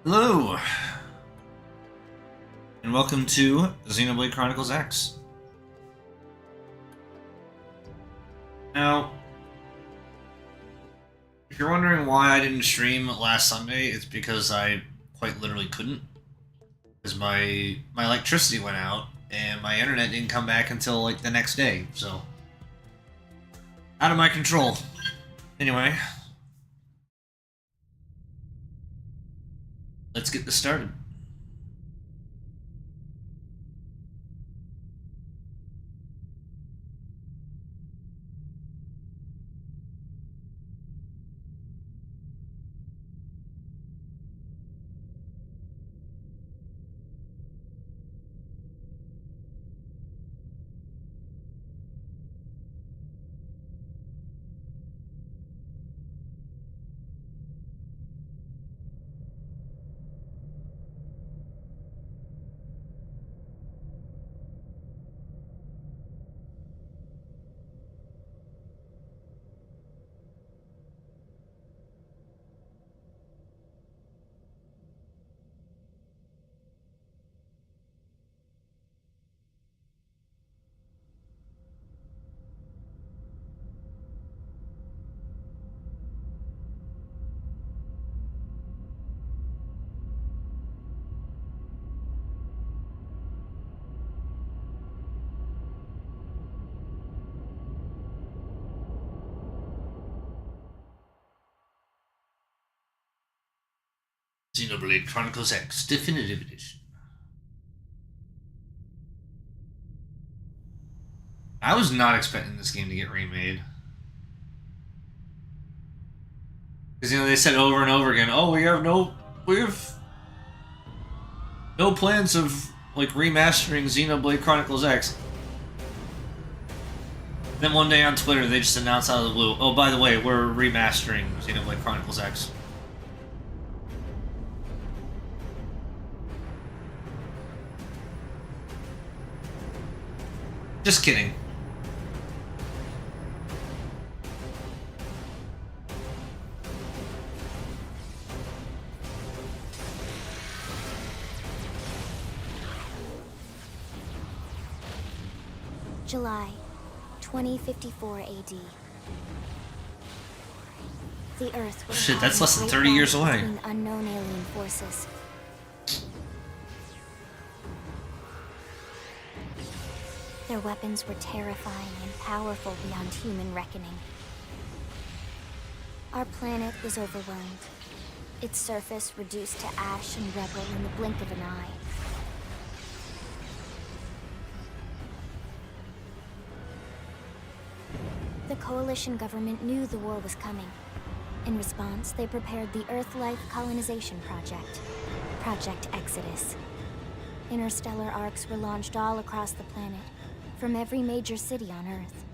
Hello, and welcome to Xenoblade Chronicles X. Now, if you're wondering why I didn't stream last Sunday, it's because I quite literally couldn't. Because my electricity went out, and my internet didn't come back until, like, the next day, so... out of my control. Anyway. Let's get this started. Xenoblade Chronicles X Definitive Edition. I was not expecting this game to get remade. Because, they said over and over again, oh, we have no plans of, like, remastering Xenoblade Chronicles X. Then one day on Twitter, they just announced out of the blue, oh, by the way, we're remastering Xenoblade Chronicles X. Just kidding. July 2054 AD. The Earth was Shit, that's less than great 30 years battle away. between unknown alien forces. Their weapons were terrifying and powerful beyond human reckoning. Our planet was overwhelmed, its surface reduced to ash and rubble in the blink of an eye. The Coalition government knew the war was coming. In response, they prepared the Earth-Life Colonization Project, Project Exodus. Interstellar arcs were launched all across the planet, from every major city on Earth.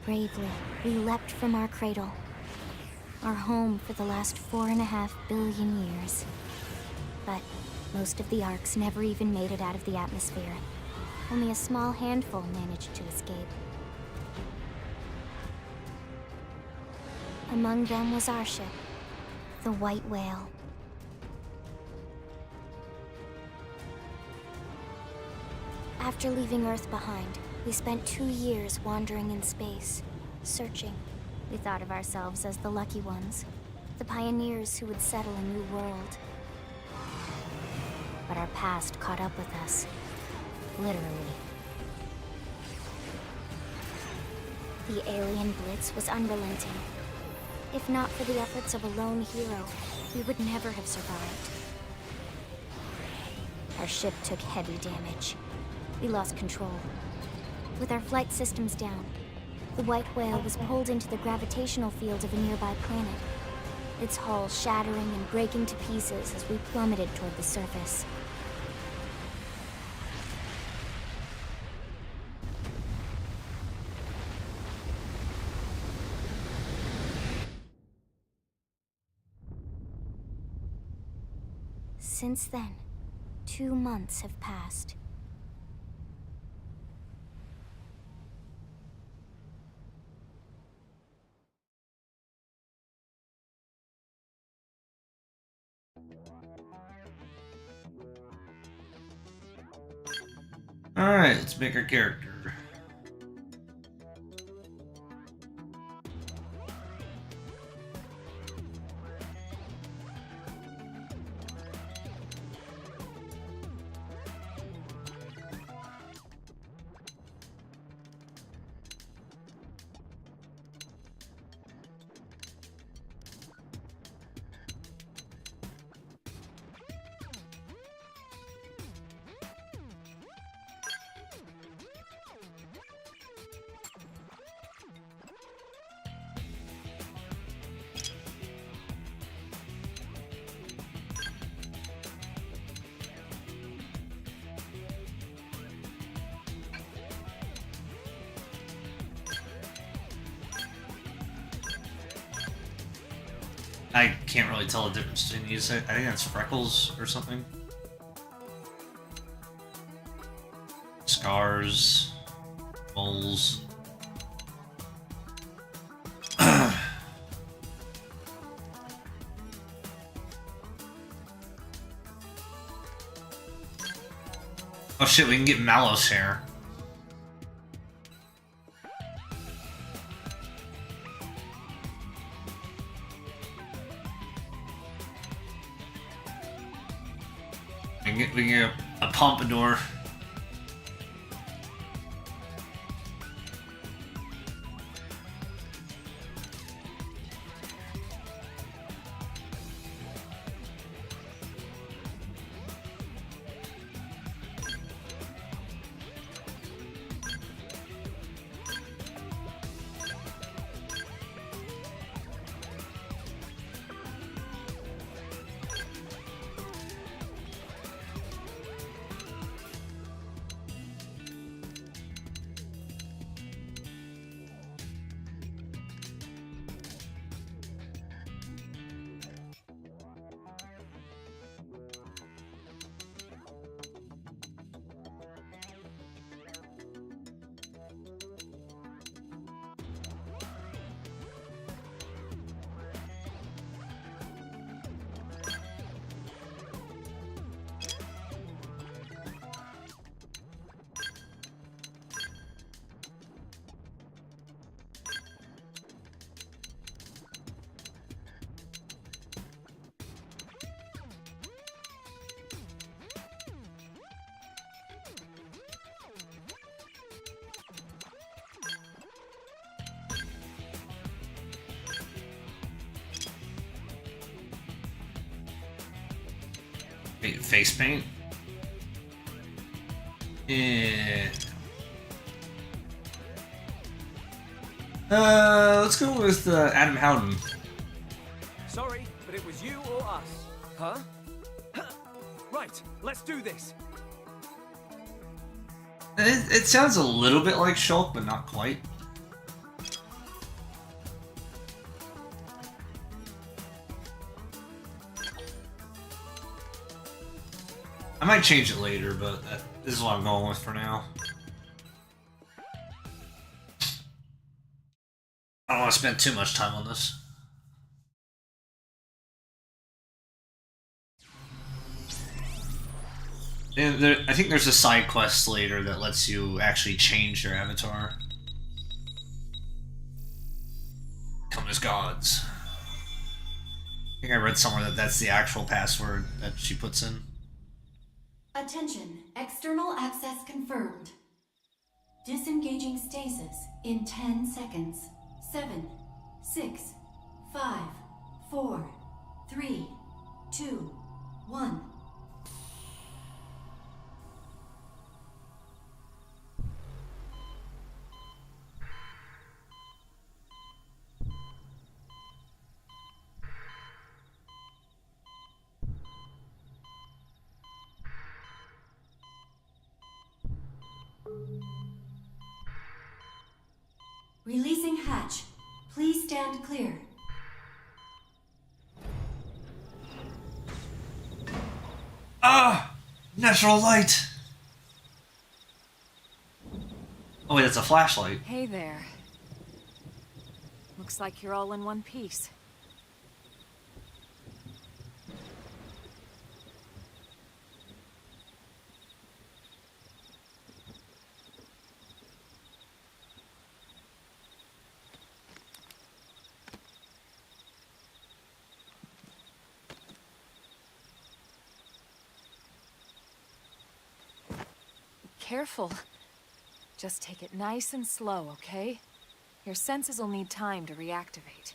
Bravely, we leapt from our cradle, our home for the last 4.5 billion years. But most of the arcs never even made it out of the atmosphere. Only a small handful managed to escape. Among them was our ship, the White Whale. After leaving Earth behind, we spent 2 years wandering in space, searching. We thought of ourselves as the lucky ones, the pioneers who would settle a new world. But our past caught up with us. Literally. The alien blitz was unrelenting. If not for the efforts of a lone hero, we would never have survived. Our ship took heavy damage. We lost control. With our flight systems down, the White Whale was pulled into the gravitational field of a nearby planet, its hull shattering and breaking to pieces as we plummeted toward the surface. Since then, 2 months have passed. Alright, let's make our character. I can't really tell the difference between these. I think that's freckles or something. Scars, moles. Oh shit, we can get Mallows hair. We can get a pompadour. Face paint? Yeah. Let's go with Adam Howden. Sorry, but it was you or us. Huh? Right, let's do this. It sounds a little bit like Shulk, but not quite. I might change it later, but this is what I'm going with for now. I don't want to spend too much time on this. And I think there's a side quest later that lets you actually change your avatar. Come as gods. I think I read somewhere that that's the actual password that she puts in. Attention, external access confirmed. Disengaging stasis in 10 seconds. 7, 6, 5, 4, 3, 2, 1. Releasing hatch. Please stand clear. Ah! Natural light! Oh wait, that's a flashlight. Hey there. Looks like you're all in one piece. careful. Just take it nice and slow, okay? Your senses will need time to reactivate.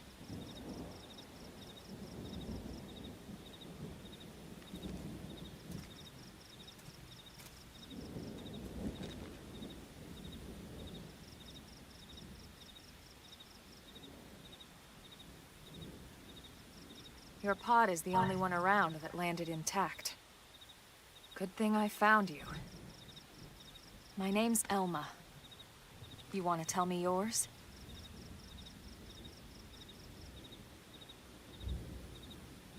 Your pod is the only one around that landed intact. Good thing I found you. My name's Elma. You want to tell me yours?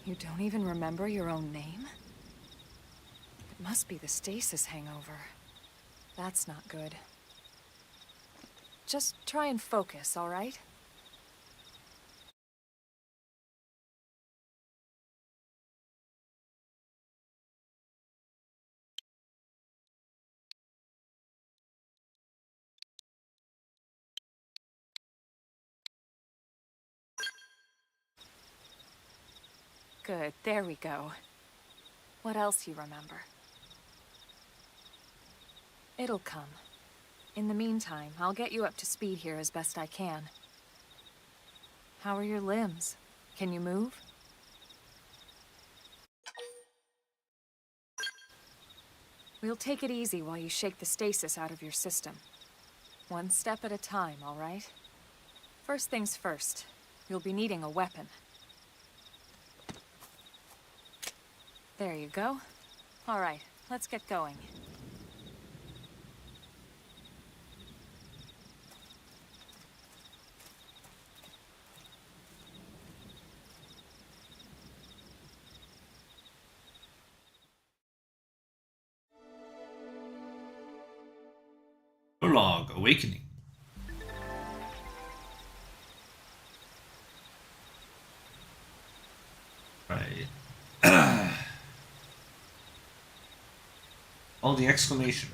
You don't even remember your own name? It must be the stasis hangover. That's not good. Just try and focus, all right? Good, there we go. What else you remember? It'll come. In the meantime, I'll get you up to speed here as best I can. How are your limbs? Can you move? We'll take it easy while you shake the stasis out of your system. One step at a time, all right? First things first, you'll be needing a weapon. There you go. All right, let's get going. Prologue, Awakening. Right. Oh, the exclamation.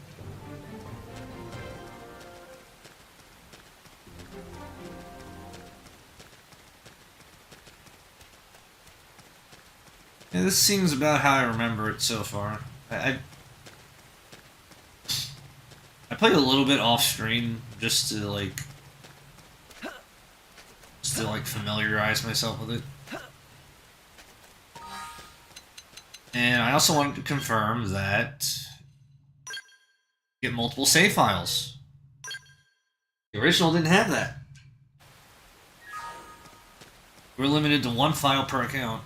Yeah, this seems about how I remember it so far. I played a little bit off stream just to familiarize myself with it. And I also wanted to confirm that get multiple save files. The original didn't have that. We're limited to one file per account.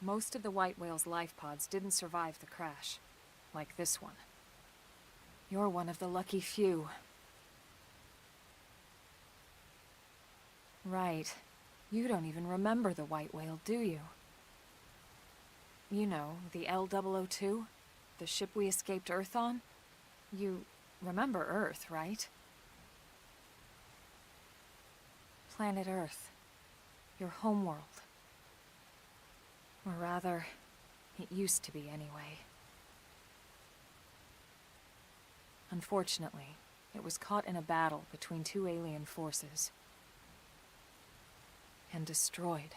Most of the White Whale's life pods didn't survive the crash, like this one. You're one of the lucky few. Right. You don't even remember the White Whale, do you? You know, the L-002? The ship we escaped Earth on? You remember Earth, right? Planet Earth. Your homeworld. Or rather, it used to be anyway. Unfortunately, it was caught in a battle between two alien forces. And destroyed.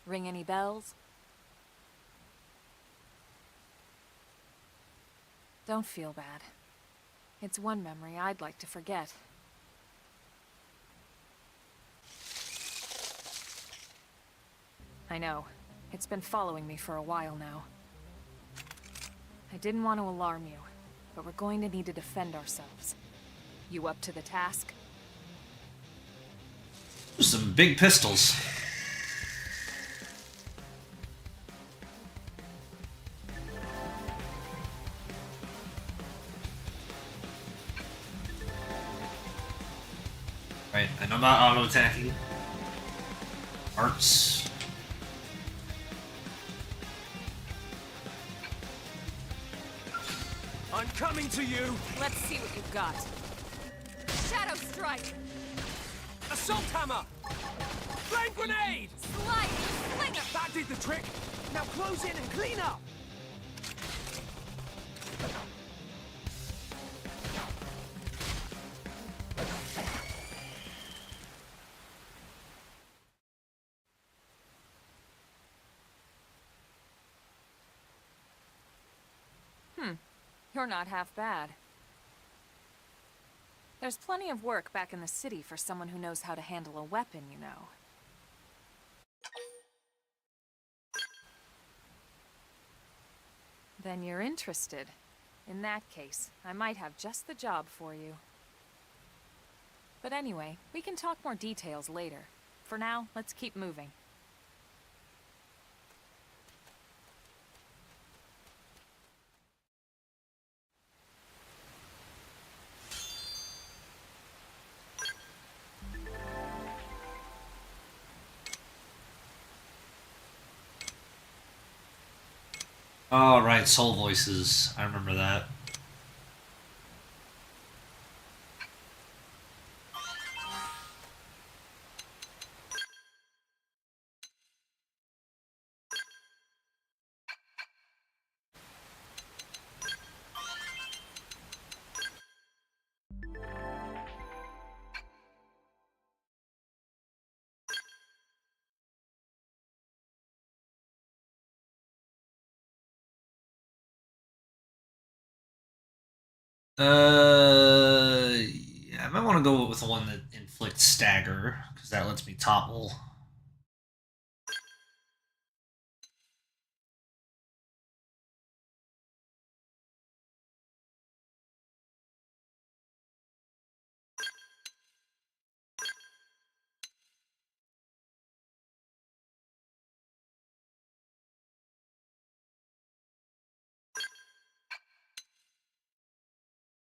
Ring any bells? Don't feel bad. It's one memory I'd like to forget. I know. It's been following me for a while now. I didn't want to alarm you, but we're going to need to defend ourselves. You up to the task? Some big pistols. Right, I know about auto-attacking. Arts. I'm coming to you! Let's see what you've got. Shadow Strike! Assault hammer! Flame grenade! Slide! Fling him! That did the trick! Now close in and clean up! You're not half bad. There's plenty of work back in the city for someone who knows how to handle a weapon, you know. Then you're interested. In that case, I might have just the job for you. But anyway, we can talk more details later. For now, let's keep moving. Oh, right, Soul Voices. I remember that. Yeah, I might want to go with the one that inflicts stagger, because that lets me topple.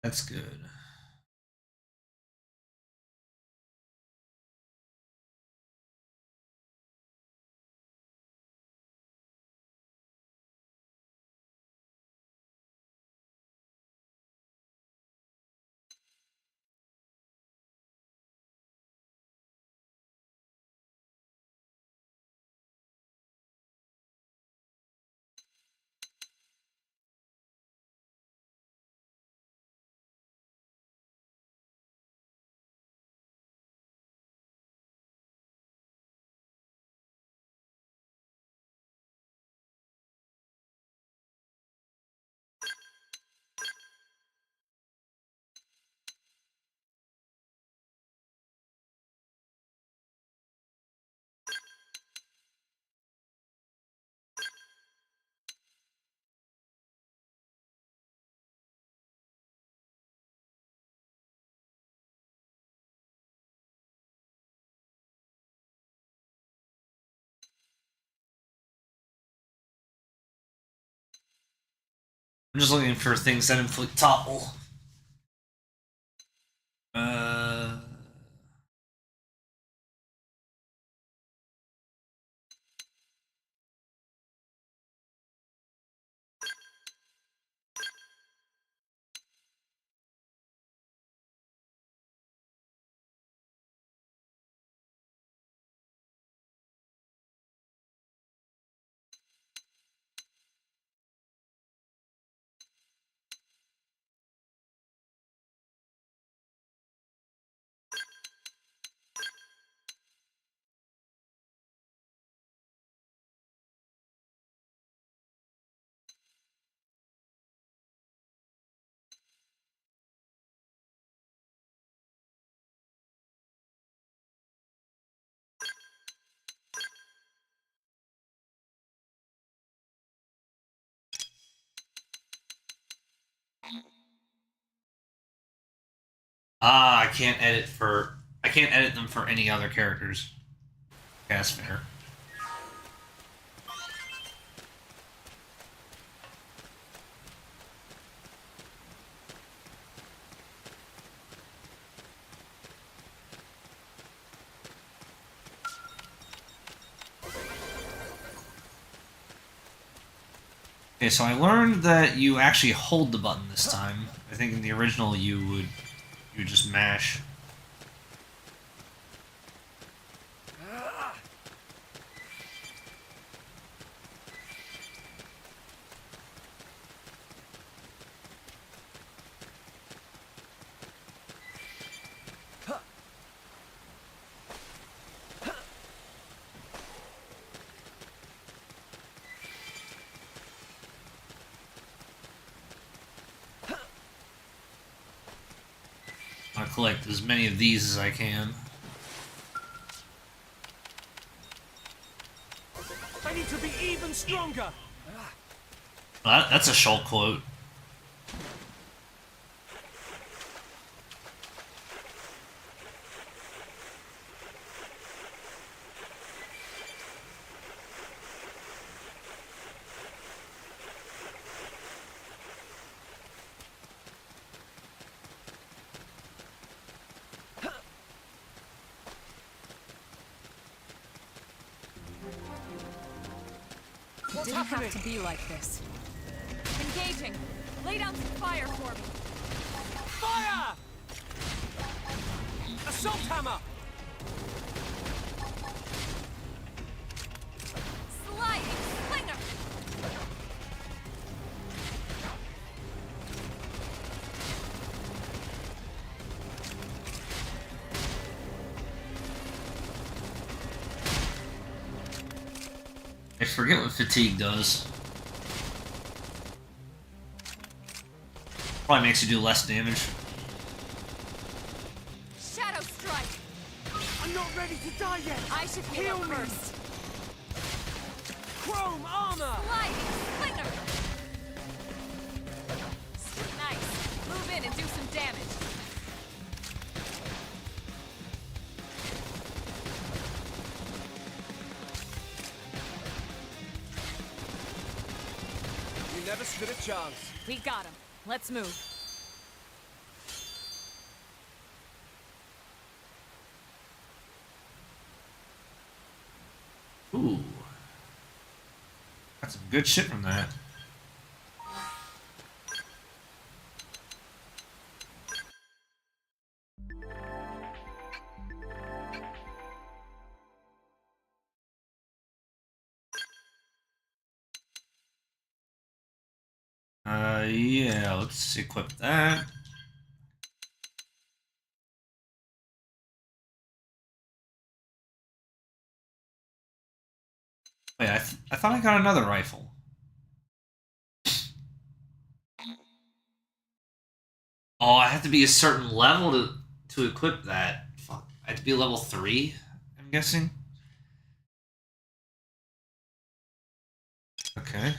That's good. I'm just looking for things that inflict topple. Uh... I can't edit them for any other characters. Okay, that's fair. Okay, so I learned that you actually hold the button this time. I think in the original you would just mash. to collect as many of these as I can. I need to be even stronger. That's a Shulk quote. It didn't have to be like this. Engaging! Lay down some fire for me! Fire! Assault hammer! Sliding slinger! I forget what fatigue does. Probably makes you do less damage. Shadow strike! I'm not ready to die yet! I should heal Heal me. first! Chrome armor! Sliding slinger! Nice! Move in and do some damage! You never stood a chance. We got him. Let's move. Ooh. Got some good shit from that. Yeah, let's equip that. Wait, I thought I got another rifle. Oh, I have to be a certain level to equip that. Fuck, I have to be level 3, I'm guessing. Okay.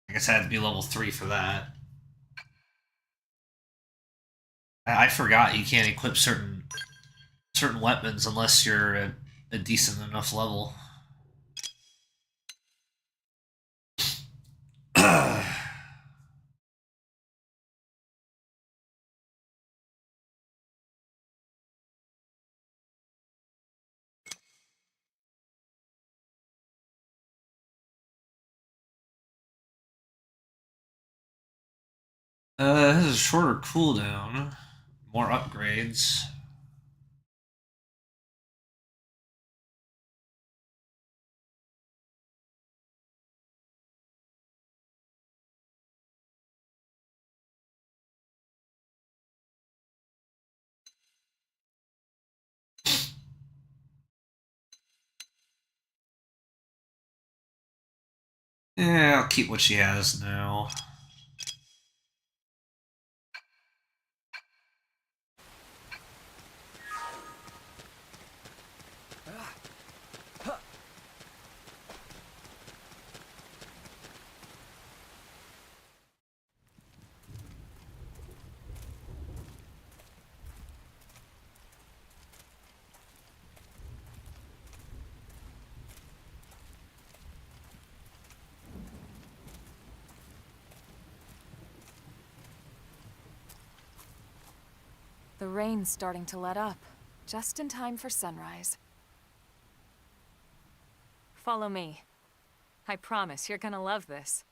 I guess I had to be level 3 for that. I forgot you can't equip certain weapons unless you're at a decent enough level. This is a shorter cooldown, more upgrades. Yeah, I'll keep what she has now. The rain's starting to let up, just in time for sunrise. Follow me. I promise you're gonna love this.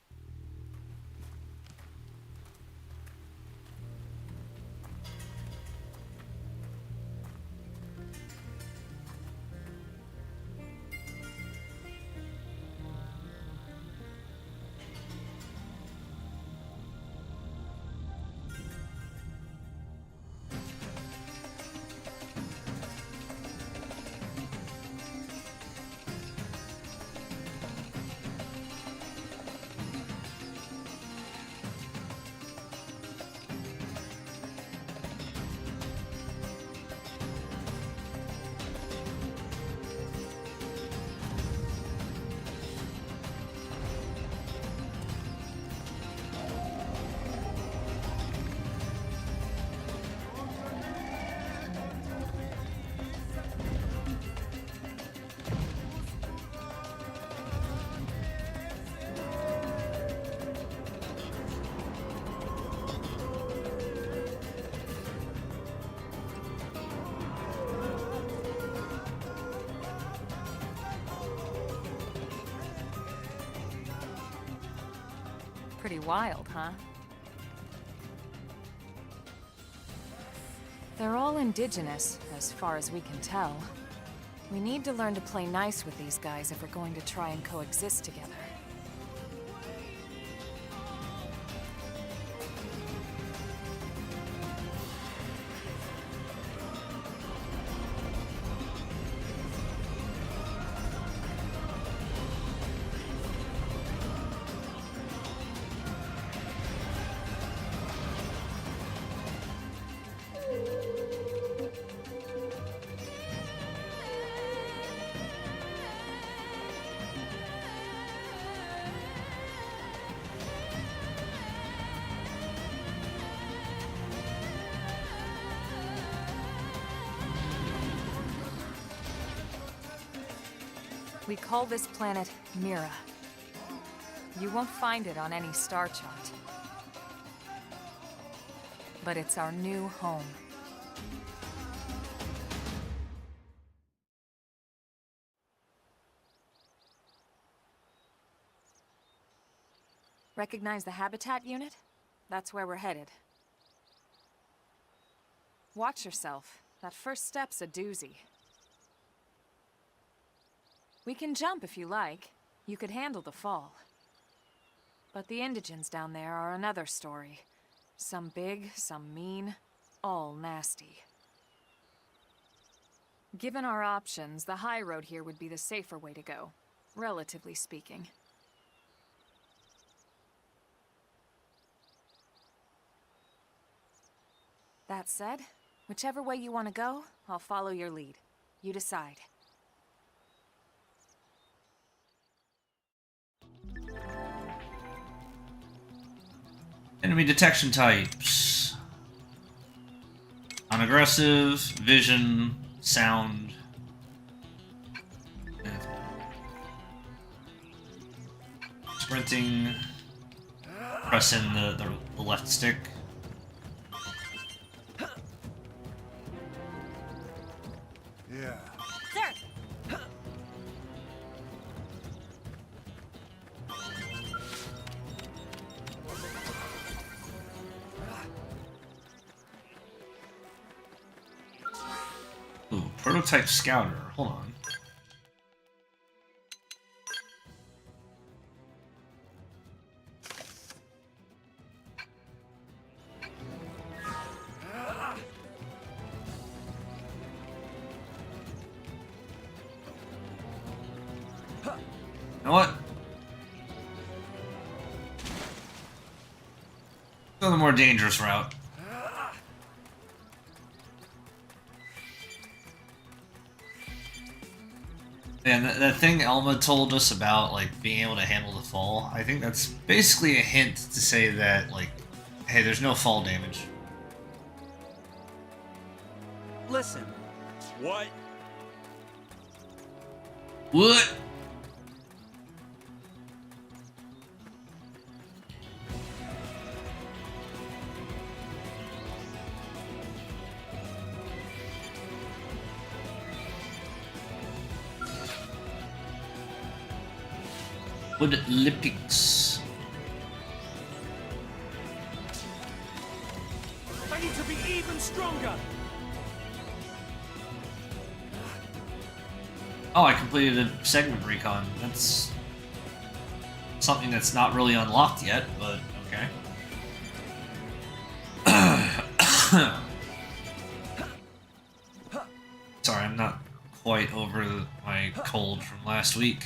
Pretty wild, huh? They're all indigenous, as far as we can tell. We need to learn to play nice with these guys if we're going to try and coexist together. We call this planet Mira. You won't find it on any star chart. But it's our new home. Recognize the habitat unit? That's where we're headed. Watch yourself. That first step's a doozy. We can jump if you like. You could handle the fall. But the indigents down there are another story. Some big, some mean, all nasty. Given our options, the high road here would be the safer way to go, relatively speaking. That said, whichever way you want to go, I'll follow your lead. You decide. Enemy detection types. Non-aggressive, vision, sound. Sprinting. Press in the left stick. Yeah. Sir! Ooh, prototype scouter. Hold on. You know what? Go the more dangerous route. And that thing Elma told us about, like, being able to handle the fall, I think that's basically a hint to say that, like, hey, there's no fall damage. Listen. What? What? Wood Olympics. I need to be even stronger. Oh, I completed a segment recon. That's something that's not really unlocked yet, but okay. Sorry, I'm not quite over my cold from last week.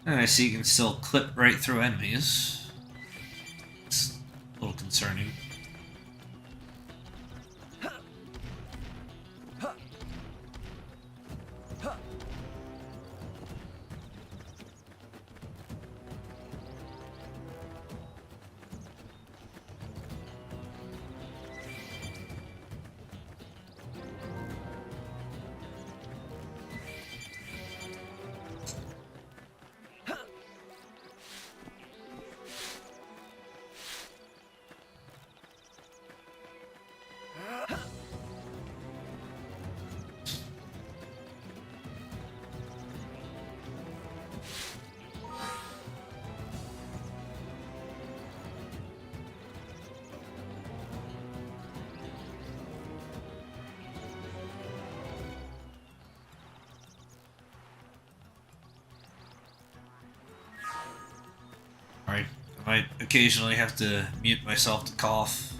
And I see you can still clip right through enemies. It's a little concerning. Sorry. I might occasionally have to mute myself to cough.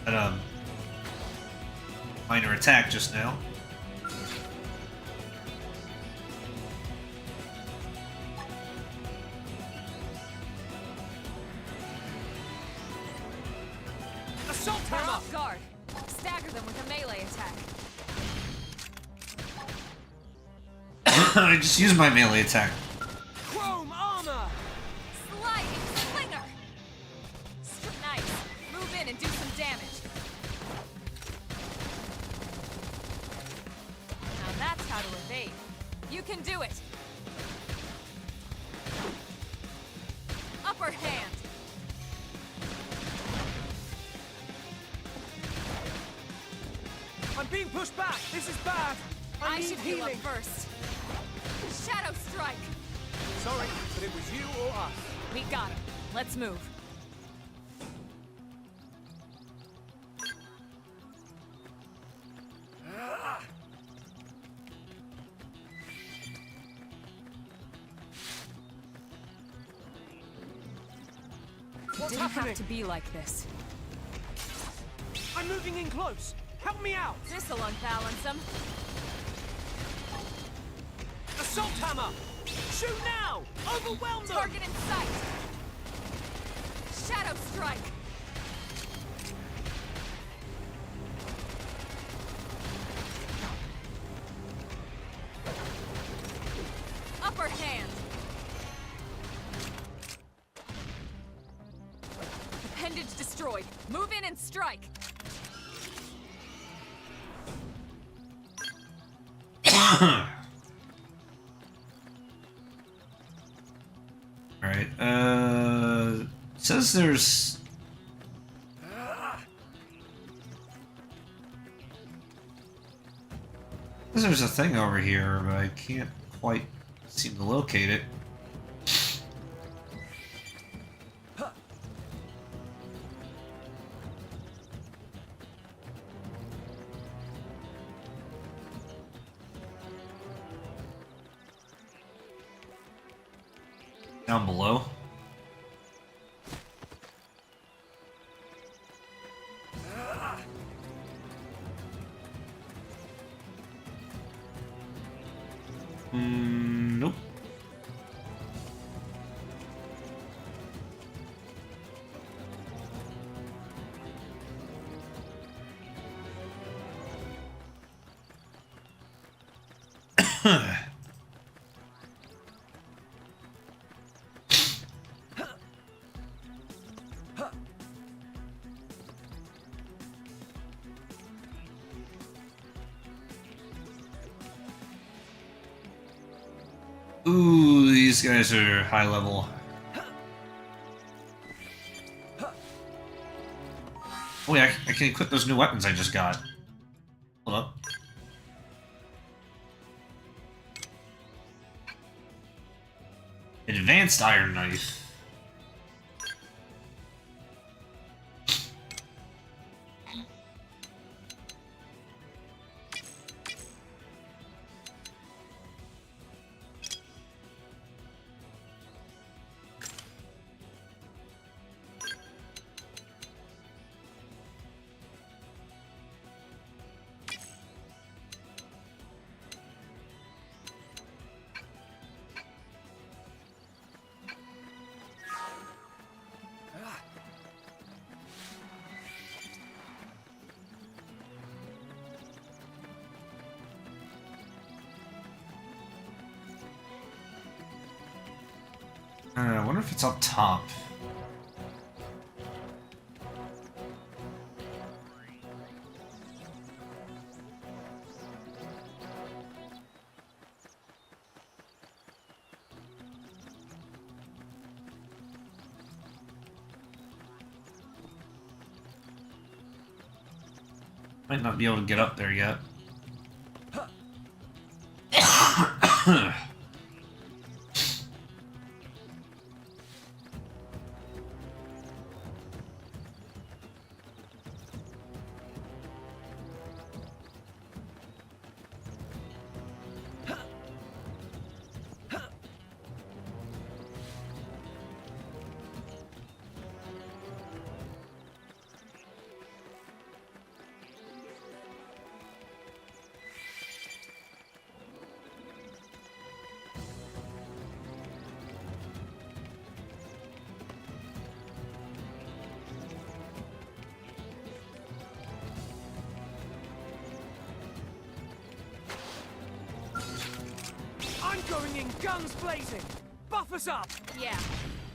That, minor attack just now. Assault They're hammer! off guard. Stagger them with a melee attack. I just used my melee attack. Chrome armor! Sliding slinger! Nice. Move in and do some damage. Now that's how to evade. You can do it. Upper hand. I'm being pushed back! This is bad! I need should heal up healing! first. Shadow strike. Sorry, but it was you or us. We got him. Let's move. What's Didn't happening? have to be like this. I'm moving in close! Help me out! This'll unbalance them. Assault hammer! Shoot now! Overwhelm them! Target in sight. Shadow strike. Upper hand. Appendage destroyed. Move in and strike. Alright, says there's... Says there's a thing over here, but I can't quite seem to locate it. Down below. Nope. Ooh, these guys are high level. Oh yeah, I can equip those new weapons I just got. Hold up. Advanced iron knife. I wonder if it's up top. Might not be able to get up there yet. I'm going in guns blazing! Buff us up! Yeah,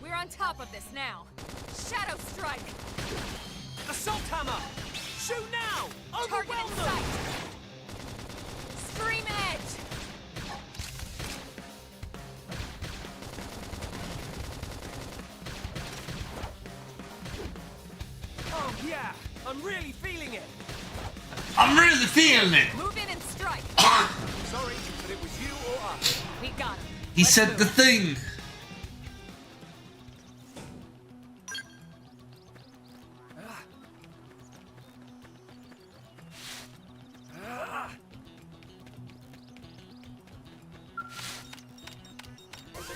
we're on top of this now. Shadow Strike! Assault hammer! Shoot now! Target Overwhelm in them! sight! Scream Edge! Oh yeah! I'm really feeling it! I'm really feeling it! Move in and strike! Sorry, but it was you or us. We got him. He said the thing!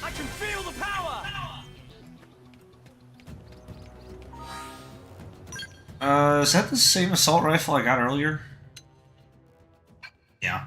I can feel the power! Is that the same assault rifle I got earlier? Yeah.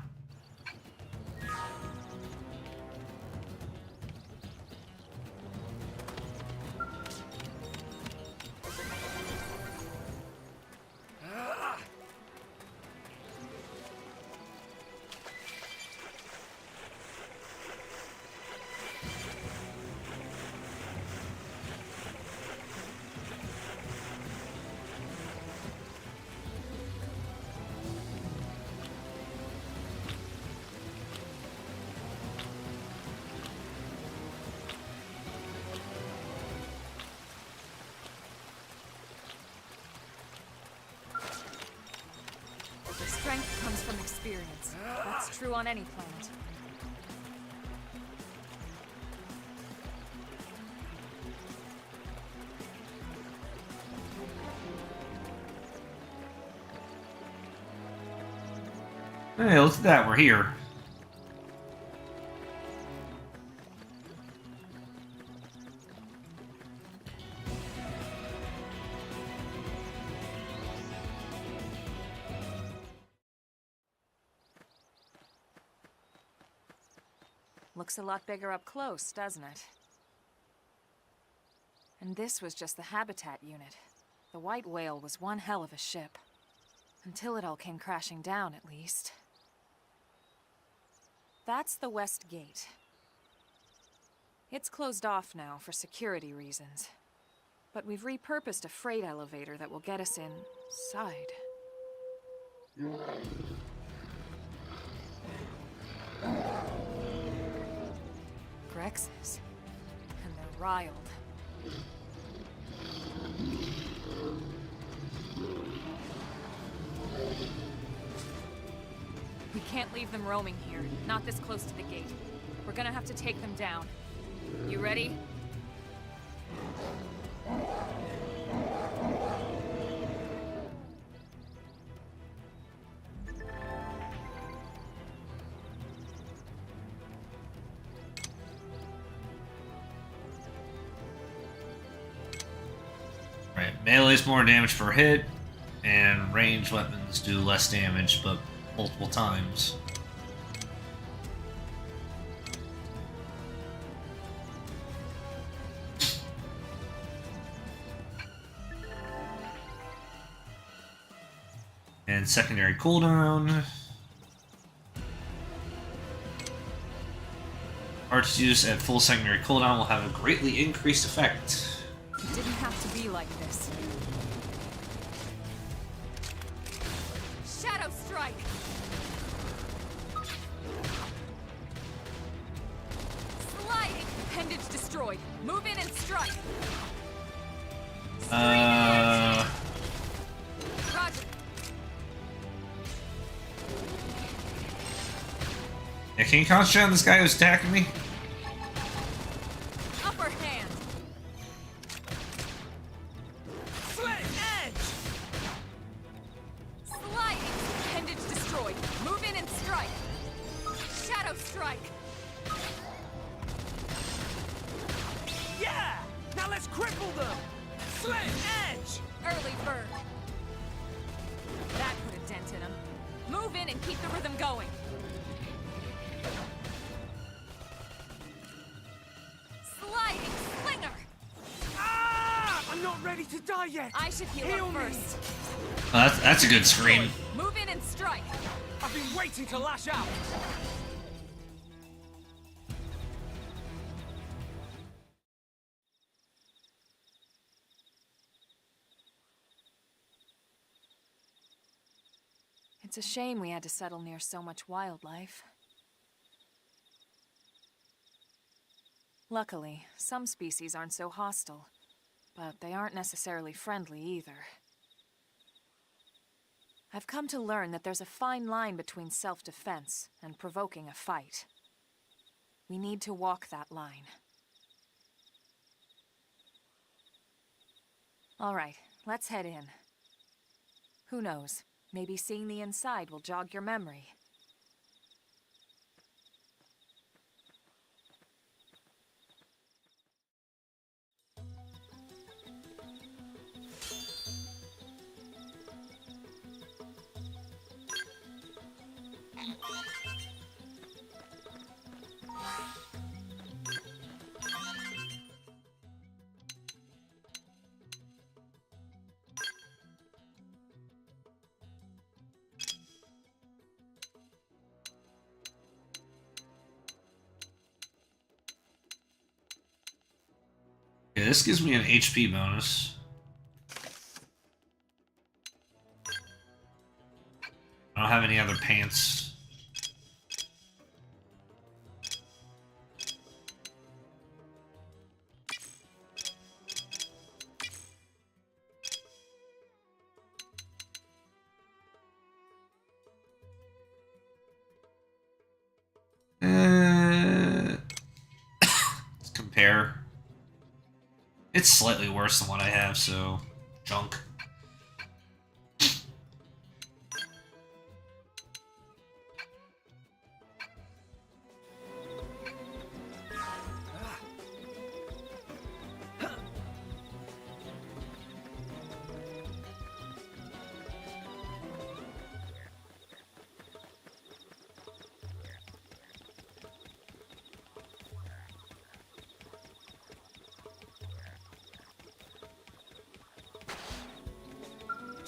Strength comes from experience. That's true on any planet. Hey, look at that, we're here. Looks a lot bigger up close, doesn't it? And this was just the habitat unit. The White Whale was one hell of a ship. Until it all came crashing down, at least. That's the West Gate. It's closed off now for security reasons. But we've repurposed a freight elevator that will get us inside. Grexes. And they're riled. We can't leave them roaming here, not this close to the gate. We're gonna have to take them down. You ready? Right, melee's more damage per hit, and ranged weapons do less damage, but multiple times. And secondary cooldown. Arts use at full secondary cooldown will have a greatly increased effect. It didn't have to be like this. Shadow Strike! Sliding! Appendage destroyed. Move in and strike! Uh... Roger. Yeah, can you concentrate on this guy who's attacking me? Upper hand. Slit edge! Sliding. Appendage destroyed. Move in and strike. Shadow strike. Yeah! Now let's cripple them! Slit edge! Early bird. That put a dent in him. Move in and keep the rhythm going. Sliding slinger. Ah! I'm not ready to die yet! I should heal Heal up me. first. Oh, that's a good scream. Move in and strike. I've been waiting to lash out! It's a shame we had to settle near so much wildlife. Luckily, some species aren't so hostile, but they aren't necessarily friendly either. I've come to learn that there's a fine line between self-defense and provoking a fight. We need to walk that line. All right, let's head in. Who knows? Maybe seeing the inside will jog your memory. Yeah, this gives me an HP bonus. I don't have any other pants. Let's compare. It's slightly worse than what I have, so junk.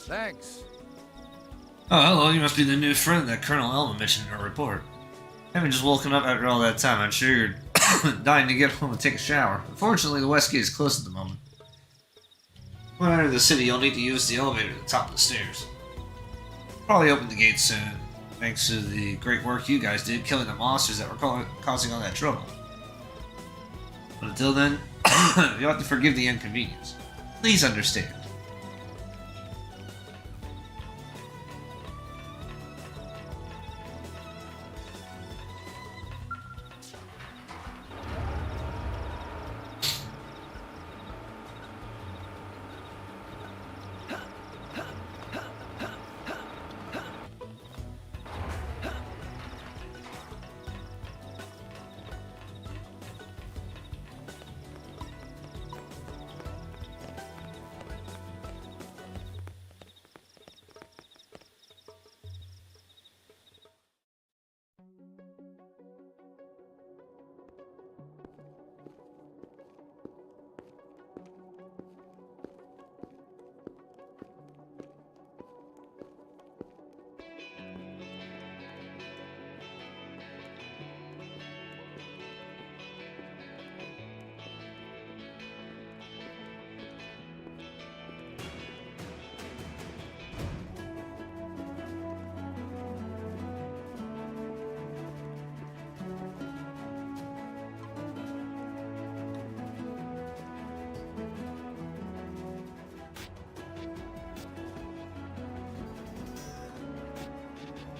Thanks. Oh, hello, you must be the new friend that Colonel Elma mentioned in her report. Having just woken up after all that time, I'm sure you're dying to get home and take a shower. Unfortunately, the west gate is closed at the moment. When I enter the city, you'll need to use the elevator at the top of the stairs. Probably open the gate soon, thanks to the great work you guys did killing the monsters that were causing all that trouble. But until then, you'll have to forgive the inconvenience. Please understand.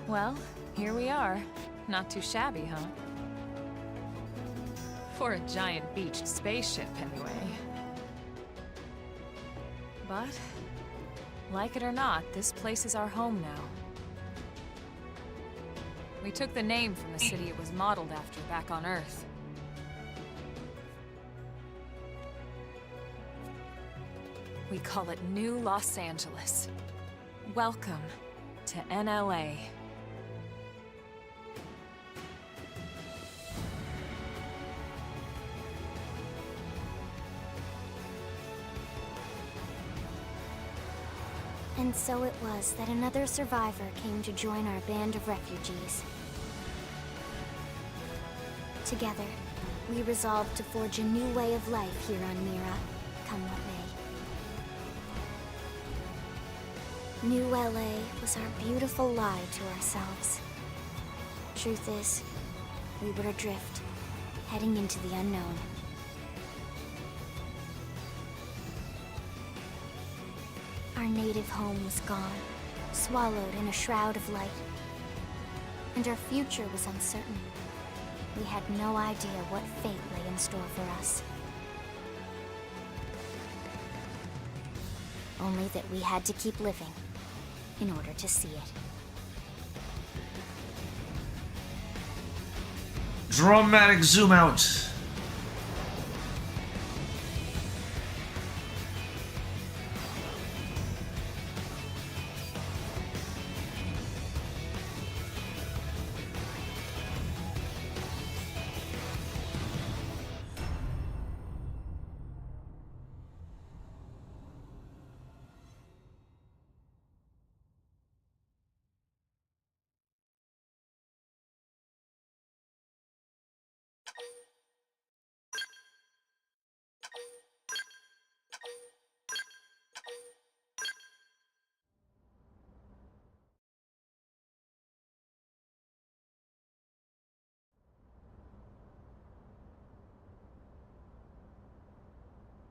Well, here we are. Not too shabby, huh? For a giant beached spaceship, anyway. But, like it or not, this place is our home now. We took the name from the city it was modeled after back on Earth. We call it New Los Angeles. Welcome to NLA. And so it was that another survivor came to join our band of refugees. Together, we resolved to forge a new way of life here on Mira, come what may. New LA was our beautiful lie to ourselves. Truth is, we were adrift, heading into the unknown. Our native home was gone, swallowed in a shroud of light. And our future was uncertain. We had no idea what fate lay in store for us. Only that we had to keep living in order to see it. Dramatic zoom out.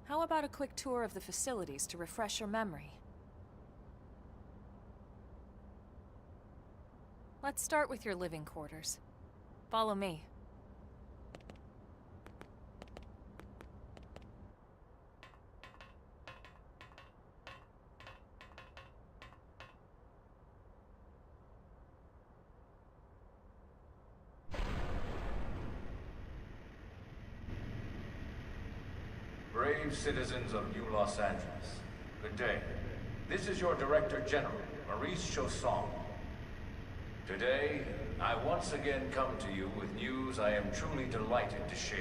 How about a quick tour of the facilities to refresh your memory? Let's start with your living quarters. Follow me. Brave citizens of New Los Angeles, good day. This is your Director General, Maurice Chausson. Today, I once again come to you with news I am truly delighted to share.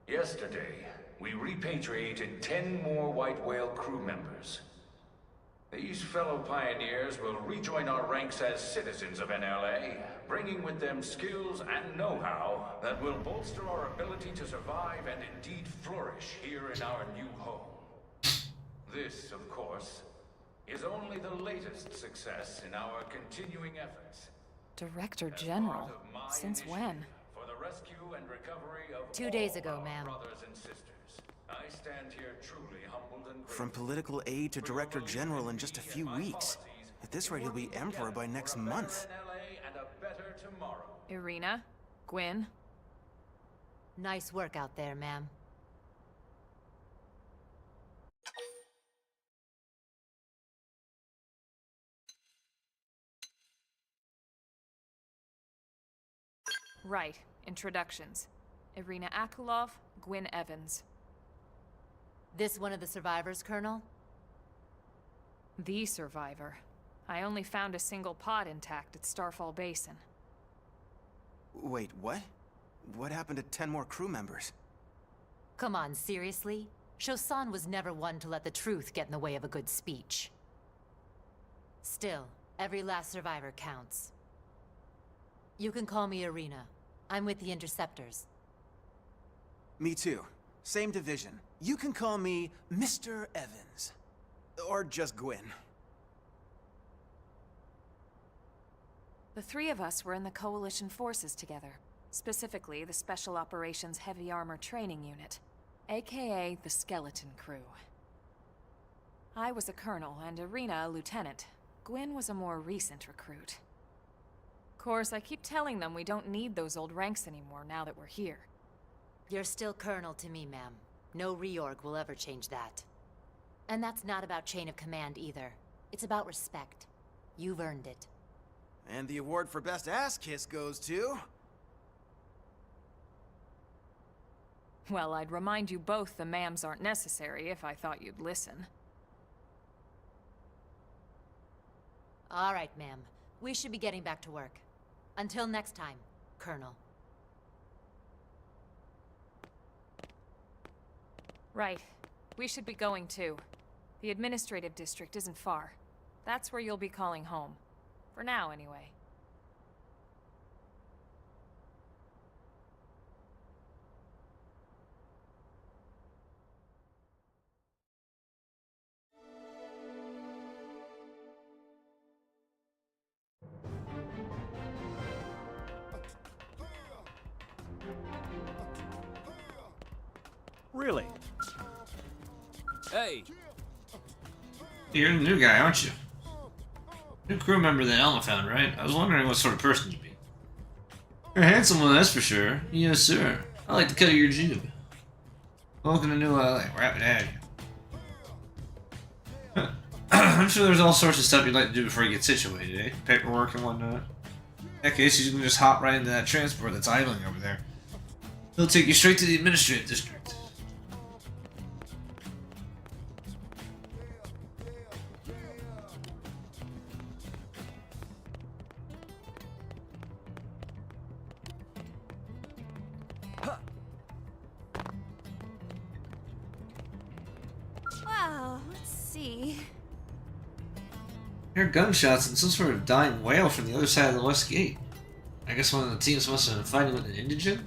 Yesterday, we repatriated 10 more White Whale crew members. These fellow pioneers will rejoin our ranks as citizens of NLA, bringing with them skills and know-how that will bolster our ability to survive and indeed flourish here in our new home. This, of course, is only the latest success in our continuing efforts. Director As General? part of my Since initiative when? For the rescue and recovery of 2 days all ago, our ma'am. brothers and sisters. I stand here truly humbled and From grateful. political aide to director general in just a few weeks. At this rate, he'll be emperor by next month. And a better tomorrow. Irina? Gwyn? Nice work out there, ma'am. Right. Introductions. Irina Akulov, Gwyn Evans. This one of the survivors, Colonel? The survivor. I only found a single pod intact at Starfall Basin. Wait, what? What happened to 10 more crew members? Come on, seriously? Chausson was never one to let the truth get in the way of a good speech. Still, every last survivor counts. You can call me Irina. I'm with the Interceptors. Me too. Same division. You can call me Mr. Evans. Or just Gwyn. The three of us were in the Coalition forces together. Specifically, the Special Operations Heavy Armor Training Unit, aka the Skeleton Crew. I was a colonel and Irina a lieutenant, Gwyn was a more recent recruit. Of course, I keep telling them we don't need those old ranks anymore now that we're here. You're still Colonel to me, ma'am. No reorg will ever change that. And that's not about chain of command either. It's about respect. You've earned it. And the award for best ass kiss goes to... Well, I'd remind you both the ma'ams aren't necessary if I thought you'd listen. All right, ma'am. We should be getting back to work. Until next time, Colonel. Right. We should be going too. The administrative district isn't far. That's where you'll be calling home. For now, anyway. Really? Hey! You're the new guy, aren't you? New crew member that Elma found, right? I was wondering what sort of person you'd be. You're a handsome one, that's for sure. Yes, sir. I like the cut of your jib. Welcome to New LA. We're happy to have you. I'm sure there's all sorts of stuff you'd like to do before you get situated, eh? Paperwork and whatnot. In that case, you can just hop right into that transport that's idling over there. It'll take you straight to the administrative district. Wow, let's see. I hear gunshots and some sort of dying wail from the other side of the west gate. I guess one of the teams must have been fighting with an indigent?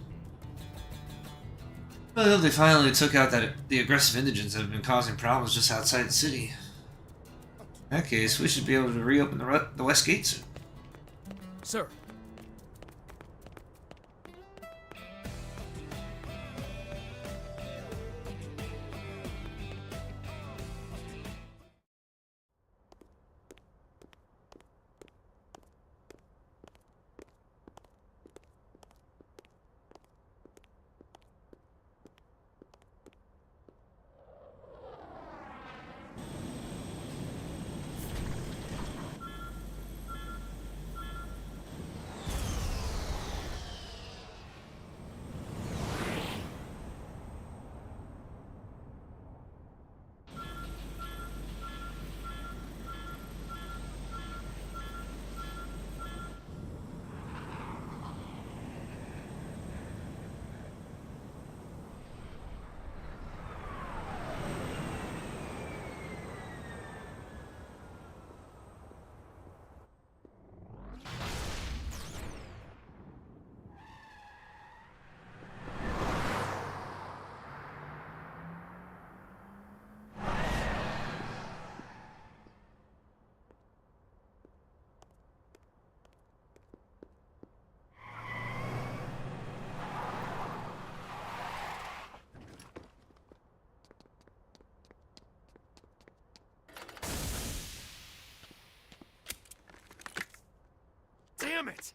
Well, they finally took out the aggressive indigents that have been causing problems just outside the city. In that case, we should be able to reopen the west gate soon. Sir. Damn it!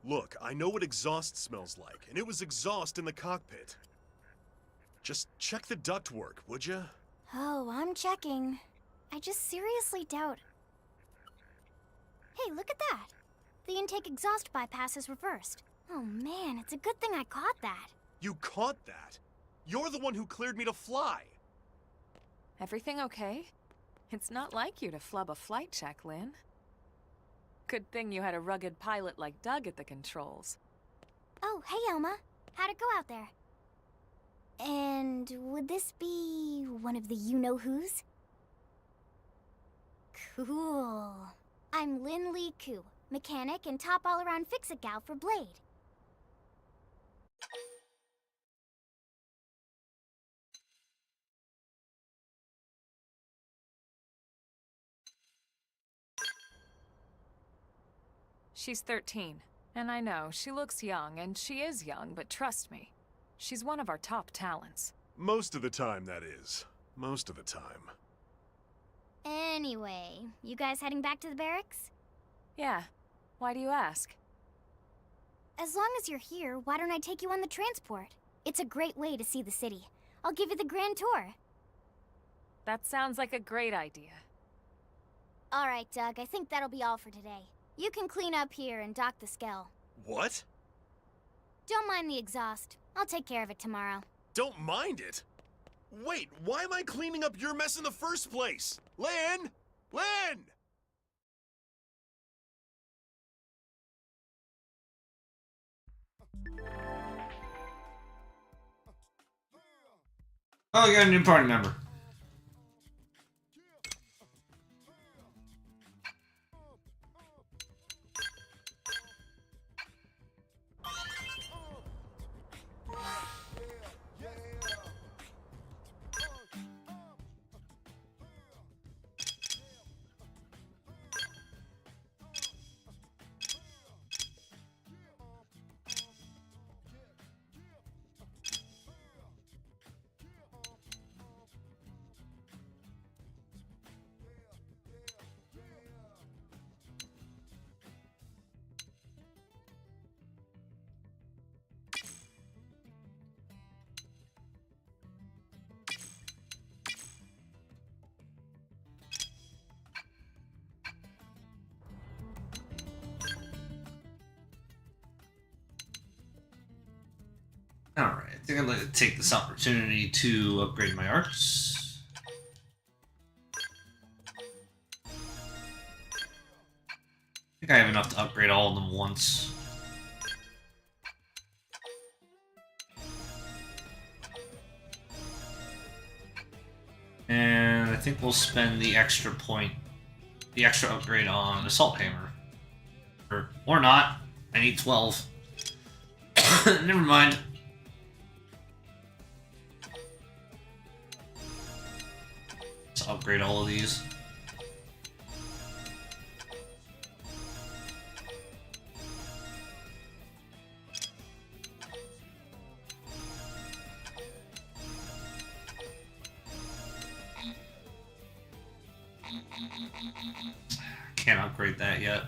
Look, I know what exhaust smells like, and it was exhaust in the cockpit. Just check the ductwork, would ya? Oh, I'm checking. I just seriously doubt... Hey, look at that! The intake exhaust bypass is reversed. Oh man, it's a good thing I caught that. You caught that? You're the one who cleared me to fly! Everything okay? It's not like you to flub a flight check, Lynn. Good thing you had a rugged pilot like Doug at the controls. Oh, hey Elma. How'd it go out there? And And would this be one of the you-know-whos? Cool. I'm Lin Li Ku, mechanic and top all-around fix-it gal for Blade. She's 13. And I know, she looks young, and she is young, but trust me, she's one of our top talents. Most of the time, that is. Most of the time. Anyway, you guys heading back to the barracks? Yeah. Why do you ask? As long as you're here, why don't I take you on the transport? It's a great way to see the city. I'll give you the grand tour. That sounds like a great idea. Alright, Doug, I think that'll be all for today. You can clean up here and dock the Skell. What? Don't mind the exhaust. I'll take care of it tomorrow. Don't mind it? Wait, why am I cleaning up your mess in the first place? Lynn! Lynn! Oh, you got a new party member. Alright, I think I'd like to take this opportunity to upgrade my arts. I think I have enough to upgrade all of them once. And I think we'll spend the extra upgrade on Assault Hammer. Or not. I need 12. Never mind. Let's upgrade all of these. Can't upgrade that yet.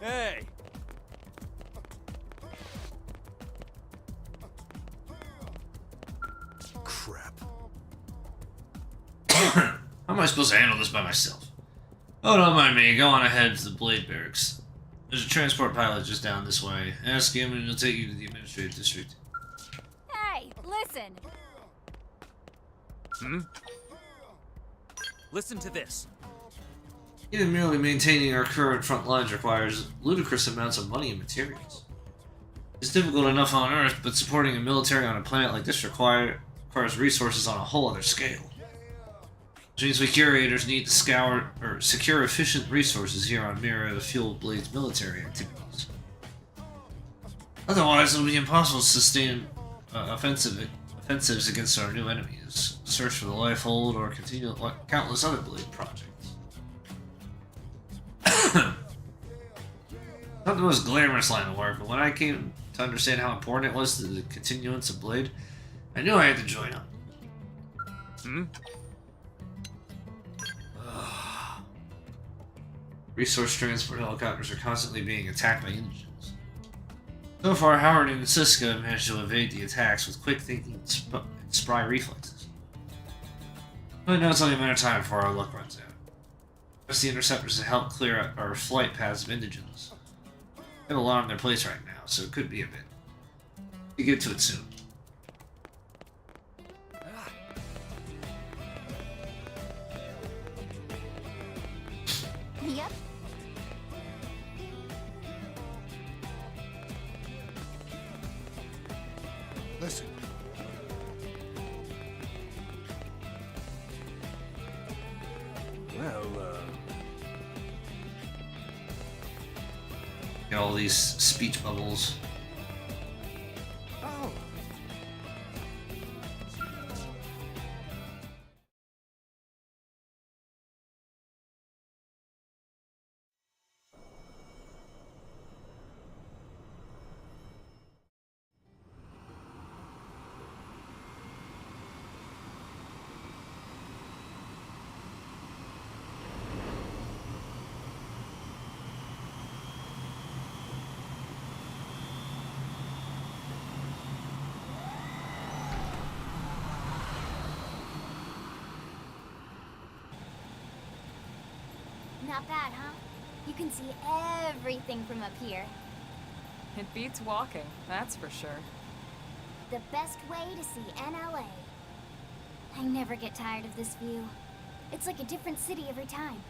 Hey! Crap. How am I supposed to handle this by myself? Oh, don't mind me. Go on ahead to the Blade Barracks. There's a transport pilot just down this way. Ask him and he'll take you to the administrative district. Hey, listen! Listen to this. Even merely maintaining our current front lines requires ludicrous amounts of money and materials. It's difficult enough on Earth, but supporting a military on a planet like this requires resources on a whole other scale. Which means we curators need to secure efficient resources here on Mira to fuel Blade's military activities. Otherwise, it'll be impossible to sustain offensives against our new enemies, search for the Lifehold, or continue countless other Blade projects. Not the most glamorous line of work, but when I came to understand how important it was to the continuance of Blade, I knew I had to join up. Resource transport helicopters are constantly being attacked by indigents. So far, Howard and Siska have managed to evade the attacks with quick thinking and spry reflexes. But now it's only a matter of time before our luck runs out. Trust the interceptors to help clear out our flight paths of indigents. They have a lot on their plates right now, so it could be a bit. We get to it soon. Well, Get all these speech bubbles. oh. Not bad, huh? You can see everything from up here. It beats walking, that's for sure. The best way to see NLA. I never get tired of this view. It's like a different city every time.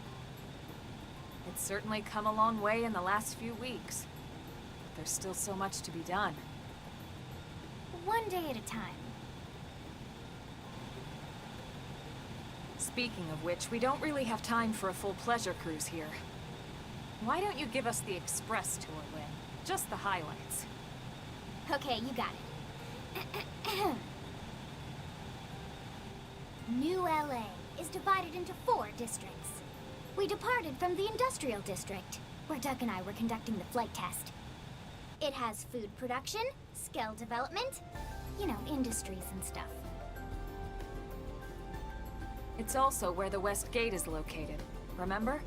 It's certainly come a long way in the last few weeks. But there's still so much to be done. One day at a time. Speaking of which, we don't really have time for a full pleasure cruise here. Why don't you give us the express tour, Lynn? Just the highlights. Okay, you got it. New LA is divided into 4 districts. We departed from the industrial district, where Doug and I were conducting the flight test. It has food production, skill development, you know, industries and stuff. It's also where the West Gate is located, remember?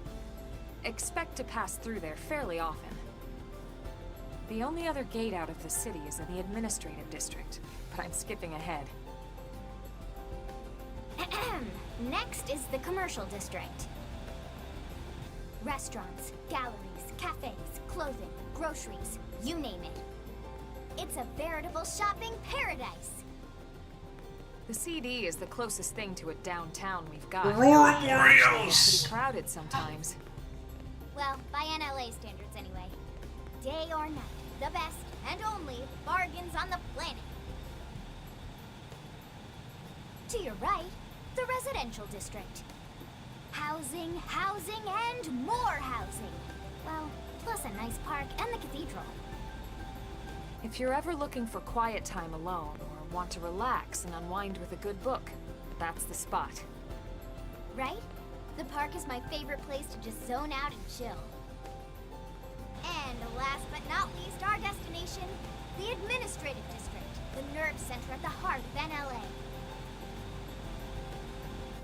Expect to pass through there fairly often. The only other gate out of the city is in the administrative district, but I'm skipping ahead. Next is the commercial district. Restaurants, galleries, cafes, clothing, groceries, you name it. It's a veritable shopping paradise. The CD is the closest thing to a downtown we've got. Oreos! Pretty crowded sometimes. Well, by NLA standards anyway. Day or night, the best and only bargains on the planet. To your right, the residential district. Housing, housing, and more housing. Well, plus a nice park and the cathedral. If you're ever looking for quiet time alone, or want to relax and unwind with a good book, that's the spot. Right? The park is my favorite place to just zone out and chill. And last but not least, our destination, the administrative district, the nerve center at the heart of NLA.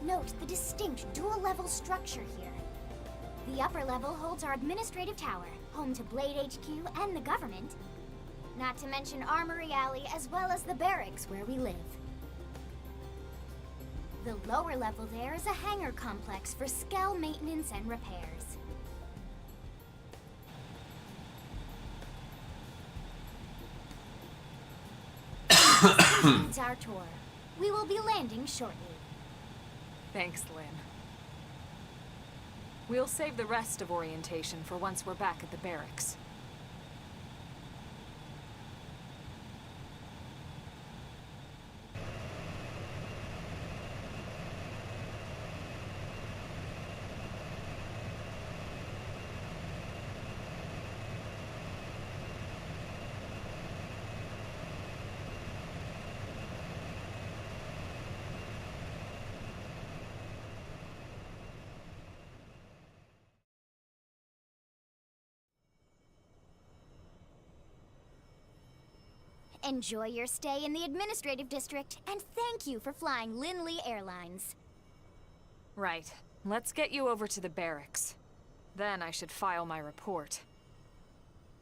Note the distinct dual-level structure here. The upper level holds our administrative tower, home to Blade HQ and the government. Not to mention Armory Alley, as well as the barracks where we live. The lower level there is a hangar complex for Skell maintenance and repairs. This concludes our tour. We will be landing shortly. Thanks, Lynn. We'll save the rest of orientation for once we're back at the barracks. Enjoy your stay in the administrative district, and thank you for flying Linley Airlines. Right. Let's get you over to the barracks. Then I should file my report.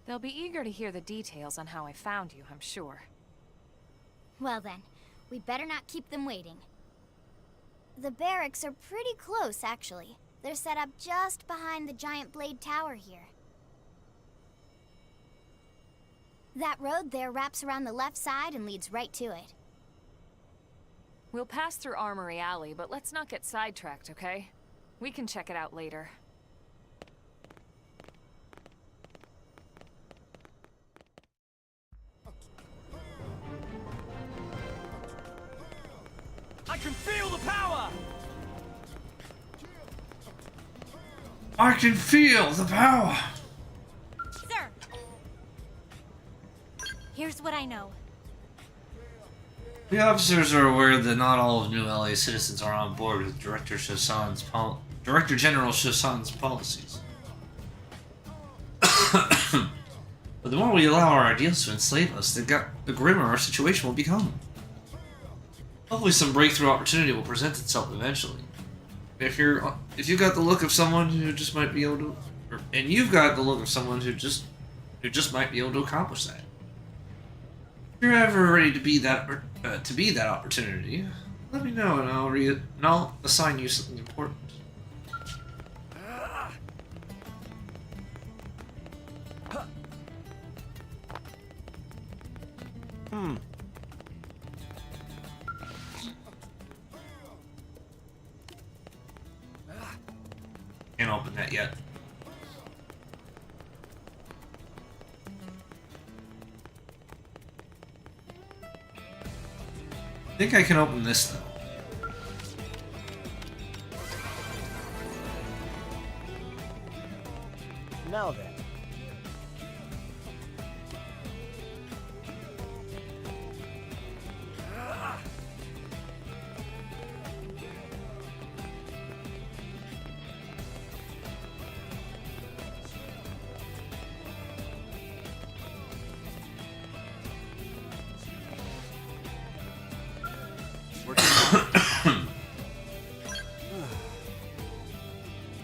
They'll be eager to hear the details on how I found you, I'm sure. Well then, we'd better not keep them waiting. The barracks are pretty close, actually. They're set up just behind the giant blade tower here. That road there wraps around the left side and leads right to it. We'll pass through Armory Alley, but let's not get sidetracked, okay? We can check it out later. I can feel the power! I can feel the power! Sir! Here's what I know. The officers are aware that not all of New LA citizens are on board with Director General Chassan's policies. But the more we allow our ideals to enslave us, the grimmer our situation will become. Hopefully some breakthrough opportunity will present itself eventually. If you've got the look of someone who just might be able to, and you've got the look of someone who just might be able to accomplish that. If you're ever ready to be that opportunity, let me know and I'll assign you something important. Can't open that yet. I think I can open this though. Now then.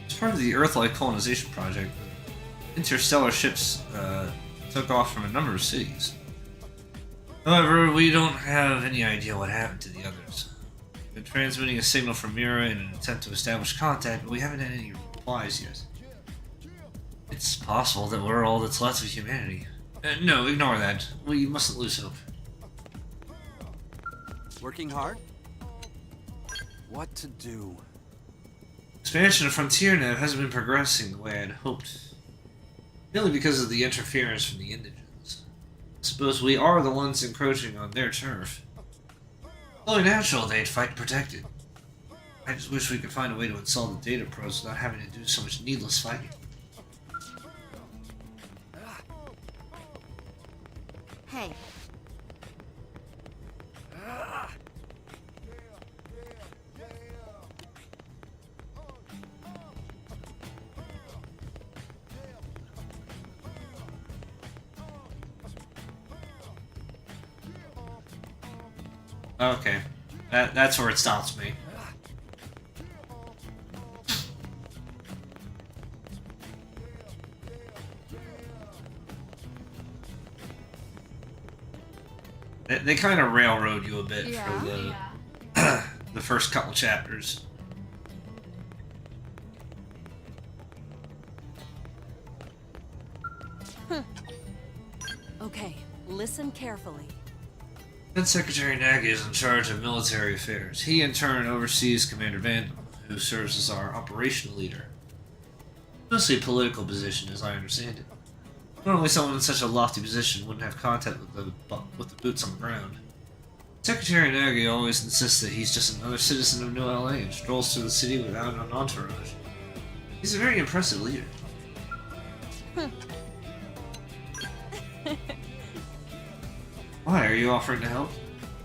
As part of the Earth-like colonization project, interstellar ships took off from a number of cities. However, we don't have any idea what happened to the others. We've been transmitting a signal from Mira in an attempt to establish contact, but we haven't had any replies yet. It's possible that we're all that's left of humanity. No, ignore that. We mustn't lose hope. Working hard? What to do? Expansion of FrontierNet hasn't been progressing the way I'd hoped. Mainly because of the interference from the indigents. I suppose we are the ones encroaching on their turf. Only natural they'd fight to protect it. I just wish we could find a way to install the data probes without having to do so much needless fighting. Hey. Okay. That's where it stops me. They kind of railroad you a bit for the the first couple chapters. Okay, listen carefully. Then Secretary Nagy is in charge of military affairs. He in turn oversees Commander Vandal, who serves as our operational leader. Mostly a political position, as I understand it. Normally someone in such a lofty position wouldn't have contact with the boots on the ground. Secretary Nagy always insists that he's just another citizen of New LA and strolls through the city without an entourage. He's a very impressive leader. Why, are you offering to help?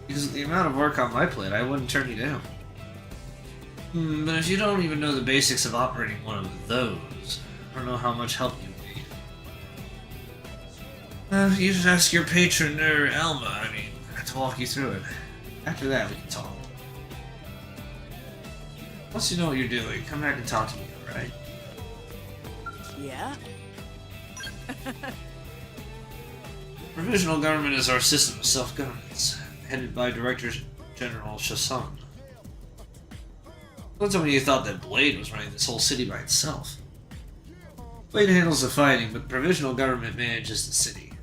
Because of the amount of work on my plate, I wouldn't turn you down. But if you don't even know the basics of operating one of those, I don't know how much help you need. You should ask your patron, Alma, I have to walk you through it. After that, we can talk. Once you know what you're doing, come back and talk to me, alright? Yeah? Provisional government is our system of self-governance, headed by Director General Chassan. Don't tell me you thought that Blade was running this whole city by itself. Blade handles the fighting, but provisional government manages the city.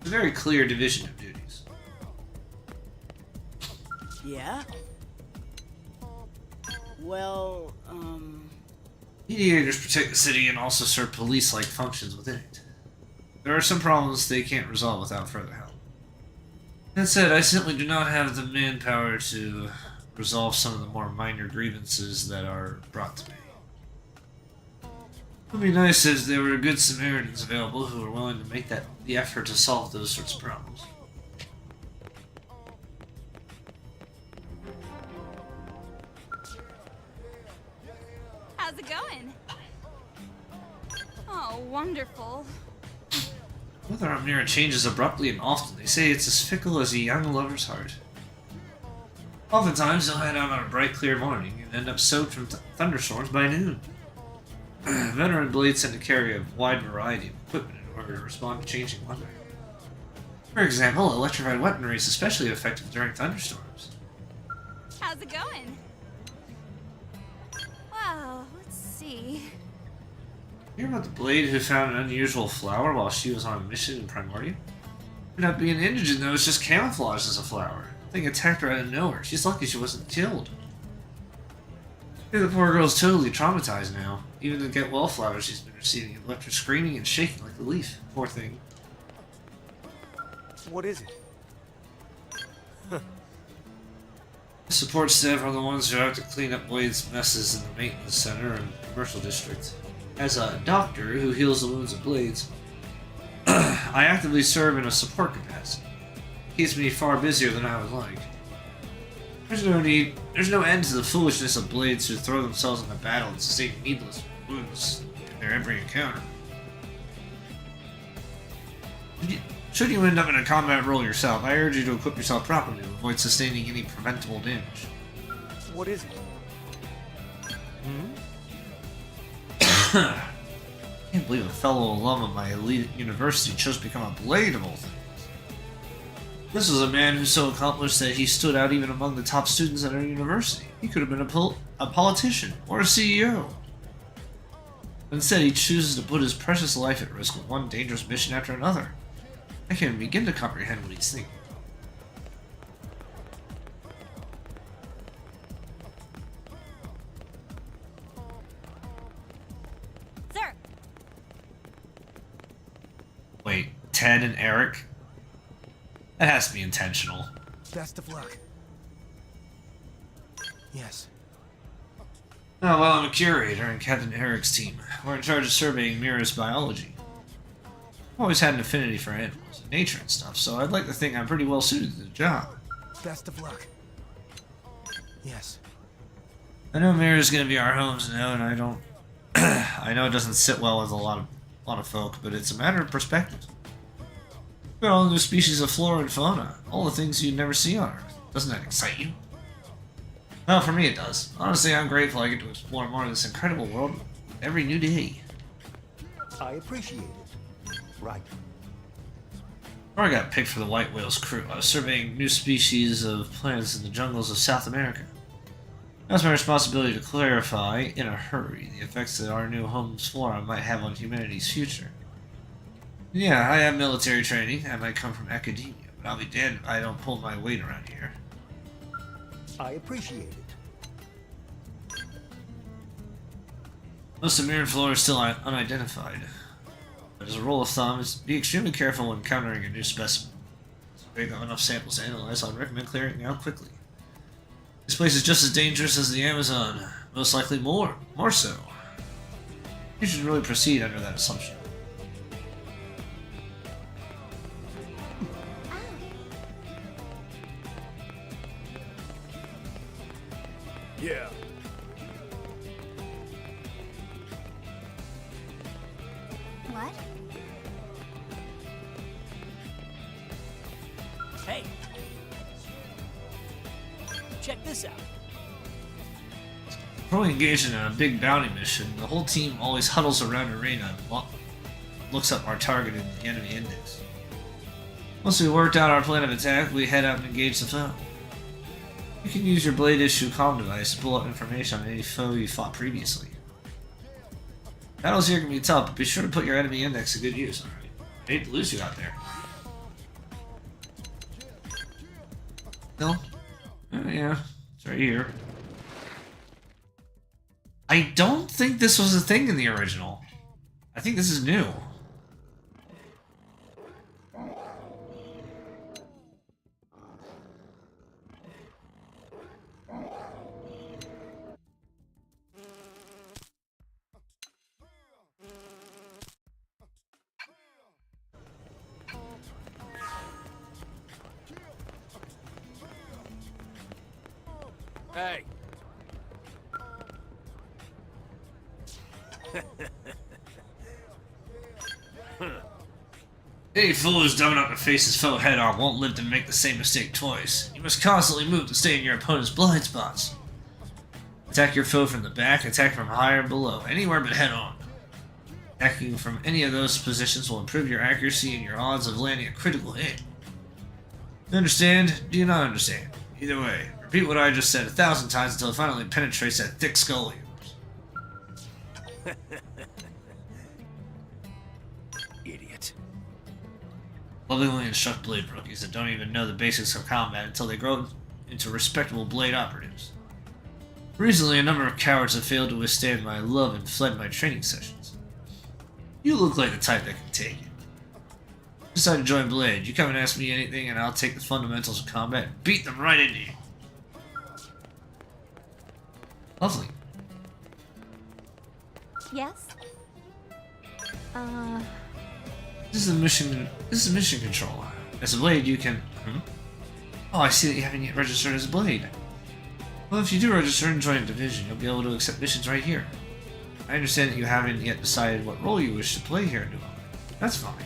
It's a very clear division of duties. Yeah? Well, Mediators protect the city and also serve police-like functions within it. There are some problems they can't resolve without further help. That said, I simply do not have the manpower to resolve some of the more minor grievances that are brought to me. It would be nice if there were good Samaritans available who were willing to make the effort to solve those sorts of problems. How's it going? Oh, wonderful. Weather on Mira changes abruptly and often. They say it's as fickle as a young lover's heart. Oftentimes, they'll head out on a bright, clear morning and end up soaked from thunderstorms by noon. Veteran blades tend to carry a wide variety of equipment in order to respond to changing weather. For example, electrified weaponry is especially effective during thunderstorms. How's it going? Well, let's see. Hear about the blade who found an unusual flower while she was on a mission in Primordia? Turned out to be an indigent that was just camouflaged as a flower. The thing attacked her out of nowhere. She's lucky she wasn't killed. The poor girl's totally traumatized now. Even to get well flowers, she's been receiving electric screaming and shaking like a leaf. Poor thing. What is it? The support staff are the ones who have to clean up Blade's messes in the maintenance center and commercial district. As a doctor who heals the wounds of Blades, I actively serve in a support capacity. It keeps me far busier than I would like. There's no end to the foolishness of Blades who throw themselves into battle and sustain needless wounds in their every encounter. Should you end up in a combat role yourself, I urge you to equip yourself properly to avoid sustaining any preventable damage. What is it? I can't believe a fellow alum of my elite university chose to become a blade of all things. This was a man who's so accomplished that he stood out even among the top students at our university. He could have been a politician or a CEO. Instead, he chooses to put his precious life at risk with one dangerous mission after another. I can't even begin to comprehend what he's thinking. Sir! Wait, Ted and Eric? That has to be intentional. Best of luck. Yes. Oh, well, I'm a curator in Captain Eric's team. We're in charge of surveying Mira's biology. I've always had an affinity for animals and nature and stuff, so I'd like to think I'm pretty well suited to the job. Best of luck. Yes. I know Mira's gonna be our homes now, and I don't... I know it doesn't sit well with a lot of folk, but it's a matter of perspective. We've got all new species of flora and fauna, all the things you'd never see on Earth. Doesn't that excite you? Well, for me it does. Honestly, I'm grateful I get to explore more of this incredible world every new day. I appreciate it. Right. Before I got picked for the White Whale's crew, I was surveying new species of plants in the jungles of South America. It was my responsibility to clarify, in a hurry, the effects that our new home's flora might have on humanity's future. Yeah, I have military training. I might come from academia, but I'll be damned if I don't pull my weight around here. I appreciate it. Most of Mirren flora is still unidentified. But as a rule of thumb, is be extremely careful when encountering a new specimen. If you have enough samples to analyze, I'd recommend clearing it out quickly. This place is just as dangerous as the Amazon. Most likely more so. You should really proceed under that assumption. Yeah. What? Hey! Check this out. Before we engage in a big bounty mission, the whole team always huddles around an arena and looks up our target in the enemy index. Once we worked out our plan of attack, we head out and engage the foe. You can use your blade issue comm device to pull up information on any foe you fought previously. Battles here can be tough, but be sure to put your enemy index to good use, alright? I hate to lose you out there. No? Yeah, it's right here. I don't think this was a thing in the original. I think this is new. Hey. Any fool who's dumb enough to face his foe head-on won't live to make the same mistake twice. You must constantly move to stay in your opponent's blind spots. Attack your foe from the back, attack from high or below, anywhere but head-on. Attacking from any of those positions will improve your accuracy and your odds of landing a critical hit. You understand? Do you not understand? Either way, repeat what I just said 1,000 times until it finally penetrates that thick skull of yours. Idiot. Lovingly instruct blade rookies that don't even know the basics of combat until they grow into respectable blade operatives. Recently, a number of cowards have failed to withstand my love and fled my training sessions. You look like the type that can take it. Decide to join Blade. You come and ask me anything and I'll take the fundamentals of combat and beat them right into you. Lovely. Yes? This is mission control. As a Blade, you can... Oh, I see that you haven't yet registered as a Blade. Well, if you do register and join a division, you'll be able to accept missions right here. I understand that you haven't yet decided what role you wish to play here in Xenoblade. That's fine.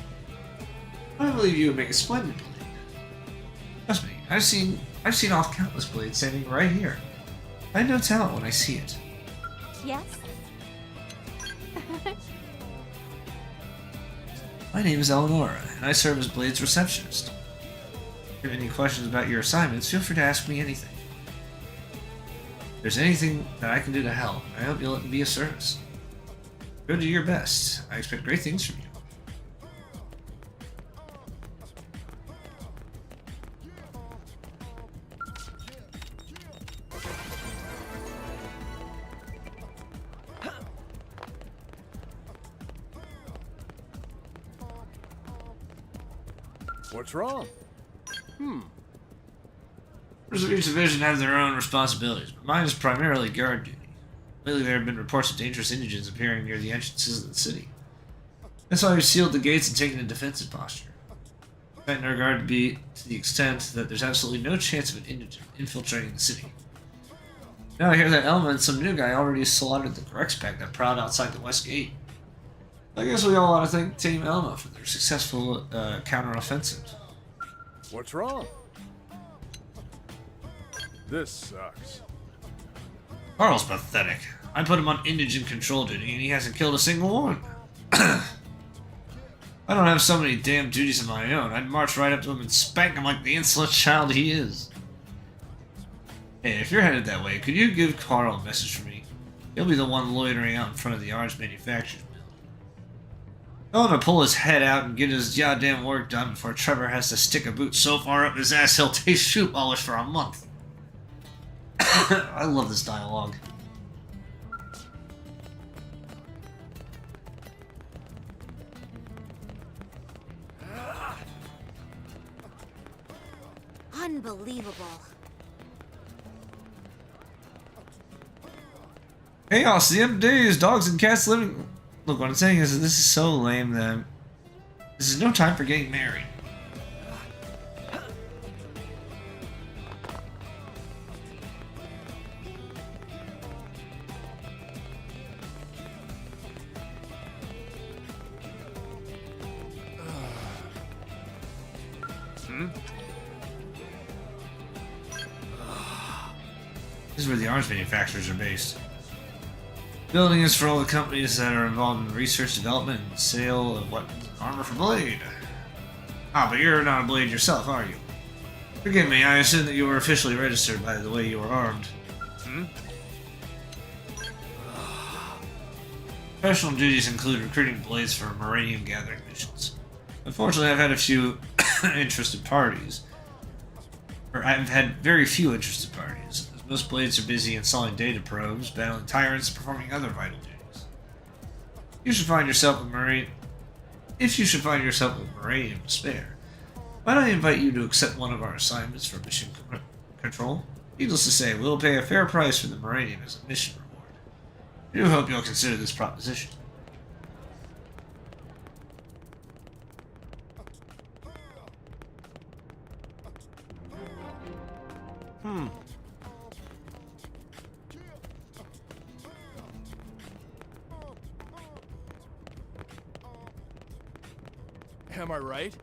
I believe you would make a splendid Blade. Trust me, I've seen off countless Blades standing right here. I know talent when I see it. Yes? My name is Eleonora, and I serve as Blade's receptionist. If you have any questions about your assignments, feel free to ask me anything. If there's anything that I can do to help, I hope you'll let me be of service. Go do your best. I expect great things from you. What's wrong? Members of each division have their own responsibilities, but mine is primarily guard duty. Lately there have been reports of dangerous indigents appearing near the entrances of the city. That's why we've sealed the gates and taken a defensive posture. We tighten our guard to be to the extent that there's absolutely no chance of an indigent infiltrating the city. Now I hear that Elma and some new guy already slaughtered the Grex pack that prowled outside the west gate. I guess we all ought to thank Team Elma for their successful counter-offensive. What's wrong? This sucks. Carl's pathetic. I put him on indigent control duty and he hasn't killed a single one. I don't have so many damn duties of my own. I'd march right up to him and spank him like the insolent child he is. Hey, if you're headed that way, could you give Carl a message for me? He'll be the one loitering out in front of the arms manufacturers. Tell him to pull his head out and get his goddamn work done before Trevor has to stick a boot so far up his ass he'll taste shoe polish for a month. I love this dialogue. Unbelievable. Chaos, the end of days, dogs and cats living... Look, what I'm saying is that this is so lame that... This is no time for getting married. This is where the arms manufacturers are based. Building is for all the companies that are involved in research, development, and sale of weapons and armor for Blade. Ah, but you're not a Blade yourself, are you? Forgive me, I assume that you were officially registered by the way you were armed. Professional duties include recruiting Blades for Meridian gathering missions. Unfortunately, I've had a few interested parties. Or I've had very few interested parties. Most Blades are busy installing data probes, battling tyrants, and performing other vital duties. You should find yourself with If you should find yourself with Meridian to spare, why don't I invite you to accept one of our assignments for mission control? Needless to say, we'll pay a fair price for the Meridian as a mission reward. I do hope you'll consider this proposition. Am I right?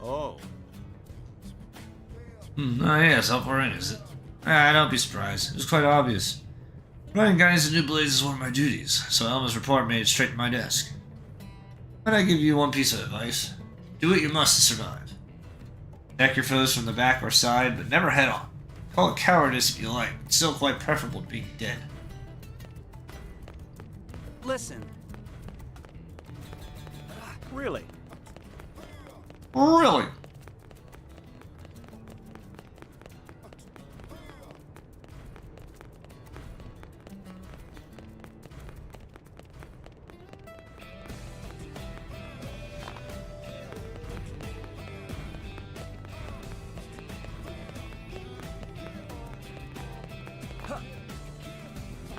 Oh. Oh yes, how far in is it? Ah, don't be surprised. It was quite obvious. Running guys to new blades is one of my duties, so Elma's report made it straight to my desk. But I give you one piece of advice. Do what you must to survive. Attack your foes from the back or side, but never head on. Call it cowardice if you like, but still quite preferable to being dead. Listen. Really? Really?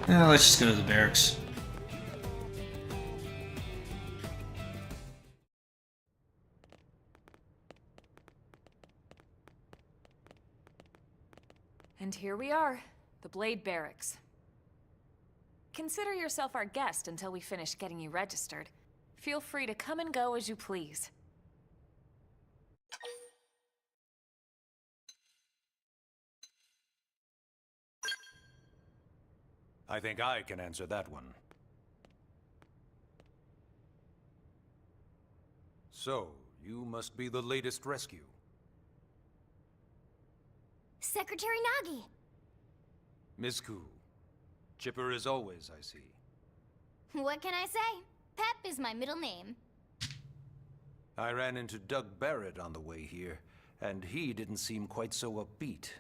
Yeah, let's just go to the barracks. And here we are, the Blade Barracks. Consider yourself our guest until we finish getting you registered. Feel free to come and go as you please. I think I can answer that one. So, you must be the latest rescue. Secretary Nagi! Miss Ku. Chipper as always, I see. What can I say? Pep is my middle name. I ran into Doug Barrett on the way here, and he didn't seem quite so upbeat.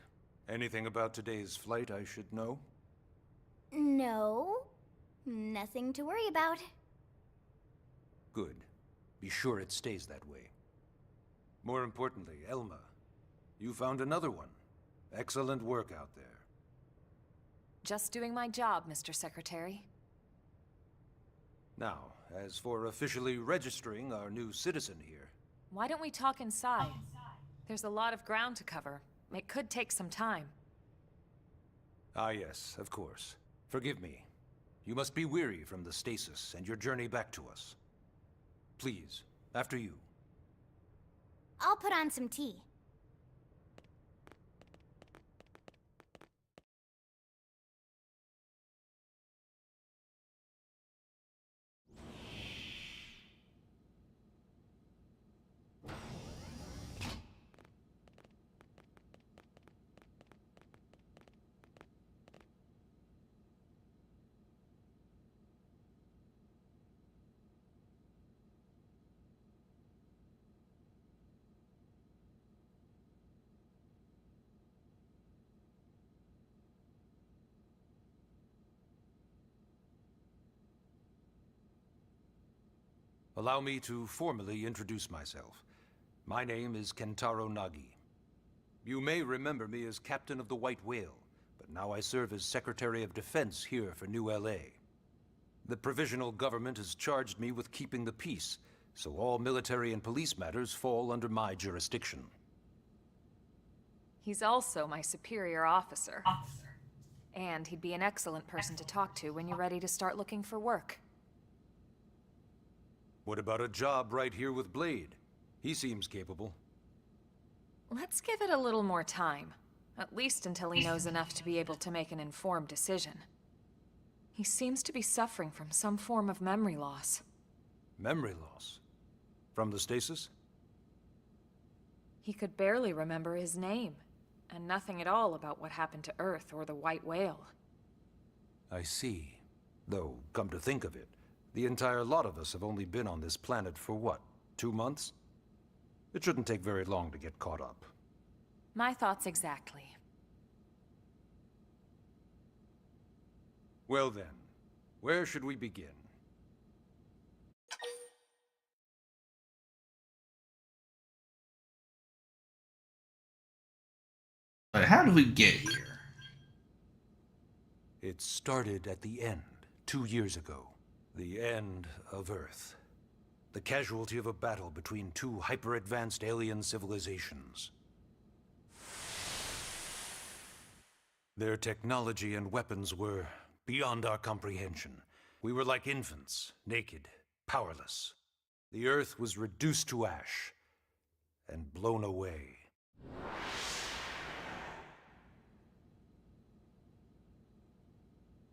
Anything about today's flight I should know? No. Nothing to worry about. Good. Be sure it stays that way. More importantly, Elma, you found another one. Excellent work out there. Just doing my job, Mr. Secretary. Now, as for officially registering our new citizen here... Why don't we talk inside? There's a lot of ground to cover. It could take some time. Ah yes, of course. Forgive me. You must be weary from the stasis and your journey back to us. Please, after you. I'll put on some tea. Allow me to formally introduce myself. My name is Kentaro Nagi. You may remember me as Captain of the White Whale, but now I serve as Secretary of Defense here for New LA. The provisional government has charged me with keeping the peace, so all military and police matters fall under my jurisdiction. He's also my superior officer. And he'd be an excellent person to talk to when you're ready to start looking for work. What about a job right here with Blade? He seems capable. Let's give it a little more time. At least until he knows enough to be able to make an informed decision. He seems to be suffering from some form of memory loss. Memory loss? From the stasis? He could barely remember his name, and nothing at all about what happened to Earth or the White Whale. I see. Though, come to think of it, the entire lot of us have only been on this planet for what, 2 months? It shouldn't take very long to get caught up. My thoughts exactly. Well then, where should we begin? But how do we get here? It started at the end, 2 years ago. The end of Earth. The casualty of a battle between two hyper-advanced alien civilizations. Their technology and weapons were beyond our comprehension. We were like infants, naked, powerless. The Earth was reduced to ash and blown away.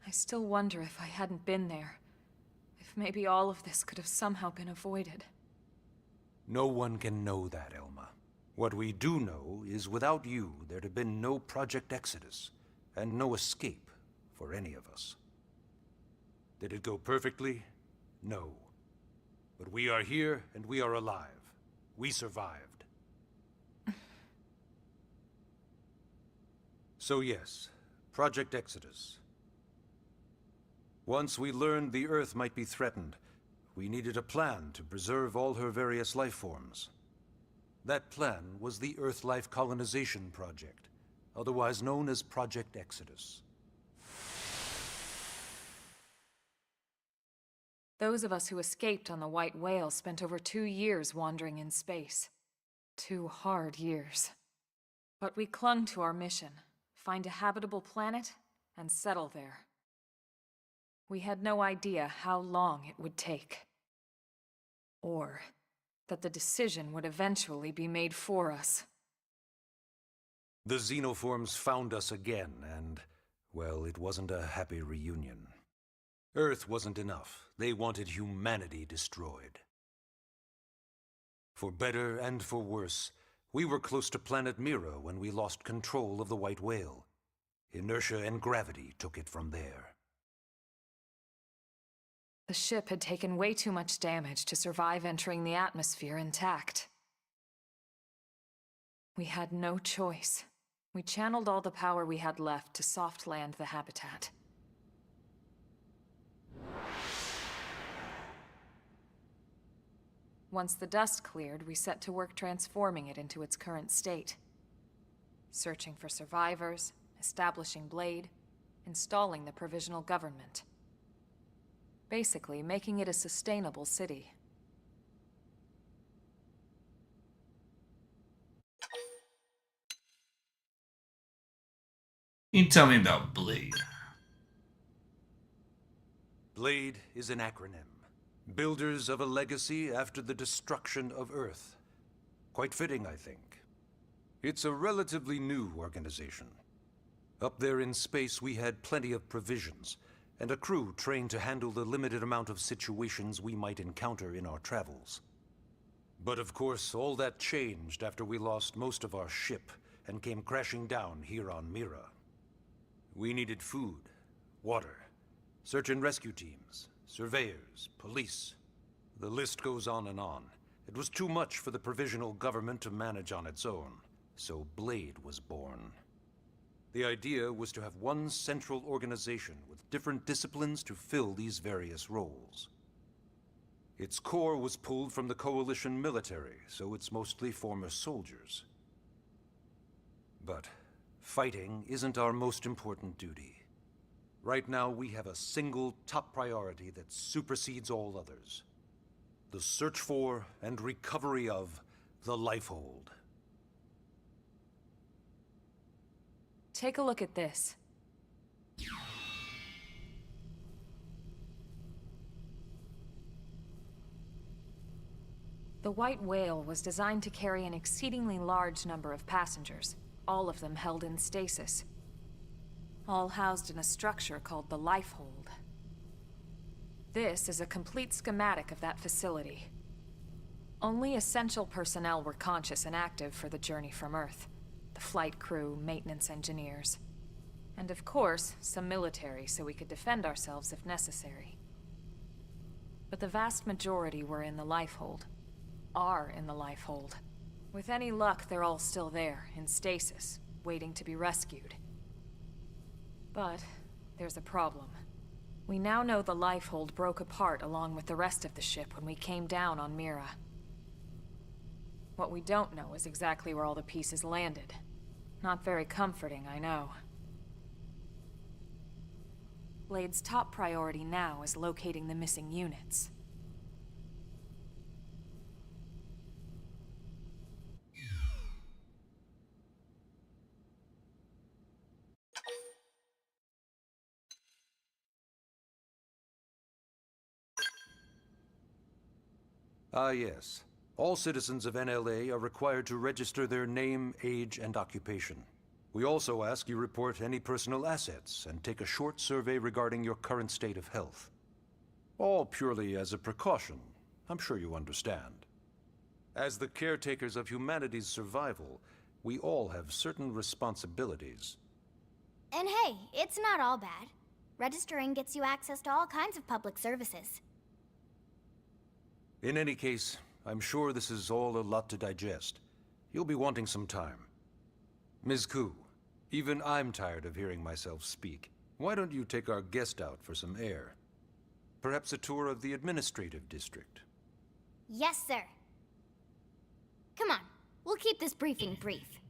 I still wonder if I hadn't been there. If maybe all of this could have somehow been avoided. No one can know that, Elma. What we do know is without you, there'd have been no Project Exodus, and no escape for any of us. Did it go perfectly? No. But we are here, and we are alive. We survived. So yes, Project Exodus. Once we learned the Earth might be threatened, we needed a plan to preserve all her various life forms. That plan was the Earth Life Colonization Project, otherwise known as Project Exodus. Those of us who escaped on the White Whale spent over 2 years wandering in space. 2 hard years. But we clung to our mission, find a habitable planet, and settle there. We had no idea how long it would take. Or that the decision would eventually be made for us. The Xenoforms found us again, and, well, it wasn't a happy reunion. Earth wasn't enough. They wanted humanity destroyed. For better and for worse, we were close to planet Mira when we lost control of the White Whale. Inertia and gravity took it from there. The ship had taken way too much damage to survive entering the atmosphere intact. We had no choice. We channeled all the power we had left to soft land the habitat. Once the dust cleared, we set to work transforming it into its current state. Searching for survivors, establishing Blade, installing the provisional government. Basically, making it a sustainable city. You tell me about Blade. Blade is an acronym. Builders of a legacy after the destruction of Earth. Quite fitting, I think. It's a relatively new organization. Up there in space, we had plenty of provisions, and a crew trained to handle the limited amount of situations we might encounter in our travels. But of course, all that changed after we lost most of our ship and came crashing down here on Mira. We needed food, water, search and rescue teams, surveyors, police. The list goes on and on. It was too much for the provisional government to manage on its own, so Blade was born. The idea was to have one central organization with different disciplines to fill these various roles. Its core was pulled from the Coalition military, so it's mostly former soldiers. But fighting isn't our most important duty. Right now, we have a single top priority that supersedes all others. The search for and recovery of the Lifehold. Take a look at this. The White Whale was designed to carry an exceedingly large number of passengers, all of them held in stasis. All housed in a structure called the Lifehold. This is a complete schematic of that facility. Only essential personnel were conscious and active for the journey from Earth. The flight crew, maintenance engineers. And of course, some military so we could defend ourselves if necessary. But the vast majority were in the Lifehold. Are in the Lifehold. With any luck, they're all still there, in stasis, waiting to be rescued. But there's a problem. We now know the Lifehold broke apart along with the rest of the ship when we came down on Mira. What we don't know is exactly where all the pieces landed. Not very comforting, I know. Blade's top priority now is locating the missing units. Ah, yes. All citizens of NLA are required to register their name, age, and occupation. We also ask you report any personal assets and take a short survey regarding your current state of health. All purely as a precaution. I'm sure you understand. As the caretakers of humanity's survival, we all have certain responsibilities. And hey, it's not all bad. Registering gets you access to all kinds of public services. In any case, I'm sure this is all a lot to digest. You'll be wanting some time. Ms. Koo, even I'm tired of hearing myself speak. Why don't you take our guest out for some air? Perhaps a tour of the administrative district. Yes, sir. Come on, we'll keep this briefing brief.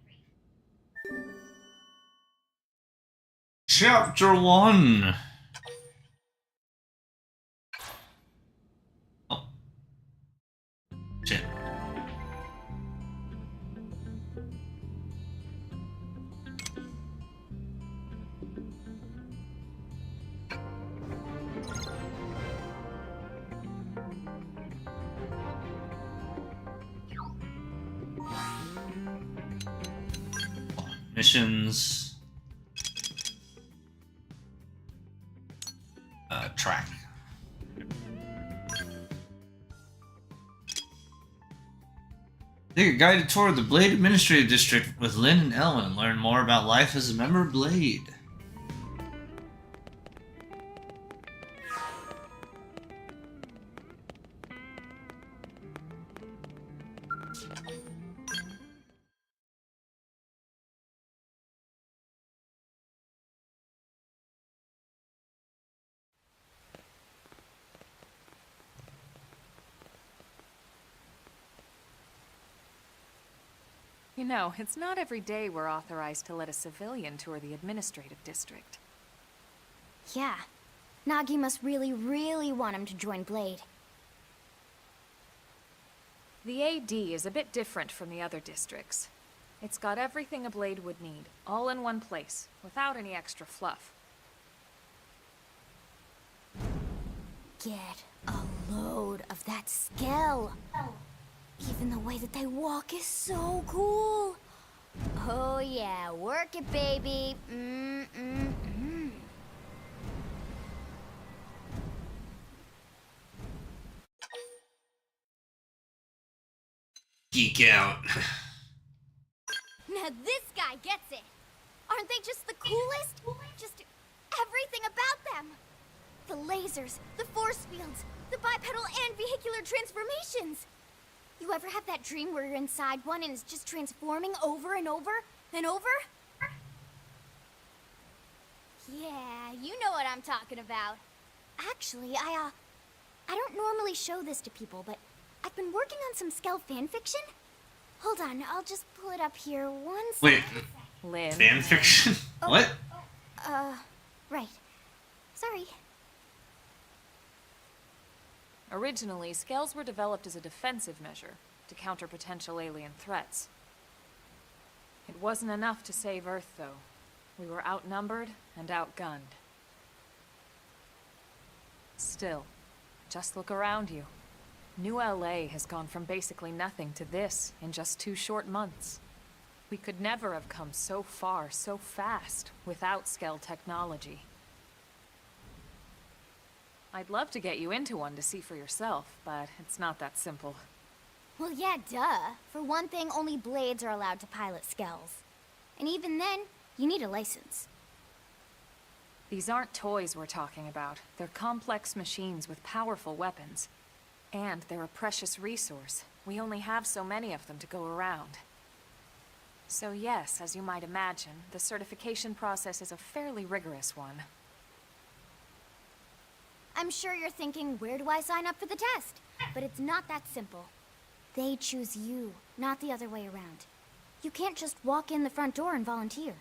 Chapter 1. Oh. Shit. Missions. Track. Take a guided tour of the Blade Administrative District with Lynn and Ellen and learn more about life as a member of Blade. You know, it's not every day we're authorized to let a civilian tour the administrative district. Yeah. Nagi must really, really want him to join Blade. The AD is a bit different from the other districts. It's got everything a Blade would need, all in one place, without any extra fluff. Get a load of that skill. Even the way that they walk is so cool. Oh yeah, work it, baby. Geek out. Now this guy gets it. Aren't they just the coolest? Just everything about them. The lasers, the force fields, the bipedal and vehicular transformations. You ever have that dream where you're inside one and it's just transforming over and over and over? Yeah, you know what I'm talking about. Actually, I don't normally show this to people, but I've been working on some Skell fanfiction. Hold on, I'll just pull it up here one second. Wait, Lynn. fanfiction? What? Right. Sorry. Originally, scales were developed as a defensive measure to counter potential alien threats. It wasn't enough to save Earth, though. We were outnumbered and outgunned. Still, just look around you. New LA has gone from basically nothing to this in just 2 short months. We could never have come so far so fast without Skell technology. I'd love to get you into one to see for yourself, but it's not that simple. Well, yeah, duh. For one thing, only Blades are allowed to pilot Skells. And even then, you need a license. These aren't toys we're talking about. They're complex machines with powerful weapons. And they're a precious resource. We only have so many of them to go around. So yes, as you might imagine, the certification process is a fairly rigorous one. I'm sure you're thinking, where do I sign up for the test? But it's not that simple. They choose you, not the other way around. You can't just walk in the front door and volunteer.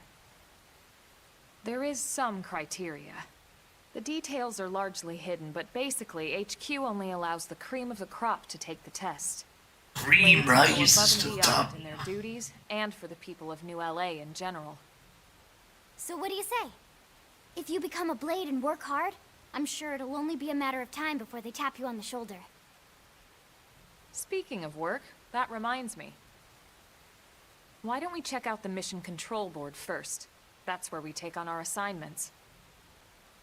There is some criteria. The details are largely hidden, but basically, HQ only allows the cream of the crop to take the test. Cream Blades go rice above is and the beyond top. in their duties, and for the people of New LA in general. So what do you say? If you become a Blade and work hard, I'm sure it'll only be a matter of time before they tap you on the shoulder. Speaking of work, that reminds me. Why don't we check out the Mission Control Board first? That's where we take on our assignments.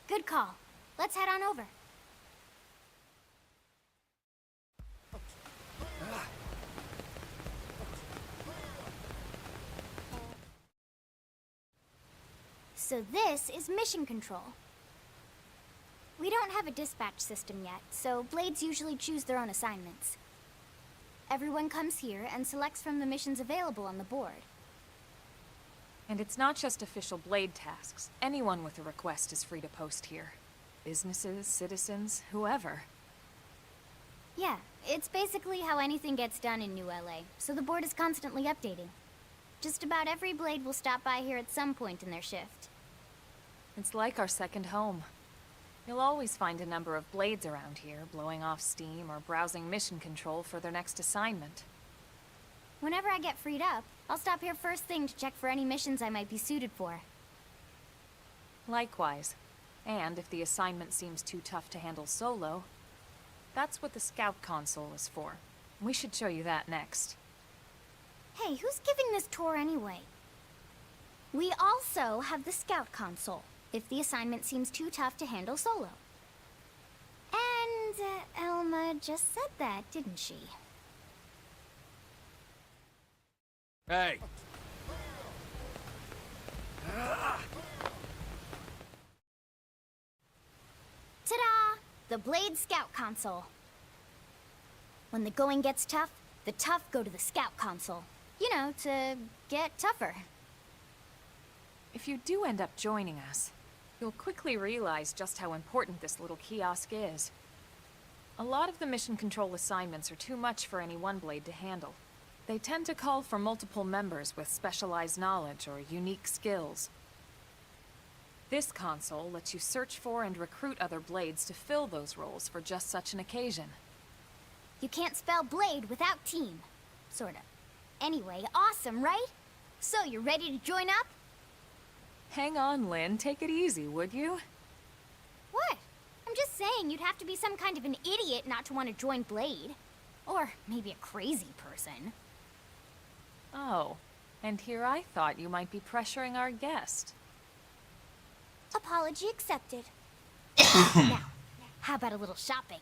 Good call. Let's head on over. So this is Mission Control. We don't have a dispatch system yet, so Blades usually choose their own assignments. Everyone comes here and selects from the missions available on the board. And it's not just official Blade tasks. Anyone with a request is free to post here. Businesses, citizens, whoever. Yeah, it's basically how anything gets done in New LA, so the board is constantly updating. Just about every Blade will stop by here at some point in their shift. It's like our second home. You'll always find a number of Blades around here, blowing off steam or browsing mission control for their next assignment. Whenever I get freed up, I'll stop here first thing to check for any missions I might be suited for. Likewise. And if the assignment seems too tough to handle solo, that's what the Scout Console is for. We should show you that next. Hey, who's giving this tour anyway? We also have the Scout Console, if the assignment seems too tough to handle solo. And Elma just said that, didn't she? Hey! Ta-da! The Blade Scout Console. When the going gets tough, the tough go to the Scout Console. You know, to get tougher. If you do end up joining us, you'll quickly realize just how important this little kiosk is. A lot of the mission control assignments are too much for any one Blade to handle. They tend to call for multiple members with specialized knowledge or unique skills. This console lets you search for and recruit other Blades to fill those roles for just such an occasion. You can't spell Blade without team. Sorta. Anyway, awesome, right? So, you ready to join up? Hang on, Lynn. Take it easy, would you? What? I'm just saying you'd have to be some kind of an idiot not to want to join Blade. Or maybe a crazy person. Oh, and here I thought you might be pressuring our guest. Apology accepted. Now, how about a little shopping?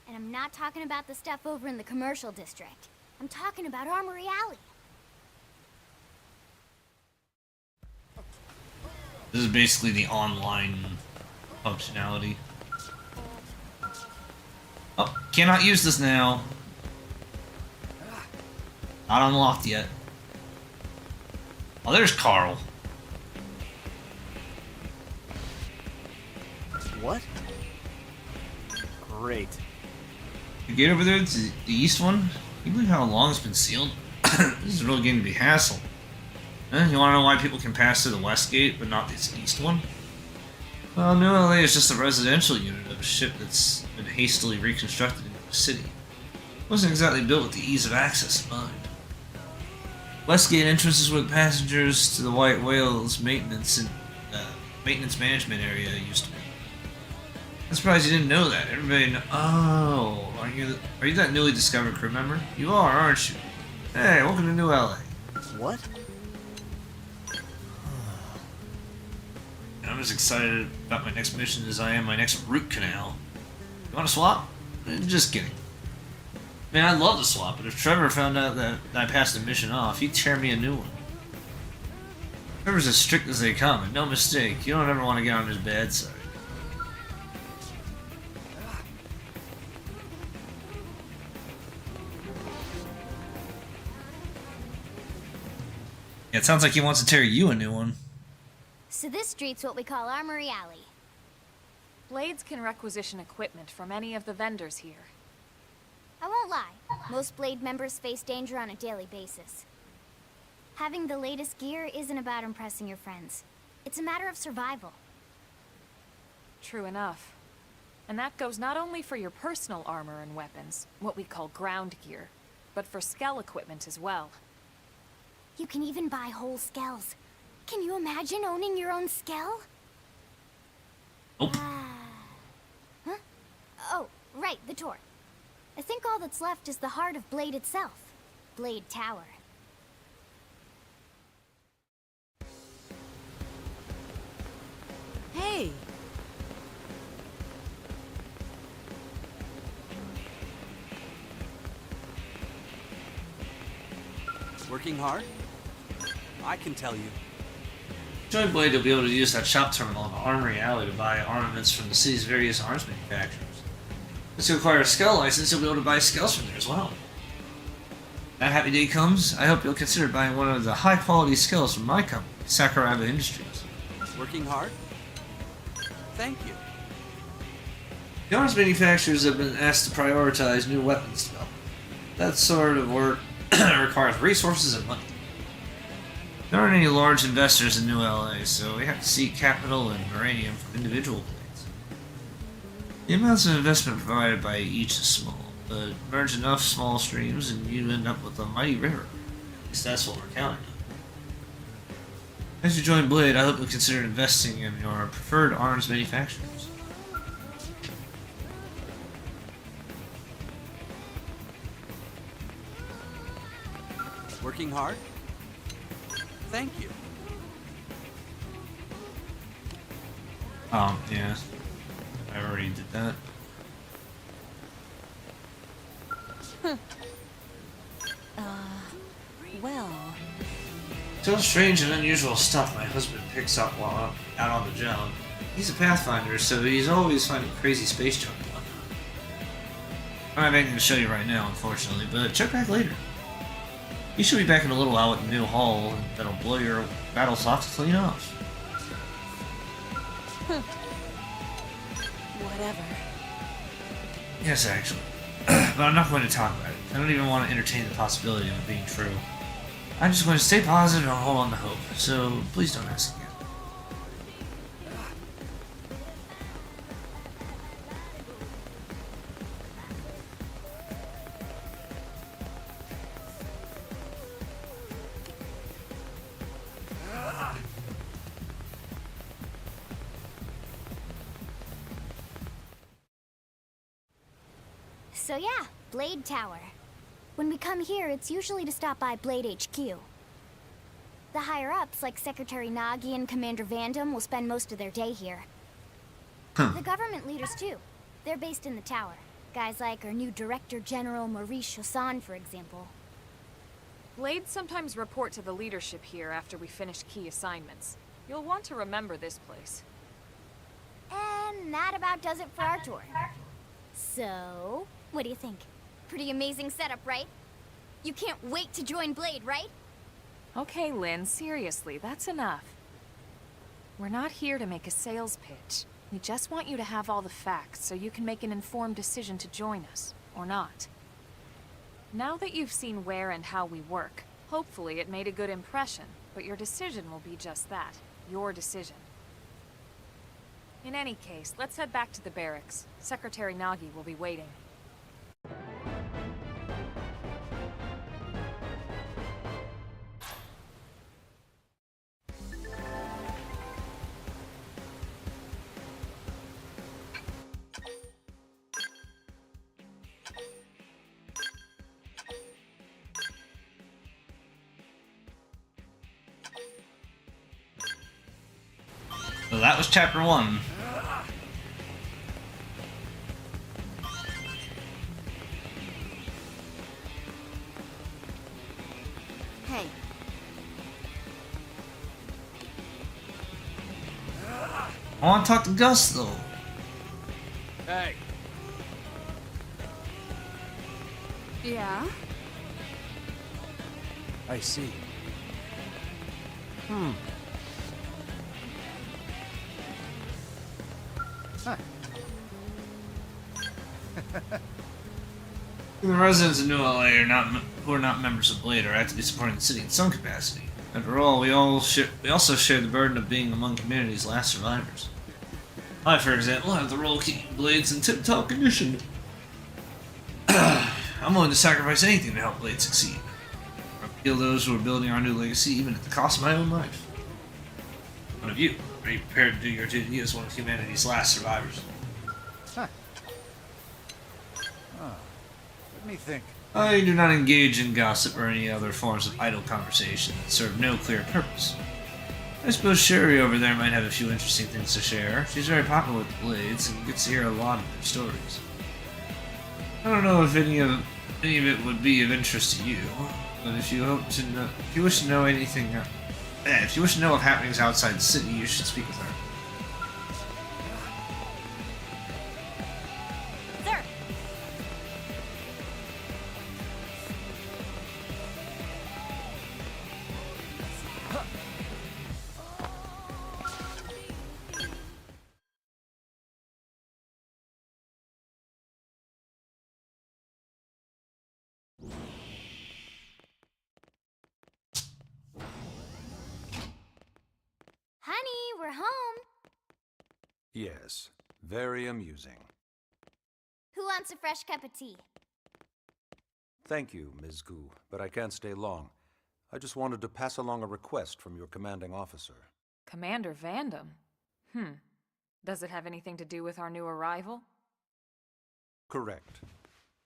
And I'm not talking about the stuff over in the commercial district. I'm talking about Armory Alley. This is basically the online functionality. Oh, cannot use this now. Not unlocked yet. Oh, there's Carl. What? Great. You get over there to the east one? Can you believe how long it's been sealed? This is really getting to be a hassle. You wanna know why people can pass through the west gate, but not this east one? Well, New LA is just a residential unit of a ship that's been hastily reconstructed into a city. It wasn't exactly built with the ease of access in mind. Westgate entrance is where the passengers to the White Whale's maintenance management area used to be. I'm surprised you didn't know that. Everybody oh, are you that newly discovered crew member? You are, aren't you? Hey, welcome to New LA. What? I'm as excited about my next mission as I am my next root canal. You want to swap? Just kidding. Man, I'd love to swap, but if Trevor found out that I passed the mission off, he'd tear me a new one. Trevor's as strict as they come, and no mistake, you don't ever want to get on his bad side. Yeah, it sounds like he wants to tear you a new one. So this street's what we call Armory Alley. Blades can requisition equipment from any of the vendors here. I won't lie, most Blade members face danger on a daily basis. Having the latest gear isn't about impressing your friends. It's a matter of survival. True enough. And that goes not only for your personal armor and weapons, what we call ground gear, but for skell equipment as well. You can even buy whole skells. Can you imagine owning your own skell? Nope. Huh? Oh, right, the tour. I think all that's left is the heart of Blade itself. Blade Tower. Hey! Working hard? I can tell you. Join Blade, you'll be able to use that shop terminal in the Armory Alley to buy armaments from the city's various arms manufacturers. Once you acquire a Skell license, you'll be able to buy Skells from there as well. That happy day comes, I hope you'll consider buying one of the high-quality Skells from my company, Sakuraba Industries. Working hard? Thank you. The arms manufacturers have been asked to prioritize new weapons development. That sort of work requires resources and money. There aren't any large investors in New LA, so we have to seek capital and uranium from individual blades. The amounts of investment provided by each is small, but merge enough small streams and you end up with a mighty river. At least that's what we're counting on. As you join Blade, I hope you'll consider investing in your preferred arms manufacturers. Working hard? Thank you. Yeah. I already did that. Well... So strange and unusual stuff my husband picks up while out on the job. He's a Pathfinder, so he's always finding crazy space junk and whatnot. I don't have anything to show you right now, unfortunately, but check back later. You should be back in a little while with the new hull that'll blow your battle socks clean off. Whatever. Yes, actually. But I'm not going to talk about it. I don't even want to entertain the possibility of it being true. I'm just going to stay positive and hold on to hope, so please don't ask again. So yeah, Blade Tower. When we come here, it's usually to stop by Blade HQ. The higher-ups, like Secretary Nagi and Commander Vandam, will spend most of their day here. The government leaders, too. They're based in the tower. Guys like our new Director General Maurice Chassan, for example. Blades sometimes report to the leadership here after we finish key assignments. You'll want to remember this place. And that about does it for our tour. So, what do you think? Pretty amazing setup, right? You can't wait to join Blade, right? Okay, Lynn, seriously, that's enough. We're not here to make a sales pitch. We just want you to have all the facts so you can make an informed decision to join us, or not. Now that you've seen where and how we work, hopefully it made a good impression, but your decision will be just that, your decision. In any case, let's head back to the barracks. Secretary Nagi will be waiting. So that was chapter 1. Hey. I want to talk to Gus, though. Hey. Yeah? I see. Huh. The residents of New LA who are not members of Blade are actively supporting the city in some capacity. After all, we also share the burden of being among community's last survivors. I, for example, have the role of keeping Blades in tip-top condition. I'm willing to sacrifice anything to help Blade succeed. Or kill those who are building our new legacy, even at the cost of my own life. One of you, are you prepared to do your duty as one of humanity's last survivors? Huh. Oh, let me think. I do not engage in gossip or any other forms of idle conversation that serve no clear purpose. I suppose Sherry over there might have a few interesting things to share. She's very popular with the Blades and gets to hear a lot of their stories. I don't know if any of it would be of interest to you, but if you wish to know anything, if you wish to know of happenings outside the city, you should speak with her. Sir! Honey, we're home. Yes, very amusing. Who wants a fresh cup of tea? Thank you, Ms. Gu, but I can't stay long. I just wanted to pass along a request from your commanding officer. Commander Vandam? Does it have anything to do with our new arrival? Correct.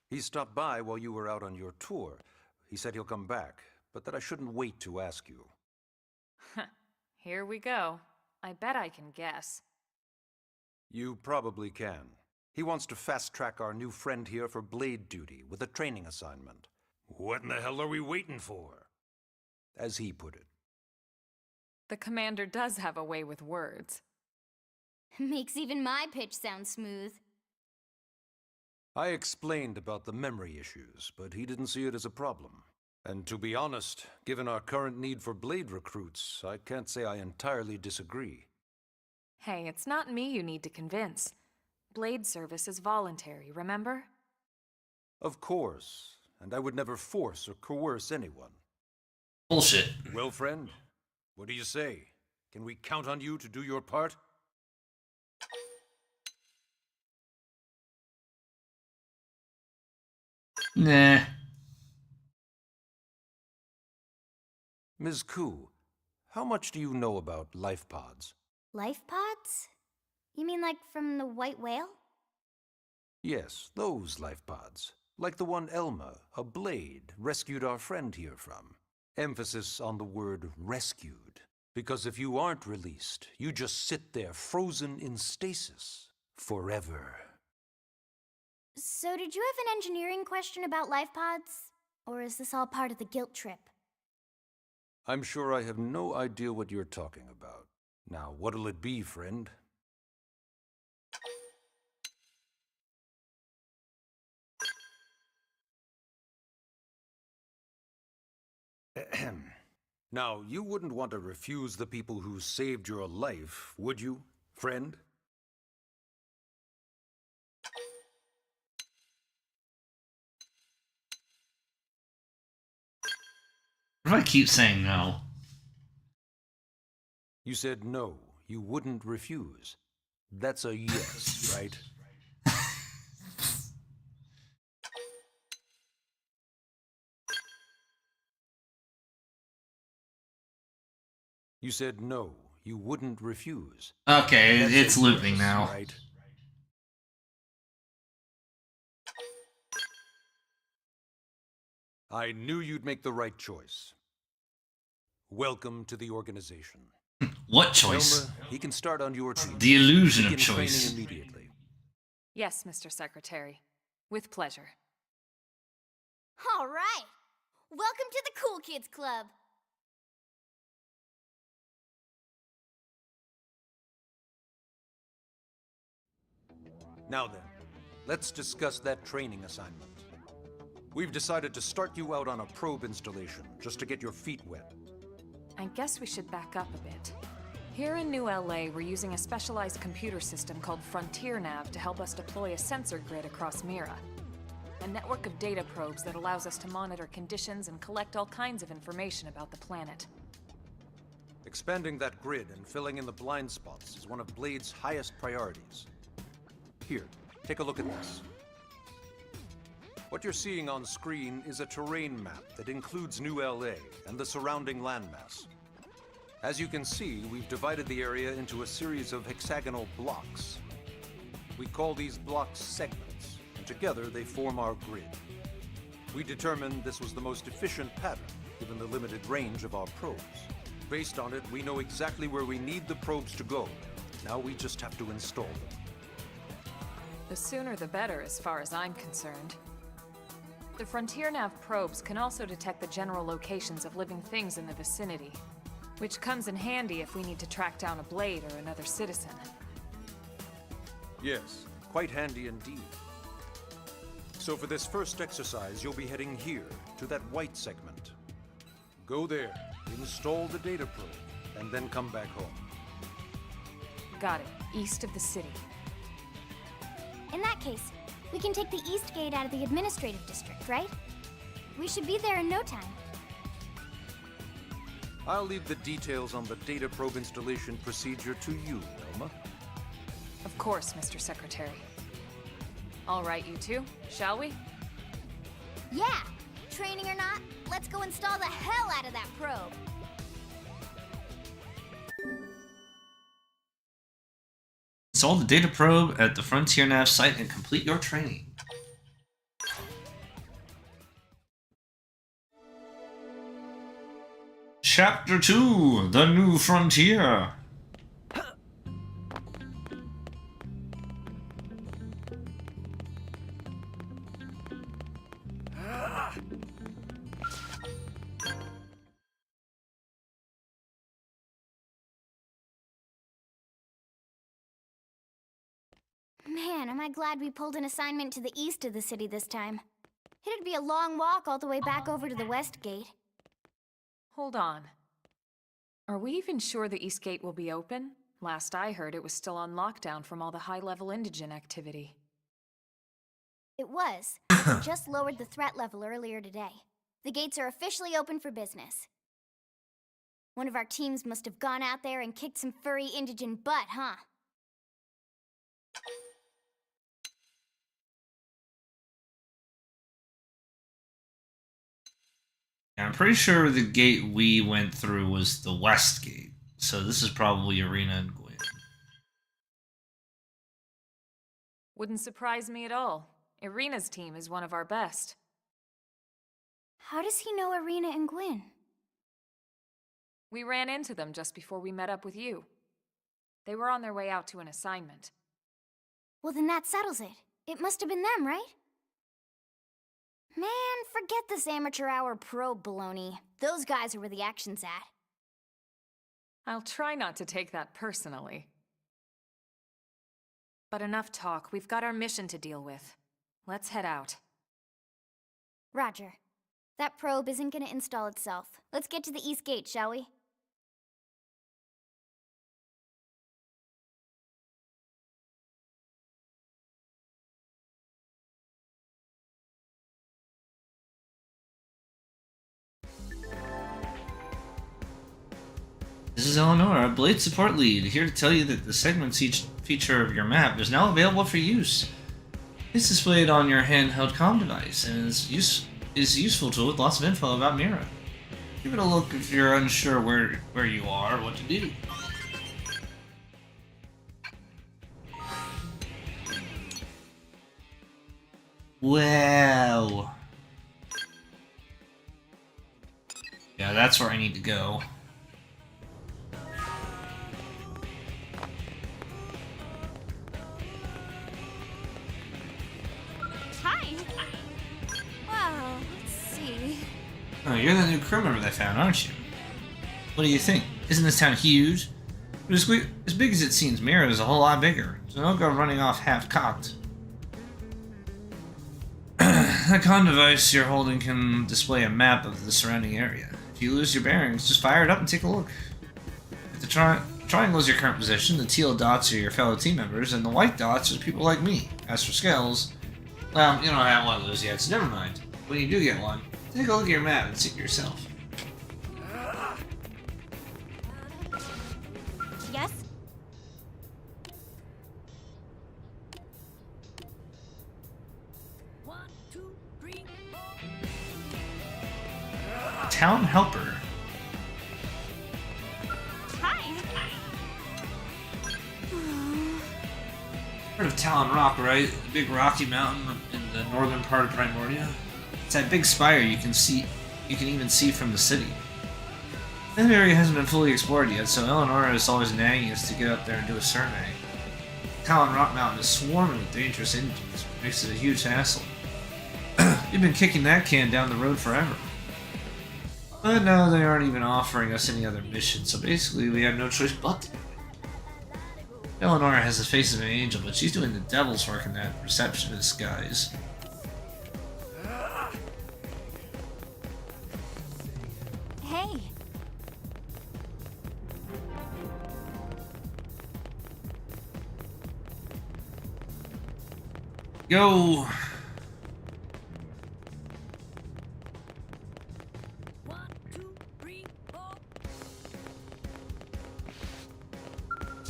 He stopped by while you were out on your tour. He said he'll come back, but that I shouldn't wait to ask you. Here we go. I bet I can guess. You probably can. He wants to fast-track our new friend here for Blade duty with a training assignment. What in the hell are we waiting for? As he put it. The commander does have a way with words. Makes even my pitch sound smooth. I explained about the memory issues, but he didn't see it as a problem. And to be honest, given our current need for Blade recruits, I can't say I entirely disagree. Hey, it's not me you need to convince. Blade service is voluntary, remember? Of course, and I would never force or coerce anyone. Bullshit. Well, friend, what do you say? Can we count on you to do your part? Nah. Ms. Ku, how much do you know about life pods? Life pods? You mean like from the white whale? Yes, those life pods. Like the one Elma, a Blade, rescued our friend here from. Emphasis on the word rescued. Because if you aren't released, you just sit there frozen in stasis. Forever. So did you have an engineering question about life pods? Or is this all part of the guilt trip? I'm sure I have no idea what you're talking about. Now, what'll it be, friend? Now, you wouldn't want to refuse the people who saved your life, would you, friend? What if I keep saying no? You said no, you wouldn't refuse. That's a yes, right? You said no, you wouldn't refuse. Okay, That's it's a looping yes, now. right? I knew you'd make the right choice. Welcome to the organization. What choice? Elmer, he can start on your team. The illusion of Begin training choice. immediately. Yes, Mr. Secretary. With pleasure. All right! Welcome to the Cool Kids Club! Now then, let's discuss that training assignment. We've decided to start you out on a probe installation, just to get your feet wet. I guess we should back up a bit. Here in New LA, we're using a specialized computer system called Frontier Nav to help us deploy a sensor grid across Mira. A network of data probes that allows us to monitor conditions and collect all kinds of information about the planet. Expanding that grid and filling in the blind spots is one of Blade's highest priorities. Here, take a look at this. What you're seeing on screen is a terrain map that includes New LA and the surrounding landmass. As you can see, we've divided the area into a series of hexagonal blocks. We call these blocks segments, and together they form our grid. We determined this was the most efficient pattern, given the limited range of our probes. Based on it, we know exactly where we need the probes to go. Now we just have to install them. The sooner the better, as far as I'm concerned. The Frontier Nav probes can also detect the general locations of living things in the vicinity, which comes in handy if we need to track down a Blade or another citizen. Yes, quite handy indeed. So for this first exercise, you'll be heading here, to that white segment. Go there, install the data probe, and then come back home. Got it. East of the city. In that case, we can take the East Gate out of the administrative district, right? We should be there in no time. I'll leave the details on the data probe installation procedure to you, Elma. Of course, Mr. Secretary. All right, you two, shall we? Yeah! Training or not, let's go install the hell out of that probe! Install the data probe at the Frontier Nav site and complete your training. Chapter 2, The New Frontier. Man, am I glad we pulled an assignment to the east of the city this time. It'd be a long walk all the way back over to the West Gate. Hold on. Are we even sure the East Gate will be open? Last I heard, it was still on lockdown from all the high-level indigen activity. It was, but we just lowered the threat level earlier today. The gates are officially open for business. One of our teams must have gone out there and kicked some furry indigen butt, huh? I'm pretty sure the gate we went through was the West Gate, so this is probably Arena and Gwyn. Wouldn't surprise me at all. Irina's team is one of our best. How does he know Arena and Gwyn? We ran into them just before we met up with you. They were on their way out to an assignment. Well, then that settles it. It must have been them, right? Man, forget this amateur hour probe baloney. Those guys are where the action's at. I'll try not to take that personally. But enough talk. We've got our mission to deal with. Let's head out. Roger. That probe isn't gonna install itself. Let's get to the East Gate, shall we? This is Eleanor, our Blade Support Lead, here to tell you that the segments feature of your map is now available for use. It's displayed on your handheld comm device and is a useful tool with lots of info about Mira. Give it a look if you're unsure where you are or what to do. Well, yeah, that's where I need to go. Hi. Well, let's see. Oh, you're the new crew member they found, aren't you? What do you think? Isn't this town huge? But as big as it seems, Mira is a whole lot bigger, so don't go running off half-cocked. That comm device you're holding can display a map of the surrounding area. If you lose your bearings, just fire it up and take a look. If the triangle is your current position, the teal dots are your fellow team members, and the white dots are people like me. As for skills, well, you don't have one of those yet, so never mind. When you do get one, take a look at your map and see for yourself. guess. Town helper. Hi. Heard of Talon Rock, right? The big rocky mountain in the northern part of Primordia. It's that big spire you can even see from the city. That area hasn't been fully explored yet, so Eleonora is always nagging us to get up there and do a survey. Talon Rock Mountain is swarming with dangerous engines, which makes it a huge hassle. We've been kicking that can down the road forever. But now they aren't even offering us any other missions, so basically we have no choice but to. Eleonora has the face of an angel, but she's doing the devil's work in that receptionist guise. Hey. Go!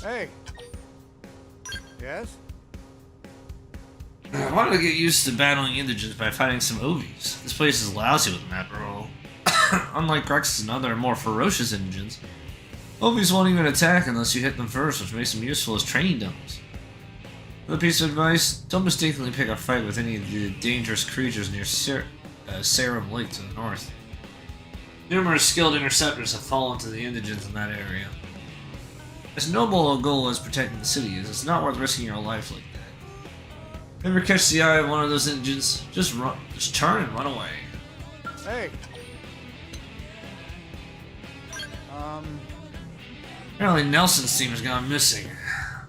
Hey. Yes? I wanted to get used to battling indigents by fighting some Ovies. This place is lousy with map roll. Unlike Grexus and other more ferocious indigents, Ovies won't even attack unless you hit them first, which makes them useful as training dummies. Another piece of advice, don't mistakenly pick a fight with any of the dangerous creatures near Sarum Lake to the north. Numerous skilled interceptors have fallen to the indigents in that area. As noble a goal as protecting the city is, it's not worth risking your life like that. Ever catch the eye of one of those indigents? Just turn and run away. Hey. Apparently Nelson's team has gone missing.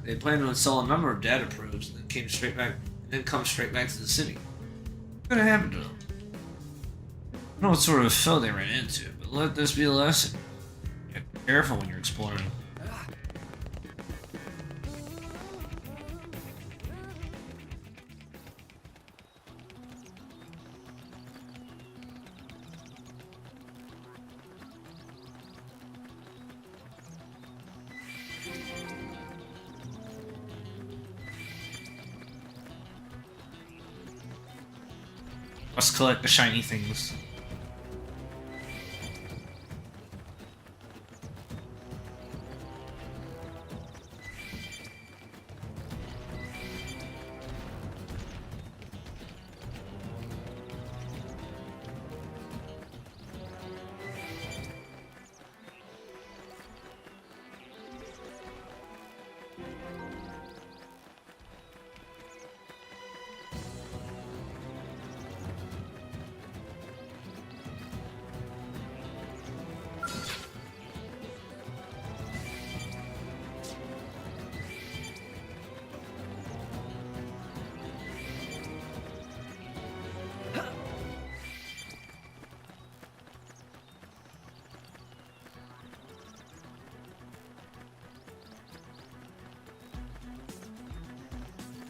They plan to install a number of data probes and then come straight back to the city. What could have happened to them? I don't know what sort of foe they ran into, but let this be a lesson. Be careful when you're exploring. Let's collect the shiny things.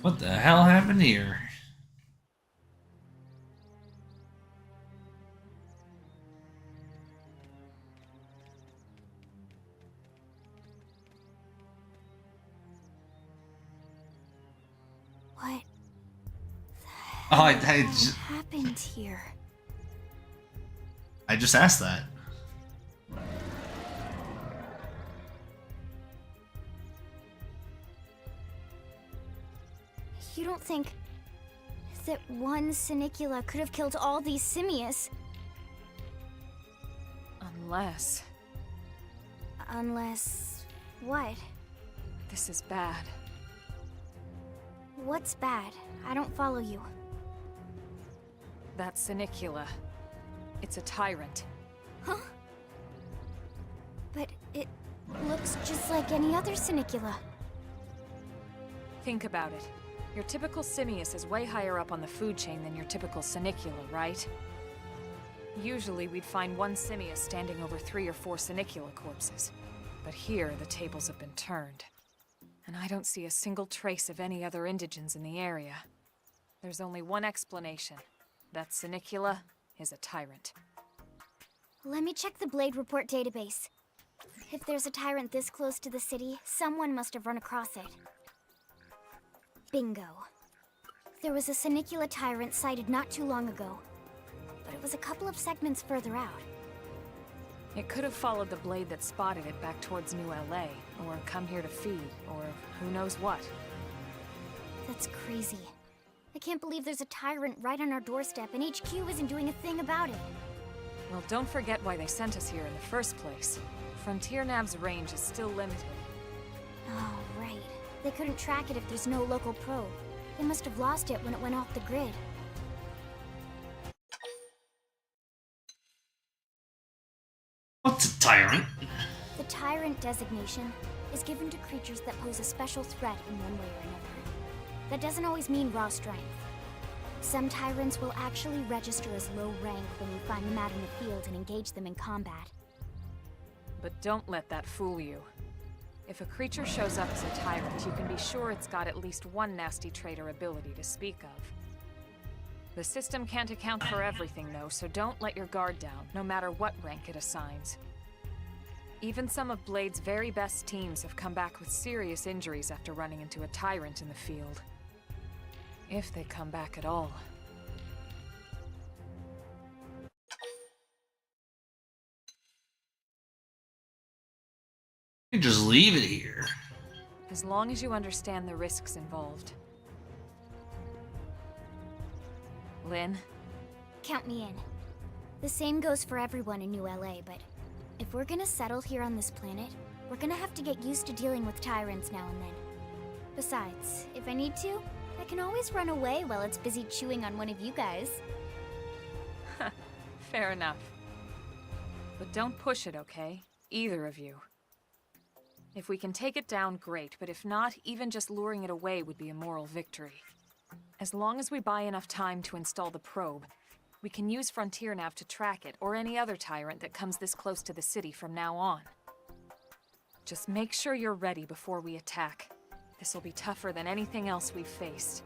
What the hell happened here? What Oh, happened here? I just asked that. You don't think that one Sinicula could have killed all these simius? Unless... Unless... what? This is bad. What's bad? I don't follow you. That Sinicula. It's a tyrant. Huh? But it looks just like any other Sinicula. Think about it. Your typical simius is way higher up on the food chain than your typical Sinicula, right? Usually we'd find one simius standing over 3 or 4 Sinicula corpses. But here, the tables have been turned. And I don't see a single trace of any other indigents in the area. There's only one explanation. That Sinicula is a tyrant. Let me check the Blade Report database. If there's a tyrant this close to the city, someone must have run across it. Bingo. There was a Senicula tyrant sighted not too long ago, but it was a couple of segments further out. It could have followed the blade that spotted it back towards New LA, or come here to feed, or who knows what. That's crazy. I can't believe there's a tyrant right on our doorstep and HQ isn't doing a thing about it. Well, don't forget why they sent us here in the first place. Frontier Nav's range is still limited. Oh, right. They couldn't track it if there's no local probe. They must have lost it when it went off the grid. What's a tyrant? The tyrant designation is given to creatures that pose a special threat in one way or another. That doesn't always mean raw strength. Some tyrants will actually register as low rank when you find them out in the field and engage them in combat. But don't let that fool you. If a creature shows up as a tyrant, you can be sure it's got at least one nasty trait or ability to speak of. The system can't account for everything, though, so don't let your guard down, no matter what rank it assigns. Even some of Blade's very best teams have come back with serious injuries after running into a tyrant in the field. If they come back at all. You can just leave it here. As long as you understand the risks involved. Lynn? Count me in. The same goes for everyone in New LA, but if we're gonna settle here on this planet, we're gonna have to get used to dealing with tyrants now and then. Besides, if I need to, I can always run away while it's busy chewing on one of you guys. Fair enough. But don't push it, okay? Either of you. If we can take it down, great, but if not, even just luring it away would be a moral victory. As long as we buy enough time to install the probe, we can use Frontier Nav to track it, or any other tyrant that comes this close to the city from now on. Just make sure you're ready before we attack. This'll be tougher than anything else we've faced.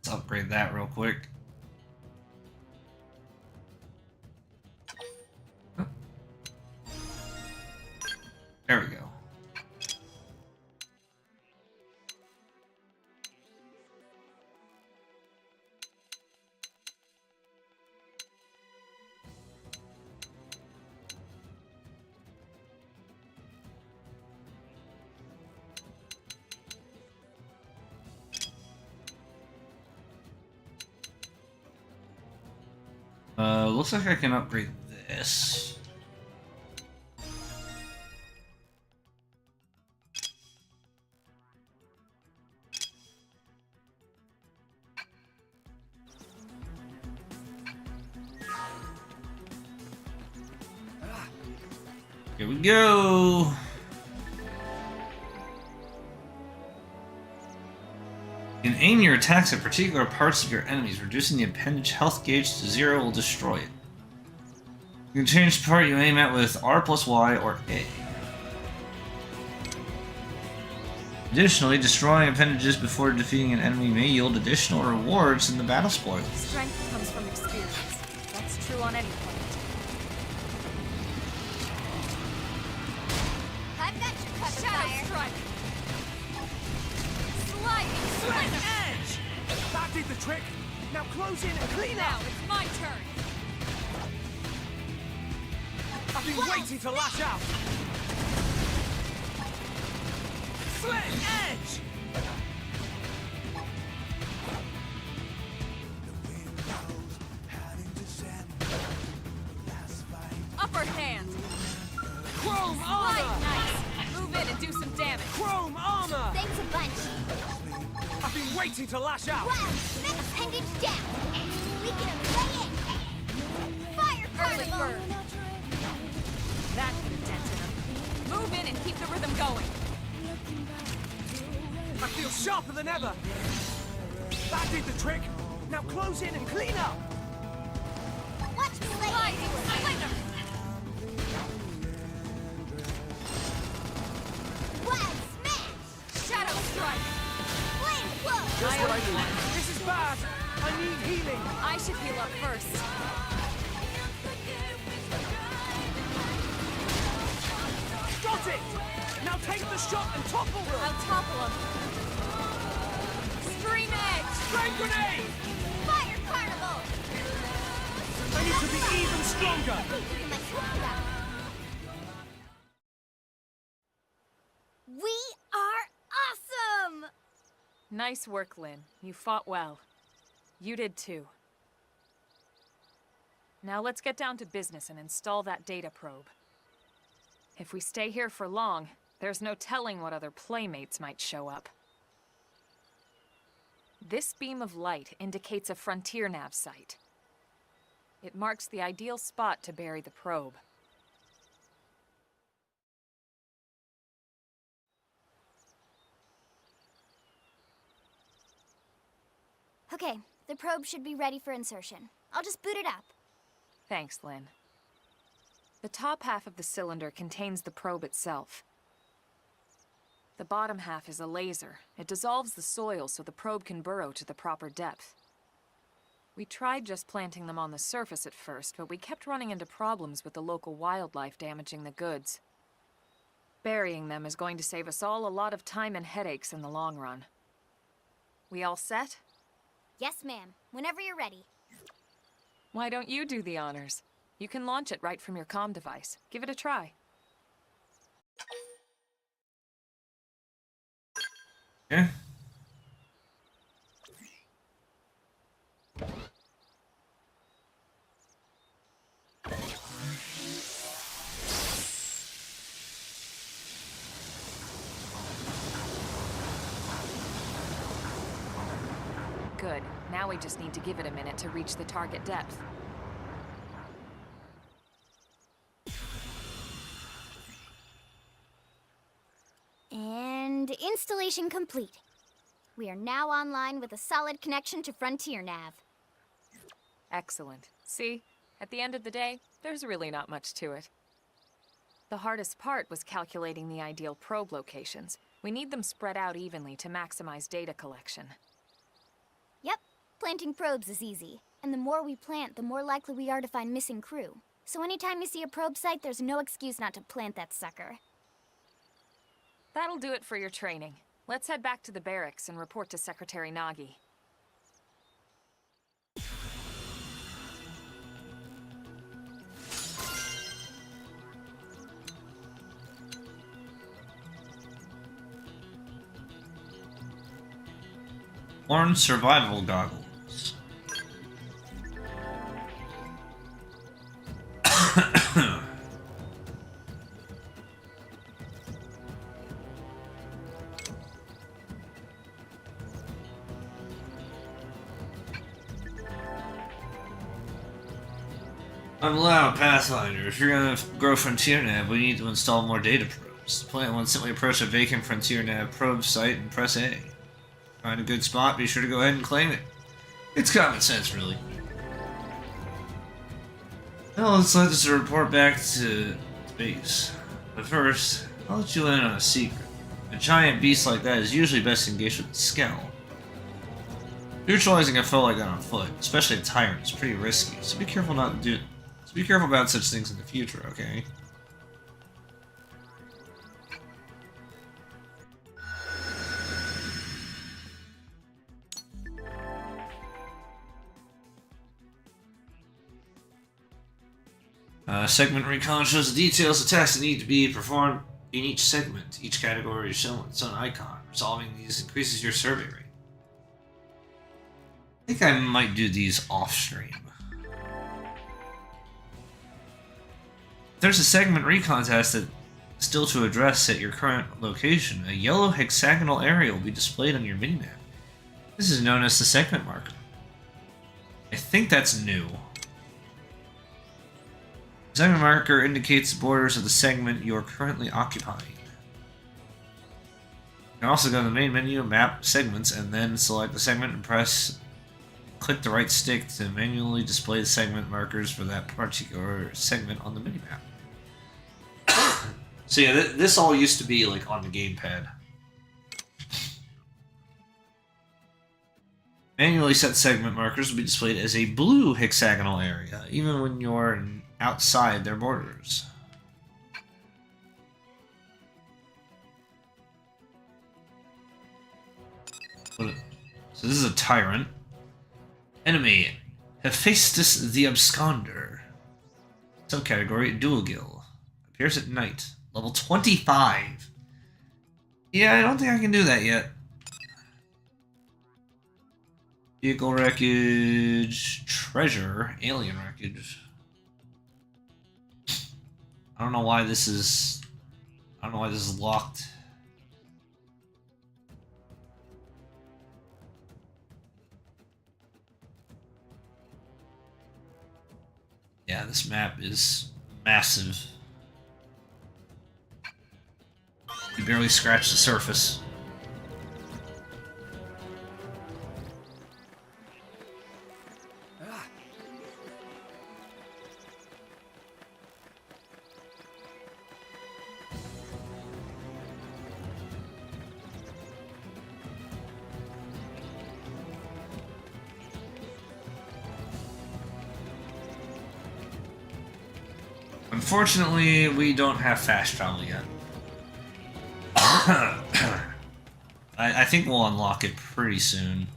Let's upgrade that real quick. There we go. Looks like I can upgrade this. Here we go. You can aim your attacks at particular parts of your enemies. Reducing the appendage health gauge to 0 will destroy it. You can change the part you aim at with R plus Y or A. Additionally, destroying appendages before defeating an enemy may yield additional rewards in the battle spoils. Strength comes from experience. That's true on any planet. I've got your cover Shadow fire. strike! Sliding Swing strike. edge! That did the trick! Now close in and clean Now out! it's my turn! I've been waiting to lash out! Slit edge! Upper hand! Chrome Right, armor! nice! Move in and do some damage! Chrome armor! Thanks a bunch. I've been waiting to lash out! Wow, appendage down. We can lay it. Fire Early carnival. bird! That put a dent in him. Move in and keep the rhythm going. I feel sharper than ever. That did the trick. Now close in and clean up. Watch me lay Lightning Splinter! Wild smash! Shadow Strike! Flame flow! Just what I need. This is bad. I need healing. I should heal up first. Got it! Now take the shot and topple them! I'll topple him. Stream Edge! Flame grenade! Fire carnival! I need to be even stronger! My sword. We are awesome! Nice work, Lynn. You fought well. You did too. Now let's get down to business and install that data probe. If we stay here for long, there's no telling what other playmates might show up. This beam of light indicates a frontier nav site. It marks the ideal spot to bury the probe. Okay, the probe should be ready for insertion. I'll just boot it up. Thanks, Lynn. The top half of the cylinder contains the probe itself. The bottom half is a laser. It dissolves the soil so the probe can burrow to the proper depth. We tried just planting them on the surface at first, but we kept running into problems with the local wildlife damaging the goods. Burying them is going to save us all a lot of time and headaches in the long run. We all set? Yes, ma'am. Whenever you're ready. Why don't you do the honors? You can launch it right from your comm device. Give it a try. Yeah. Good. Now we just need to give it a minute to reach the target depth. And installation complete. We are now online with a solid connection to Frontier Nav. Excellent. See? At the end of the day, there's really not much to it. The hardest part was calculating the ideal probe locations. We need them spread out evenly to maximize data collection. Yep, planting probes is easy. And the more we plant, the more likely we are to find missing crew. So anytime you see a probe site, there's no excuse not to plant that sucker. That'll do it for your training. Let's head back to the barracks and report to Secretary Nagi. Orange survival goggles. I'm loud, Pathfinder. If you're gonna grow Frontier Nav, we need to install more data probes. The plan will simply approach a vacant Frontier Nav probe site and press A. Find a good spot, be sure to go ahead and claim it. It's common sense, really. Now let's let this report back to base. But first, I'll let you in on a secret. A giant beast like that is usually best engaged with the scowl. Neutralizing a foe like that on foot, especially a tyrant, is pretty risky, so be careful be careful about such things in the future, okay? Segment recon shows the details of tasks that need to be performed in each segment. Each category is shown with its own icon. Resolving these increases your survey rate. I think I might do these off-stream. There's a segment recon task that still to address at your current location. A yellow hexagonal area will be displayed on your minimap. This is known as the segment marker. I think that's new. Segment marker indicates the borders of the segment you are currently occupying. You can also go to the main menu, map segments, and then select the segment and click the right stick to manually display the segment markers for that particular segment on the minimap. So yeah, this all used to be like on the gamepad. Manually set segment markers will be displayed as a blue hexagonal area, even when you're outside their borders. So this is a tyrant. Enemy, Hephaestus the Absconder. Subcategory, Dual Gill. Appears at night. Level 25. Yeah, I don't think I can do that yet. Vehicle wreckage, treasure, alien wreckage. I don't know why this is locked. Yeah, this map is massive. You barely scratched the surface. Unfortunately, we don't have fast travel yet. I think we'll unlock it pretty soon.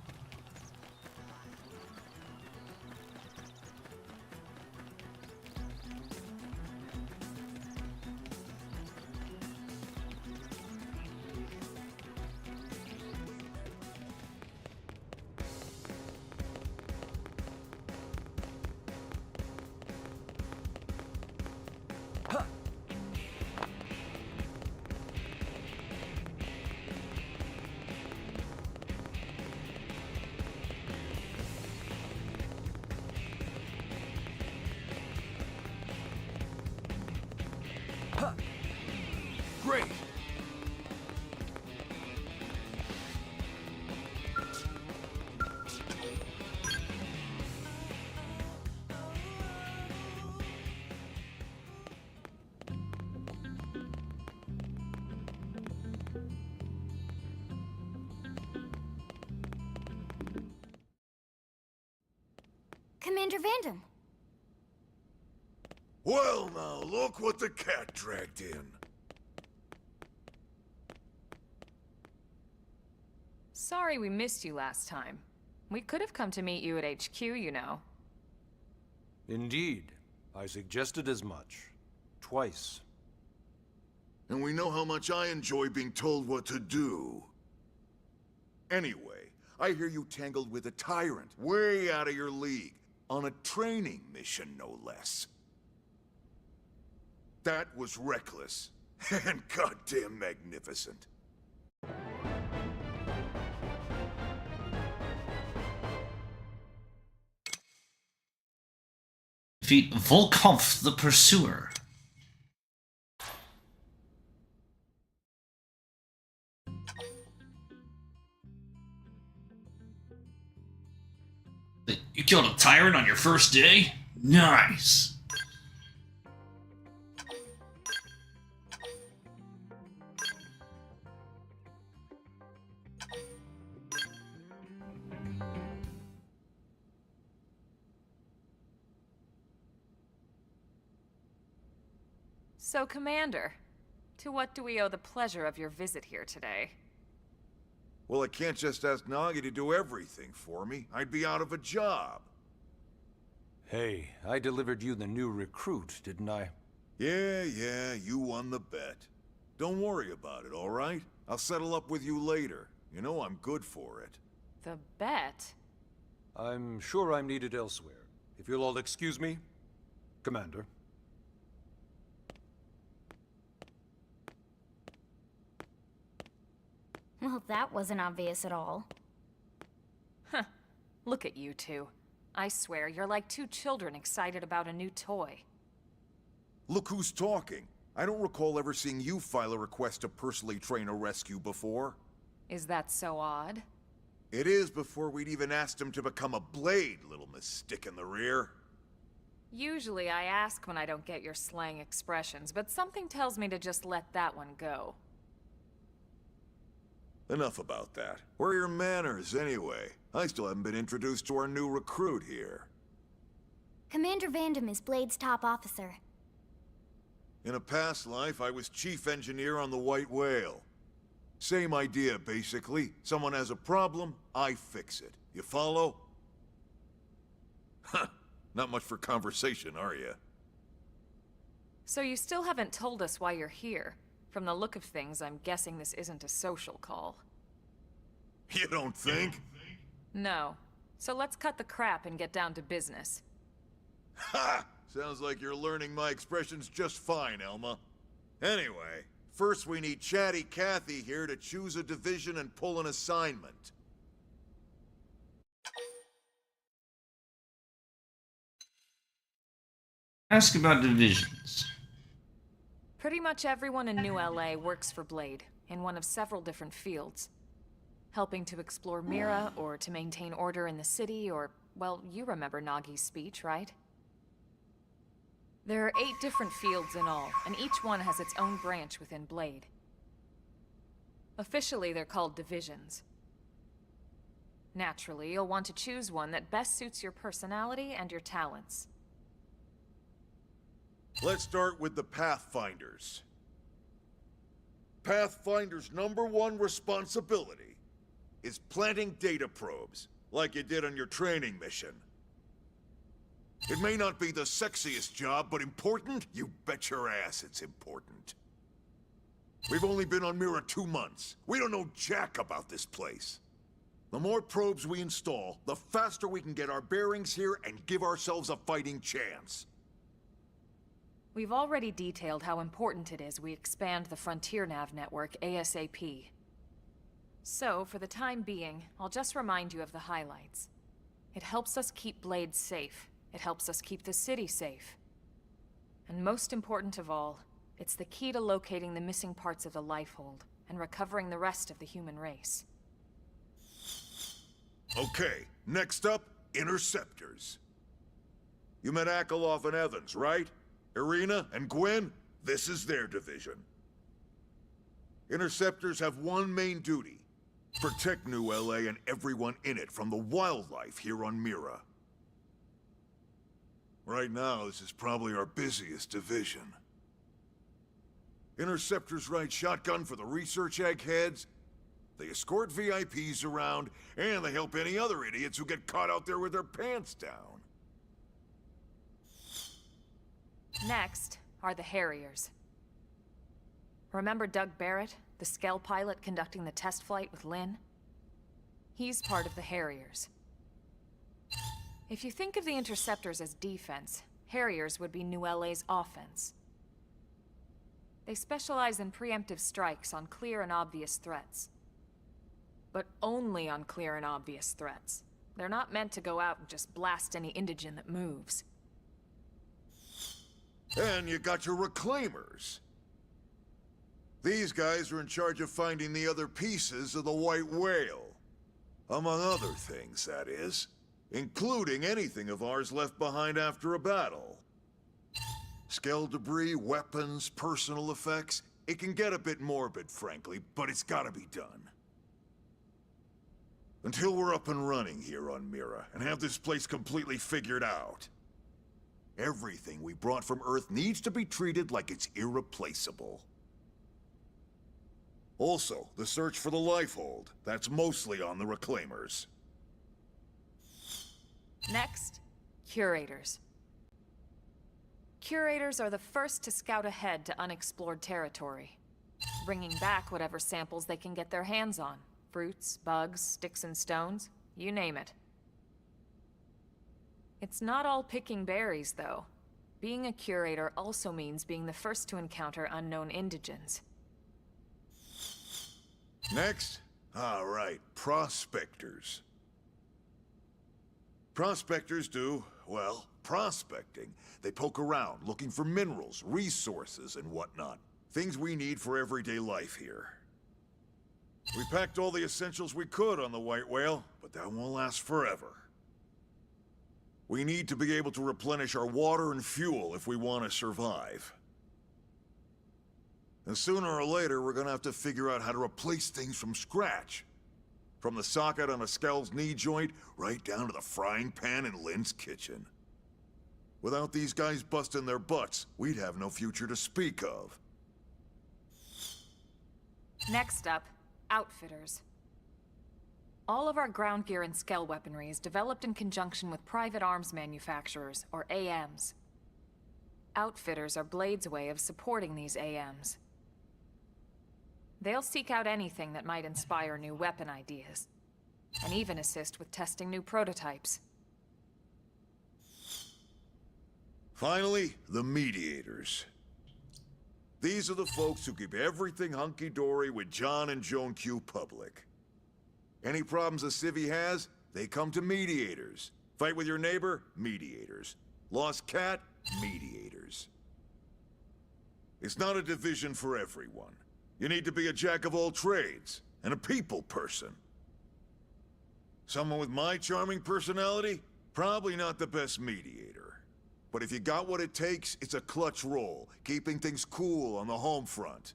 Great. Commander Vandam. Well, now, look what the cat dragged in. Sorry we missed you last time. We could have come to meet you at HQ, you know. Indeed. I suggested as much. Twice. And we know how much I enjoy being told what to do. Anyway, I hear you tangled with a tyrant, way out of your league, on a training mission, no less. That was reckless, and goddamn magnificent. Defeat Volkopf the Pursuer. You killed a tyrant on your first day? Nice! So, Commander, to what do we owe the pleasure of your visit here today? Well, I can't just ask Nagi to do everything for me. I'd be out of a job. Hey, I delivered you the new recruit, didn't I? Yeah, you won the bet. Don't worry about it, all right? I'll settle up with you later. You know I'm good for it. The bet? I'm sure I'm needed elsewhere. If you'll all excuse me, Commander. Well, that wasn't obvious at all. Huh. Look at you two. I swear, you're like two children excited about a new toy. Look who's talking. I don't recall ever seeing you file a request to personally train a rescue before. Is that so odd? It is before we'd even asked him to become a blade, little Miss Stick in the Rear. Usually I ask when I don't get your slang expressions, but something tells me to just let that one go. Enough about that. Where are your manners, anyway? I still haven't been introduced to our new recruit here. Commander Vandam is Blade's top officer. In a past life, I was chief engineer on the White Whale. Same idea, basically. Someone has a problem, I fix it. You follow? Huh. Not much for conversation, are you? So you still haven't told us why you're here. From the look of things, I'm guessing this isn't a social call. You don't think? No. So let's cut the crap and get down to business. Ha! Sounds like you're learning my expressions just fine, Elma. Anyway, first we need Chatty Cathy here to choose a division and pull an assignment. Ask about divisions. Pretty much everyone in New LA works for Blade, in one of several different fields. Helping to explore Mira, or to maintain order in the city, or, well, you remember Nagi's speech, right? There are 8 different fields in all, and each one has its own branch within Blade. Officially, they're called divisions. Naturally, you'll want to choose one that best suits your personality and your talents. Let's start with the Pathfinders. Pathfinder's #1 responsibility is planting data probes, like you did on your training mission. It may not be the sexiest job, but important? You bet your ass it's important. We've only been on Mira 2 months. We don't know jack about this place. The more probes we install, the faster we can get our bearings here and give ourselves a fighting chance. We've already detailed how important it is we expand the Frontier Nav network ASAP. So, for the time being, I'll just remind you of the highlights. It helps us keep Blade safe. It helps us keep the city safe. And most important of all, it's the key to locating the missing parts of the Lifehold and recovering the rest of the human race. Okay, next up, Interceptors. You met Akeloff and Evans, right? Irina and Gwen, this is their division. Interceptors have one main duty: protect New LA and everyone in it from the wildlife here on Mira. Right now, this is probably our busiest division. Interceptors ride shotgun for the research eggheads, they escort VIPs around, and they help any other idiots who get caught out there with their pants down. Next are the Harriers. Remember Doug Barrett, the Skell pilot conducting the test flight with Lynn? He's part of the Harriers. If you think of the Interceptors as defense, Harriers would be New LA's offense. They specialize in preemptive strikes on clear and obvious threats. But only on clear and obvious threats. They're not meant to go out and just blast any indigene that moves. And you got your Reclaimers. These guys are in charge of finding the other pieces of the White Whale. Among other things, that is. Including anything of ours left behind after a battle. Skell debris, weapons, personal effects. It can get a bit morbid, frankly, but it's gotta be done. Until we're up and running here on Mira, and have this place completely figured out. Everything we brought from Earth needs to be treated like it's irreplaceable. Also, the search for the Lifehold. That's mostly on the Reclaimers. Next, Curators. Curators are the first to scout ahead to unexplored territory, bringing back whatever samples they can get their hands on. Fruits, bugs, sticks and stones, you name it. It's not all picking berries, though. Being a curator also means being the first to encounter unknown indigens. Next? All right, Prospectors. Prospectors do, well, prospecting, they poke around looking for minerals, resources, and whatnot. Things we need for everyday life here. We packed all the essentials we could on the White Whale, but that won't last forever. We need to be able to replenish our water and fuel if we want to survive. And sooner or later, we're gonna have to figure out how to replace things from scratch. From the socket on a Skell's knee joint, right down to the frying pan in Lynn's kitchen. Without these guys busting their butts, we'd have no future to speak of. Next up, Outfitters. All of our ground gear and Skell weaponry is developed in conjunction with private arms manufacturers, or AMs. Outfitters are Blade's way of supporting these AMs. They'll seek out anything that might inspire new weapon ideas, and even assist with testing new prototypes. Finally, the Mediators. These are the folks who keep everything hunky-dory with John and Joan Q public. Any problems a civvy has, they come to Mediators. Fight with your neighbor? Mediators. Lost cat? Mediators. It's not a division for everyone. You need to be a jack of all trades, and a people person. Someone with my charming personality? Probably not the best mediator. But if you got what it takes, it's a clutch role, keeping things cool on the home front.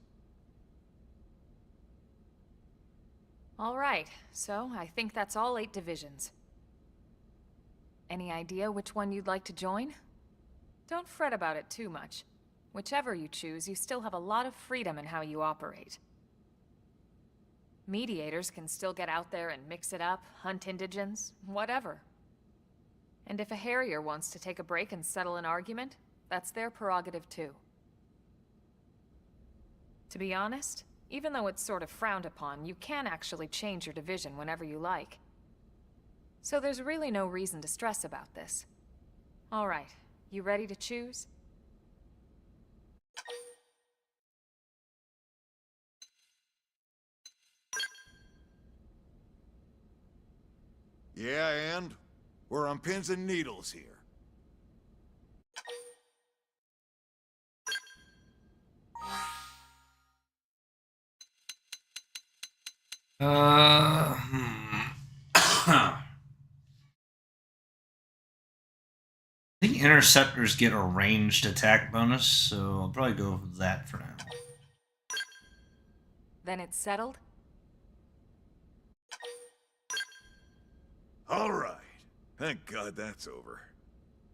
All right, so I think that's all 8 divisions. Any idea which one you'd like to join? Don't fret about it too much. Whichever you choose, you still have a lot of freedom in how you operate. Mediators can still get out there and mix it up, hunt indigents, whatever. And if a Harrier wants to take a break and settle an argument, that's their prerogative too. To be honest, even though it's sort of frowned upon, you can actually change your division whenever you like. So there's really no reason to stress about this. All right, you ready to choose? Yeah, and? We're on pins and needles here. I think interceptors get a ranged attack bonus, so I'll probably go with that for now. Then it's settled? All right. Thank God that's over.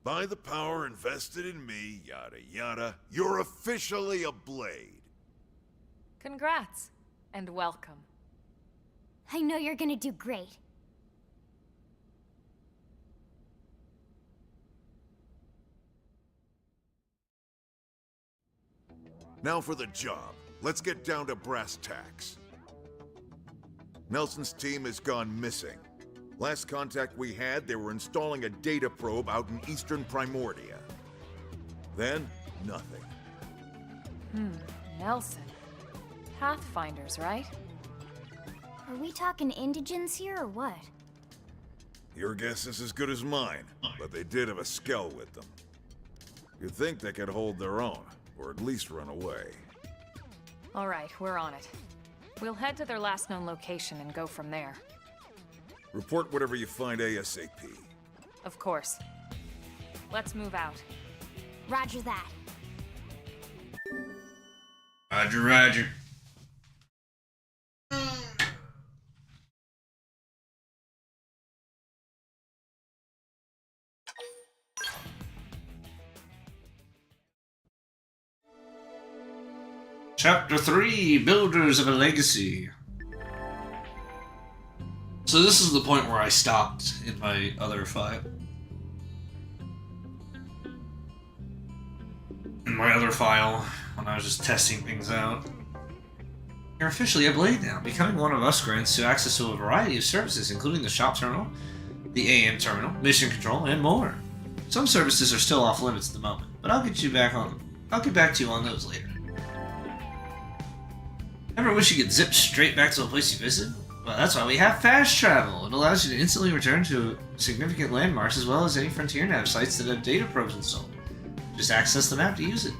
By the power invested in me, yada yada, you're officially a Blade. Congrats, and welcome. I know you're gonna do great. Now for the job. Let's get down to brass tacks. Nelson's team has gone missing. Last contact we had, they were installing a data probe out in eastern Primordia. Then, nothing. Nelson. Pathfinders, right? Are we talking indigents here or what? Your guess is as good as mine, but they did have a Skell with them. You'd think they could hold their own, or at least run away. All right, we're on it. We'll head to their last known location and go from there. Report whatever you find ASAP. Of course. Let's move out. Roger that. Roger, roger. Chapter 3, Builders of a Legacy. So this is the point where I stopped in my other fight. In my other file, when I was just testing things out. You're officially a Blade now. Becoming one of us grants you access to a variety of services, including the shop terminal, the AM terminal, mission control, and more. Some services are still off limits at the moment, but I'll get back to you on those later. Ever wish you could zip straight back to a place you visited? Well, that's why we have fast travel. It allows you to instantly return to significant landmarks as well as any frontier nav sites that have data probes installed. Just access the map to use it.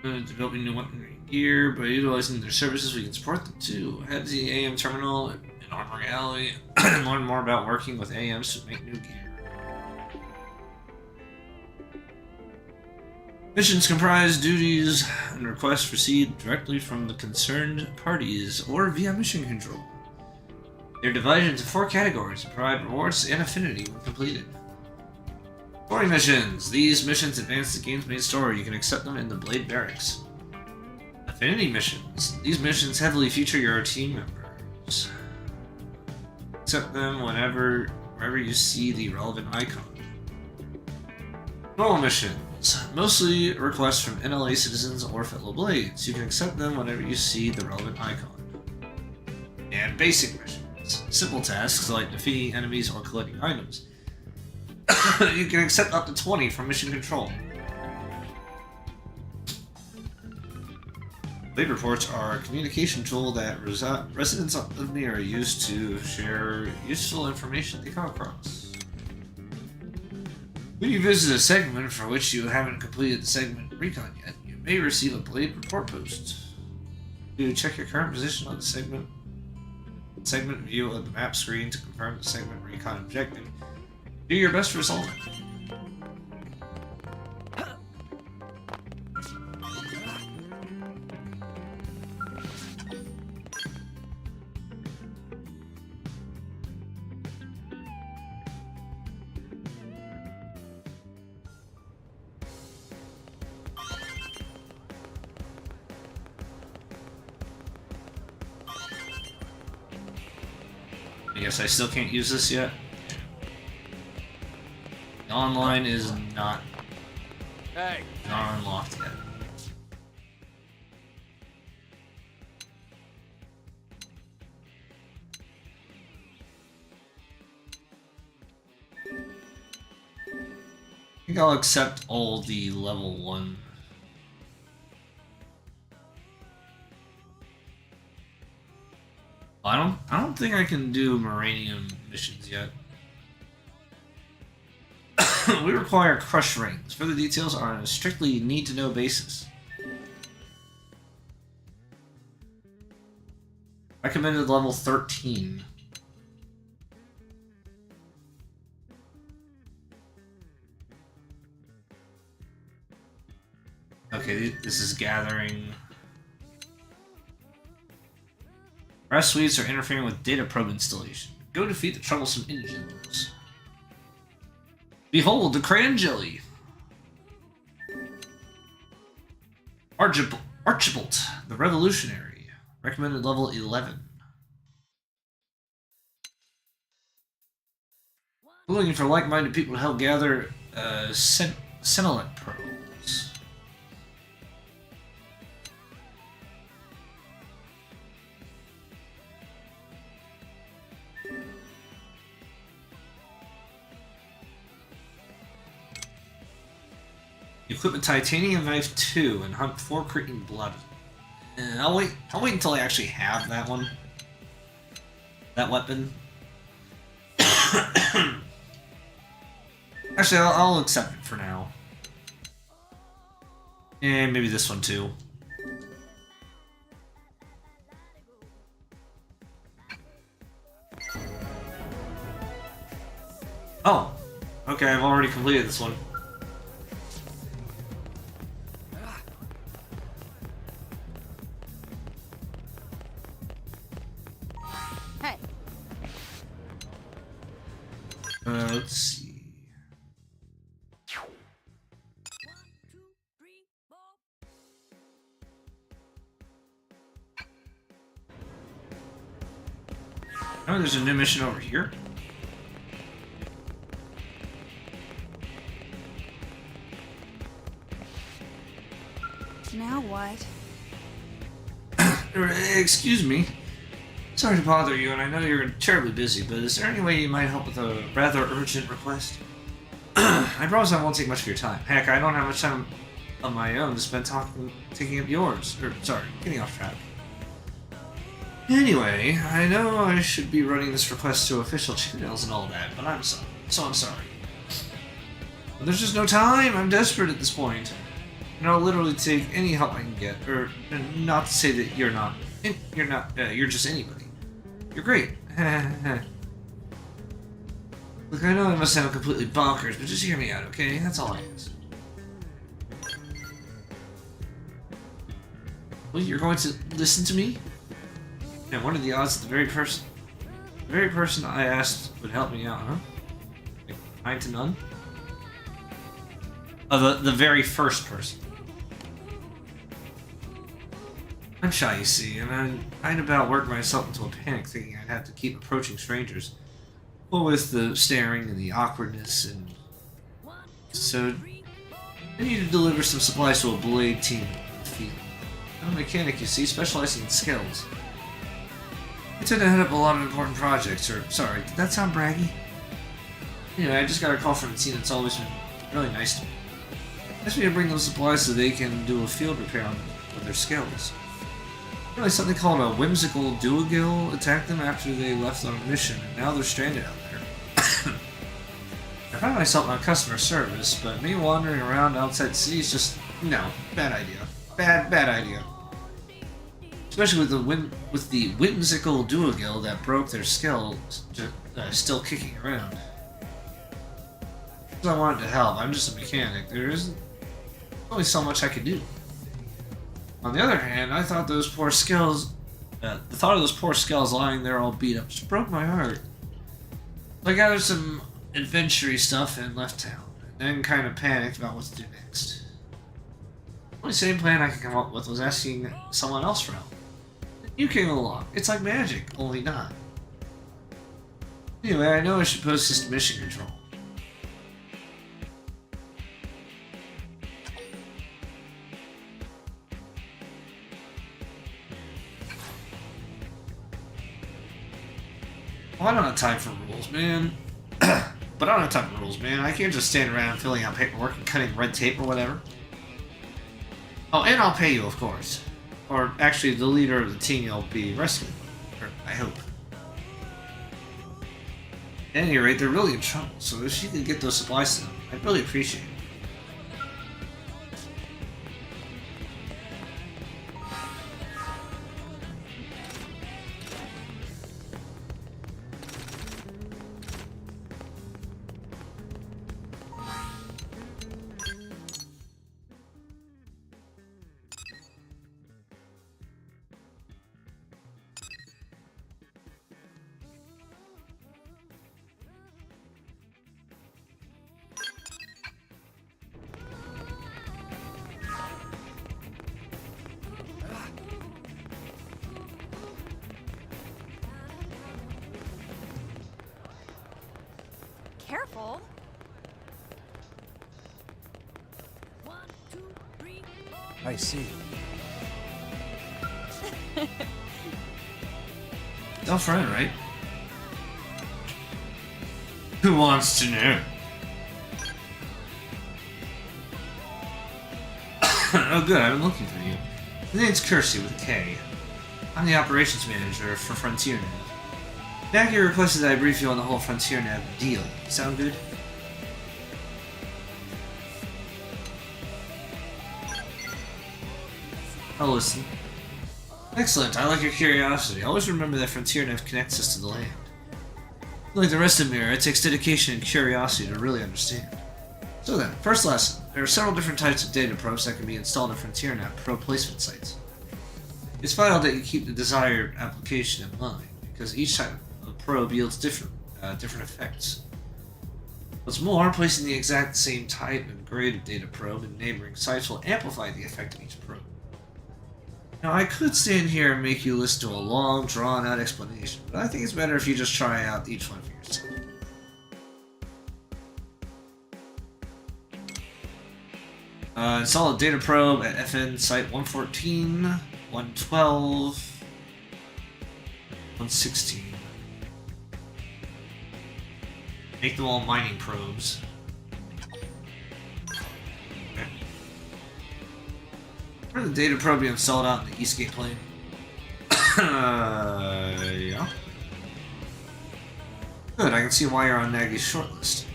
Developing new weaponry gear by utilizing their services, we can support them too. Head to the AM terminal in Armory Alley and learn more about working with AMs to make new gear. Missions comprise duties and requests received directly from the concerned parties or via mission control. They're divided into 4 categories and provide rewards and affinity when completed. Story missions. These missions advance the game's main story. You can accept them in the Blade Barracks. Affinity missions. These missions heavily feature your team members. Accept them wherever you see the relevant icon. Normal missions. Mostly requests from NLA citizens or fellow Blades. You can accept them whenever you see the relevant icon. And basic missions. Simple tasks like defeating enemies or collecting items. You can accept up to 20 from mission control. Blade reports are a communication tool that residents of near use to share useful information they come across. When you visit a segment for which you haven't completed the segment recon yet, you may receive a Blade report post. You check your current position on the segment view of the map screen to confirm the segment recon objective. Do your best to resolve it. I guess I still can't use this yet. Online is not unlocked yet. I think I'll accept all the level 1. I don't think I can do Moranium missions yet. We require crush rings. Further details are on a strictly need-to-know basis. Recommended level 13. Okay, this is gathering. Rest suites are interfering with data probe installation. Go defeat the troublesome engines. Behold, the crayon jelly! Archibald, the revolutionary. Recommended level 11. Looking for like-minded people to help gather Xenoblade probes. Equip a titanium knife 2 and hunt 4 Cretan blood. I'll wait until I actually have that one. That weapon. Actually, I'll accept it for now. And maybe this one too. Oh, okay, I've already completed this one. Hey. Let's see. Oh, there's a new mission over here. Now what? Excuse me. Sorry to bother you, and I know you're terribly busy, but is there any way you might help with a rather urgent request? I promise I won't take much of your time. Heck, I don't have much time of my own to spend taking up yours. Sorry, getting off track. Anyway, I know I should be running this request to official channels and all that, but I'm sorry. I'm sorry. But there's just no time. I'm desperate at this point. And I'll literally take any help I can get. Or, not to say that you're not, you're just anybody. You're great. Look, I know I must sound completely bonkers, but just hear me out, okay? That's all I ask. Well, you're going to listen to me? And what are the odds that the very person I asked would help me out, huh? Like, 9 to none? Oh, the very first person. I'm shy, you see, and I'd about worked myself into a panic thinking I'd have to keep approaching strangers. Well, with the staring and the awkwardness, and so I needed to deliver some supplies to a blade team in the field. I'm a mechanic, you see, specializing in skills. I tend to head up a lot of important projects, or, sorry, did that sound braggy? Anyway, I just got a call from the team that's always been really nice to me. Asked me to bring them supplies so they can do a field repair on their skills. Really, something called a whimsical duogill attacked them after they left on a mission, and now they're stranded out there. I found myself on customer service, but me wandering around outside the city is just, no, bad idea. Bad idea. Especially with the whimsical duogill that broke their skill, still kicking around. Because I wanted to help, I'm just a mechanic. There isn't only so much I can do. On the other hand, I thought those poor skills, the thought of those poor skulls lying there all beat up just broke my heart. I gathered some adventure-y stuff and left town, and then kind of panicked about what to do next. The only sane plan I could come up with was asking someone else for help. You came along. It's like magic, only not. Anyway, I know I should post this to mission control. Well, I don't have time for rules, man. But I don't have time for rules, man. I can't just stand around filling out paperwork and cutting red tape or whatever. Oh, and I'll pay you, of course. Or actually, the leader of the team you'll be rescuing. Or, I hope. At any rate, they're really in trouble, so if you could get those supplies to them, I'd really appreciate it. Careful. I see. No friend, right? Who wants to know? Oh good, I've been looking for you. My name's Kersey with a K. I'm the operations manager for FrontierNet. Jackie requested that I brief you on the whole FrontierNet deal. Sound good? I'll listen. Excellent, I like your curiosity. Always remember that FrontierNet connects us to the land. Like the rest of Mirror, it takes dedication and curiosity to really understand. So then, first lesson. There are several different types of data probes that can be installed in FrontierNet probe placement sites. It's vital that you keep the desired application in mind, because each type of probe yields different effects. What's more, placing the exact same type and grade of data probe in neighboring sites will amplify the effect of each probe. Now, I could stand here and make you listen to a long, drawn-out explanation, but I think it's better if you just try out each one for yourself. Install a data probe at FN Site 114, 112, 116. Make them all mining probes. Okay. Where the data probe being installed out in the Eastgate plane? Yeah. Good, I can see why you're on Nagy's shortlist.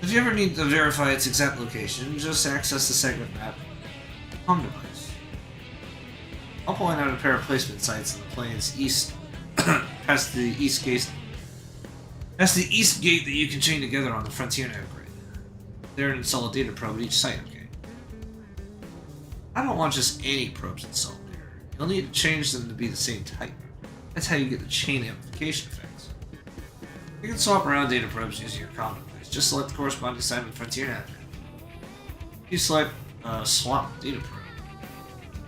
If you ever need to verify its exact location, just access the segment map home device. I'll point out a pair of placement sites in the plane's east, past the east gate. That's the east gate that you can chain together on the Frontier Nav grid. There and install a data probe at each site, okay? I don't want just any probes installed there. You'll need to change them to be the same type. That's how you get the chain amplification effects. You can swap around data probes using your comm device. Just select the corresponding site on the Frontier Nav. You select swap data probe.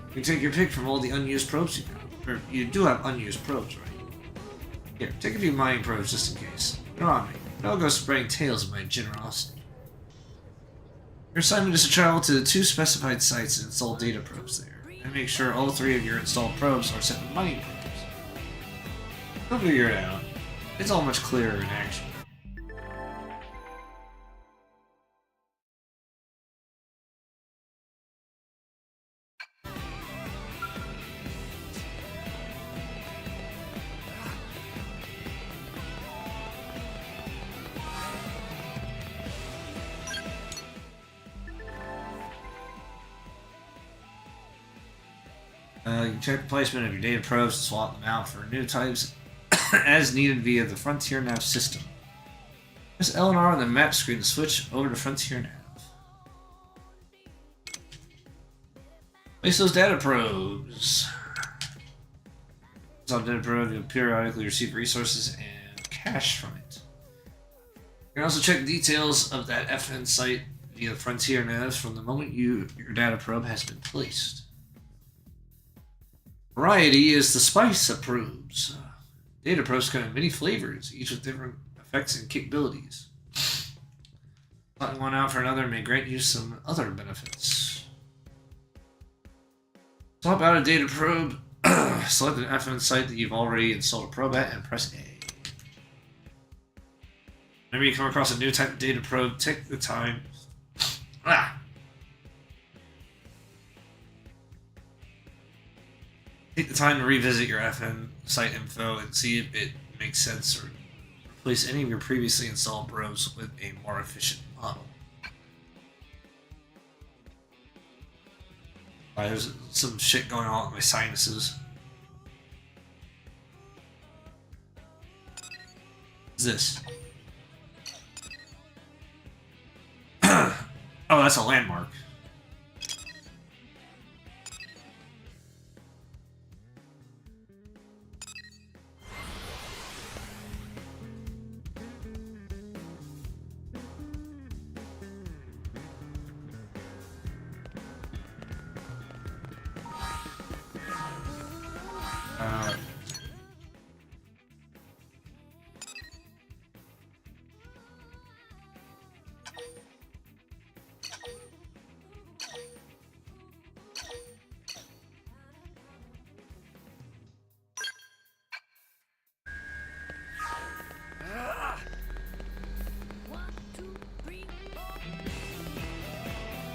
You can take your pick from all the unused probes you have. Or you do have unused probes, right? Here, take a few mining probes just in case. They're on me. I'll go spreading tales of my generosity. Your assignment is to travel to the 2 specified sites and install data probes there. And make sure all 3 of your installed probes are set with mining probes. You'll figure it out. It's all much clearer in action. You can check the placement of your data probes and swap them out for new types as needed via the Frontier Nav system. Press L and R on the map screen to switch over to Frontier Nav. Place those data probes. On data probe, you'll periodically receive resources and cash from it. You can also check details of that FN site via Frontier Nav from the moment your data probe has been placed. Variety is the spice of probes. Data probes come in many flavors, each with different effects and capabilities. Swapping one out for another may grant you some other benefits. Swap out a data probe, select an FN site that you've already installed a probe at, and press A. Whenever you come across a new type of data probe, take the time. Take the time to revisit your FN site info and see if it makes sense or replace any of your previously installed probes with a more efficient model. There's some shit going on with my sinuses. What's this? Oh, that's a landmark.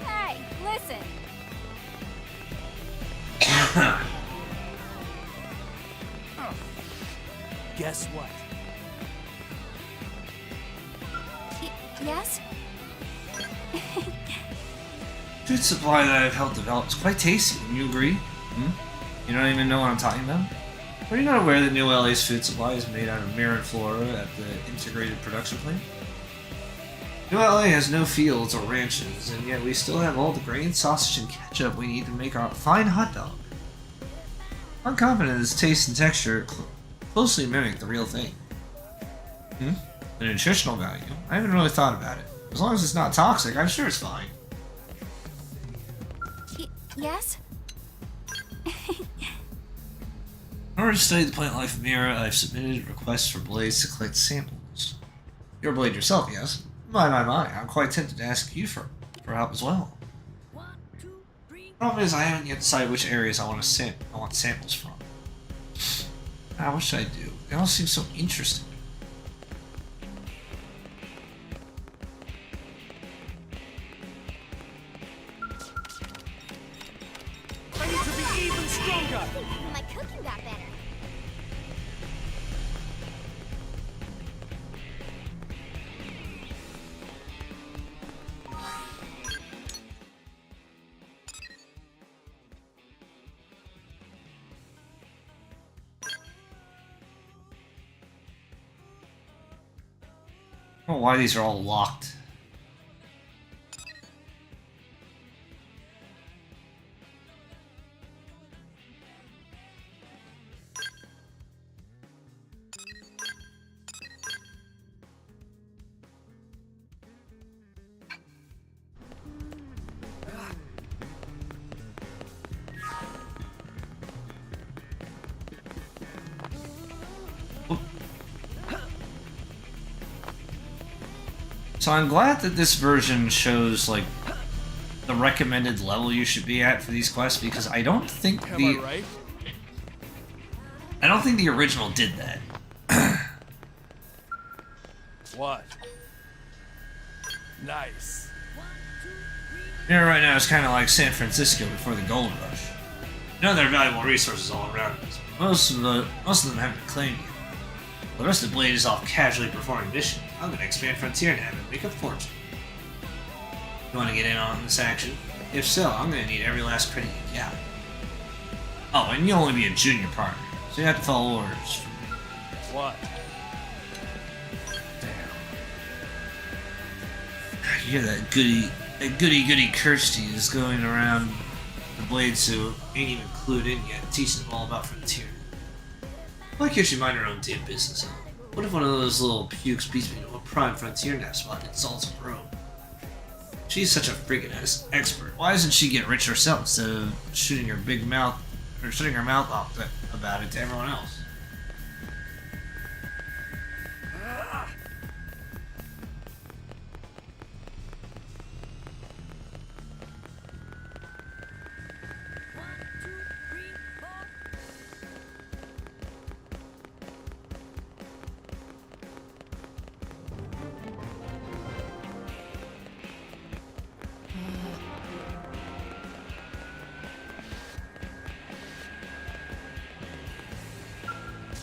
Hey, listen. Guess what? Yes? Food supply that I've helped develop is quite tasty, wouldn't you agree? You don't even know what I'm talking about? Are you not aware that New LA's food supply is made out of mirrored flora at the integrated production plant? New LA has no fields or ranches, and yet we still have all the grain, sausage, and ketchup we need to make our fine hot dog. I'm confident its taste and texture closely mimic the real thing. The nutritional value? I haven't really thought about it. As long as it's not toxic, I'm sure it's fine. Yes? In order to study the plant life of Mira, I've submitted requests for blades to collect samples. You're a blade yourself, yes? My, I'm quite tempted to ask you for help as well. Problem is, I haven't yet decided which areas I want samples from. What should I do? They all seem so interesting. got? My cooking got better. I don't know why these are all locked. So I'm glad that this version shows like the recommended level you should be at for these quests, because I don't think Right? I don't think the original did that. What? Nice. Here right now is kind of like San Francisco before the gold rush. You know there are valuable resources all around us. Most of them haven't been claimed yet. The rest of the Blade is off casually performing missions. I'm gonna expand Frontier now and make a fortune. You wanna get in on this action? If so, I'm gonna need every last credit you got. Oh, and you'll only be a junior partner, so you have to follow orders from me. What? Damn. You hear that goody Kirsty is going around the Blade, so ain't even clued in yet, teaching them all about Frontier. Why can't you mind your own damn business, huh? What if one of those little pukes beats me to a prime Frontier nav spot and insults a pro? She's such a freaking expert. Why doesn't she get rich herself instead of shooting her mouth off about it to everyone else?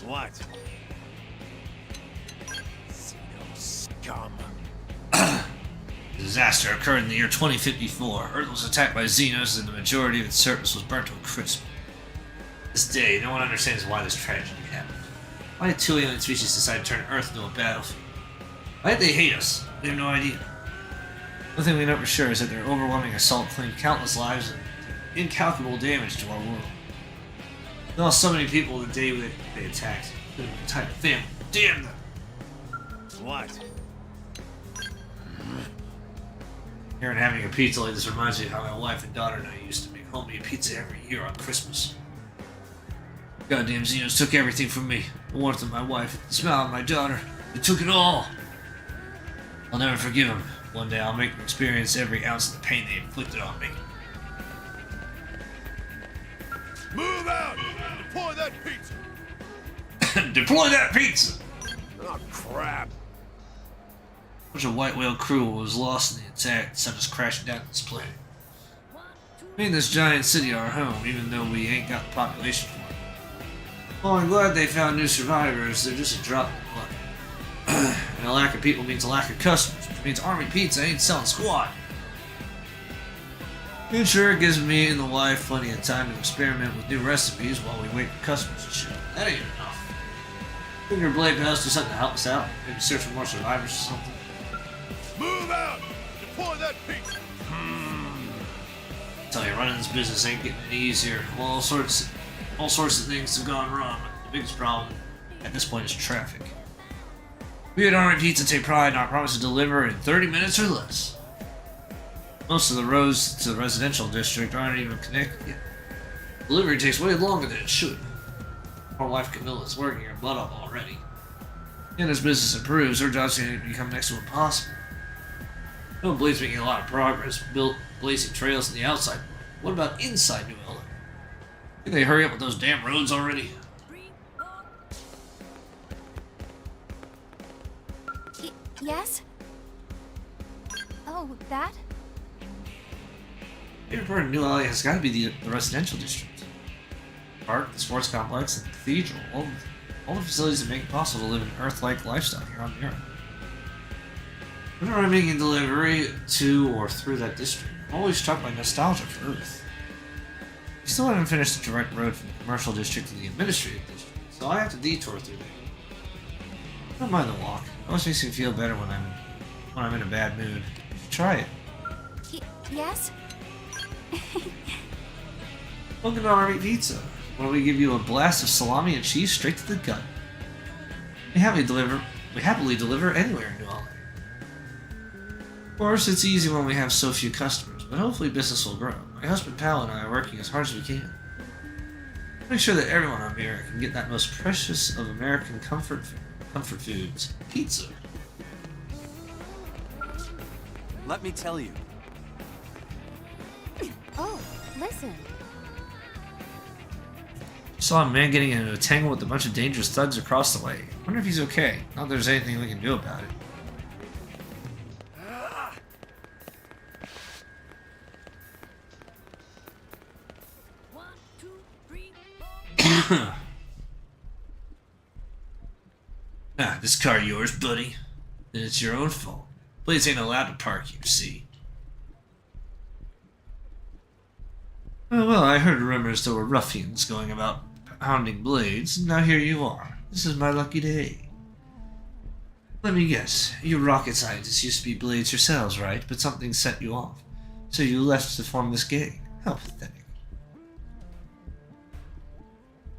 What? Scum. Disaster occurred in the year 2054. Earth was attacked by Xenos and the majority of its surface was burnt to a crisp. This day, no one understands why this tragedy happened. Why did two alien species decide to turn Earth into a battlefield? Why did they hate us? We have no idea. One thing we know for sure is that their overwhelming assault claimed countless lives and did incalculable damage to our world. We lost so many people the day they attacked, including an entire family. Damn them! What? Here and having a pizza like this reminds me of how my wife and daughter and I used to make homemade pizza every year on Christmas. Goddamn Xenos took everything from me. The warmth of my wife, the smile of my daughter. They took it all. I'll never forgive them. One day I'll make them experience every ounce of the pain they inflicted on me. Move out! Deploy that pizza! Deploy that pizza! Oh, crap. A bunch of White Whale crew was lost in the attack and sent us crashing down this planet. We made this giant city our home, even though we ain't got the population for it. Well, I'm glad they found new survivors. They're just a drop in the bucket. And a lack of people means a lack of customers, which means Army Pizza ain't selling squat. And sure, it gives me and the wife plenty of time to experiment with new recipes while we wait for customers to show. That ain't enough. Think your Blade Pals do something to help us out? Maybe search for more survivors or something? Move out! Deploy that pizza! Tell you, running this business ain't getting any easier. Well, all sorts of things have gone wrong. The biggest problem at this point is traffic. We at Army Pizza take pride in our promise to deliver in 30 minutes or less. Most of the roads to the residential district aren't even connected yet. Delivery takes way longer than it should. Our wife Camilla is working her butt off already. And as business improves, her job's going to become next to impossible. No Blade's making a lot of progress, built blazing trails in the outside world. What about inside New LA? Can they hurry up with those damn roads already? Yes? Oh, that? Favorite part of New LA has got to be the residential district. park, the sports complex, and the cathedral. All the facilities that make it possible to live an Earth-like lifestyle here on Mirror. Whenever I'm making a delivery to or through that district, I'm always struck by nostalgia for Earth. We still haven't finished the direct road from the commercial district to the administrative district, so I have to detour through there. I don't mind the walk. It always makes me feel better when I'm in a bad mood. You should try it. Yes? Welcome to Army Pizza, where we give you a blast of salami and cheese straight to the gut. We happily deliver anywhere in New Orleans. Of course, it's easy when we have so few customers, but hopefully business will grow. My husband Pal and I are working as hard as we can. Make sure that everyone on Mirror can get that most precious of American comfort foods, pizza. Let me tell you. Oh, listen. Saw a man getting into a tangle with a bunch of dangerous thugs across the way. Wonder if he's okay. Not that there's anything we can do about it. This car yours, buddy? Then it's your own fault. Blades ain't allowed to park here, see? Oh, well, I heard rumors there were ruffians going about pounding Blades, and now here you are. This is my lucky day. Let me guess, you rocket scientists used to be Blades yourselves, right? But something set you off. So you left to form this gang. How pathetic.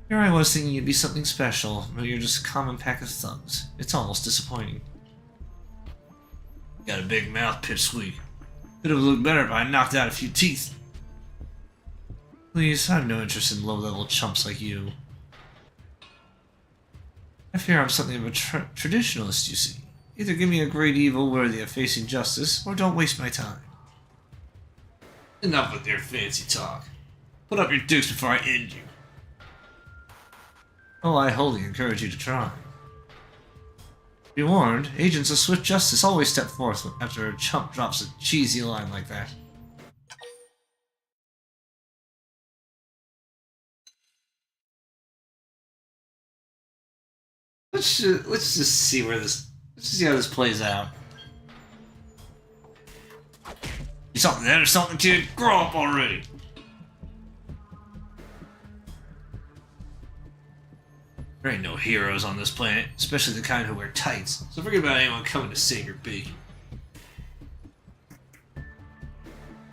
Here I was thinking you'd be something special, but you're just a common pack of thugs. It's almost disappointing. Got a big mouth, pipsqueak. Could have looked better if I knocked out a few teeth. Please, I have no interest in low-level chumps like you. I fear I'm something of a traditionalist, you see. Either give me a great evil worthy of facing justice, or don't waste my time. Enough with your fancy talk. Put up your dukes before I end you. Oh, I wholly encourage you to try. Be warned, agents of swift justice always step forth after a chump drops a cheesy line like that. Let's just see where this. Let's see how this plays out. You something that or something, kid? Grow up already. There ain't no heroes on this planet, especially the kind who wear tights. So forget about anyone coming to save your bacon.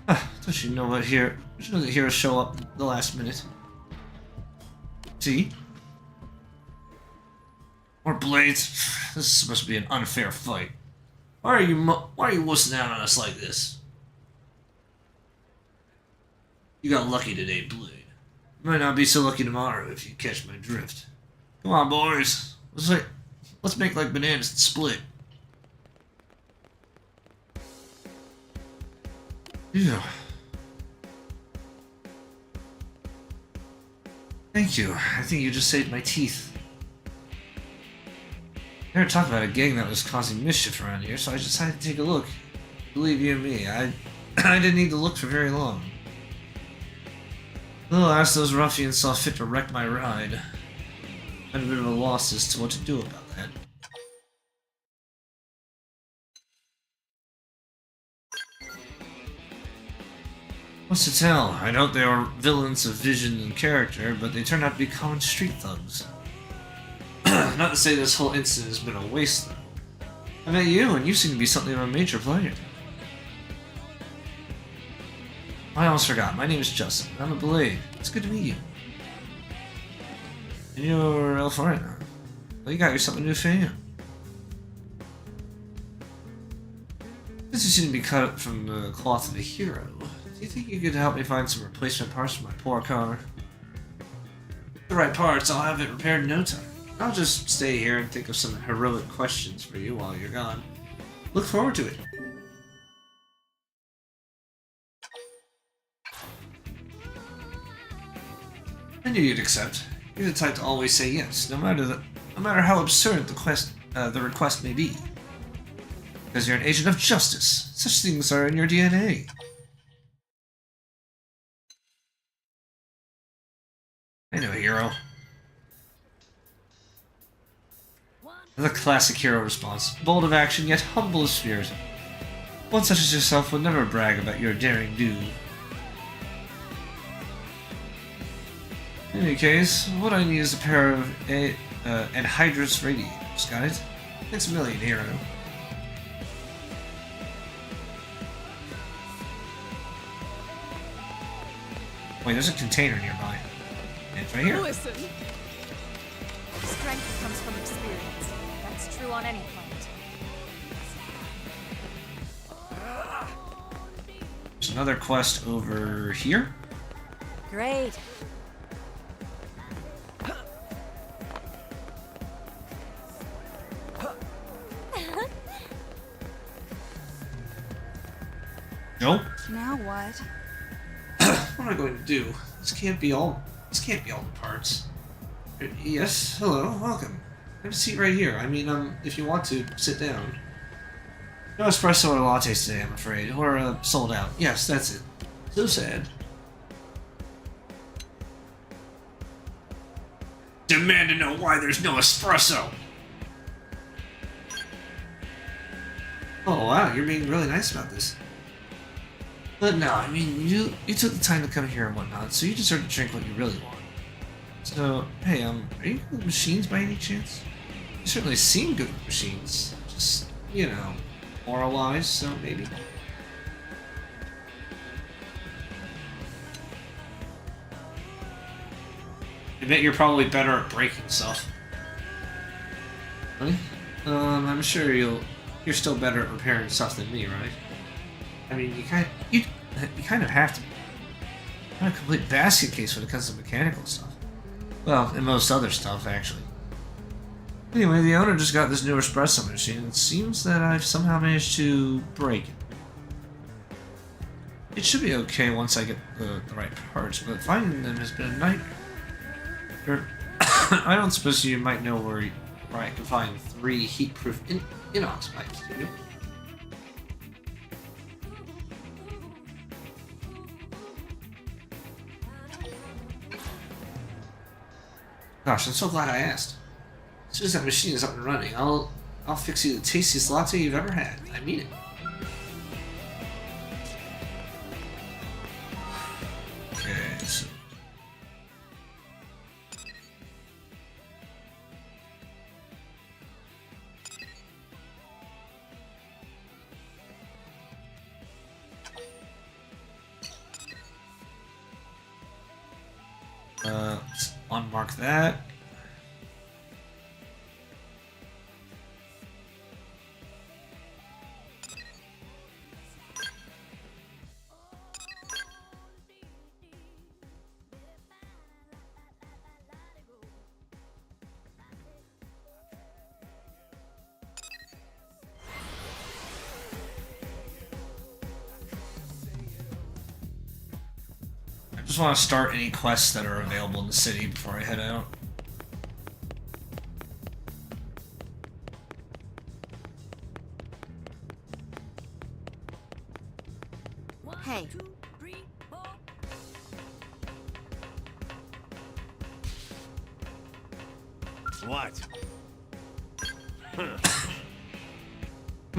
Don't you know that heroes show up at the last minute? See? More Blades. This is supposed to be an unfair fight. Why are you wussing out on us like this? You got lucky today, Blade. You might not be so lucky tomorrow if you catch my drift. Come on, boys. Let's make like bananas and split. Yeah. Thank you. I think you just saved my teeth. I heard talk about a gang that was causing mischief around here, so I decided to take a look. Believe you me, I didn't need to look for very long. Alas, those ruffians saw fit to wreck my ride. I'm a bit of a loss as to what to do about that. What's to tell? I doubt they are villains of vision and character, but they turned out to be common street thugs. Not to say this whole incident has been a waste, though. I met you, and you seem to be something of a major player. I almost forgot. My name is Justin. I'm a Blade. It's good to meet you. And you're Elfarina. Well, you got yourself a new fan. Since you seem to be cut from the cloth of a hero, do you think you could help me find some replacement parts for my poor car? With the right parts, I'll have it repaired in no time. I'll just stay here and think of some heroic questions for you while you're gone. Look forward to it. I knew you'd accept. You're the type to always say yes, no matter how absurd the request may be. Because you're an agent of justice. Such things are in your DNA. I know, hero. The classic hero response. Bold of action, yet humble of spirit. One such as yourself would never brag about your daring do. In any case, what I need is a pair of anhydrous radiators, got it? Thanks a million, hero. Wait, there's a container nearby. And it's right here. Listen. Strength comes from experience. That's true on any planet. There's another quest over here. Great. Nope. Now what? What am I going to do? This can't be all the parts. Yes, hello, welcome. Have a seat right here. I mean, if you want to, sit down. No espresso or lattes today, I'm afraid. Or, sold out. Yes, that's it. So sad. Demand to know why there's no espresso! Oh, wow, you're being really nice about this. But no, I mean, you took the time to come here and whatnot, so you deserve to drink what you really want. So, hey, are you good with machines by any chance? You certainly seem good with machines. Just, you know, moral-wise, so maybe. I bet you're probably better at breaking stuff. Really? I'm sure you're still better at repairing stuff than me, right? I mean, you kind of have to be. I'm a complete basket case when it comes to mechanical stuff. Well, and most other stuff, actually. Anyway, the owner just got this new espresso machine, and it seems that I've somehow managed to break it. It should be okay once I get the right parts, but finding them has been a nightmare. I don't suppose you might know where I can find 3 heat-proof inox pipes, do you? Gosh, I'm so glad I asked. As soon as that machine is up and running, I'll fix you the tastiest latte you've ever had. I mean it. Okay, so... let's unmark that. I just want to start any quests that are available in the city before I head out. Hey. What? I'm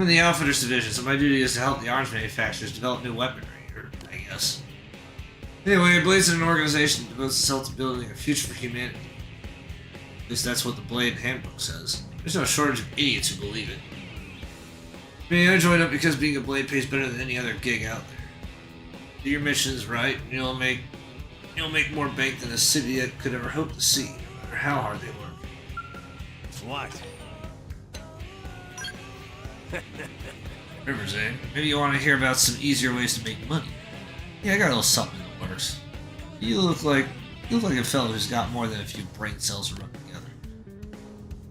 in the Outfitters Division, so my duty is to help the arms manufacturers develop new weaponry, I guess. Anyway, Blade's an organization that devotes itself to building a future for humanity. At least that's what the Blade Handbook says. There's no shortage of idiots who believe it. I mean, I joined up because being a Blade pays better than any other gig out there. Do your missions right, and you'll make more bank than a city could ever hope to see, no matter how hard they work. What? Rivers, eh? Maybe you want to hear about some easier ways to make money. Yeah, I got a little something in the works. You look like a fellow who's got more than a few brain cells to rub together.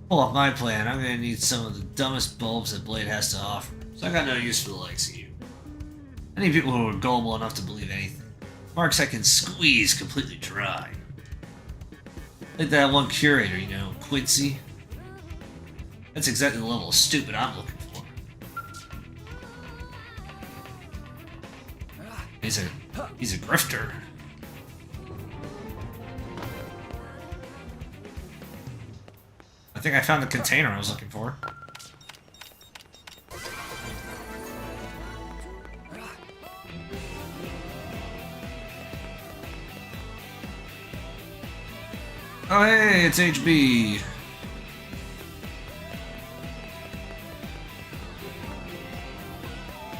Pull off my plan, I'm gonna need some of the dumbest bulbs that Blade has to offer, so I got no use for the likes of you. I need people who are gullible enough to believe anything. Marks I can squeeze completely dry. Like that one curator, you know, Quincy. That's exactly the level of stupid I'm looking for. He's a grifter. I think I found the container I was looking for. Oh hey, it's HB.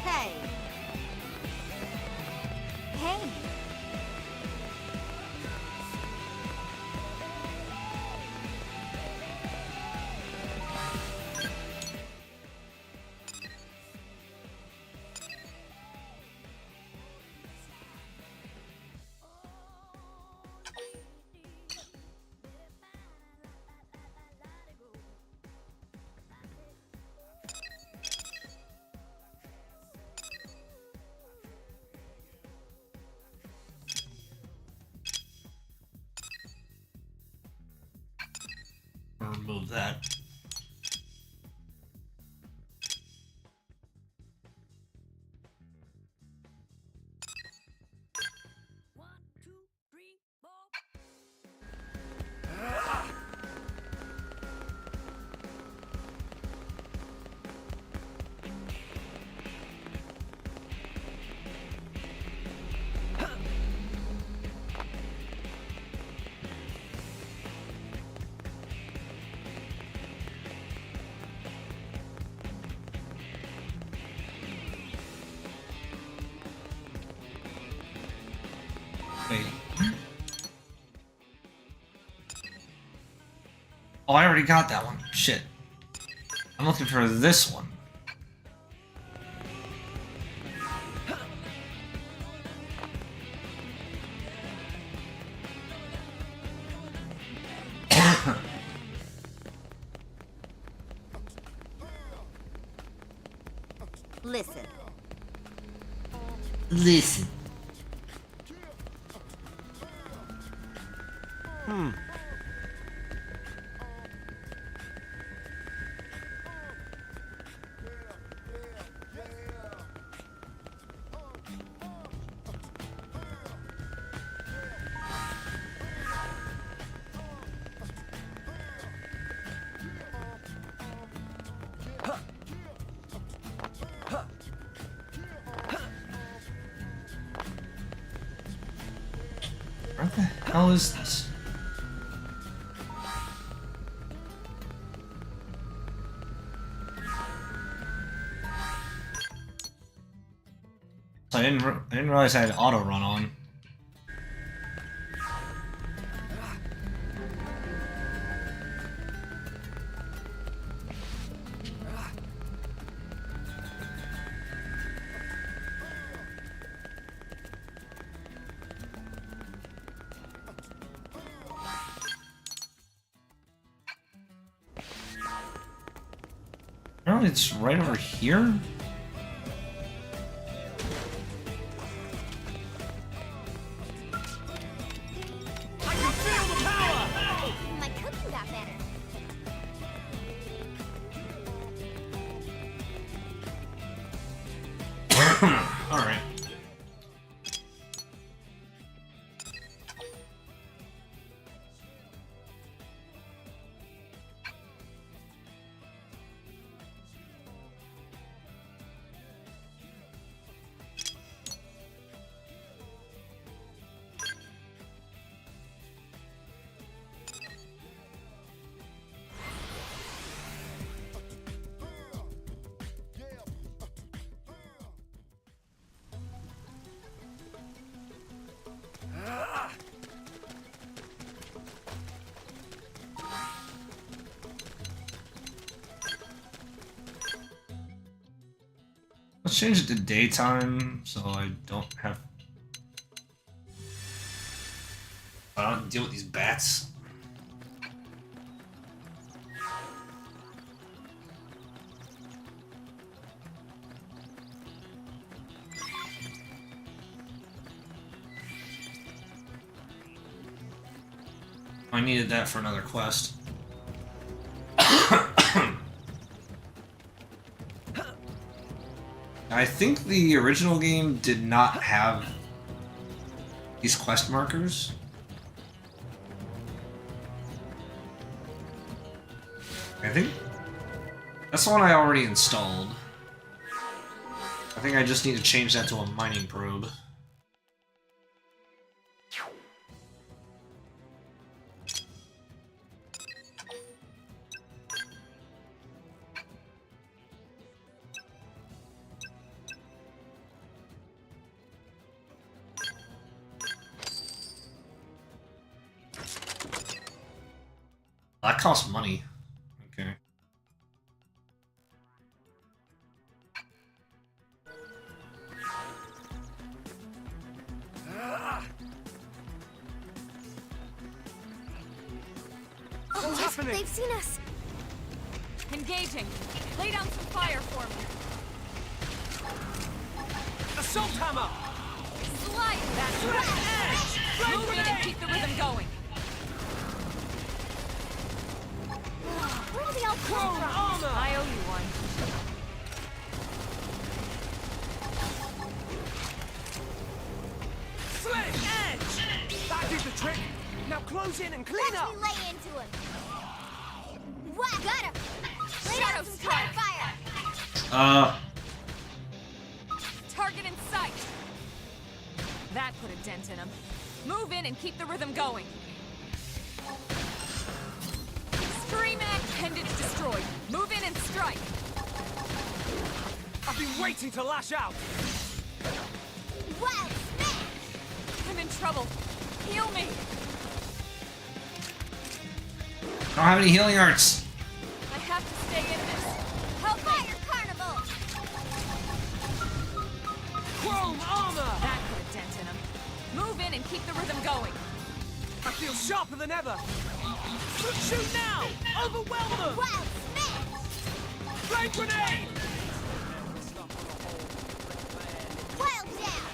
Hey. Hey. I'll remove that. Wait. Oh, I already got that one. Shit. I'm looking for this one. Listen. Listen. What the hell is this? So I didn't realize I had auto run on. No, it's right over here. My cooking got better. All right. Let's change it to daytime so I don't have. I don't deal with these bats. I needed that for another quest. I think the original game did not have these quest markers. I think that's the one I already installed. I think I just need to change that to a mining probe. That costs money. Okay. What's happening? They've seen us. Engaging. Lay down some fire for me. Assault hammer! Slide! That's right. Move in and keep the rhythm going. Where do they all come from? Armor! I owe you one. Slick edge! That did the trick. Now close in and clean up. Watch me lay into him. What? Got him. Lay down some strike. fire. Target in sight. That put a dent in him. Move in and keep the rhythm going. Scream appendage destroyed. Move in and strike. I've been waiting to lash out. Wild smash. I'm in trouble. Heal me. I don't have any healing arts. I have to stay in this. Help fire carnival. Chrome armor! That put a dent in him. Move in and keep the rhythm going. I feel sharper than ever. Shoot now! Overwhelm them! Wild smash. Flame grenade! Wild down.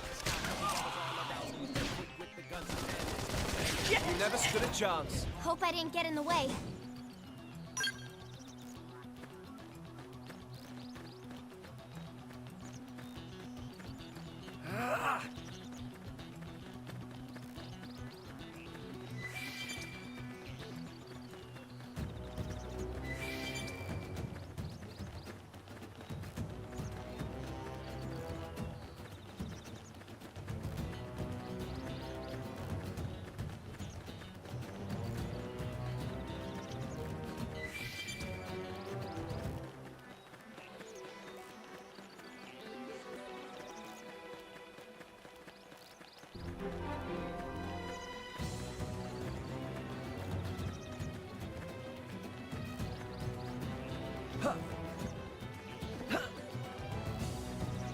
You never stood a chance. Hope I didn't get in the way.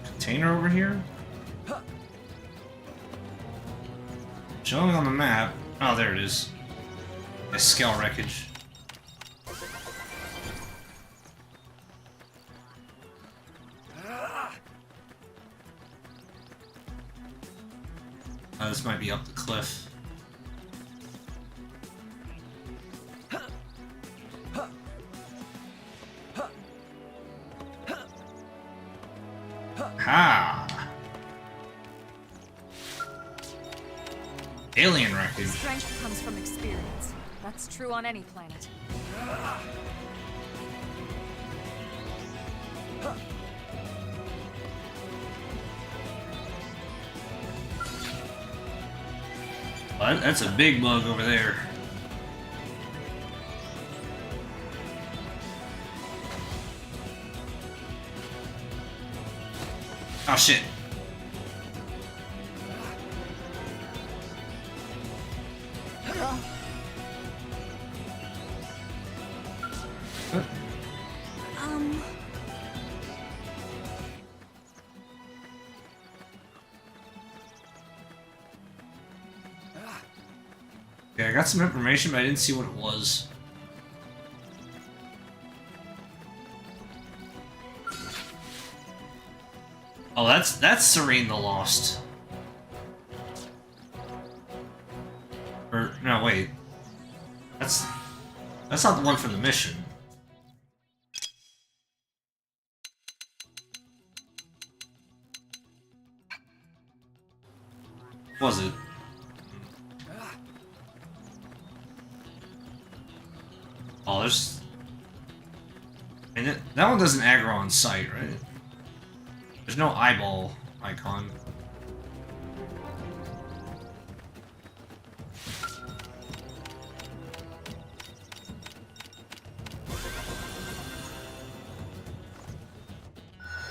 Container over here? Showing on the map. Oh, there it is. A scale wreckage. This might be up the cliff. Ha! Alien wreckage. Strength comes from experience. That's true on any planet. Well, that's a big mug over there. Oh shit. Okay, I got some information, but I didn't see what it was. Oh, that's Serene the Lost. Or no, wait. That's not the one from the mission. Was it? Oh, there's And that one doesn't aggro on sight, right? There's no eyeball icon.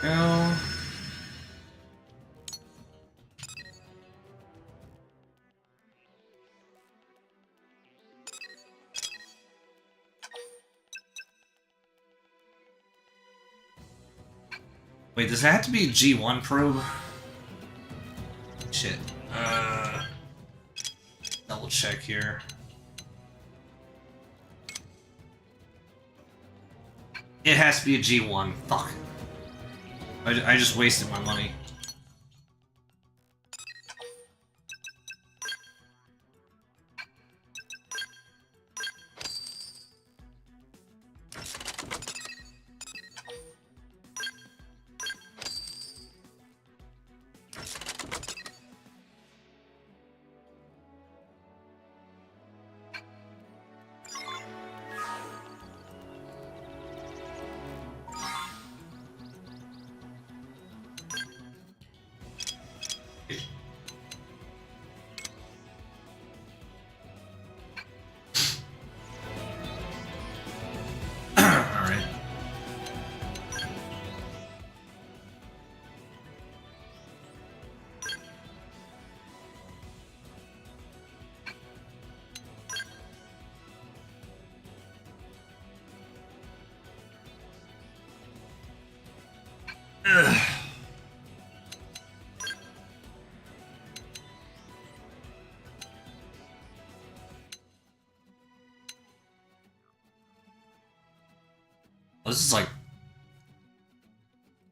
No. Wait, does that have to be a G1 probe? Shit. Double check here. It has to be a G1. Fuck. I just wasted my money.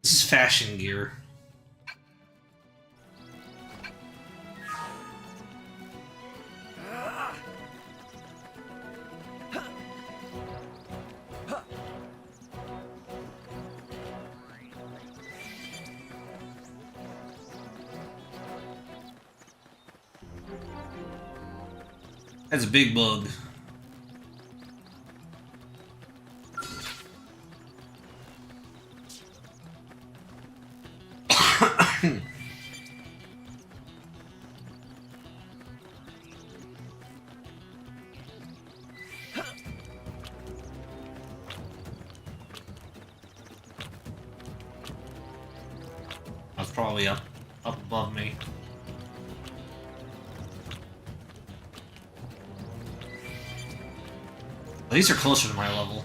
This is fashion gear. That's a big bug. That's probably up above me. These are closer to my level.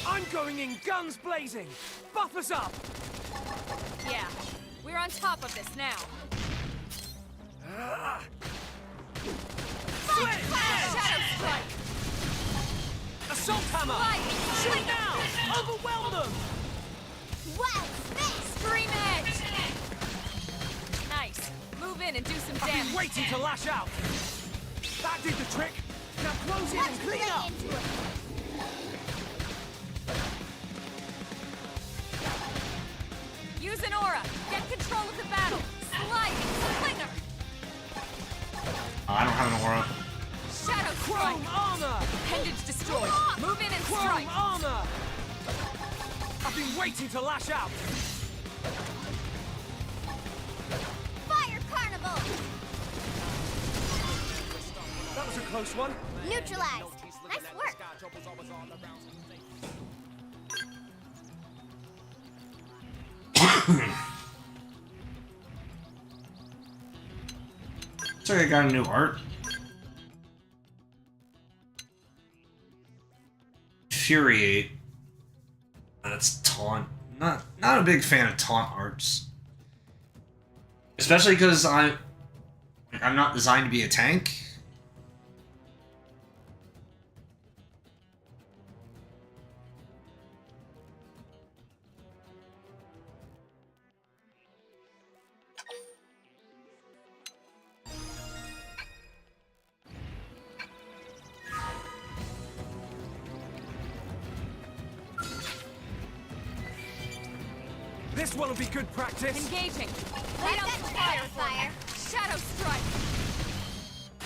I'm going in guns blazing. Buff us up. Yeah, we're on top of this now. Shadow strike. Assault hammer. Shoot now. Overwhelm them. Wow, scream edge. Nice. Move in and do some I've damage. been waiting to lash out. That did the trick. Now close in and clean up. Use an aura. Get control of the battle. Sliding slinger. I don't have an aura. Shadow strike. Chrome armor. Appendage destroyed. Move in and Chrome strike. armor. I've been waiting to lash out. Fire carnival. That was a close one. Neutralized. Nice work. So I got a new art. Infuriate. That's taunt. Not a big fan of taunt arts. Especially because I'm not designed to be a tank. This one will be good practice. Engaging. Lay out some fire. Shadow strike.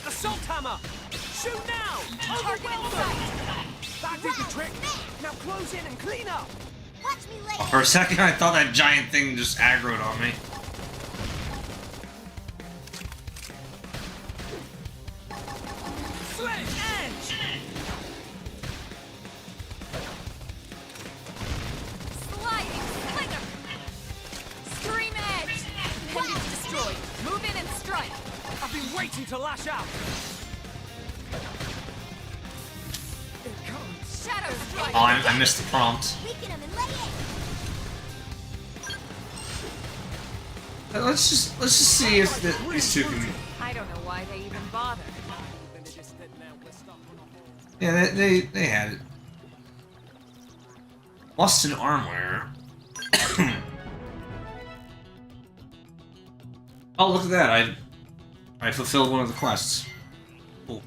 Assault hammer. Shoot now. Target in Overwhelm them. sight. That did the trick. Now close in and clean up. Watch me later. For a second, I thought that giant thing just aggroed on me. Sledge edge. Sliding slinger. Stream edge. Pendants destroyed. Move in and strike. I've been waiting to lash out. It comes. Shadow strike. Oh, I missed the prompt. Weaken him and lay in. Let's just see if these two can. I don't know why they even bothered. Yeah, they had it. Lost an armware. Oh, look at that! I fulfilled one of the quests. Cool.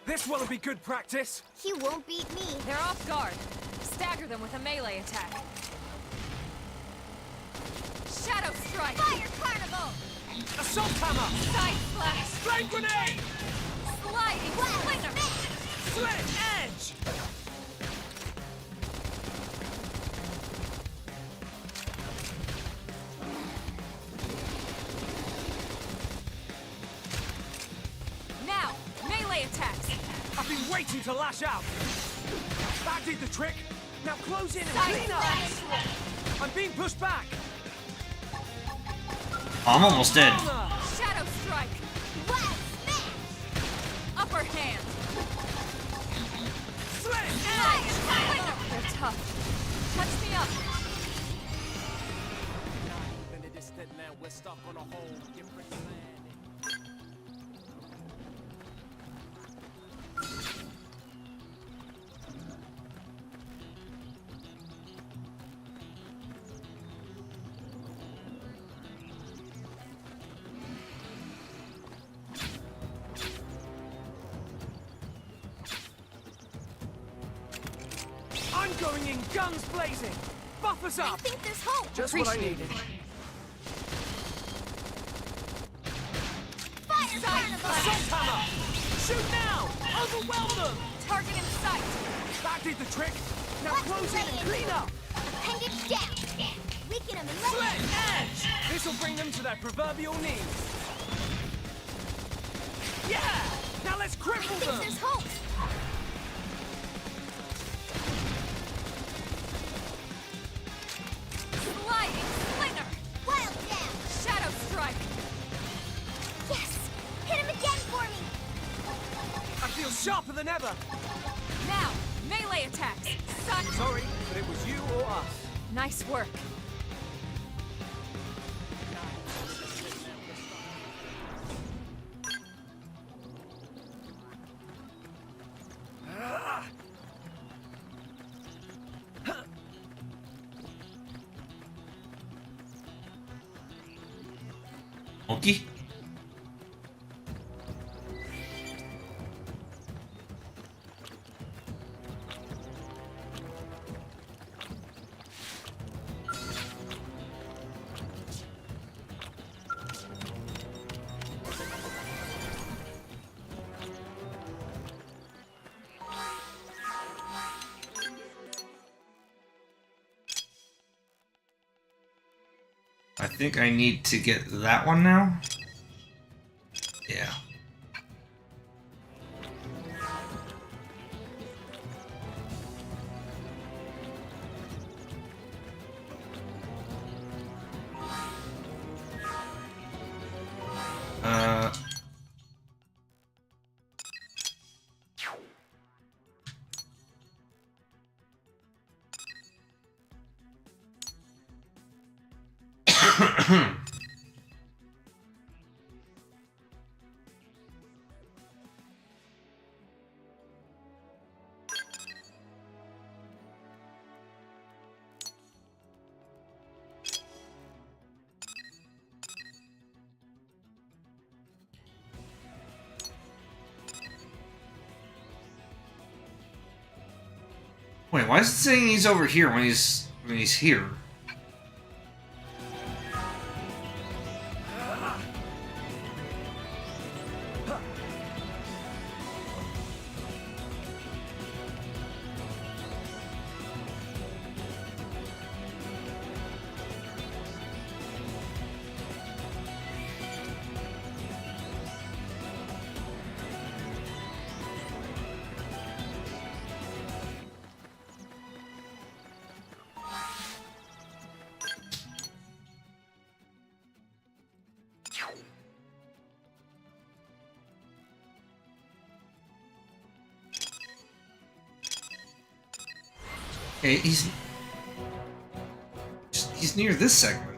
This will be good practice. He won't beat me. They're off guard. Stagger them with a melee attack. Shadow strike. Fire carnival. Assault hammer. Side slash. Flame grenade. Sliding slinger. Sledge edge. Now, melee attacks. I've been waiting to lash out. That did the trick. Now close in and Side clean up. slash. I'm being pushed back. I'm almost dead. Shadow strike. Wild smash. Upper hand. Sledge Side edge. slinger. They're tough. Touch me up. Now we're stuck on a whole different planet. I'm going in guns blazing. Buff us I up. think there's hope. Just what I needed. Fire carnival. Assault hammer. Shoot now. Overwhelm them. Target in sight. That did the trick. Now Watch close me in and lay in. clean up. Appendage down. Weaken him and lay Sledge in. edge. This will bring them to their proverbial knees. Yeah. Now let's I cripple think them. there's hope. Sliding slinger. Wild down. Shadow strike. Yes. Hit him again for me. I feel sharper than ever. Now, melee attacks. Sun. Sorry, but it was you or us. Nice work. Monkey? I think I need to get that one now. Yeah. Wait, why is it saying he's over here when he's here? Okay, he's near this segment.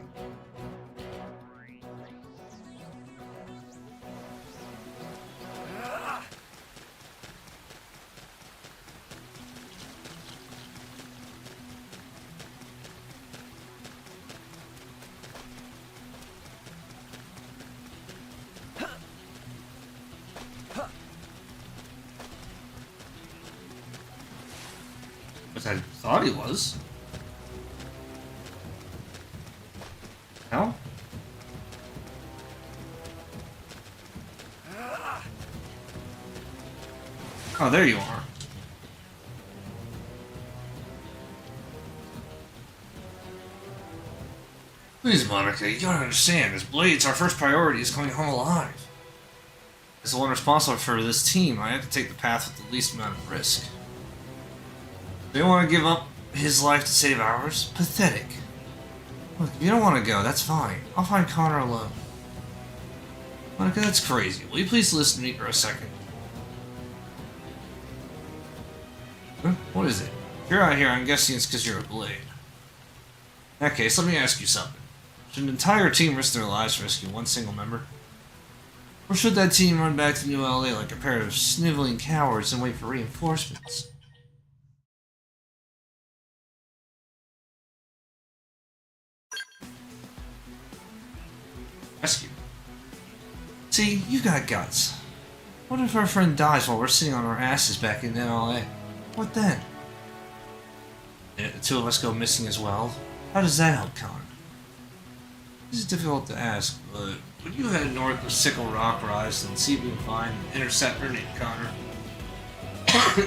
But I thought he was. No? Oh, there you are. Please, Monica, you gotta understand, as Blades, our first priority is going home alive. As the one responsible for this team, I have to take the path with the least amount of risk. They want to give up his life to save ours? Pathetic. Look, if you don't want to go, that's fine. I'll find Connor alone. Monica, that's crazy. Will you please listen to me for a second? Huh? What is it? If you're out here, I'm guessing it's because you're a Blade. In that case, let me ask you something. Should an entire team risk their lives to rescue one single member? Or should that team run back to New LA like a pair of sniveling cowards and wait for reinforcements? Rescue. See, you got guts. What if our friend dies while we're sitting on our asses back in LA? What then? And if the two of us go missing as well, how does that help Connor? This is difficult to ask, but would you head north of Sickle Rock Rise and see if you can find an interceptor named Connor?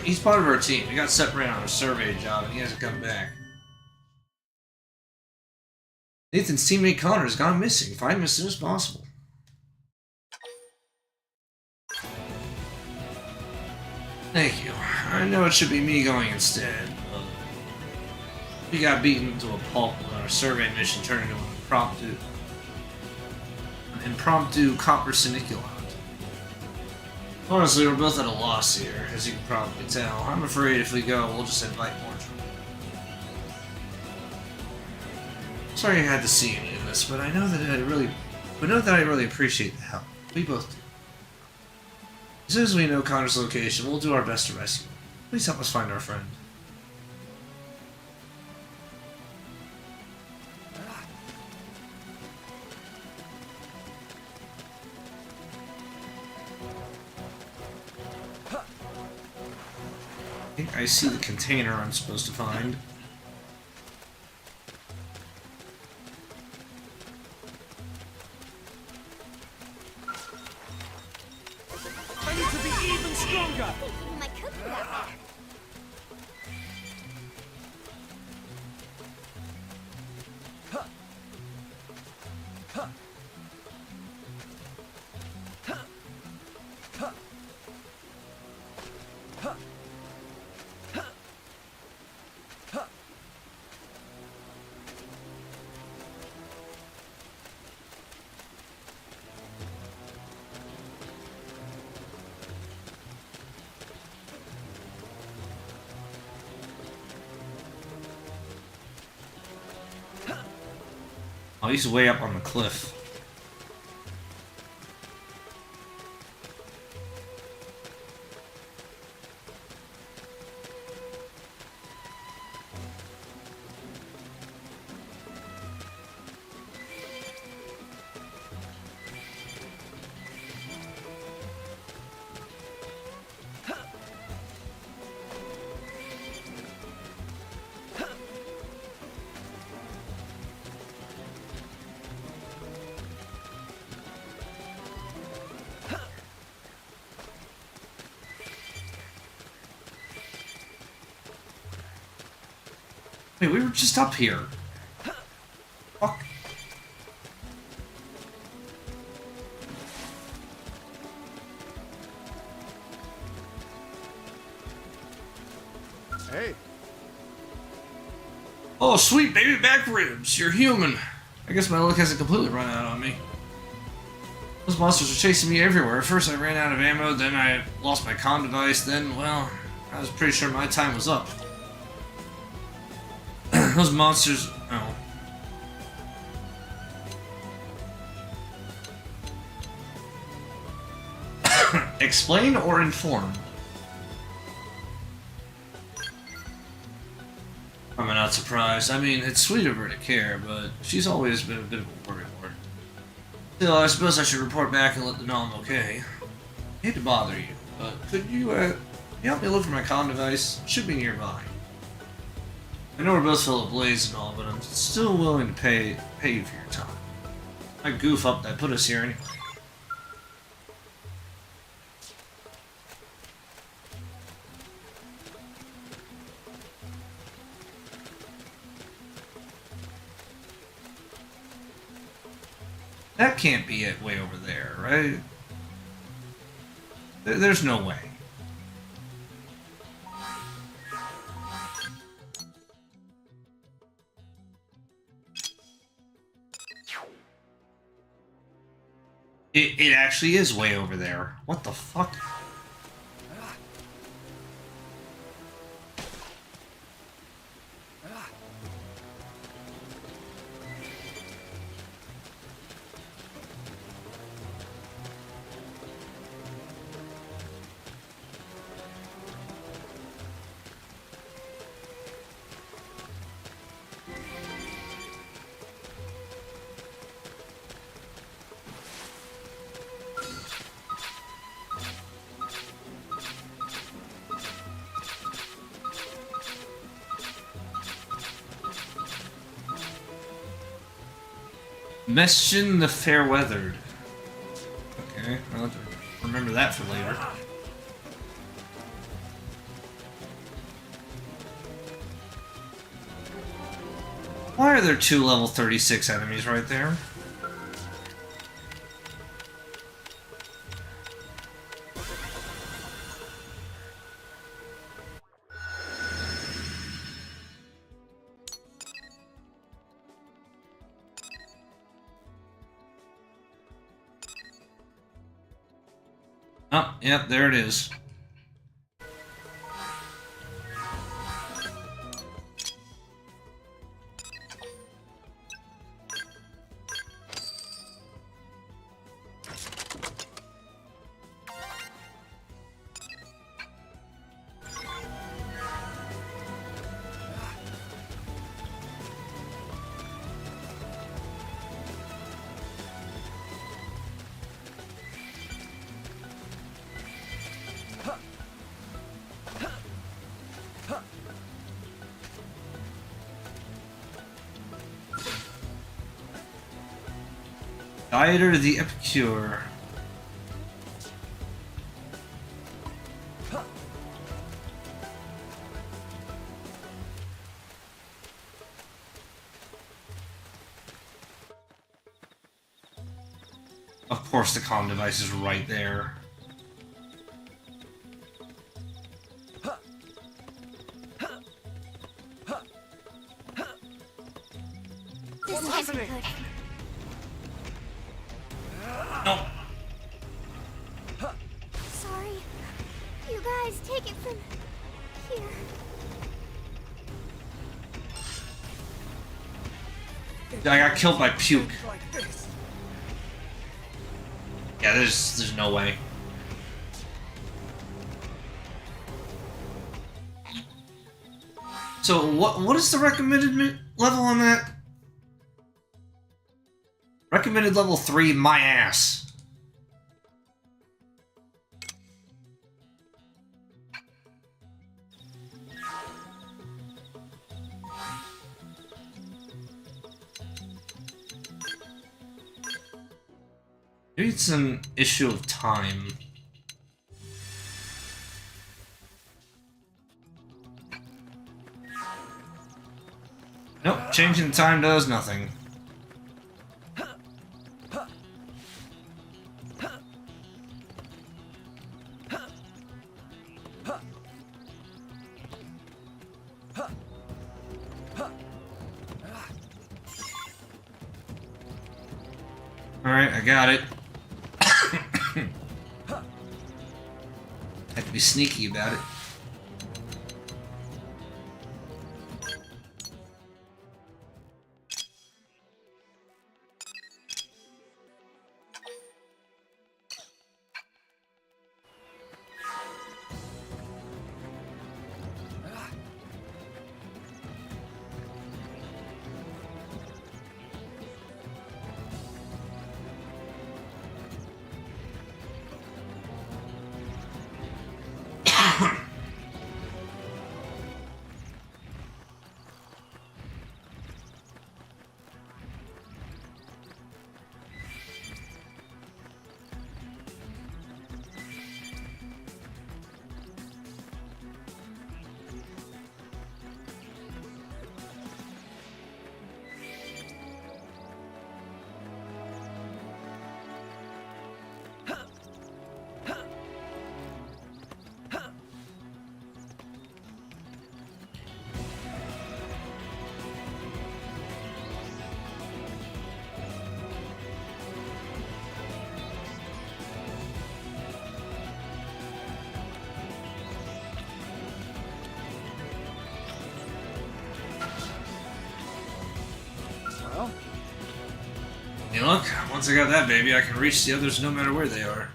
He's part of our team. We got separated on a survey job and he hasn't come back. Nathan's teammate Connor has gone missing. Find him as soon as possible. Thank you. I know it should be me going instead, but we got beaten to a pulp when our survey mission turned into an impromptu copper siniculant. Honestly, we're both at a loss here, as you can probably tell. I'm afraid if we go, we'll just invite more trouble. Sorry you had to see any of this, but I know that I really appreciate the help. We both do. As soon as we know Connor's location, we'll do our best to rescue him. Please help us find our friend. I think I see the container I'm supposed to find. I need to be even stronger! My cookie that way. Oh, he's way up on the cliff. Wait, we were just up here. Fuck. Hey. Oh, sweet baby back ribs. You're human. I guess my luck hasn't completely run out on me. Those monsters were chasing me everywhere. First I ran out of ammo, then I lost my comm device, then, well, I was pretty sure my time was up. Those monsters... Oh. Explain or inform? I'm not surprised. I mean, it's sweet of her to care, but she's always been a bit of a worrywart. Still, I suppose I should report back and let them know I'm okay. I hate to bother you, but could you help me look for my comm device? It should be nearby. I know we're both full of blades and all, but I'm still willing to pay you for your time. I goof up that put us here anyway. That can't be it way over there, right? There's no way. It actually is way over there. What the fuck? Meshin the Fairweathered. Okay, I'll have to remember that for later. Why are there 2 level 36 enemies right there? Oh, yep, there it is. Dieter the Epicure. Of course the comm device is right there. This can't be good. No. Sorry. You guys, take it from here. I got killed by puke. Yeah, there's no way. So what is the recommended level on that? Recommended level 3, my ass. Maybe it's an issue of time. Nope, changing the time does nothing. Alright, I got it. Have to be sneaky about it. Well, You look, once I got that baby, I can reach the others no matter where they are.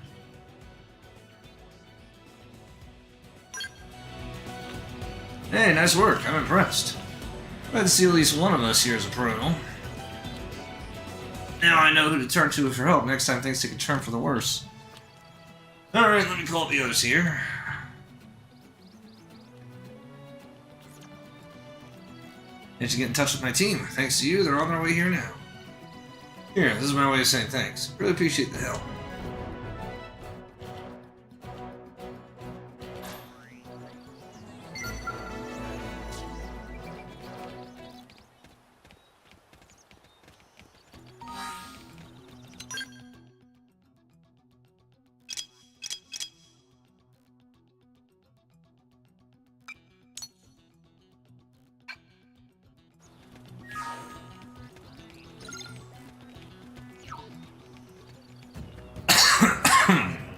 Hey, nice work. I'm impressed. Glad to see at least one of us here as a pro. Now I know who to turn to for help next time things take a turn for the worse. Alright, let me call up the others here. Need to get in touch with my team. Thanks to you, they're on their way here now. Here, this is my way of saying thanks. Really appreciate the help.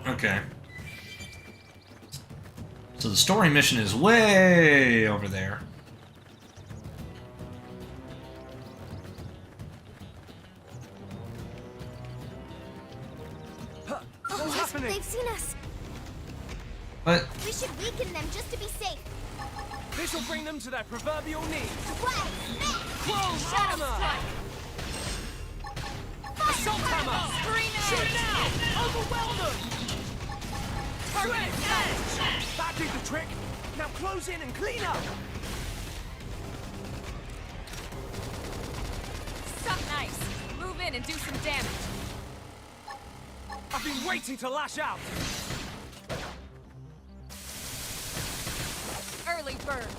Okay. So the story mission is way over there. What's happening? They've seen us. What? We should weaken them just to be safe. This'll bring them to their proverbial knees. What? Close armor! Assault hammer! Shoot it now! Overwhelm them! Target edge! That did the trick! Now close in and clean up! Suck nice. Move in and do some damage. I've been waiting to lash out! Early bird.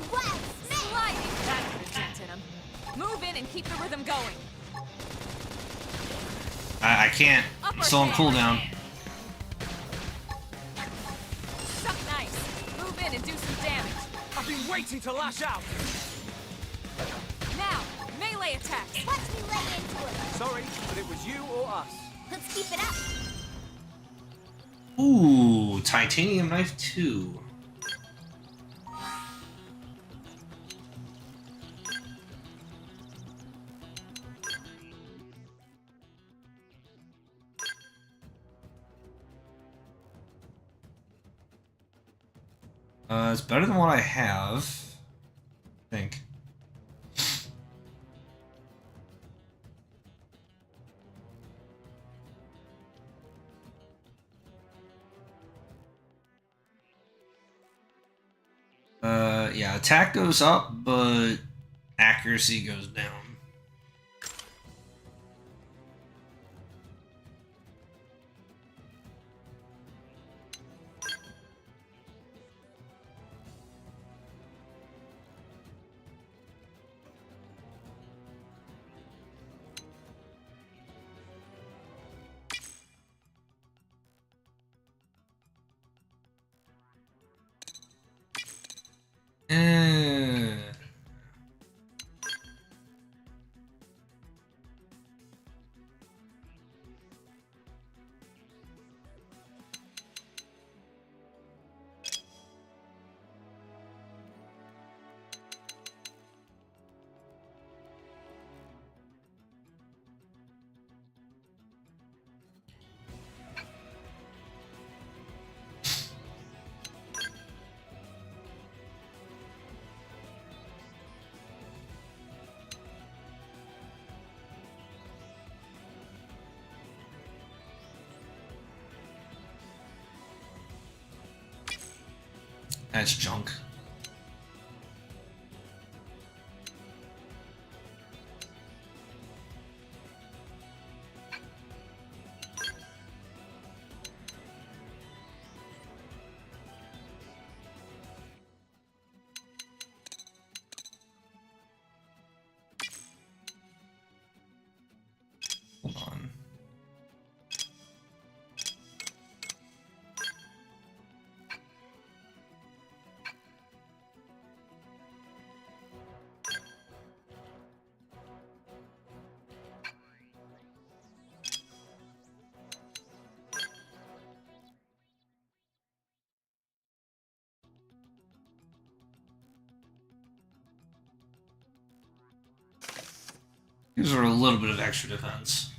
What? Sliding. That put a dent in him. Move in and keep the rhythm going. I can't. Still on cooldown. Suck nice. Move in and do some damage. I've been waiting to lash out! Now, melee attacks. Watch me lay into it. Sorry, but it was you or us. Let's keep it up. Ooh, titanium knife 2. It's better than what I have, I think. Yeah, attack goes up, but accuracy goes down. That's junk. Hold on. Gives her a little bit of extra defense.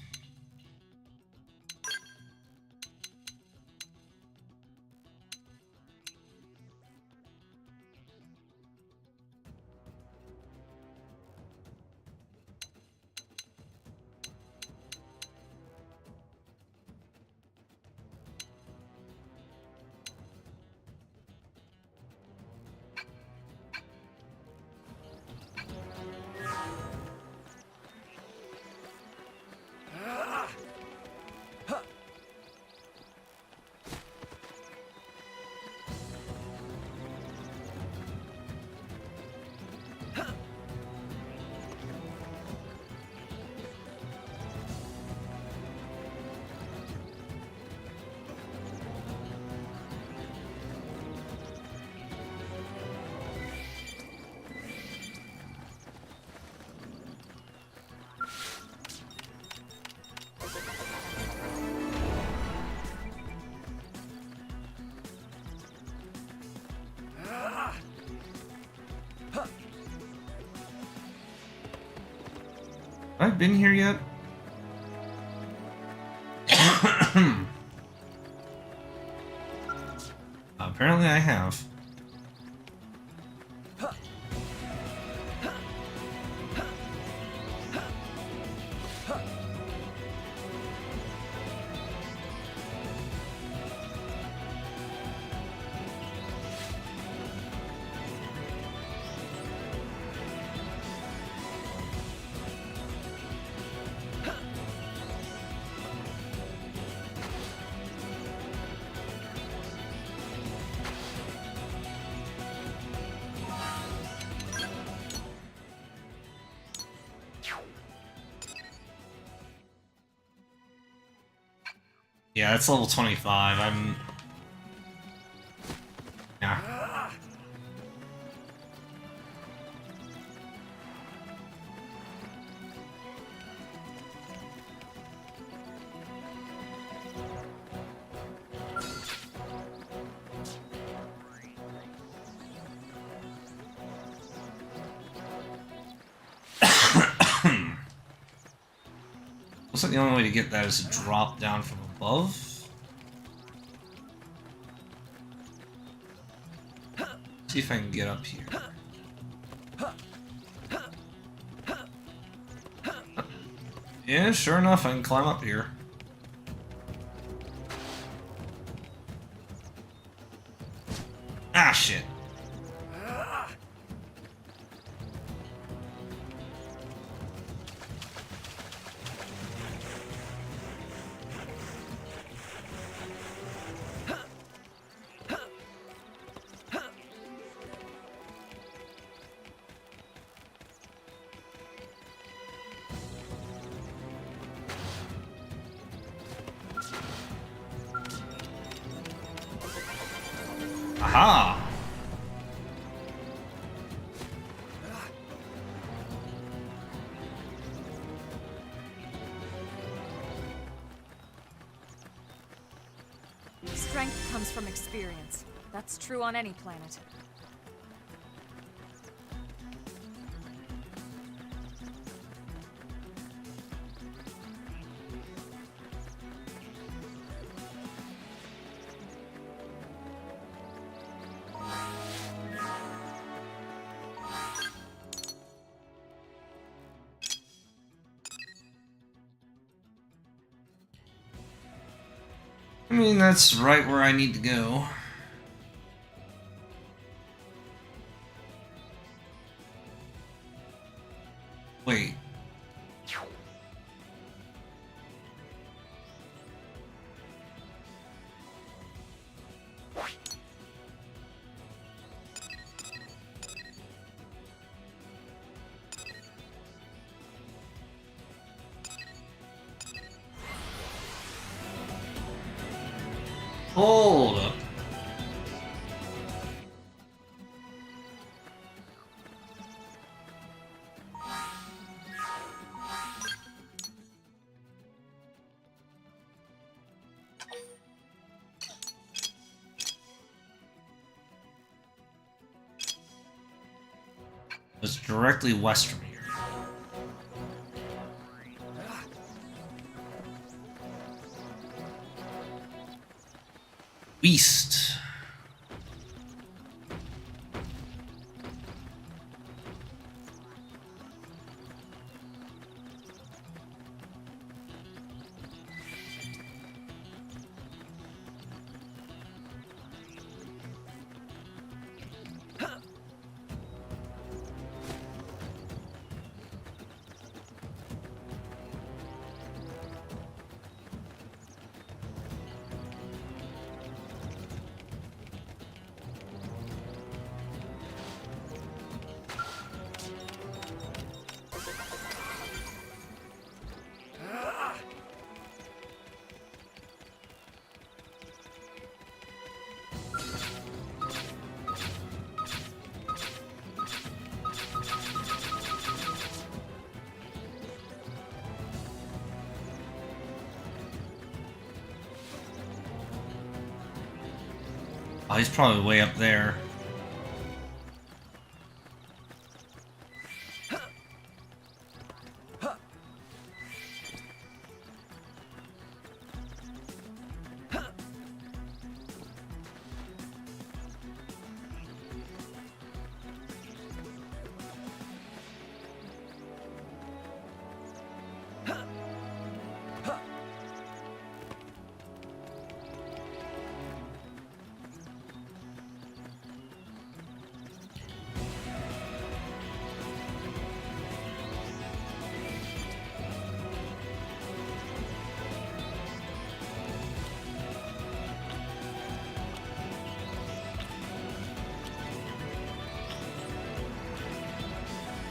Have I been here yet? Apparently I have. Yeah, it's level 25. Yeah. Looks like the only way to get that is to drop down from above. See if I can get up here. Yeah, sure enough, I can climb up here. Ah, shit. Aha! Strength comes from experience. That's true on any planet. I mean, that's right where I need to go. Wait. Hold up. It's directly west from here. East. Oh, he's probably way up there.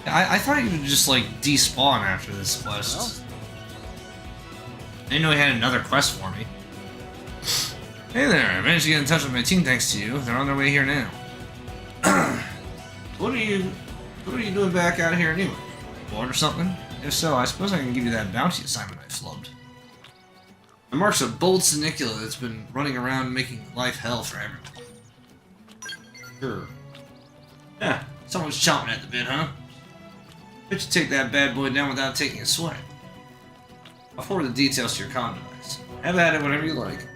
I thought he would just like despawn after this quest. I didn't know he had another quest for me. Hey there, I managed to get in touch with my team thanks to you. They're on their way here now. What are you doing back out here anyway? Bored or something? If so, I suppose I can give you that bounty assignment I flubbed. The mark's a bold Sinicula that's been running around making life hell for everyone. Sure. Yeah, someone's chomping at the bit, huh? Bet you take that bad boy down without taking a sweat. I'll forward the details to your comm device. Have at it whenever you like.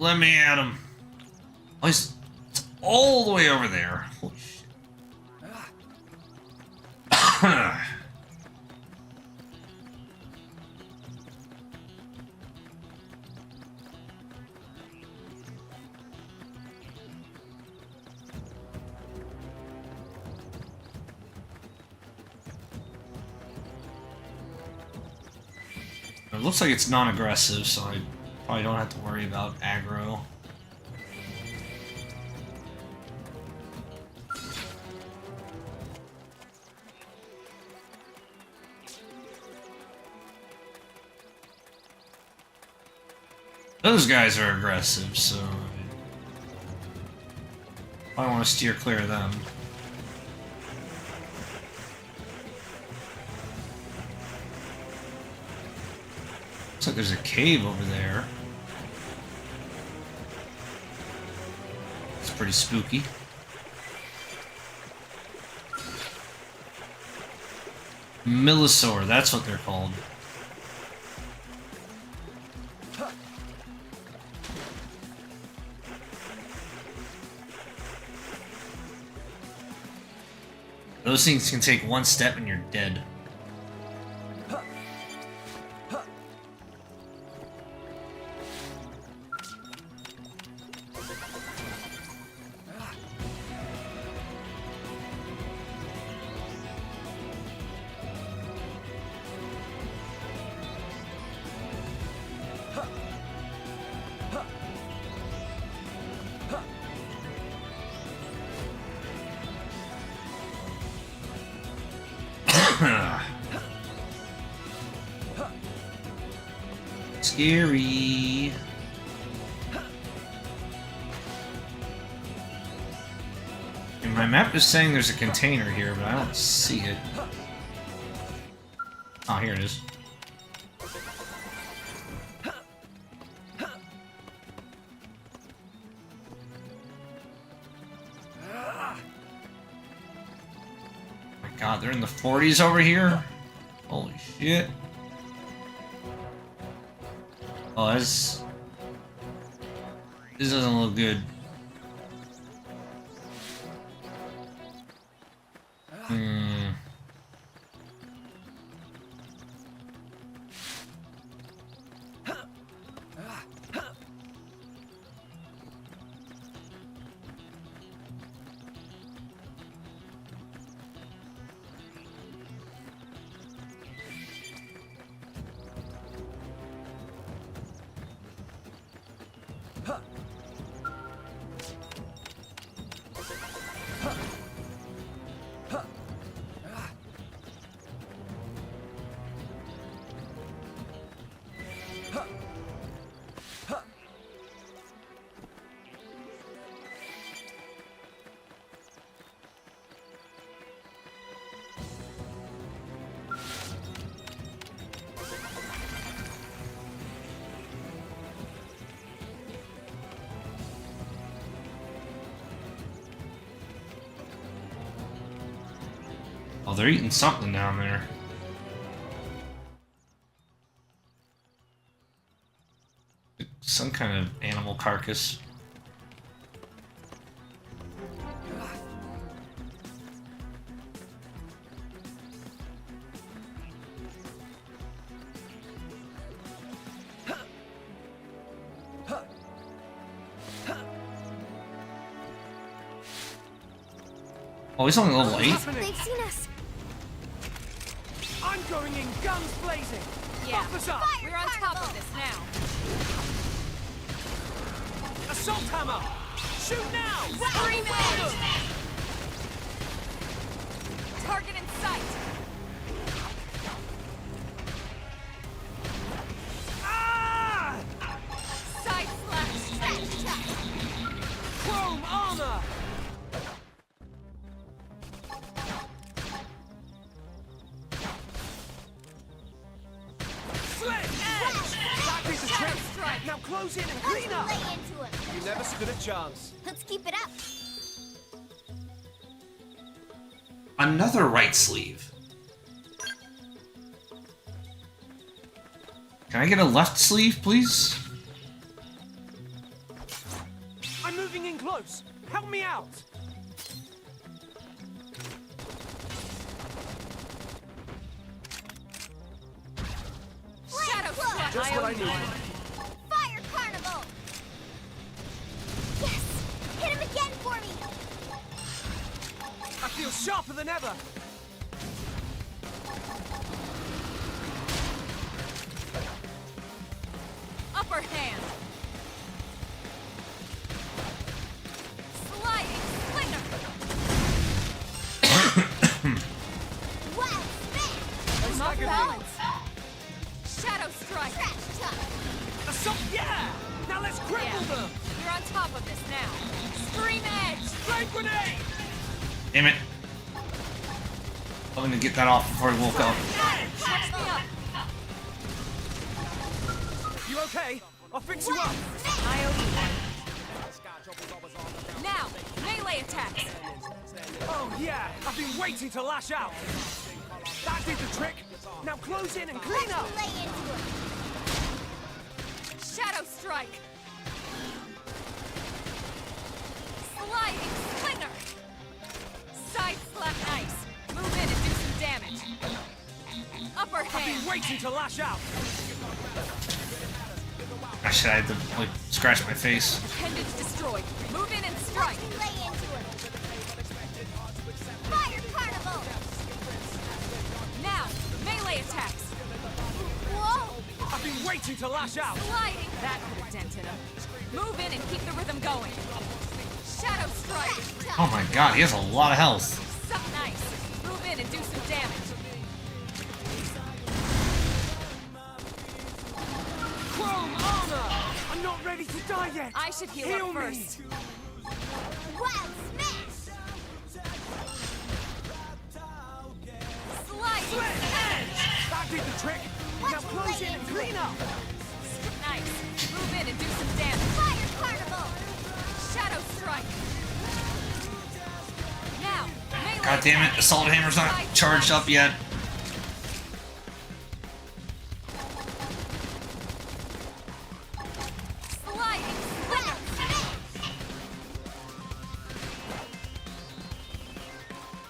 Let me at him. Oh, it's all the way over there. Holy shit. It looks like it's non-aggressive, so I probably don't have to worry about aggro. Those guys are aggressive, so I want to steer clear of them. Looks like there's a cave over there. It's pretty spooky. Millisaur, that's what they're called. Those things can take one step and you're dead. scary. And my map is saying there's a container here, but I don't see it. Oh, here it is. My God, they're in the 40s over here? Holy shit. Oh, this doesn't look good. Oh, they're eating something down there. Some kind of animal carcass. Oh, he's only level 8? They've seen us. I'm going in guns blazing. Yeah, Buff us up. we're on top of this now. Assault hammer. Shoot now. Scream edge. Target in sight. Ah! Side slash. Chrome armor. Now close in and clean up! Lay into him. You never stood a chance. Let's keep it up. Another right sleeve. Can I get a left sleeve, please? I'm moving in close. Help me out. Shadow strike. Just what I need. Fire Carnival! Yes! Hit him again for me! I feel sharper than ever. Upper hand. Sliding slinger. Wow, smash! I'm off balance. Shadow strike. Trash chuck! Assault, yeah! Now let's cripple them! You're on top of this now. Scream edge. Flame grenade! Damn it. I'm gonna get that off before he woke up. Catch me up. You okay? I'll fix you up! I owe you one. Now, melee attacks. Oh yeah! I've been waiting to lash out! That did the trick! Now close in and clean up! Lay into him. Shadow strike. Sliding slinger. Side slap nice. Move in and do some damage. Upper I've hand. been waiting to lash out! Actually, I had to, like, scratch my face. Appendage destroyed. Move in and strike. Lay into him. Fire Carnival! Now, melee attacks. Whoa! I've been waiting to lash out! Sliding. That could have dented him. Move in and keep the rhythm going. Shadow strike. Oh my God, he has a lot of health. Suck nice. Move in and do some damage. Chrome armor! I'm not ready to die yet! I should heal up me. first. Wild smash! Sliding Slit edge! That did the trick! Watch Now me close lay in and into clean it. up! Nice. Move in and do some damage. Fire carnival! Shadow strike. Now, melee. God damn it, Assault Hammer's not charged up yet. Sliding slinger.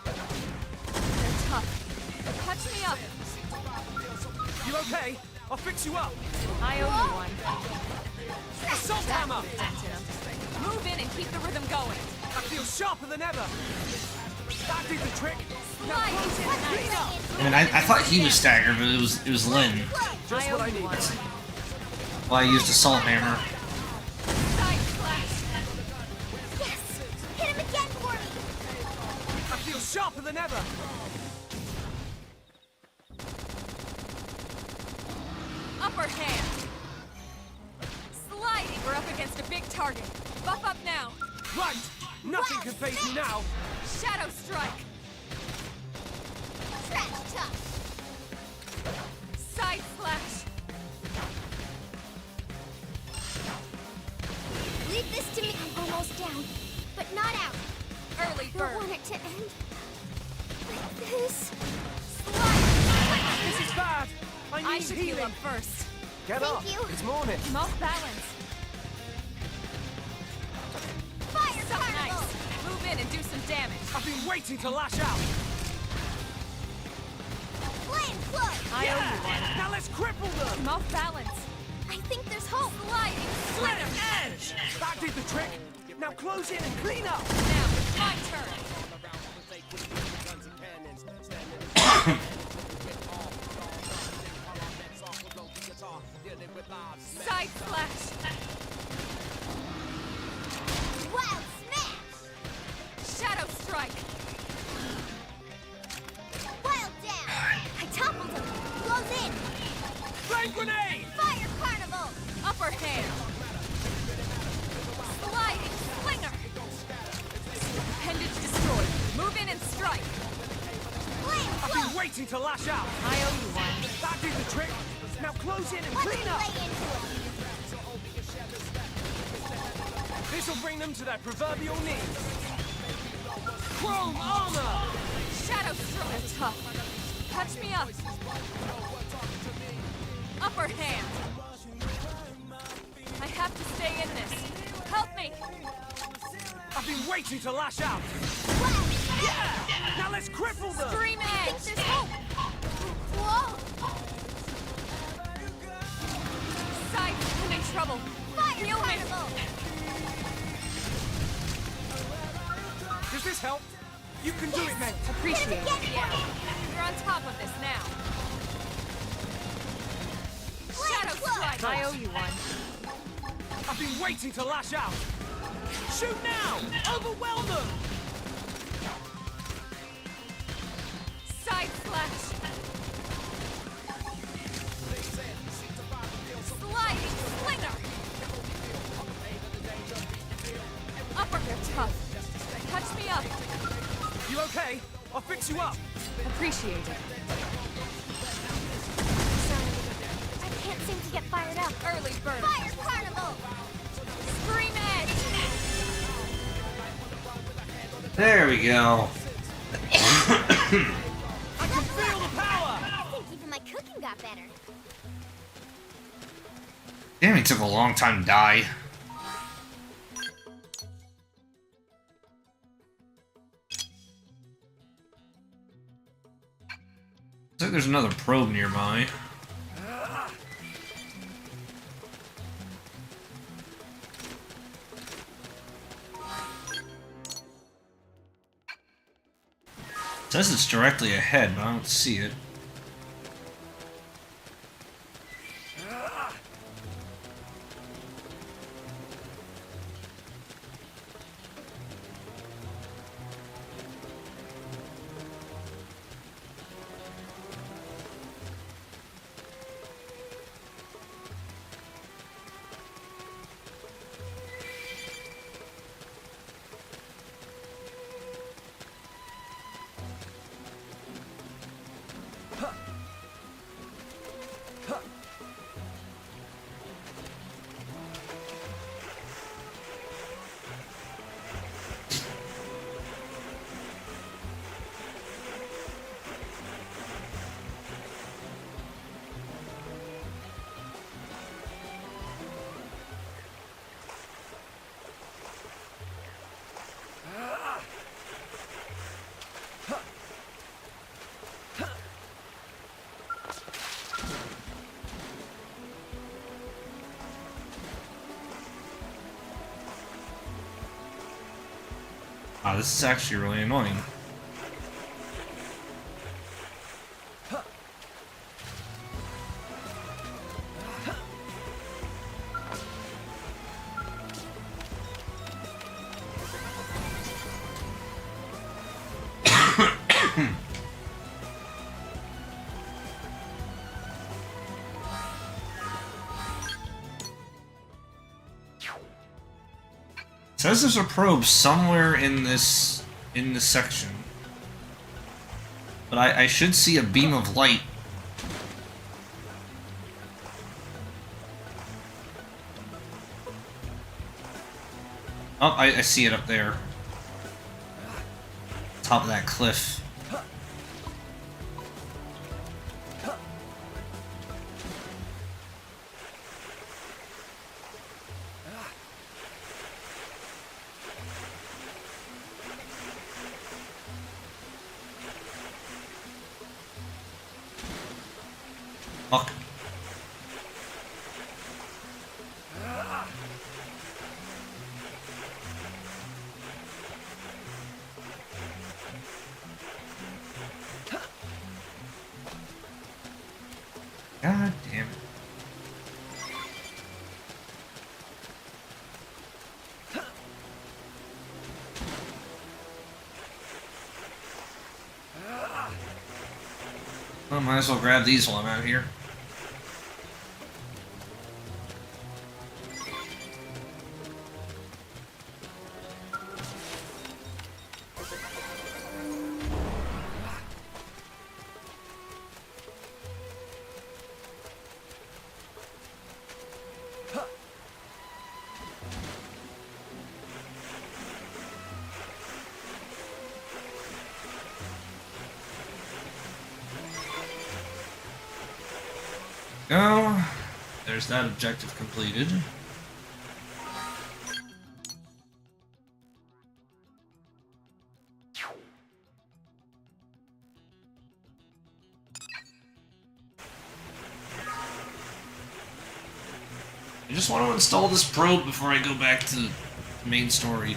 They're tough. Touch me up. You okay? I'll fix you up! I owe you one. Assault hammer! Dented 'em. Move in and keep the rhythm going. I feel sharper than ever! That did the trick! Now Slide close in into and clean up! I mean, I thought he was staggered, but it was Lynn. Just I what owe I you need. one. Why I used Assault Hammer. Side slash. Yes! Hit him again for me! I feel sharper than ever! Upper hand. Sliding. We're up against a big target. Buff up now. Right! Nothing can phase me now! Shadow strike. Trash tough! Side slash. Leave this to me. I'm almost down, but not out. Early I don't bird. want it to end like this. This is bad! I need I should heal healing! up first. Get Thank up! you. It's morning! I'm off balance. Fire So carnival! nice. Move in and do some damage. I've been waiting to lash out! Flame flood! I owe you one. Now let's cripple them! I'm off balance. I think there's hope. Sliding Slit slinger. edge! That did the trick! Now close in and clean up! Now it's my turn. Side slash. Wild smash! Shadow strike. Wild down! I toppled him! Close in! Flame grenade! Fire carnival! Upper hand. Sliding slinger. Appendage destroyed. Move in and strike. Flame I've flood! been waiting to lash out! I owe you one. That did the trick! Now close in and Watch clean me up! lay into it! This'll bring them to their proverbial knees! Chrome armor! Shadow strike. They're tough. Touch me up. Upper hand. I have to stay in this. Help me. I've been waiting to lash out! Wild Yeah! Now let's cripple them! Scream I edge. think there's hope! Whoa! Side. I'm in trouble. Fire Heal me. carnival! Does this help? You can do it, mate! Appreciate it. Hit him again Yeah. for me! You're on top of this now. Flame Shadow flood! strike. I owe you one. I've been waiting to lash out! Shoot now! Overwhelm them! Side slash. Sliding slinger. Upper. They're tough. Touch me up. You okay? I'll fix you up! Appreciate it. Sorry. I can't seem to get fired up. Early bird. Fire carnival! Scream edge. There we go. I can feel the power! I think even my cooking got better. Damn, it took a long time to die. Looks like there's another probe nearby. It says it's directly ahead, but I don't see it. Ah, this is actually really annoying. Says there's a probe somewhere in this section, but I should see a beam of light. Oh, I see it up there, top of that cliff. Fuck. God damn it. Well, might as well grab these while I'm out here. Go. There's that objective completed. I just want to install this probe before I go back to the main story.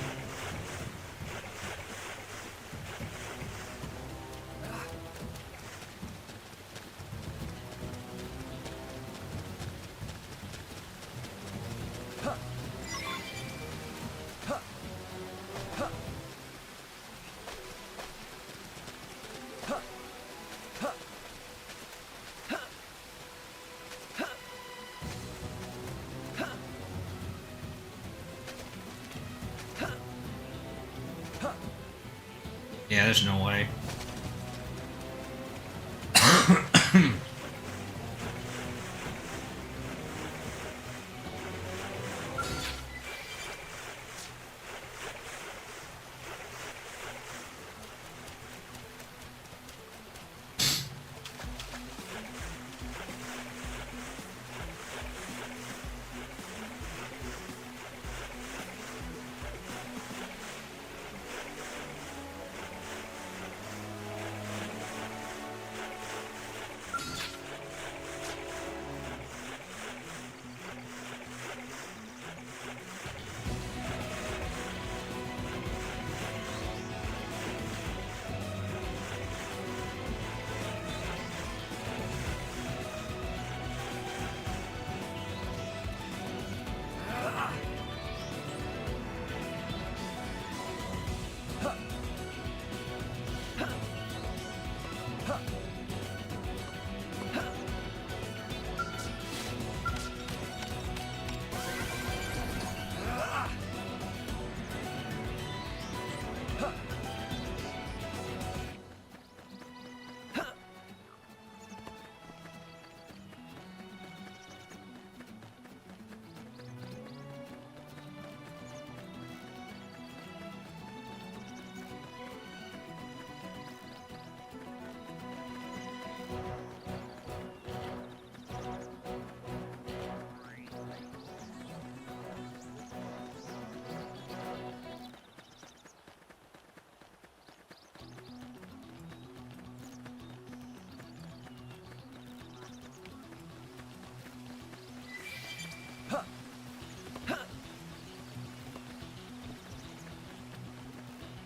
Yeah, there's no way.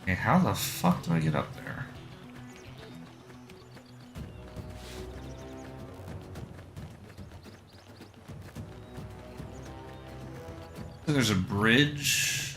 Okay, how the fuck do I get up there? So there's a bridge.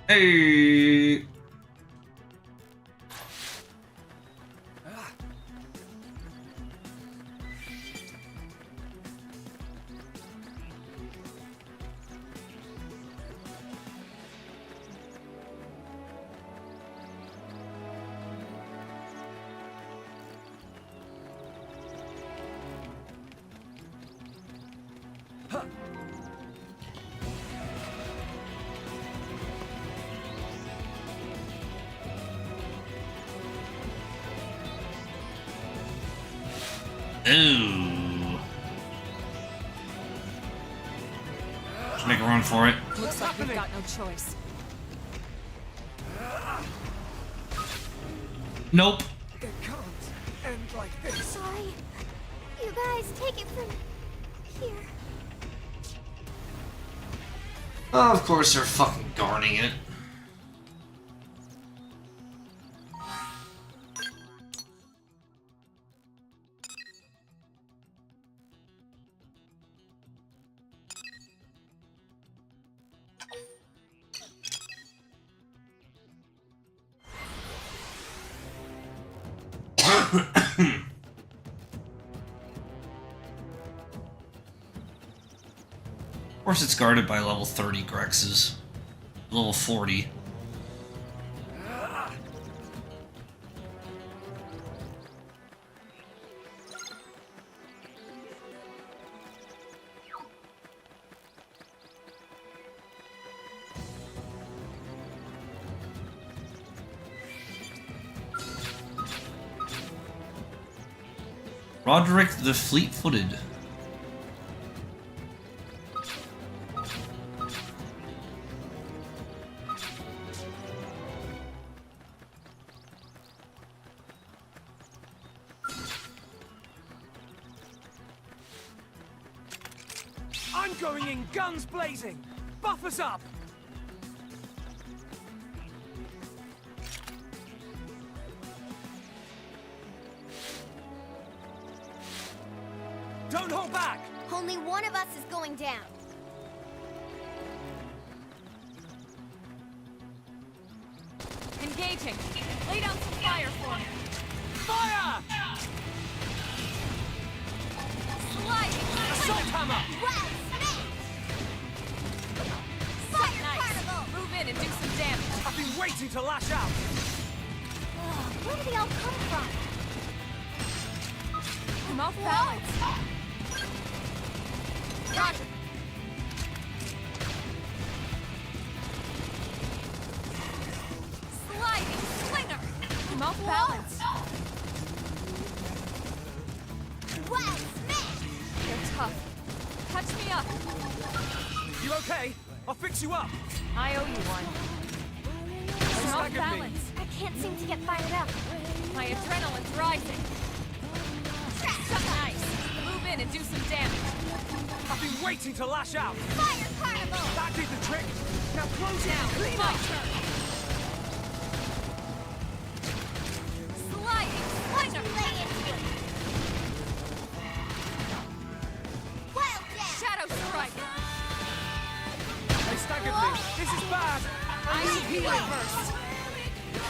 Hey! Ooh. Just make a run for it. Looks like we've got no choice. Nope. It can't end like this. Sorry. You guys, take it from here. Oh, of course they're fucking guarding it. Of course it's guarded by level 30 Grexes. Level 40. Roderick the Fleet-Footed. I'm going in guns blazing. Buff us up. Don't hold back. Only one of us is going down. Engaging. Lay down some fire for me. Fire! Sliding. Assault hammer. Well, Fire Nice. carnival! Move in and do some damage. I've been waiting to lash out. Where did they all come from? I'm off balance. Roger. Sliding slinger. I'm off balance. Well, smash! They're tough. Touch me up. You okay? I'll fix you up. I owe you one. I'm off Staggered me. balance. I can't seem to get fired up. My adrenaline's rising. Nice. Move in and do some damage. I've been waiting to lash out. Fire carnival! That did the trick. Now close Down. it. Clean My up. turn. Sliding slinger. Lay into it. Wild dash! Shadow strike. They staggered me. This is bad. I need need healing. healing first.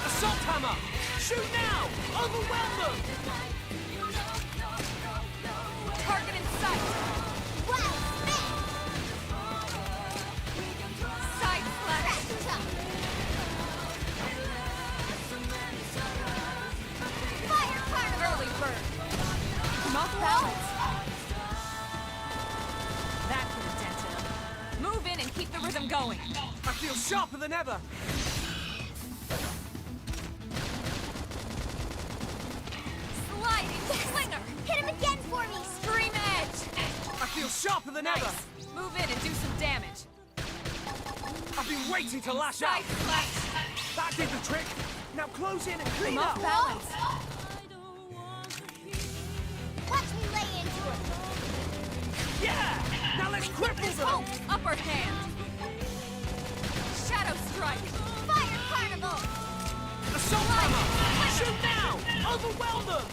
Assault hammer. Shoot now. Overwhelm them. Target in sight. Well, Side flash. Fire carnival! Early bird. I'm off balance. feel sharper than ever. Sliding slinger. Hit him again for me! Stream edge. I feel sharper than ever. Nice. Move in and do some damage. I've been waiting to lash out. Side slash. That did the trick. Now close in and clean I'm up. off balance. Watch me lay into it! Yeah! Now let's cripple Oh, them. upper hand. Shadow strike. Fire Carnival! Assault hammer. Shoot now. Overwhelm them.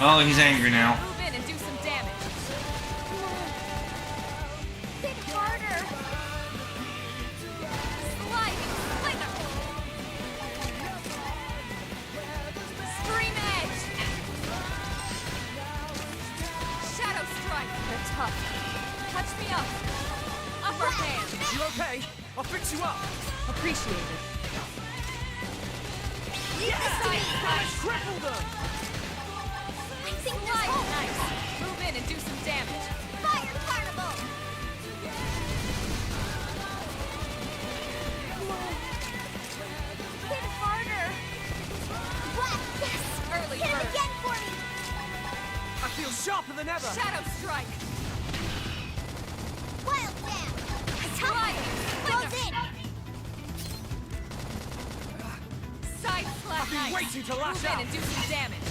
Oh, he's angry now. Move in and do some damage. Hit harder! Sliding slinger. Stream edge. Shadow strike. They're tough. Touch me up. Upper hand. You okay? I'll fix you up. Appreciate it. Yeah! Side Now slash. let's cripple them. I think this Slide. whole Nice. Move in and do some damage. Fire Carnival! Hit harder! What? Yes! Early Hit him bird. again for me! I feel sharper than ever. Shadow strike. Wild Jam! Sliding Close slinger. in! Side slash. I've been Nice. waiting to lash Move in out. and do some damage.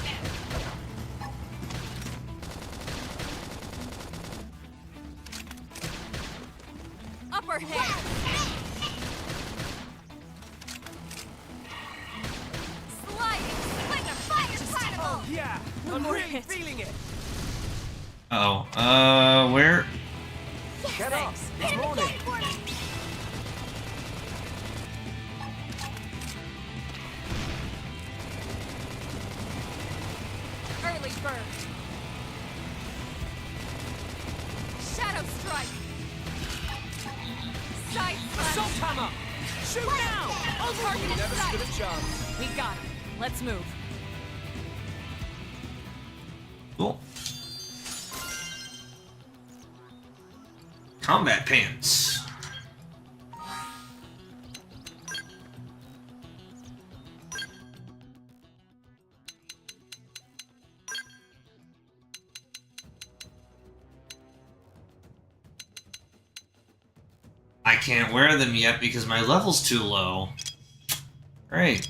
Upper hand. Sliding slinger. Fire Carnival! Oh yeah! I'm more really hit. feeling it. Uh-oh. Where? Get up. Hit It's him morning. again for me! Early bird. Shadow strike. Side Assault slash. hammer. Shoot now. Targeted Never sight. stood a chance. We got him. Let's move. Cool. Combat pants. I can't wear them yet because my level's too low. Great.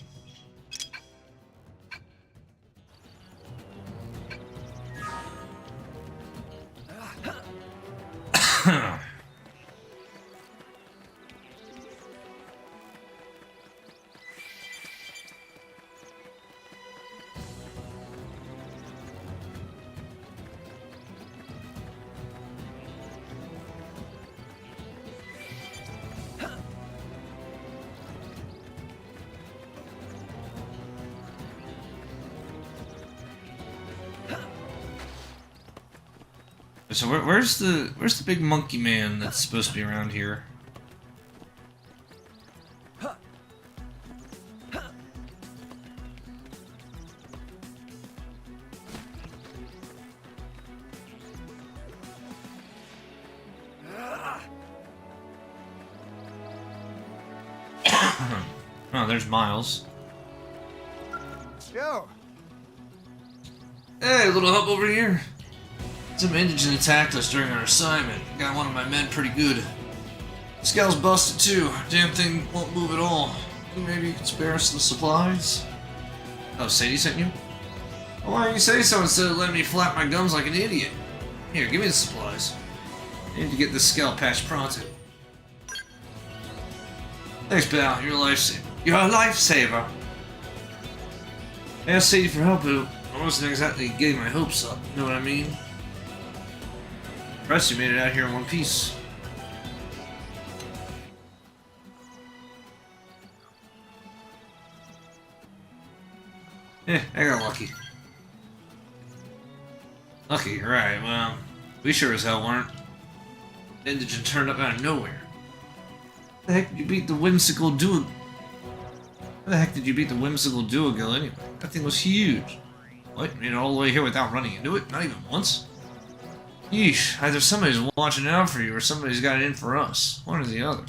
So where's the big monkey man that's supposed to be around here? Oh, there's Miles. Yo. Hey, little help over here. Some indigent attacked us during our assignment. Got one of my men pretty good. This gal's busted too. Damn thing won't move at all. Maybe you could spare us the supplies? Oh, Sadie sent you? Well, why don't you say so instead of letting me flap my gums like an idiot? Here, give me the supplies. I need to get this scalp patch pronto. Thanks, pal. You're a lifesaver. You're a lifesaver. I asked Sadie for help, but I wasn't exactly getting my hopes up. You know what I mean? Impressed you made it out here in one piece. I got lucky. Lucky, right, well, we sure as hell weren't. The indigent turned up out of nowhere. How the heck did you beat the whimsical How the heck did you beat the whimsical Duogill anyway? That thing was huge. What? Made it all the way here without running into it? Not even once? Yeesh, either somebody's watching out for you or somebody's got it in for us. One or the other.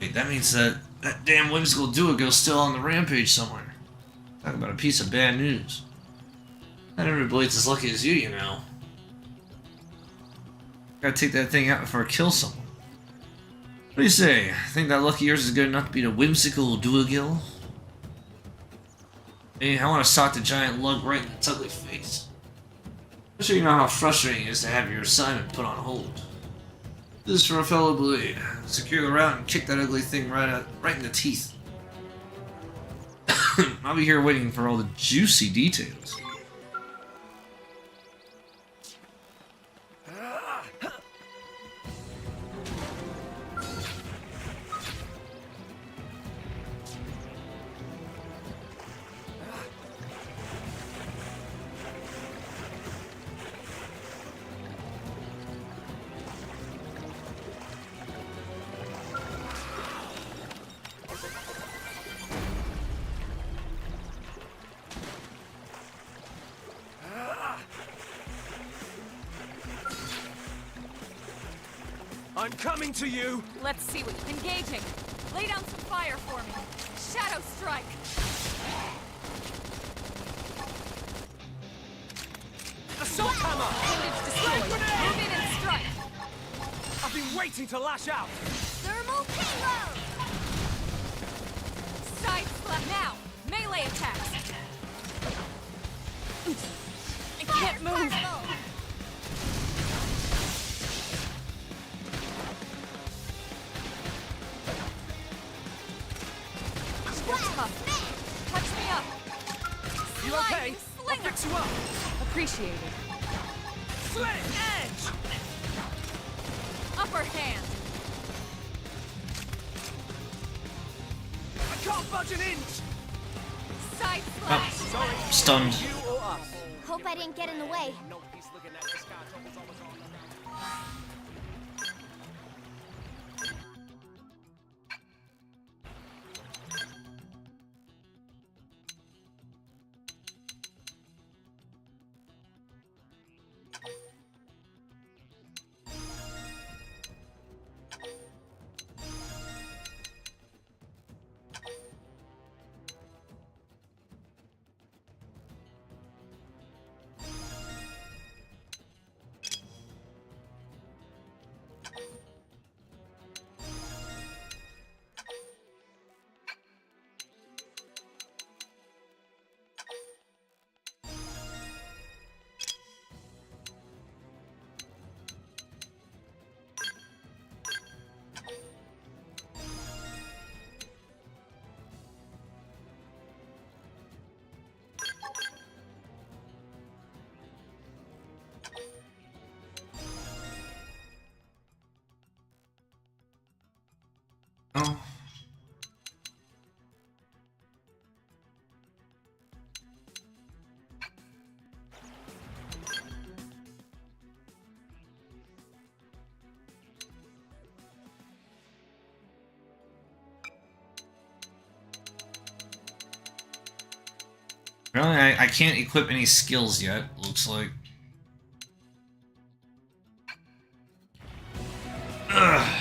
Wait, that means that damn whimsical Duogo's still on the rampage somewhere. Talk about a piece of bad news. Not every blade's as lucky as you know. Gotta take that thing out before I kill someone. What do you say? Think that lucky yours is good enough to beat a whimsical Duogil? Hey, I want to sock the giant lug right in its ugly face. I'm sure you know how frustrating it is to have your assignment put on hold. This is for a fellow blade. Secure the route and kick that ugly thing right in the teeth. I'll be here waiting for all the juicy details. I'm coming to you! Let's see what engaging. Lay down some fire for me. Shadow strike. Assault hammer! Appendage destroyed. Move in and strike. I've been waiting to lash out! Thermal payload! Side slap now. Melee attacks. I can't move. You're tough. Touch me up. You okay? I'll fix you up! Appreciated. Slit edge! Upper hand. I can't budge an inch! Side slap. Oh, stunned. You or us? Hope I didn't get in the way. Nobody's looking at the sky. Trouble's always on. Oh. Really, I can't equip any skills yet, looks like. Ugh.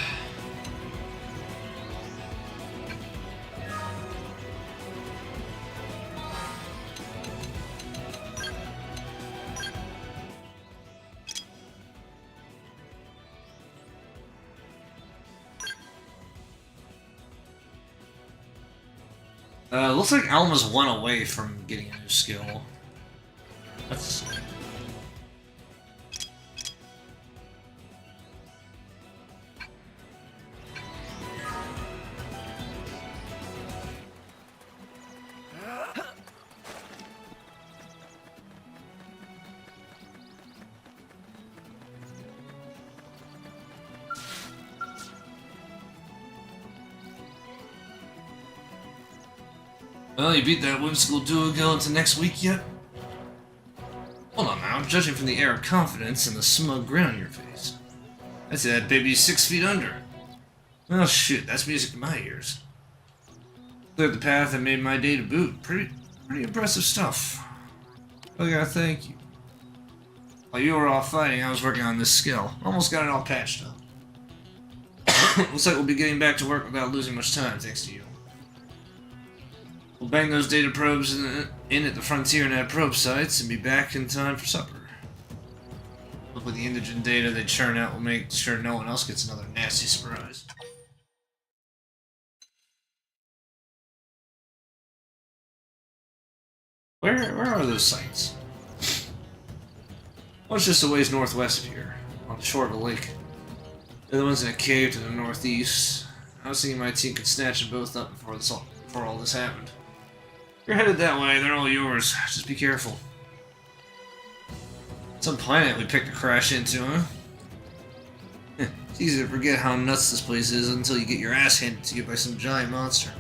Looks like Alma's one away from getting a new skill. That's... Well, you beat that whimsical duo into next week yet? Hold on now, I'm judging from the air of confidence and the smug grin on your face. I'd say that baby's 6 feet under. Oh shit, that's music to my ears. Cleared the path and made my day to boot. Pretty impressive stuff. Oh yeah, thank you. While you were off fighting, I was working on this skill. Almost got it all patched up. Looks like we'll be getting back to work without losing much time, thanks to you. We'll bang those data probes in at the Frontier Net probe sites and be back in time for supper. Look, with the indigent data they churn out, will make sure no one else gets another nasty surprise. Where are those sites? One's just a ways northwest of here, on the shore of a lake. The other one's in a cave to the northeast. I was thinking my team could snatch them both up before all this happened. If you're headed that way, they're all yours. Just be careful. Some planet we picked to crash into, huh? It's easy to forget how nuts this place is until you get your ass handed to you by some giant monster.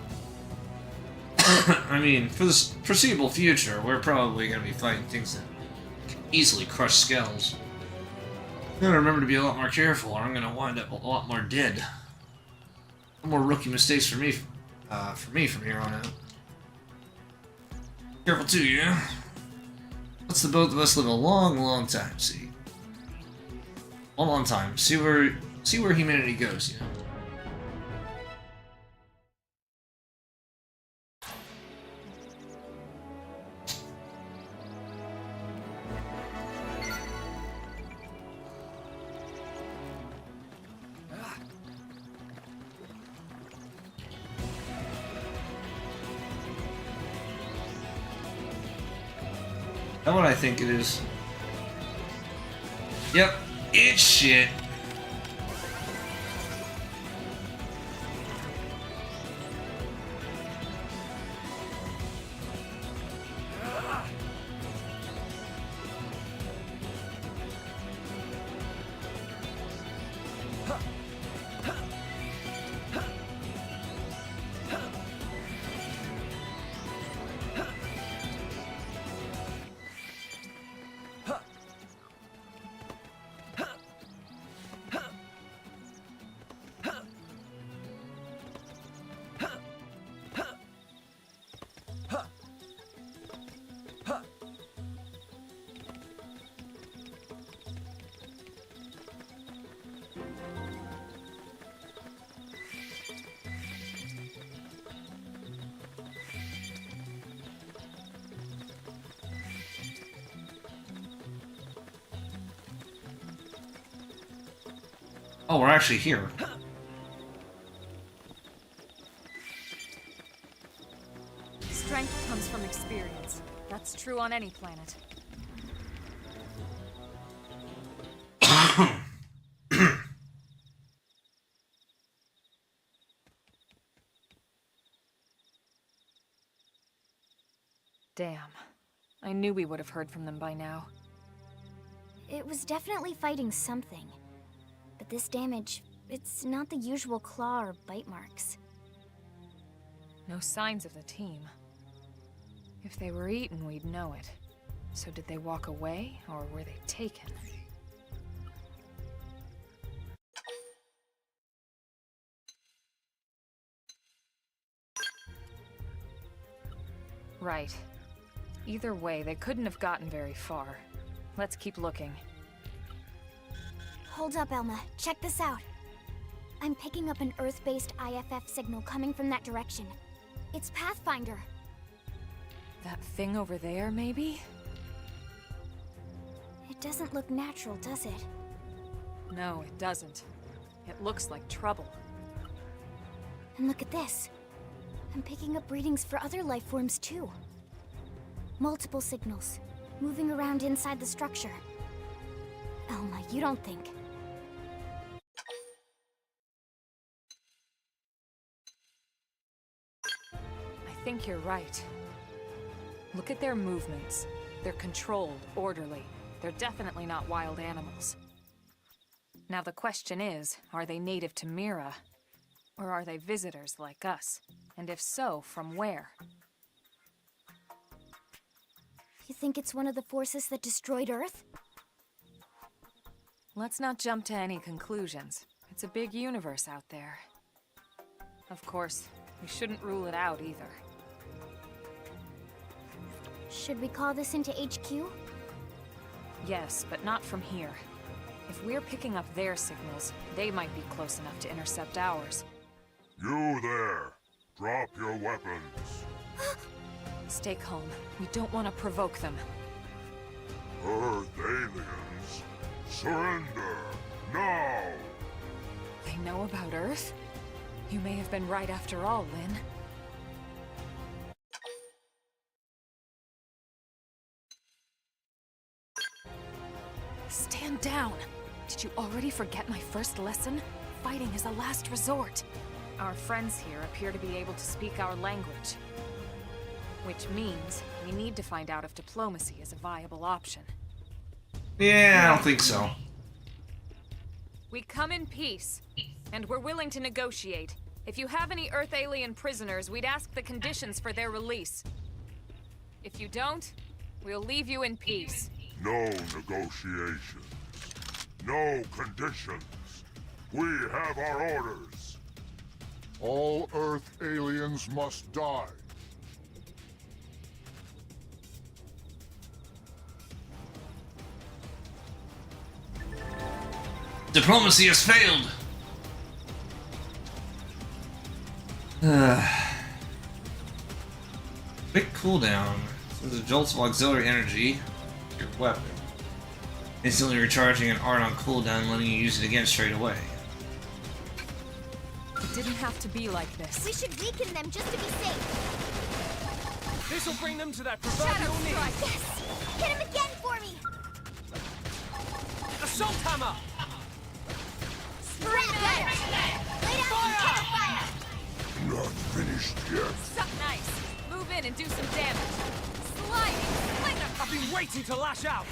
I mean, for the foreseeable future, we're probably going to be fighting things that can easily crush skulls. I gotta remember to be a lot more careful, or I'm going to wind up a lot more dead. No more rookie mistakes for me from here on out. Careful too, yeah? Let's the both of us live a long, long time, see? A long time. See where humanity goes, you know? That's what I think it is. Yep, it's shit. Oh, we're actually here. Strength comes from experience. That's true on any planet. Damn. I knew we would have heard from them by now. It was definitely fighting something. But this damage, it's not the usual claw or bite marks. No signs of the team. If they were eaten, we'd know it. So did they walk away, or were they taken? Right. Either way, they couldn't have gotten very far. Let's keep looking. Hold up, Elma. Check this out. I'm picking up an Earth-based IFF signal coming from that direction. It's Pathfinder. That thing over there, maybe? It doesn't look natural, does it? No, it doesn't. It looks like trouble. And look at this. I'm picking up readings for other life forms, too. Multiple signals, moving around inside the structure. Elma, you don't think... I think you're right. Look at their movements. They're controlled, orderly. They're definitely not wild animals. Now the question is, are they native to Mira? Or are they visitors like us? And if so, from where? You think it's one of the forces that destroyed Earth? Let's not jump to any conclusions. It's a big universe out there. Of course, we shouldn't rule it out either. Should we call this into HQ? Yes, but not from here. If we're picking up their signals, they might be close enough to intercept ours. You there! Drop your weapons. Stay calm. We don't want to provoke them. Earth aliens, surrender now! They know about Earth? You may have been right after all, Lynn. Stand down! Did you already forget my first lesson? Fighting is a last resort. Our friends here appear to be able to speak our language. Which means we need to find out if diplomacy is a viable option. Yeah, I don't think so. We come in peace, and we're willing to negotiate. If you have any Earth alien prisoners, we'd ask the conditions for their release. If you don't, we'll leave you in peace. No negotiations. No conditions. We have our orders. All Earth aliens must die. Diplomacy has failed! Quick cooldown. Sends a jolt of auxiliary energy to your weapon. Instantly recharging an art on cooldown, letting you use it again straight away. It didn't have to be like this. We should weaken them just to be safe. This'll bring them to that proverbial knee. Yes! Hit him again for me! Assault hammer! Scrap that! Lay down and fire! Not finished yet. Suck nice. Move in and do some damage. Sliding slinger! I've been waiting to lash out!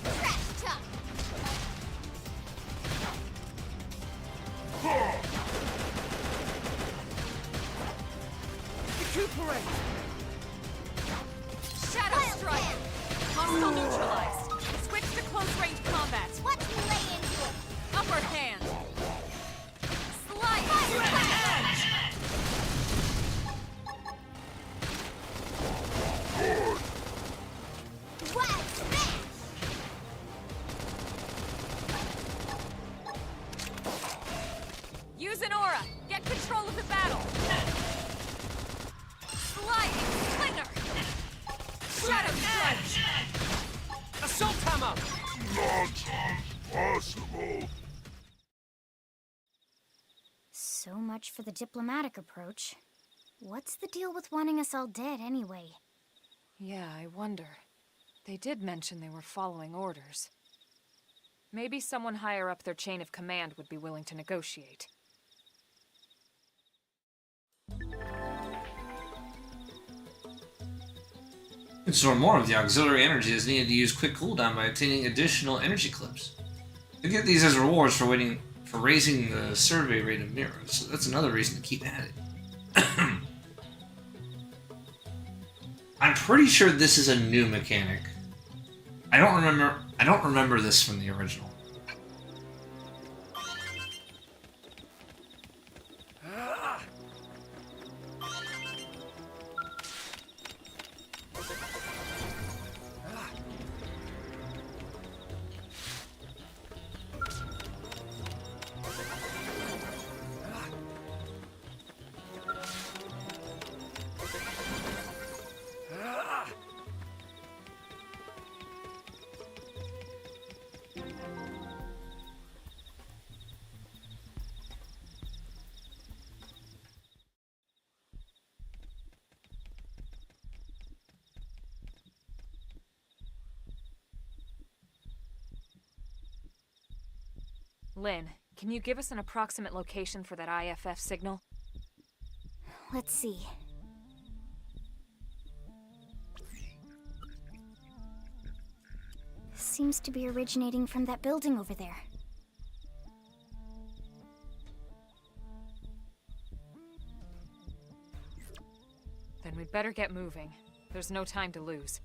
Trash talk! Recuperate! Shadow strike! Hostile neutralized. Switch to close range combat. Watch me lay into it! Upper hand. Slide! Edge! Wow, smash! Use an aura. Get control of the battle. Sliding slinger. Shadow strike. Assault hammer! Not possible. So much for the diplomatic approach. What's the deal with wanting us all dead anyway? Yeah, I wonder. They did mention they were following orders. Maybe someone higher up their chain of command would be willing to negotiate. To store more of the auxiliary energy is needed to use quick cooldown by obtaining additional energy clips. You get these as rewards for raising the survey rate of mirrors, so that's another reason to keep at it. I'm pretty sure this is a new mechanic. I don't remember this from the original. Lynn, can you give us an approximate location for that IFF signal? Let's see. Seems to be originating from that building over there. Then we'd better get moving. There's no time to lose.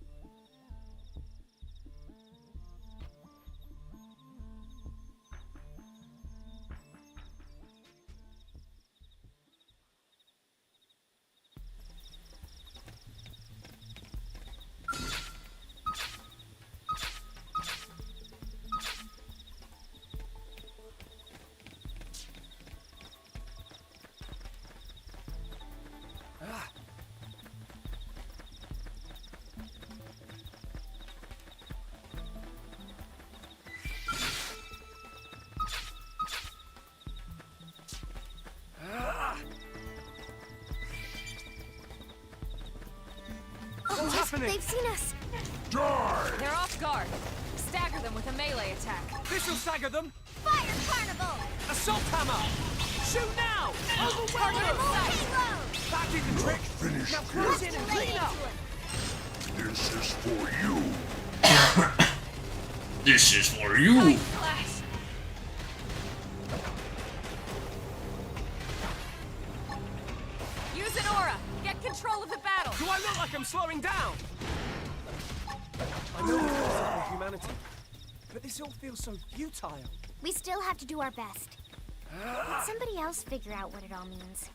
happening? They've seen us. Die! They're off guard. Stagger them with a melee attack. This'll stagger them. Fire Carnival! Assault hammer! Shoot now! Overwhelm them! Halo! That did the trick. Finish Now close in and clean up. This is for you. This is for you. Flash. Use an aura. Get control of the battle. Do I look like I'm slowing down? I know we're for humanity, but this all feels so futile. We still have to do our best. Let somebody else figure out what it all means.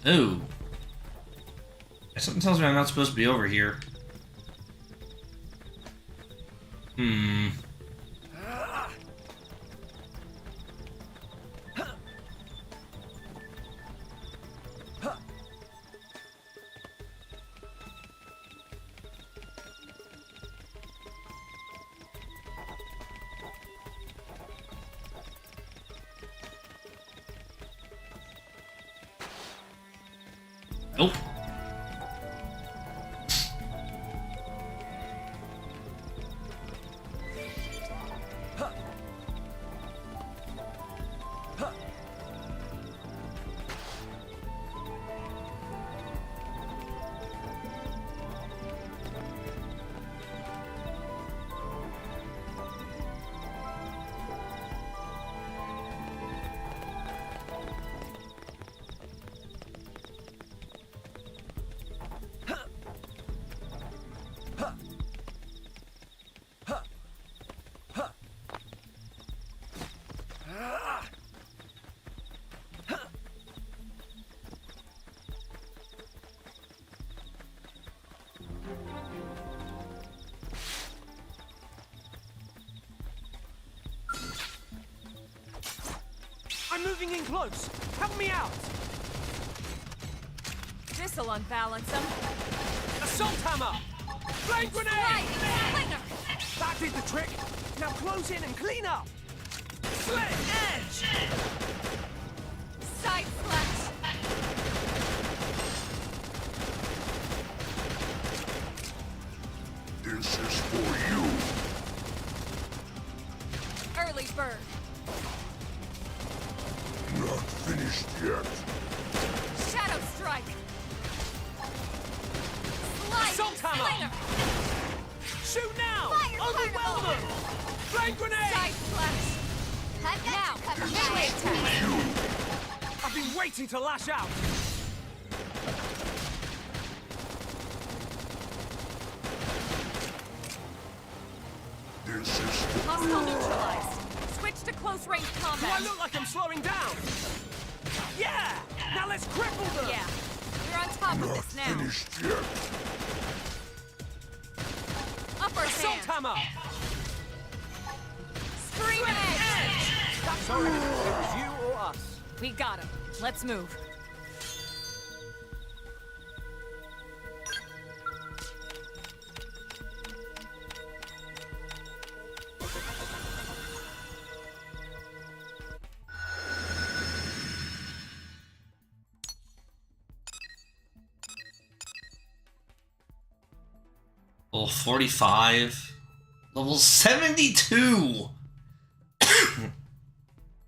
Ooh. Something tells me I'm not supposed to be over here. Hmm. Nope. I'm moving in close. Help me out. This'll unbalance them. Assault hammer. Flame grenade. Slinger. That did the trick. Now close in and clean up. Slit edge. Side flash. This is for you. Early bird. Not finished yet. Shadow strike. Slide. Assault hammer. Slinger. Shoot now. Fire Overwhelm them. Flame grenade. Side flash. I've got Now, you covered. melee attack. I've been waiting to lash out. This is for Hostile neutralized. Switch to close range Do combat. I look like I'm slowing down? Yeah. Now let's cripple them. Yeah. You're on top of not this now. finished yet. Upper Assault hand. hammer. Scream edge. That's all right. It was you or us. We got him. Let's move. Level 45. Level 72!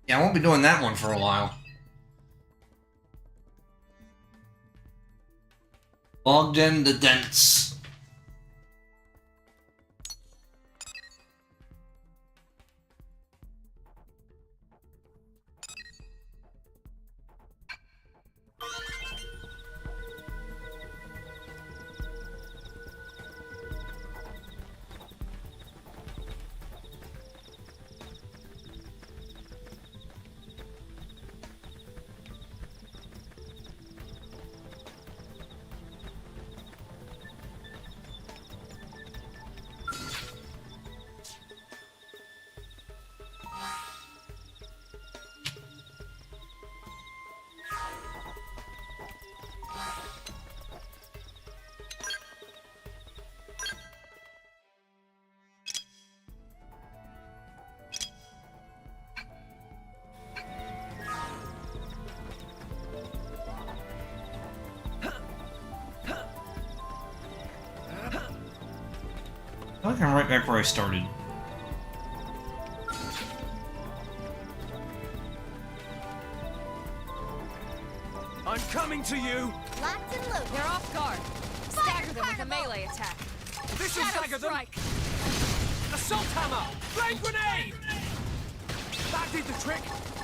Yeah, I won't be doing that one for a while. Ogden the Dense. like I'm right back where I started. I'm coming to you! Locked and loaded. They're off guard. Stagger them with a melee attack. This will Shadow stagger them! strike. Assault hammer! Flame grenade! That did the trick!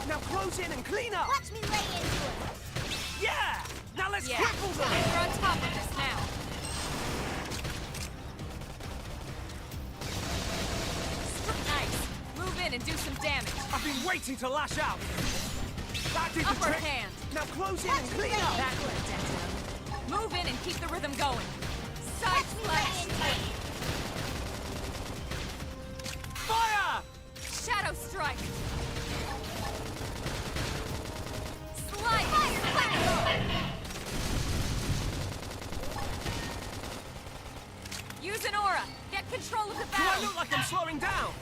Now close in and clean up! Watch me lay into it. Yeah! Now let's Yeah, cripple them! we're on top of this now. Nice. Move in and do some damage. I've been waiting to lash out! That did the Upper trick! hand. Now close in and clean up! That would have dented him. Move in and keep the rhythm going. Side Watch me lay slash. into it. Fire! Shadow strike. Slide. Use an aura. Get control of the Do I battle. look like I'm slowing down?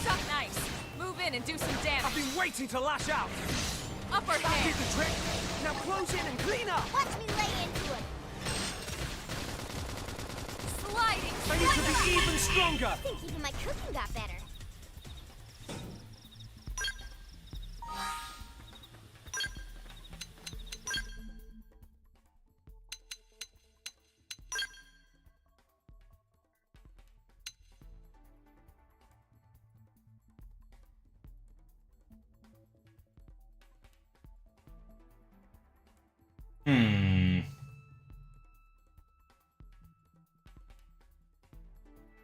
Suck nice. Move in and do some I've damage. been waiting to lash out! Upper That did hand. the trick! Now close in and clean up! Watch me lay into it. Sliding. I need to be even stronger! I think even my cooking got better.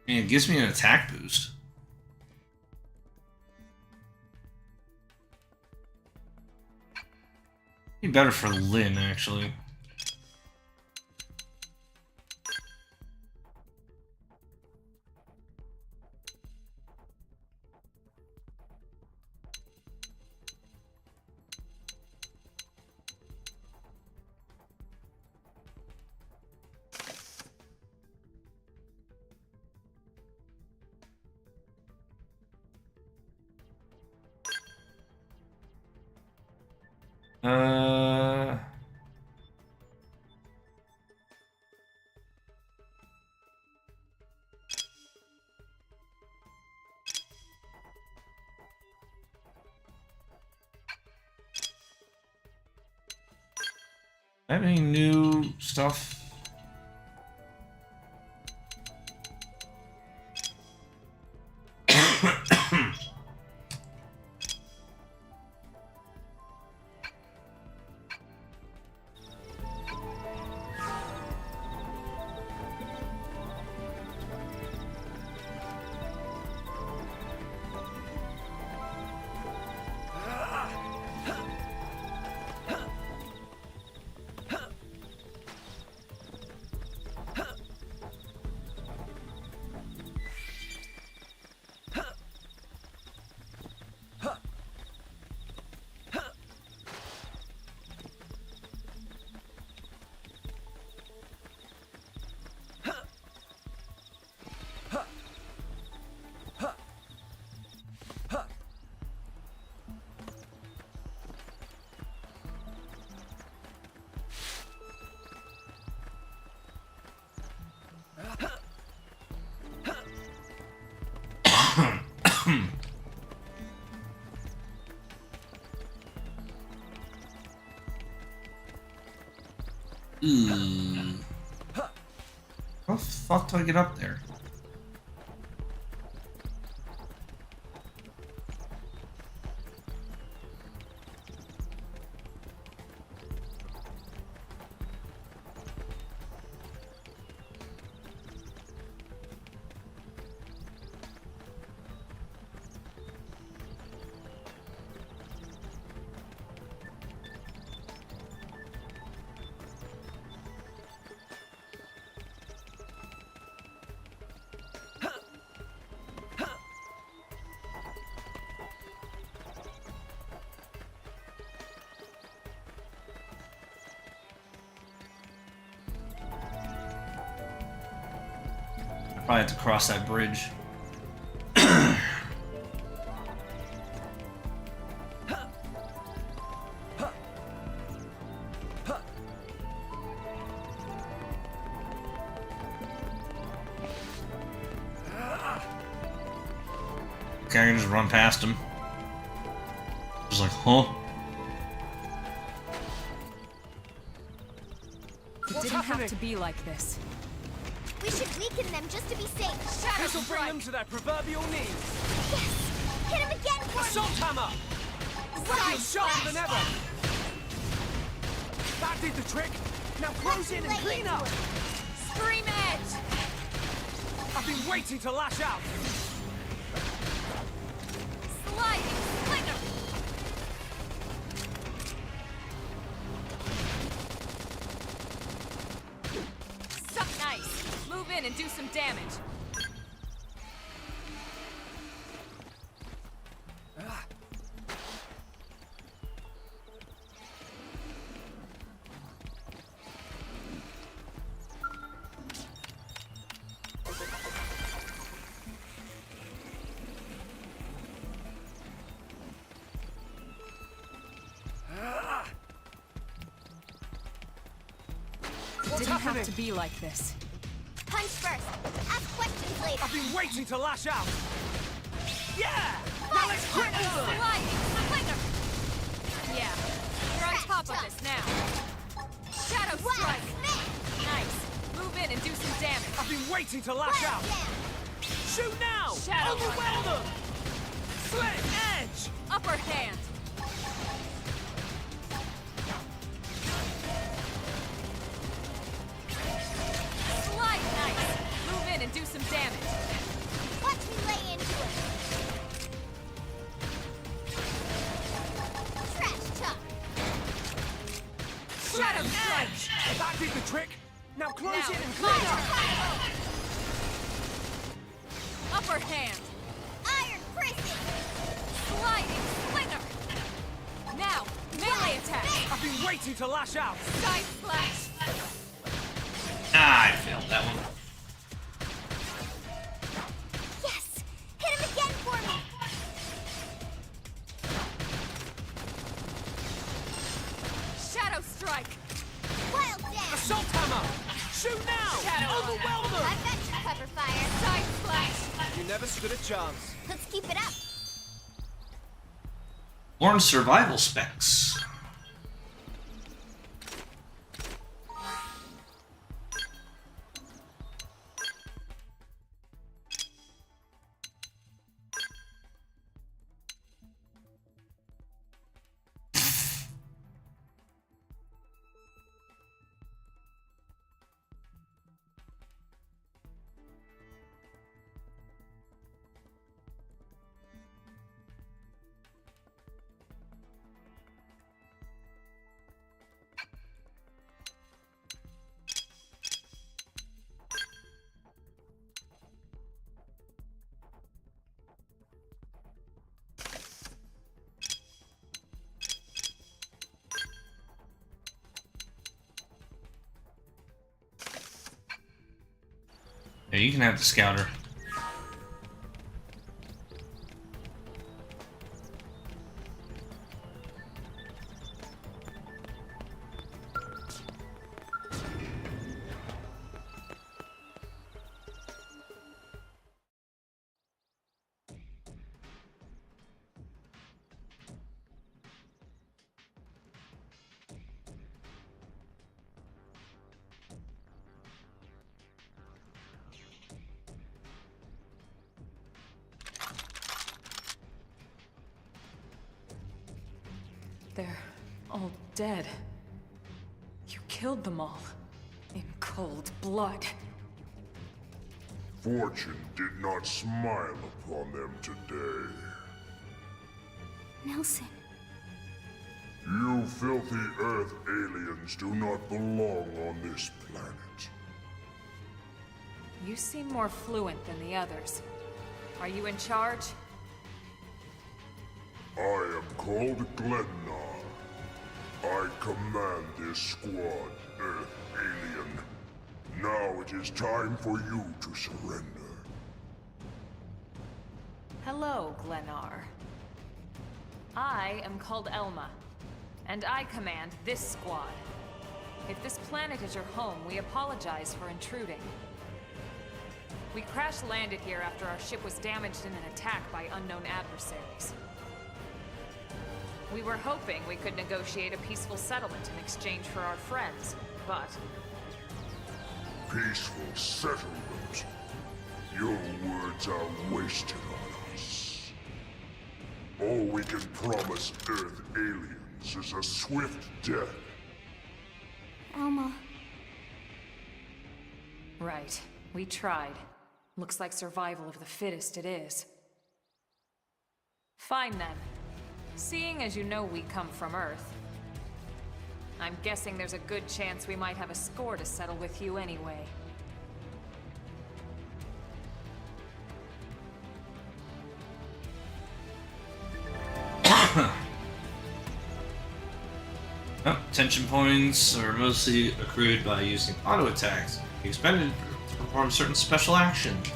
I mean, it gives me an attack boost. Be better for Lynn, actually. Have any new stuff? How the fuck do I get up there? Probably have to cross that bridge. Okay, I can just run past him. Just like, huh? It didn't have to be like this. We should weaken them just to be safe. Shadow This'll bring them to their proverbial knees. Yes! Hit him again for Assault me! hammer! Right, Feels sharper than ever! That did the trick! Now close in and clean up! Scream edge! I've been waiting to lash out! Sliding slinger! Suck nice! Move in and do some damage! It didn't have to be like this. Punch first. Ask questions later. I've been waiting to lash out! Yeah! Now Fire let's quit Shadow over! Sliding slinger! Yeah, we're on top of this now. Shadow strike! Nice! Move in and do some damage. I've been waiting to lash out! Shoot now! Shadow Overwhelm them! Slit edge! Upper hand! Slide nice! Move in and do some damage. Watch me lay into it. Trash talk. Shadow edge! That did the trick! Now close Now, in and clean up! Upper hand! Iron prison. Sliding slinger! Now, melee attack! I've been waiting to lash out! Side slash! Ah, I failed that one. Yes! Hit him again for me. Shadow strike! Wild dash. Assault hammer! Shoot now! Shadow Overwhelm them! I've got your cover fire. Side slash! You never stood a chance. Let's keep it up. Learn survival specs. Yeah, you can have the scouter. They're all dead. You killed them all. In cold blood. Fortune did not smile upon them today. Nelson. You filthy Earth aliens do not belong on this planet. You seem more fluent than the others. Are you in charge? I am called Glennar. I command this squad, Earth alien. Now it is time for you to surrender. Hello, Glennar. I am called Elma, and I command this squad. If this planet is your home, we apologize for intruding. We crash-landed here after our ship was damaged in an attack by unknown adversaries. We were hoping we could negotiate a peaceful settlement in exchange for our friends, but... Peaceful settlement? Your words are wasted on us. All we can promise Earth aliens is a swift death. Alma. Right. We tried. Looks like survival of the fittest it is. Fine then. Seeing as you know we come from Earth, I'm guessing there's a good chance we might have a score to settle with you anyway. Tension points are mostly accrued by using auto attacks. Expended to perform certain special actions.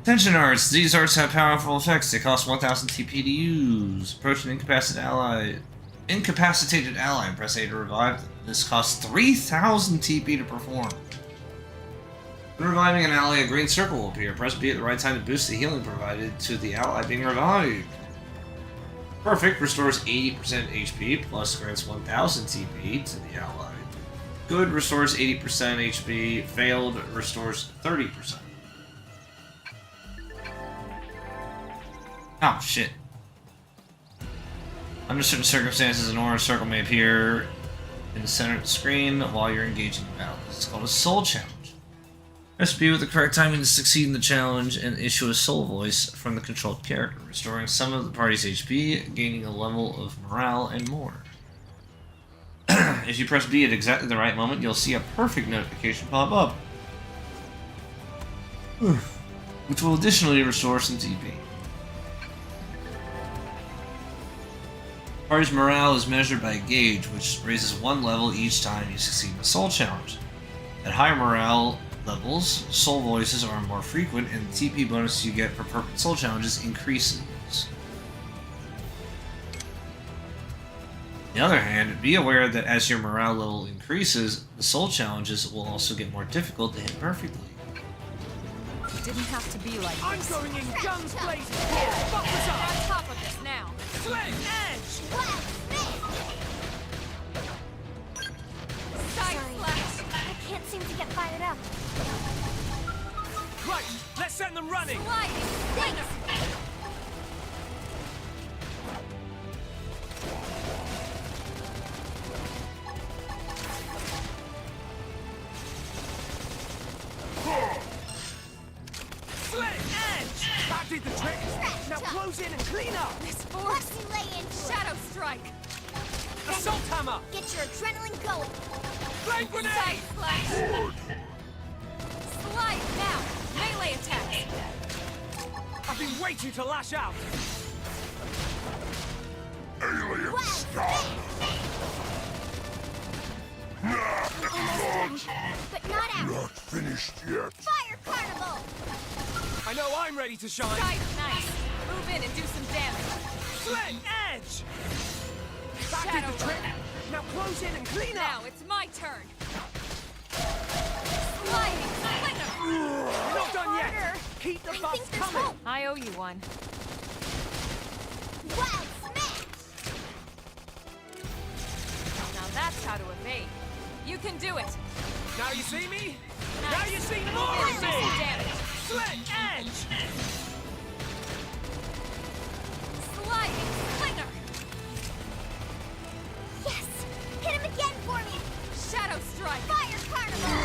Tension arts. These arts have powerful effects. They cost 1,000 TP to use. Approach an incapacitated ally and press A to revive them. This costs 3,000 TP to perform. When reviving an ally, a green circle will appear. Press B at the right time to boost the healing provided to the ally being revived. Perfect restores 80% HP, plus grants 1000 TP to the ally. Good restores 80% HP, failed restores 30%. Oh, shit. Under certain circumstances, an orange circle may appear in the center of the screen while you're engaging in battle. This is called a soul challenge. Press B with the correct timing to succeed in the challenge and issue a soul voice from the controlled character, restoring some of the party's HP, gaining a level of morale, and more. If you press B at exactly the right moment, you'll see a perfect notification pop up, which will additionally restore some TP. Party's morale is measured by a gauge, which raises one level each time you succeed in a soul challenge. At higher morale levels, soul voices are more frequent, and the TP bonus you get for perfect soul challenges increases. On the other hand, be aware that as your morale level increases, the soul challenges will also get more difficult to hit perfectly. It didn't have to be like I'm this. going in guns blazing! Fuck us up! On top of this now! Sling! Edge! Sorry, I can't seem to get fired up. Right, let's send them running! Sliding! Thanks! Sling! Edge! That did the trick! Now close in and clean up! This force! Lay into Shadow strike! Assault hammer! Get your adrenaline going! Flame grenade! Side slash! Slide now! Melee attacks! I've been waiting to lash out! Alien stop! But not out! Not finished yet. Fire Carnival! I know I'm ready to shine! Side nice! Move in and do some damage! Sling! Edge! That did Shadow the trick! Now close in and clean Now up! it's my turn! Sliding slinger! We're not done yet! Harder. Keep the I buffs think there's coming! hope. I owe you one. Wild smash! Now that's how to evade. You can do it! Now you see me? Nice. Now you see Move more in of and do me! some damage! Sling! Edge! Sliding slinger! Yes! Hit him again for me! Shadow strike! Fire Carnival!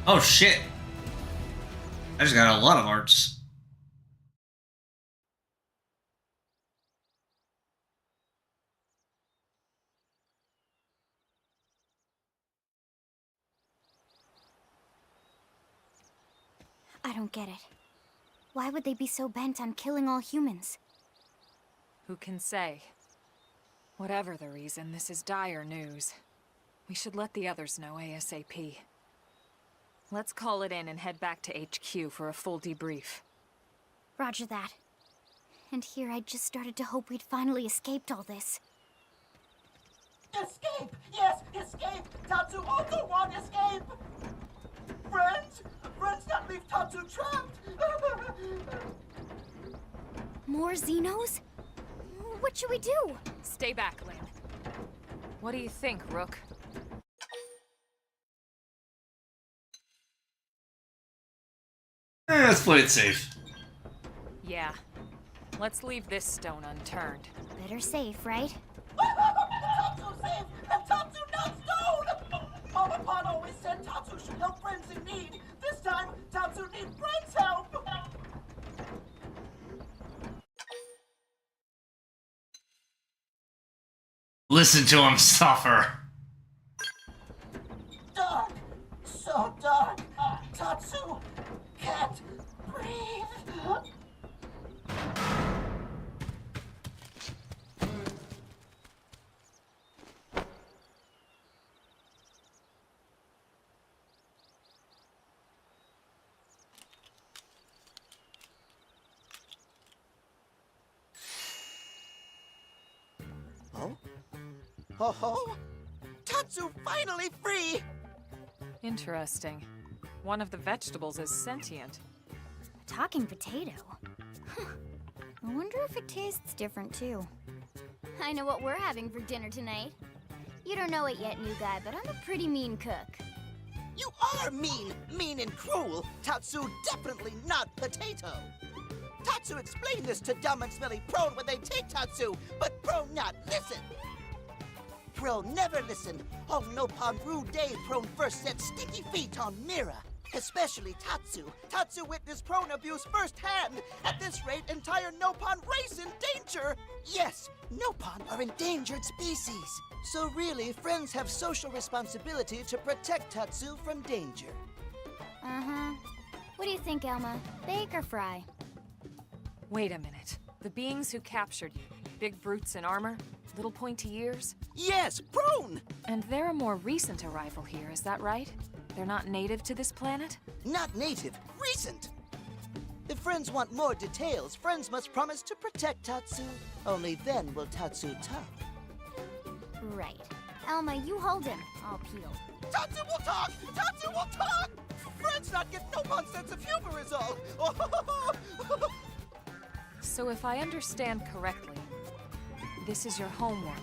Oh shit! I just got a lot of arts. I don't get it. Why would they be so bent on killing all humans? Who can say? Whatever the reason, this is dire news. We should let the others know ASAP. Let's call it in and head back to HQ for a full debrief. Roger that. And here I just started to hope we'd finally escaped all this. Escape! Yes, escape! Tatsu also want escape! Friends? Friends not leave Tatsu trapped! More Xenos? What should we do? Stay back, Lynn. What do you think, Rook? Let's play it safe. Yeah. Let's leave this stone unturned. Better safe, right? Tatsu safe and Tatsu not stone! Mama Pan always said Tatsu should help friends in need. This time, Tatsu need friends' help! Listen to him suffer. Dark! So dark! Tatsu can't breathe! Oh? Oh-ho! Tatsu finally free! Interesting. One of the vegetables is sentient. A talking potato? Huh. I wonder if it tastes different, too. I know what we're having for dinner tonight. You don't know it yet, new guy, but I'm a pretty mean cook. You are mean! Mean and cruel! Tatsu definitely not potato! Tatsu explained this to dumb and smelly Prone when they take Tatsu, but Prone not listen! Prone never listened. On Nopon rude day, Prone first set sticky feet on Mira. Especially Tatsu. Tatsu witnessed Prone abuse firsthand. At this rate, entire Nopon race in danger! Yes, Nopon are endangered species. So really, friends have social responsibility to protect Tatsu from danger. Uh-huh. What do you think, Elma? Bake or fry? Wait a minute. The beings who captured you, big brutes in armor, little pointy ears? Yes, Prone! And they're a more recent arrival here, is that right? They're not native to this planet? Not native, recent! If friends want more details, friends must promise to protect Tatsu. Only then will Tatsu talk. Right. Elma, you hold him. I'll peel. Tatsu will talk! Tatsu will talk! Friends not get Nopon sense of humor is all! So if I understand correctly, this is your homeworld.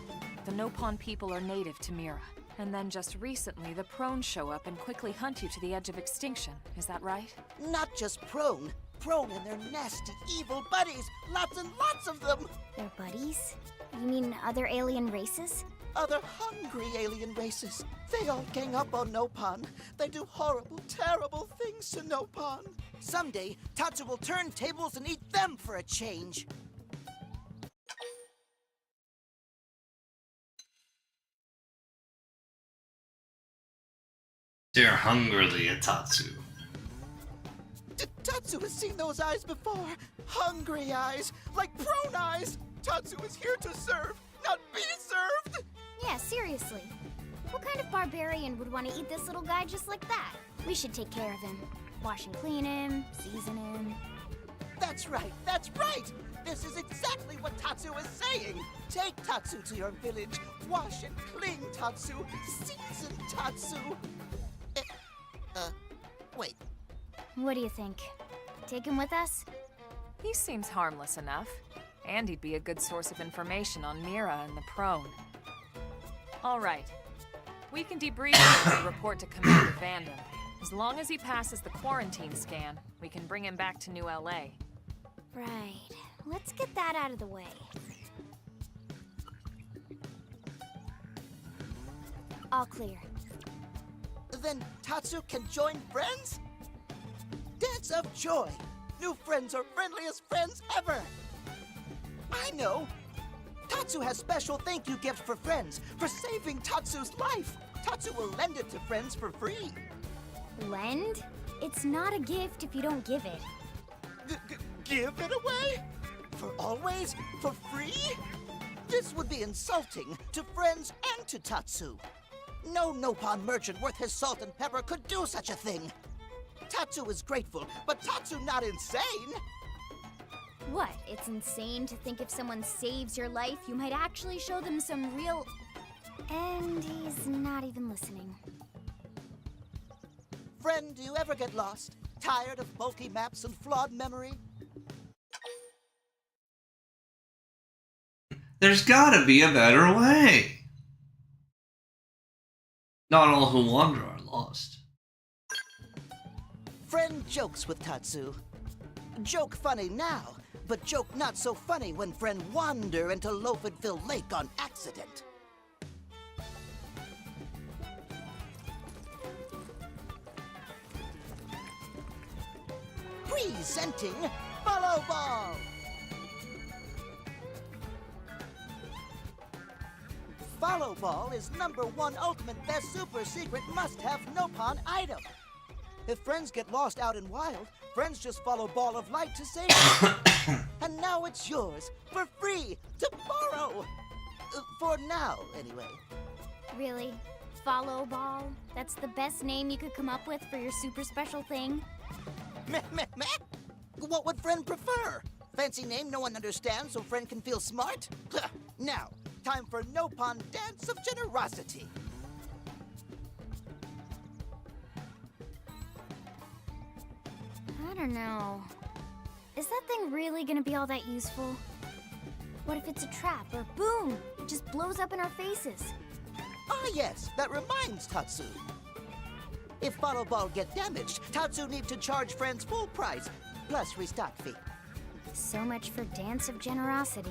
The Nopon people are native to Mira. And then just recently, the Prone show up and quickly hunt you to the edge of extinction. Is that right? Not just Prone. Prone and their nasty, evil buddies. Lots and lots of them. Their buddies? You mean other alien races? Other hungry alien races. They all gang up on Nopon. They do horrible, terrible things to Nopon. Someday, Tatsu will turn tables and eat them for a change. They're hungrily at Tatsu. Tatsu has seen those eyes before. Hungry eyes, like Prone eyes. Tatsu is here to serve, not be served. Yeah, seriously. What kind of barbarian would want to eat this little guy just like that? We should take care of him. Wash and clean him, season him. That's right, that's right! This is exactly what Tatsu is saying! Take Tatsu to your village, wash and clean Tatsu, season Tatsu! Wait. What do you think? Take him with us? He seems harmless enough. And he'd be a good source of information on Mira and the Prone. All right. We can debrief him and report to Commander Vanden. As long as he passes the quarantine scan, we can bring him back to New LA. Right. Let's get that out of the way. All clear. Then Tatsu can join friends? Dance of joy! New friends are friendliest friends ever! I know! Tatsu has special thank you gifts for friends, for saving Tatsu's life! Tatsu will lend it to friends for free! Lend? It's not a gift if you don't give it. Give it away? For always? For free? This would be insulting to friends and to Tatsu. No Nopon merchant worth his salt and pepper could do such a thing. Tatsu is grateful, but Tatsu not insane. What? It's insane to think if someone saves your life, you might actually show them some real And he's not even listening. Friend, do you ever get lost? Tired of bulky maps and flawed memory? There's gotta be a better way. Not all who wander are lost. Friend jokes with Tatsu. Joke funny now, but joke not so funny when friend wander into Loafedville Lake on accident. Presenting Follow Ball! Follow Ball is #1 ultimate best super secret must-have no-pawn item. If friends get lost out in wild, friends just follow Ball of Light to safety. And now it's yours, for free, to borrow! For now, anyway. Really? Follow Ball? That's the best name you could come up with for your super special thing? Meh, meh, meh? What would friend prefer? Fancy name no one understands so friend can feel smart? Now, time for no-pawn dance of generosity. I don't know. Is that thing really gonna be all that useful? What if it's a trap, or boom, it just blows up in our faces? Ah yes, that reminds Tatsu. If Follow Ball get damaged, Tatsu need to charge friends full price, plus restock fee. So much for Dance of Generosity.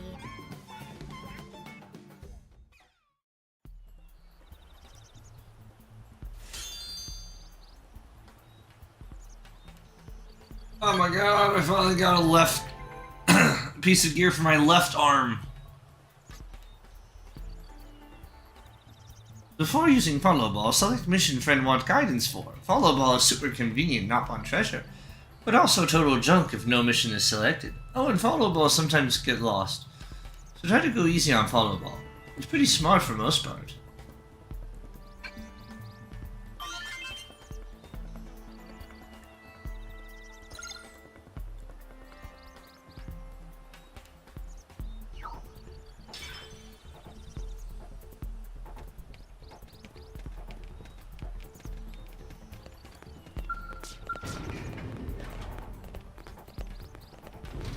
Oh my god, I finally got a left piece of gear for my left arm. Before using Follow Ball, select mission friend want guidance for. Follow Ball is super convenient, not on treasure, but also total junk if no mission is selected. Oh, and Follow Ball sometimes get lost, so try to go easy on Follow Ball. It's pretty smart for most part.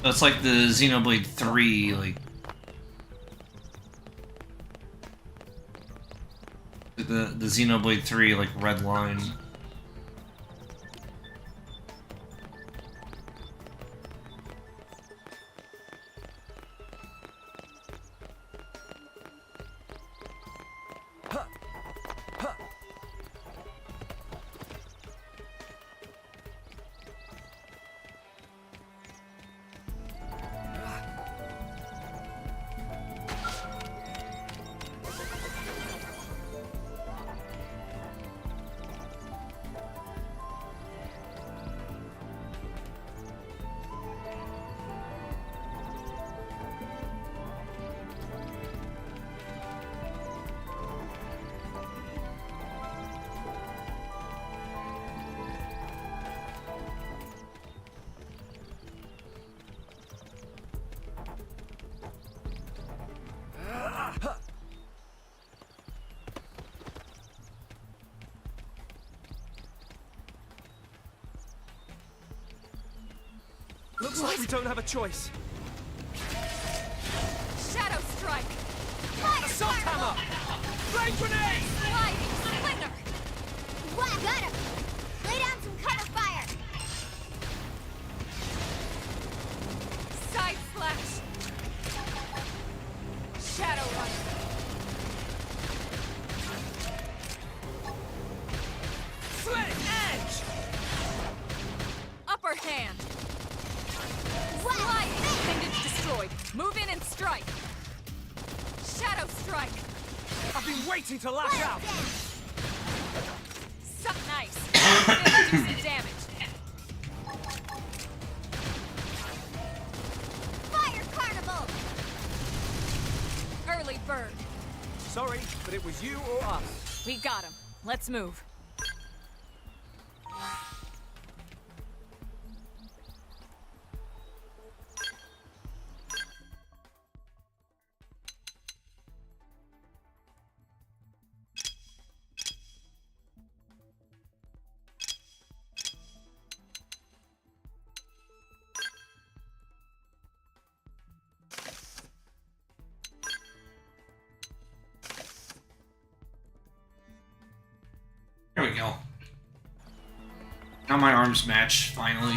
That's like the Xenoblade 3, like... The Xenoblade 3, like, red line. Looks like we don't have a choice. Shadow Strike! Assault hammer! Flame grenade! Sliding Splinter! What? Got him! Lay down some cover fire! Side Slash! Shadow Runner! Slit edge! Upper Hand! Sliding! Appendage destroyed. Move in and strike. Shadow Strike. I've been waiting to lash out. Suck nice. Gonna do some damage. Fire Carnival! Early Bird. Sorry, but it was you or us. We got him. Let's move. Now my arms match, finally.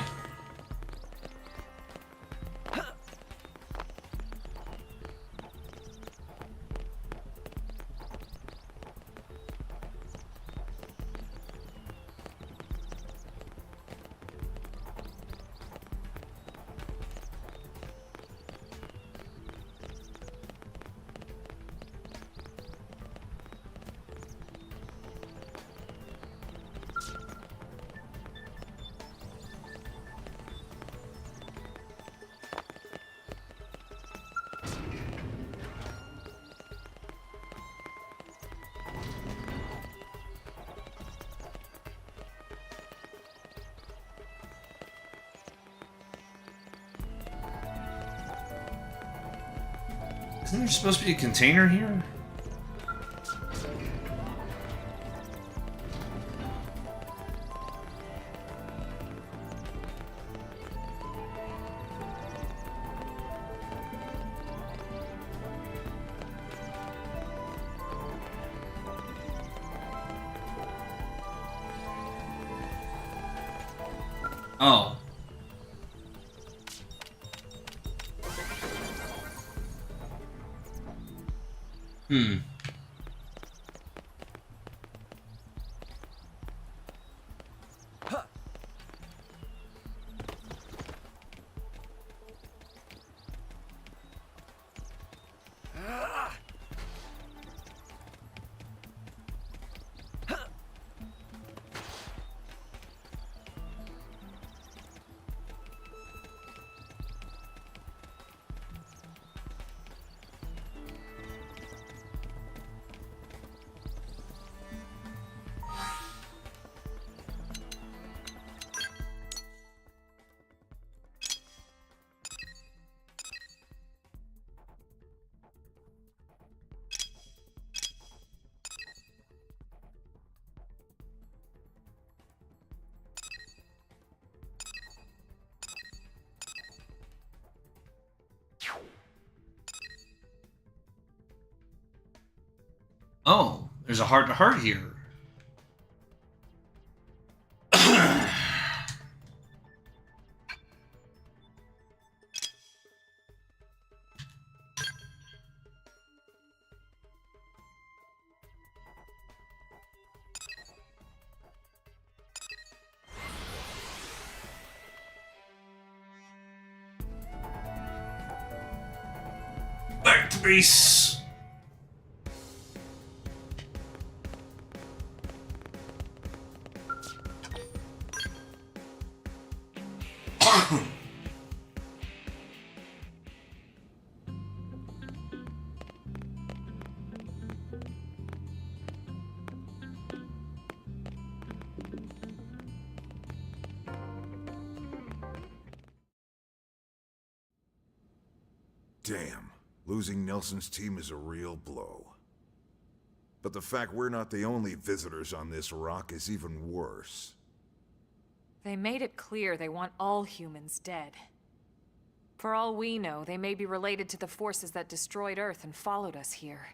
Isn't there supposed to be a container here? Oh. Hmm. Oh, there's a heart-to-heart here. Back to base. Damn, losing Nelson's team is a real blow. But the fact we're not the only visitors on this rock is even worse. They made it clear they want all humans dead. For all we know, they may be related to the forces that destroyed Earth and followed us here.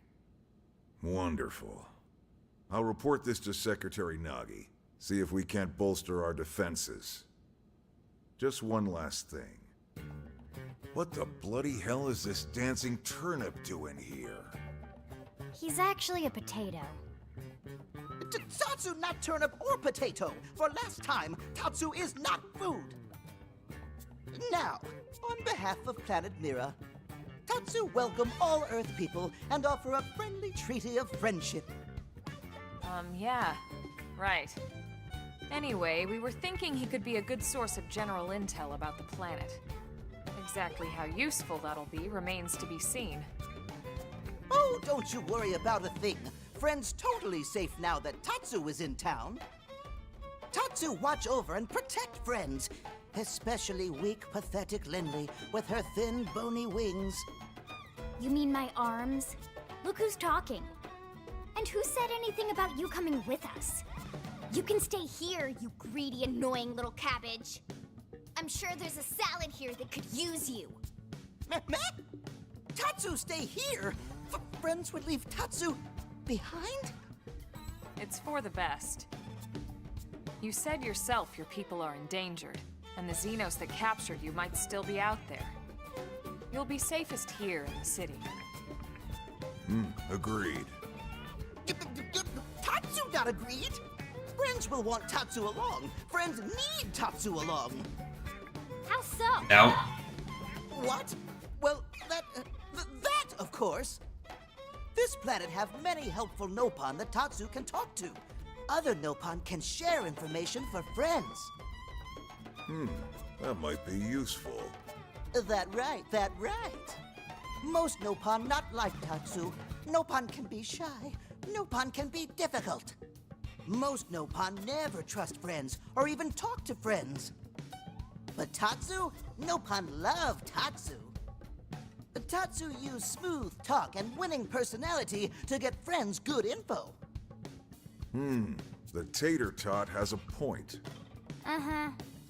Wonderful. I'll report this to Secretary Nagi. See if we can't bolster our defenses. Just one last thing. What the bloody hell is this dancing turnip doing here? He's actually a potato. Tatsu not turnip or potato. For last time, Tatsu is not food. Now, on behalf of Planet Mira, Tatsu welcome all Earth people and offer a friendly treaty of friendship. Yeah. Right. Anyway, we were thinking he could be a good source of general intel about the planet. Exactly how useful that'll be remains to be seen. Oh, don't you worry about a thing. Friend's totally safe now that Tatsu is in town. Tatsu watch over and protect friends, especially weak, pathetic Lindley with her thin, bony wings. You mean my arms? Look who's talking. And who said anything about you coming with us? You can stay here, you greedy, annoying little cabbage. I'm sure there's a salad here that could use you. Meh? Tatsu stay here? Friends would leave Tatsu behind? It's for the best. You said yourself your people are endangered, and the Xenos that captured you might still be out there. You'll be safest here in the city. Agreed. Tatsu not agreed! Friends will want Tatsu along. Friends need Tatsu along. How so? No. What? Well, that, of course. This planet have many helpful Nopon that Tatsu can talk to. Other Nopon can share information for friends. That might be useful. That right. Most Nopon not like Tatsu. Nopon can be shy. Nopon can be difficult. Most Nopon never trust friends or even talk to friends. But Tatsu? Nopon love Tatsu. Tatsu use smooth talk and winning personality to get friends good info. The tater tot has a point.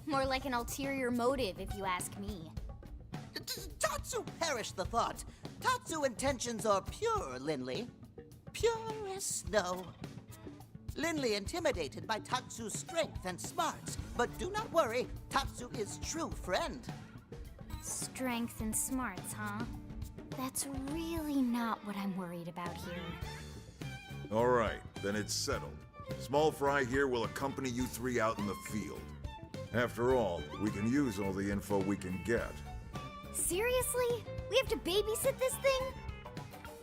More like an ulterior motive, if you ask me. Tatsu perish the thought. Tatsu intentions are pure, Linley. Pure as snow. Linley intimidated by Tatsu's strength and smarts, but do not worry, Tatsu is true friend. Strength and smarts, huh? That's really not what I'm worried about here. All right, then it's settled. Small Fry here will accompany you three out in the field. After all, we can use all the info we can get. Seriously? We have to babysit this thing?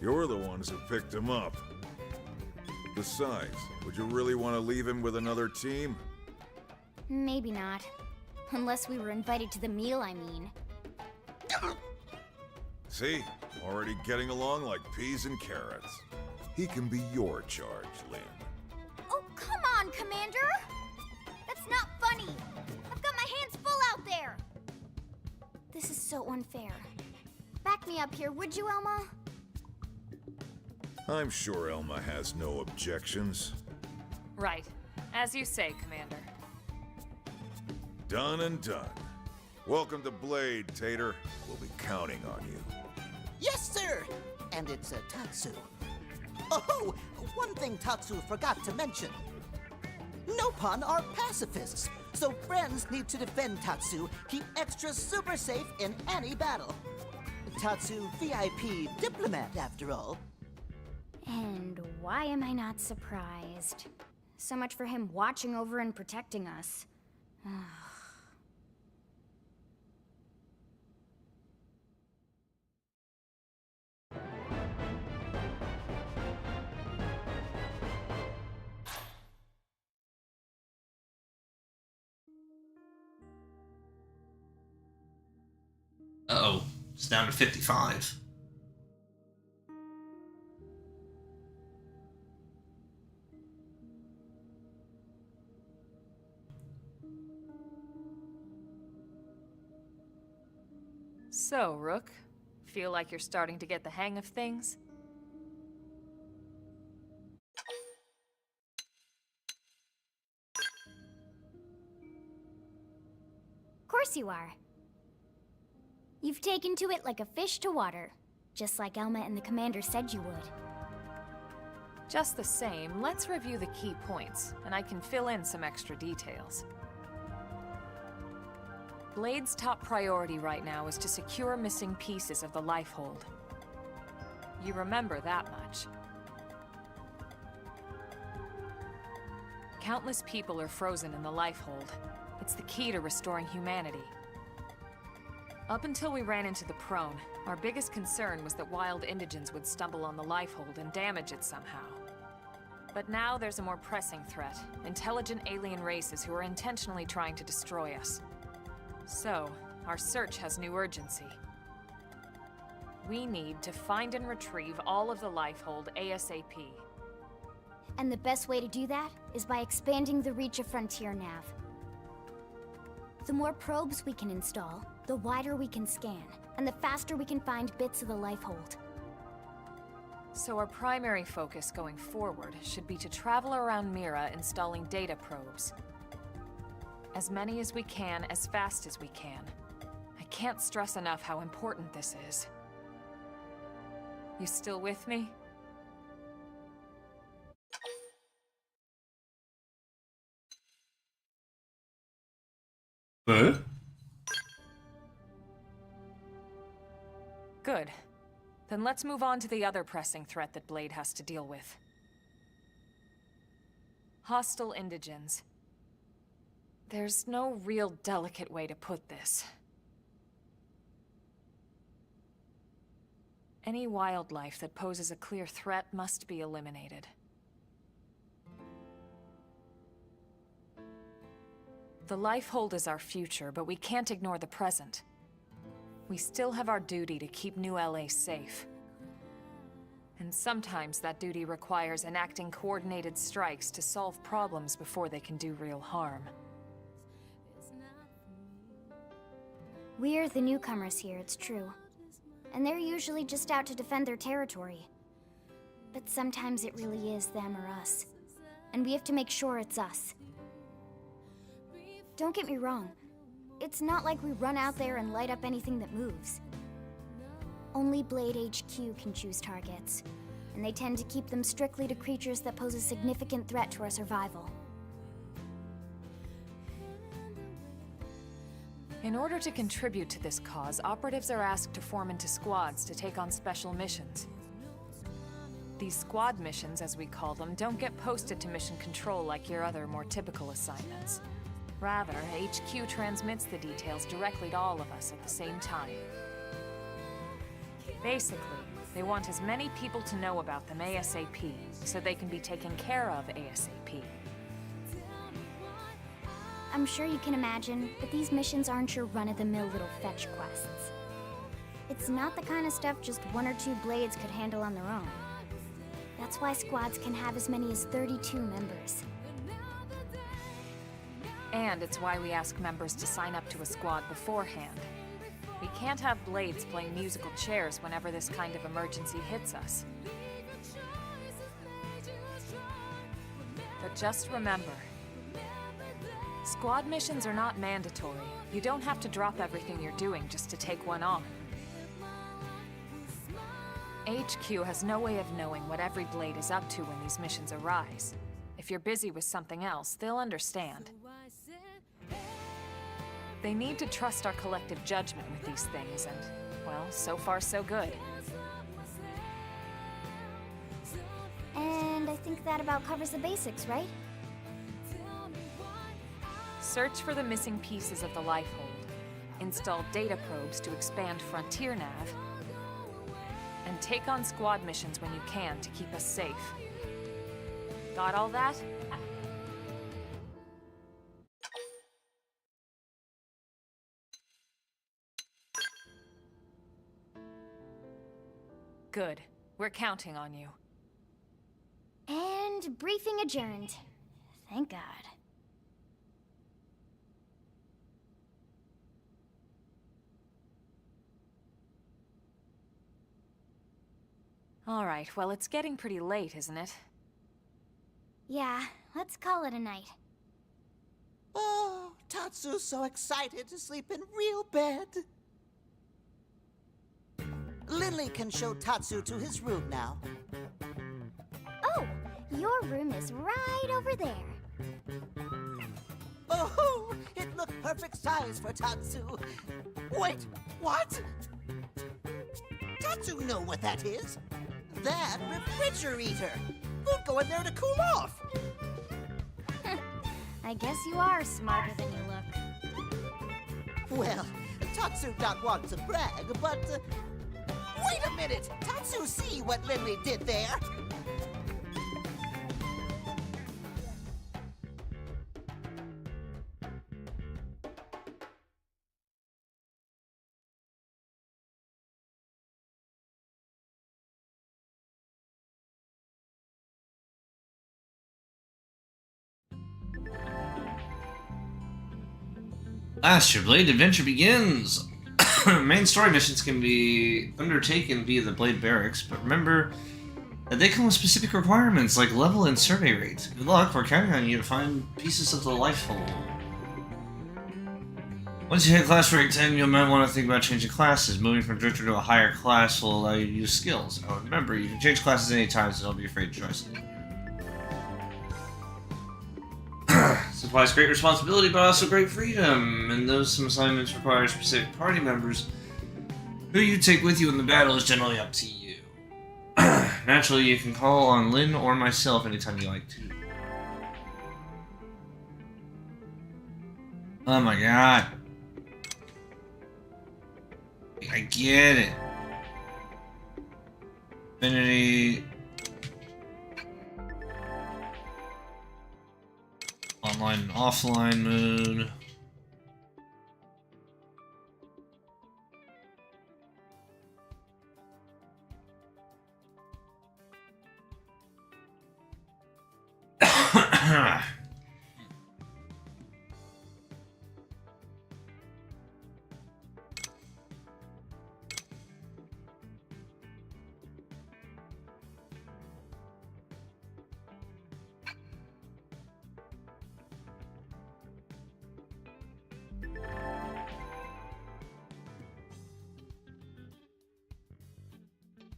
You're the ones who picked him up. Besides, would you really want to leave him with another team? Maybe not. Unless we were invited to the meal, I mean. See? Already getting along like peas and carrots. He can be your charge, Lynn. Oh, come on, Commander! That's not funny! I've got my hands full out there! This is so unfair. Back me up here, would you, Elma? I'm sure Elma has no objections. Right. As you say, Commander. Done and done. Welcome to Blade, Tater. We'll be counting on you. Yes, sir! And it's Tatsu. Oh, one thing Tatsu forgot to mention. Nopon are pacifists, so friends need to defend Tatsu, keep extra super safe in any battle. Tatsu VIP diplomat, after all. And why am I not surprised? So much for him watching over and protecting us. Uh-oh. It's down to 55. So, Rook, feel like you're starting to get the hang of things? Of course you are. You've taken to it like a fish to water, just like Elma and the Commander said you would. Just the same, let's review the key points, and I can fill in some extra details. Blade's top priority right now is to secure missing pieces of the Lifehold. You remember that much. Countless people are frozen in the Lifehold. It's the key to restoring humanity. Up until we ran into the Prone, our biggest concern was that wild indigents would stumble on the Lifehold and damage it somehow. But now there's a more pressing threat, intelligent alien races who are intentionally trying to destroy us. So, our search has new urgency. We need to find and retrieve all of the Lifehold ASAP. And the best way to do that is by expanding the reach of Frontier Nav. The more probes we can install, the wider we can scan, and the faster we can find bits of the Lifehold. So our primary focus going forward should be to travel around Mira installing data probes. As many as we can, as fast as we can. I can't stress enough how important this is. You still with me? What? Good. Then let's move on to the other pressing threat that Blade has to deal with. Hostile indigens. There's no real delicate way to put this. Any wildlife that poses a clear threat must be eliminated. The Lifehold is our future, but we can't ignore the present. We still have our duty to keep New LA safe. And sometimes that duty requires enacting coordinated strikes to solve problems before they can do real harm. We're the newcomers here, it's true. And they're usually just out to defend their territory. But sometimes it really is them or us. And we have to make sure it's us. Don't get me wrong. It's not like we run out there and light up anything that moves. Only Blade HQ can choose targets, and they tend to keep them strictly to creatures that pose a significant threat to our survival. In order to contribute to this cause, operatives are asked to form into squads to take on special missions. These squad missions, as we call them, don't get posted to mission control like your other, more typical assignments. Rather, HQ transmits the details directly to all of us at the same time. Basically, they want as many people to know about them ASAP, so they can be taken care of ASAP. I'm sure you can imagine, but these missions aren't your run-of-the-mill little fetch quests. It's not the kind of stuff just one or two Blades could handle on their own. That's why squads can have as many as 32 members. And it's why we ask members to sign up to a squad beforehand. We can't have Blades playing musical chairs whenever this kind of emergency hits us. But just remember, squad missions are not mandatory. You don't have to drop everything you're doing just to take one on. HQ has no way of knowing what every Blade is up to when these missions arise. If you're busy with something else, they'll understand. They need to trust our collective judgment with these things, and, well, so far so good. And I think that about covers the basics, right? Search for the missing pieces of the Lifehold, install data probes to expand Frontier Nav, and take on squad missions when you can to keep us safe. Got all that? Good. We're counting on you. And briefing adjourned. Thank God. All right, well, it's getting pretty late, isn't it? Yeah, let's call it a night. Oh, Tatsu's so excited to sleep in real bed. Lily can show Tatsu to his room now. Oh, your room is right over there. Oh, it looked perfect size for Tatsu. Wait, what? Tatsu know what that is. That refrigerator. We'll go in there to cool off. I guess you are smarter than you look. Well, Tatsu not want to brag, but... wait a minute! Tatsu see what Lily did there? Last Blade adventure begins! Main story missions can be undertaken via the Blade Barracks, but remember that they come with specific requirements like level and survey rates. Good luck, we're counting on you to find pieces of the Lifehold. Once you hit class rank 10, you might want to think about changing classes. Moving from Drifter to a higher class will allow you to use skills. Oh, remember, you can change classes anytime, so don't be afraid to try something. So implies great responsibility, but also great freedom. And though some assignments require specific party members, who you take with you in the battle is generally up to you. Naturally, you can call on Lynn or myself anytime you like to. Oh my god. I get it. Infinity. Online and offline mode.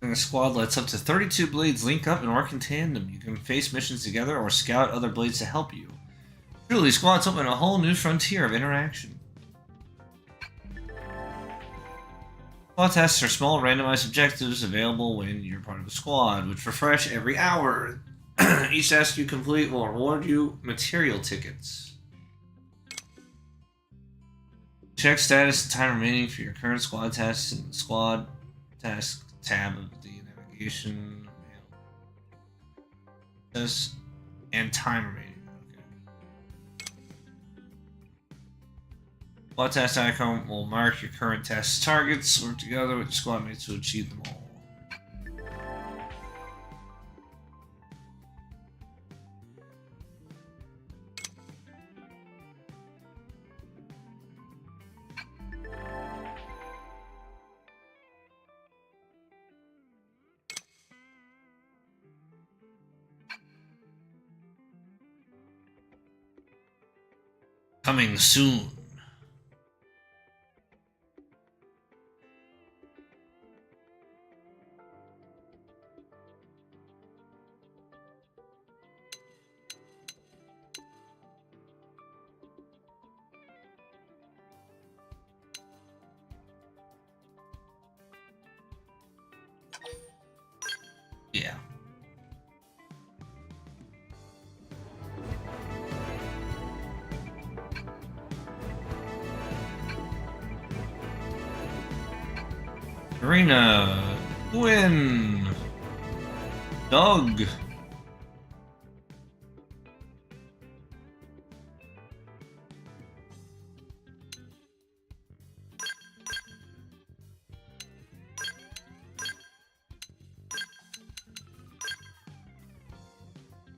When a squad lets up to 32 blades link up and work in tandem. You can face missions together or scout other blades to help you. Truly, squads open a whole new frontier of interaction. Squad tasks are small, randomized objectives available when you're part of a squad, which refresh every hour. Each task you complete will reward you material tickets. Check status and time remaining for your current squad tasks in the squad task tab of the navigation and time remaining. Okay. Squad task icon will mark your current task targets. Work together with your squad mates to achieve them all. Coming soon. Yeah. Arena, Gwyn, Doug.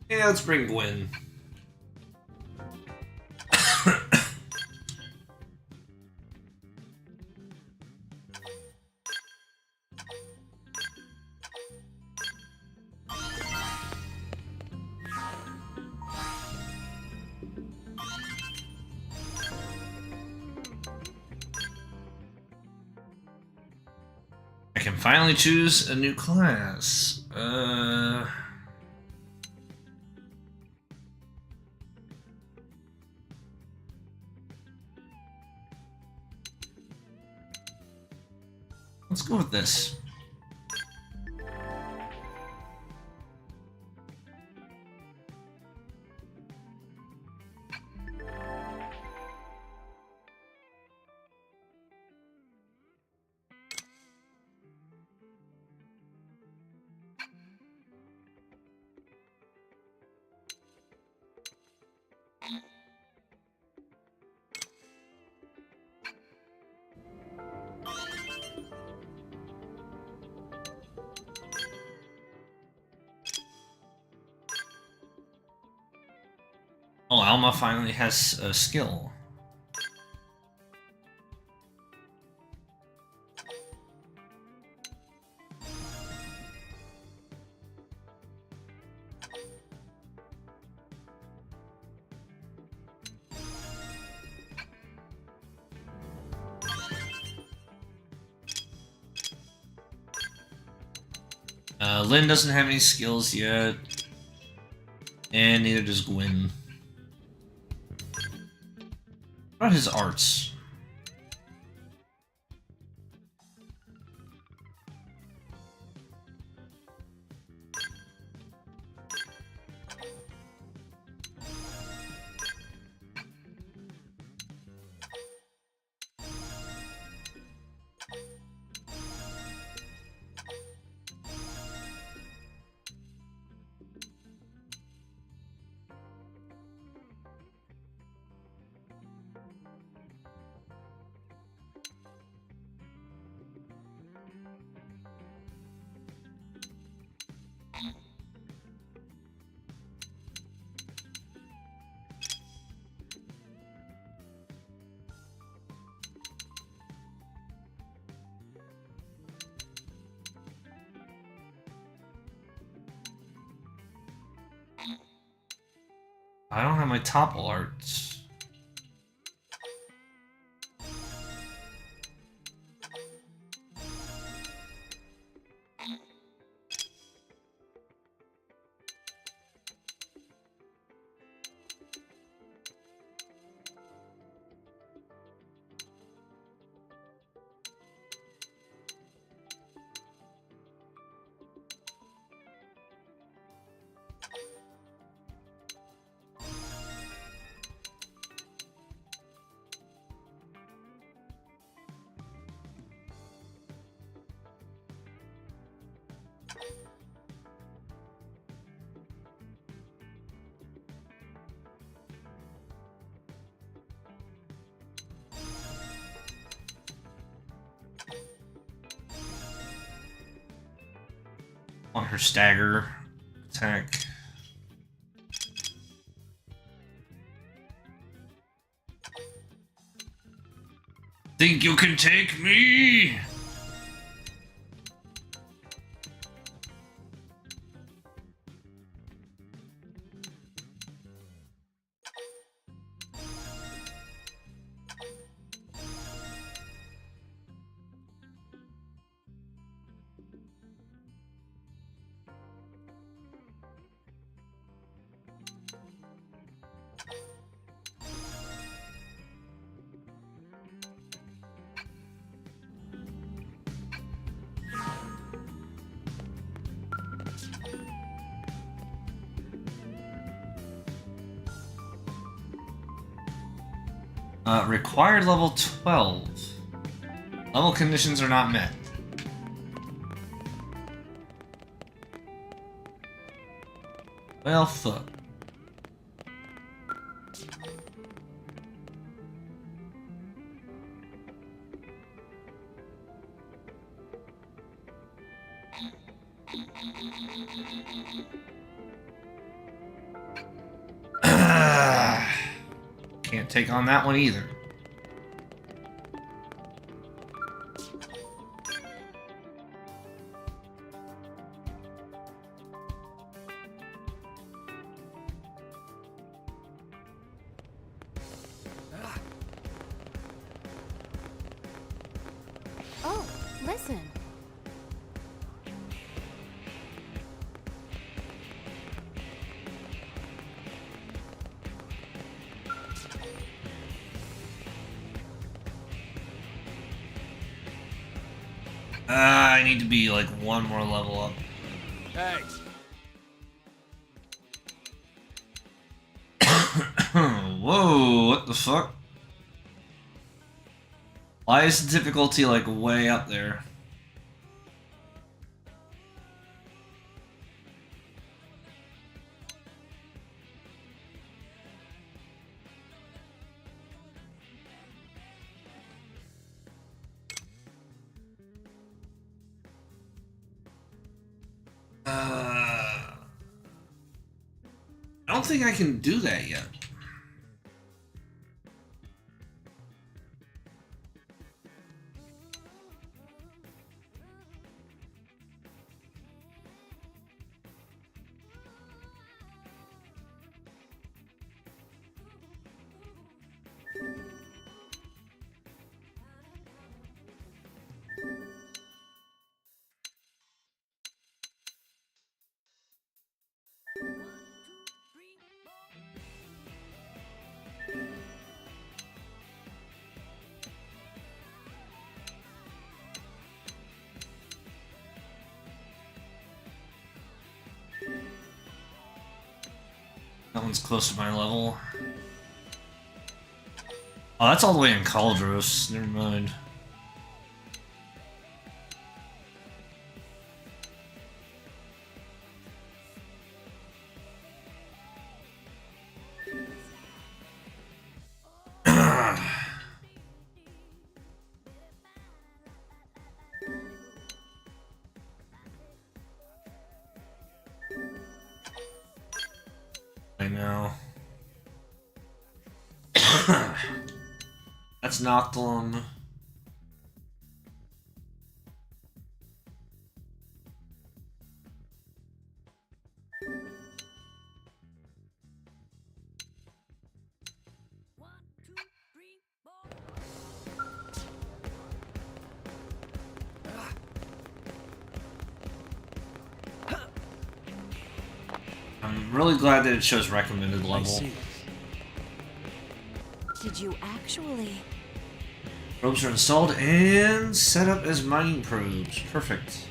Yeah, let's bring Gwyn. I can finally choose a new class. Let's go with this. Oh, Alma finally has a skill. Lynn doesn't have any skills yet, and neither does Gwyn. What about his arts? I don't have my topple arts. On her stagger attack. Think you can take me? Required level 12. Level conditions are not met. Well, fuck. Can't take on that one either. Oh, listen. I need to be like one more level up. Hey. Whoa, what the fuck? Why is the difficulty like way up there? I don't think I can do that yet. That one's close to my level. Oh, that's all the way in Cauldros. Never mind. I know. That's Noctilum. I'm really glad that it shows recommended level. Did you actually? Probes are installed and set up as mining probes. Perfect.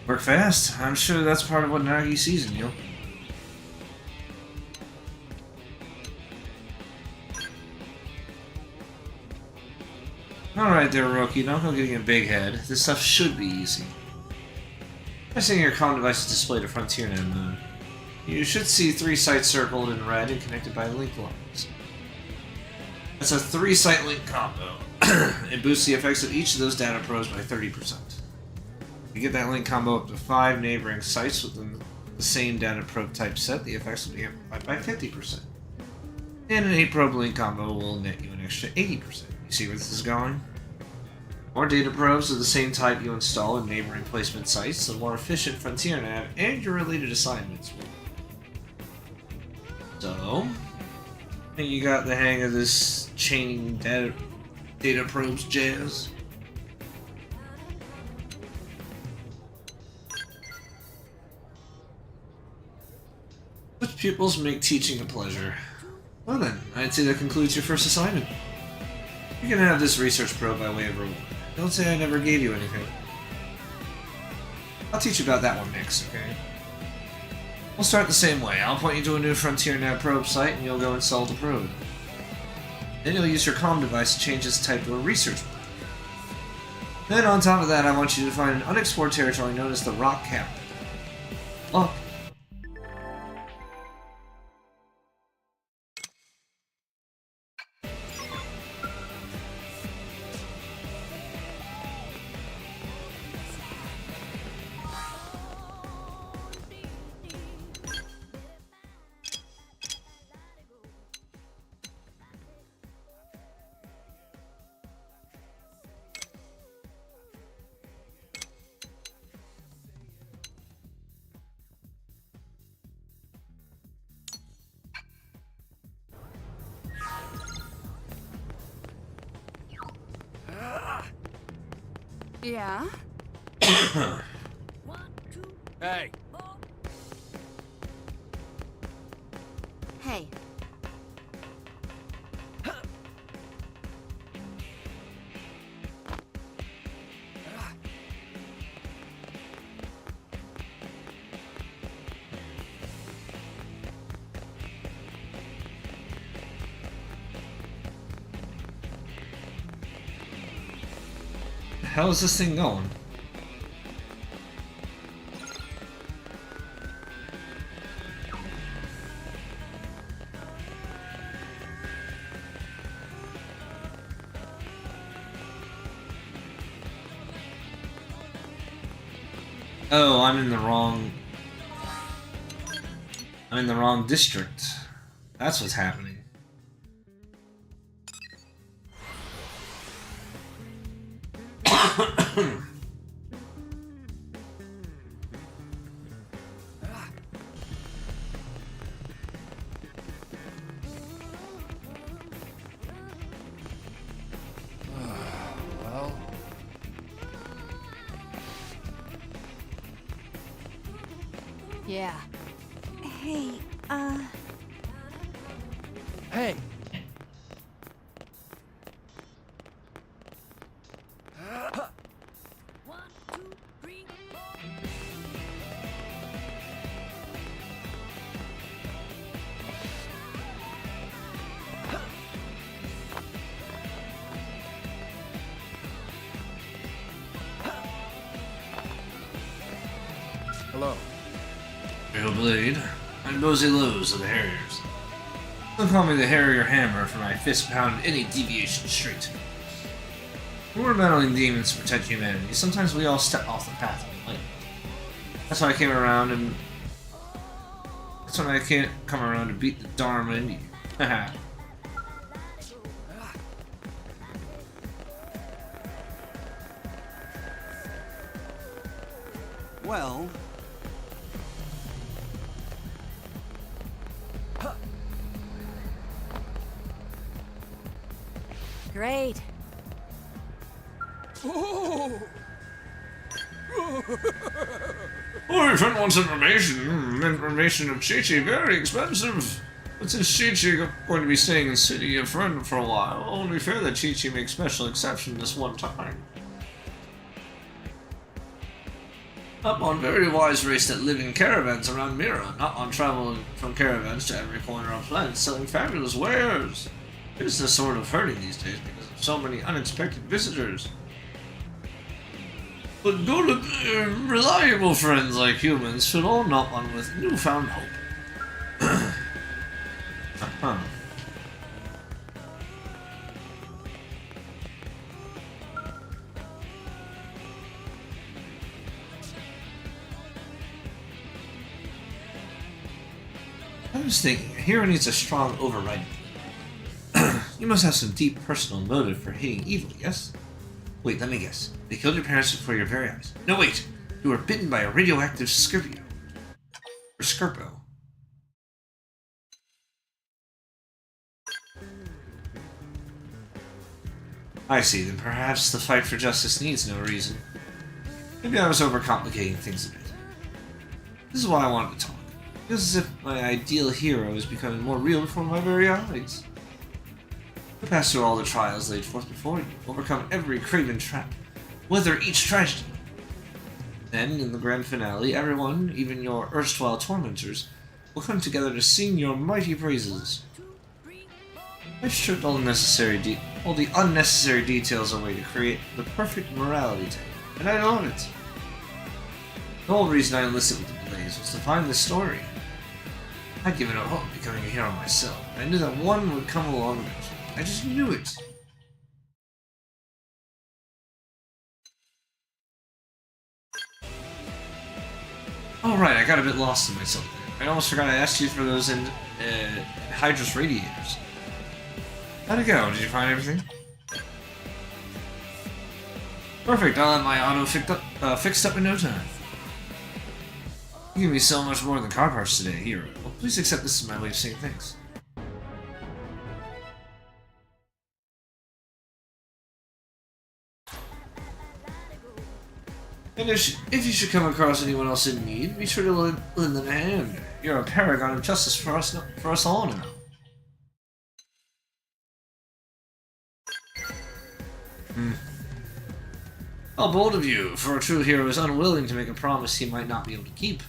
Work fast. I'm sure that's part of what Nagi sees in you. Alright there, Roki. Don't go getting a big head. This stuff should be easy. By seeing your comm device is displayed at Frontier Moon. You should see 3 sites circled in red and connected by link lines. That's a 3-site link combo. It boosts the effects of each of those data probes by 30%. You get that link combo up to 5 neighboring sites within the same data probe type set, the effects will be amplified by 50%. And an 8-probe link combo will net you an extra 80%. You see where this is going? More data probes of the same type you install in neighboring placement sites, the more efficient Frontier Nav and your related assignments will be. So, I think you got the hang of this chaining data probes jazz. Such pupils make teaching a pleasure. Well then, I'd say that concludes your first assignment. You can have this research probe by way of reward. Don't say I never gave you anything. I'll teach you about that one next, okay? We'll start the same way. I'll point you to a new Frontier Nav probe site and you'll go install the probe. Then you'll use your comm device to change its type to a research probe. Then on top of that, I want you to find an unexplored territory known as the Rock Capital. Look. Yeah? Hey. Hey. How is this thing going? Oh, I'm in the wrong district. That's what's happening. Well. Yeah. Hey, Hey. Hello. Xenoblade. I'm Nosy Lows of the Harriers. Don't call me the Harrier Hammer, for my fist pound any deviation straight. When we're battling demons to protect humanity, sometimes we all step off the path of light. That's why I came around and... That's when I can't come around to beat the Dharma in you. Haha. Well... Great. Oh, if anyone wants information, information of Chi-Chi, very expensive. But since Chi-Chi going to be staying in City of Friend for a while, only fair that Chi-Chi makes special exception this one time. Up on very wise race that live in caravans around Mira, not on traveling from caravans to every corner of planet selling fabulous wares. Business sort of hurting these days because of so many unexpected visitors. But good, reliable friends like humans should all knock on with newfound hope. Uh-huh. I was thinking, a hero needs a strong overriding. You must have some deep personal motive for hating evil, yes? Wait, let me guess. They killed your parents before your very eyes. No, wait! You were bitten by a radioactive Scorpio. Or Scorpio. I see, then perhaps the fight for justice needs no reason. Maybe I was overcomplicating things a bit. This is why I wanted to talk. It feels as if my ideal hero is becoming more real before my very eyes. You pass through all the trials laid forth before you, overcome every craven trap, weather each tragedy. Then, in the grand finale, everyone, even your erstwhile tormentors, will come together to sing your mighty praises. I've stripped all the unnecessary details away to create the perfect morality tale, and I love it. The whole reason I enlisted with the Blaze was to find this story. I'd given up hope becoming a hero myself, and I knew that one would come along eventually. I just knew it. Alright, I got a bit lost in myself there. I almost forgot I asked you for those in Hydra's radiators. How'd it go? Did you find everything? Perfect, I'll have my auto fixed up in no time. You give me so much more than car parts today, hero. Well, please accept this as my way of saying thanks. And if you should come across anyone else in need, be sure to lend them a hand. You're a paragon of justice for us all now. How bold of you, for a true hero is unwilling to make a promise he might not be able to keep.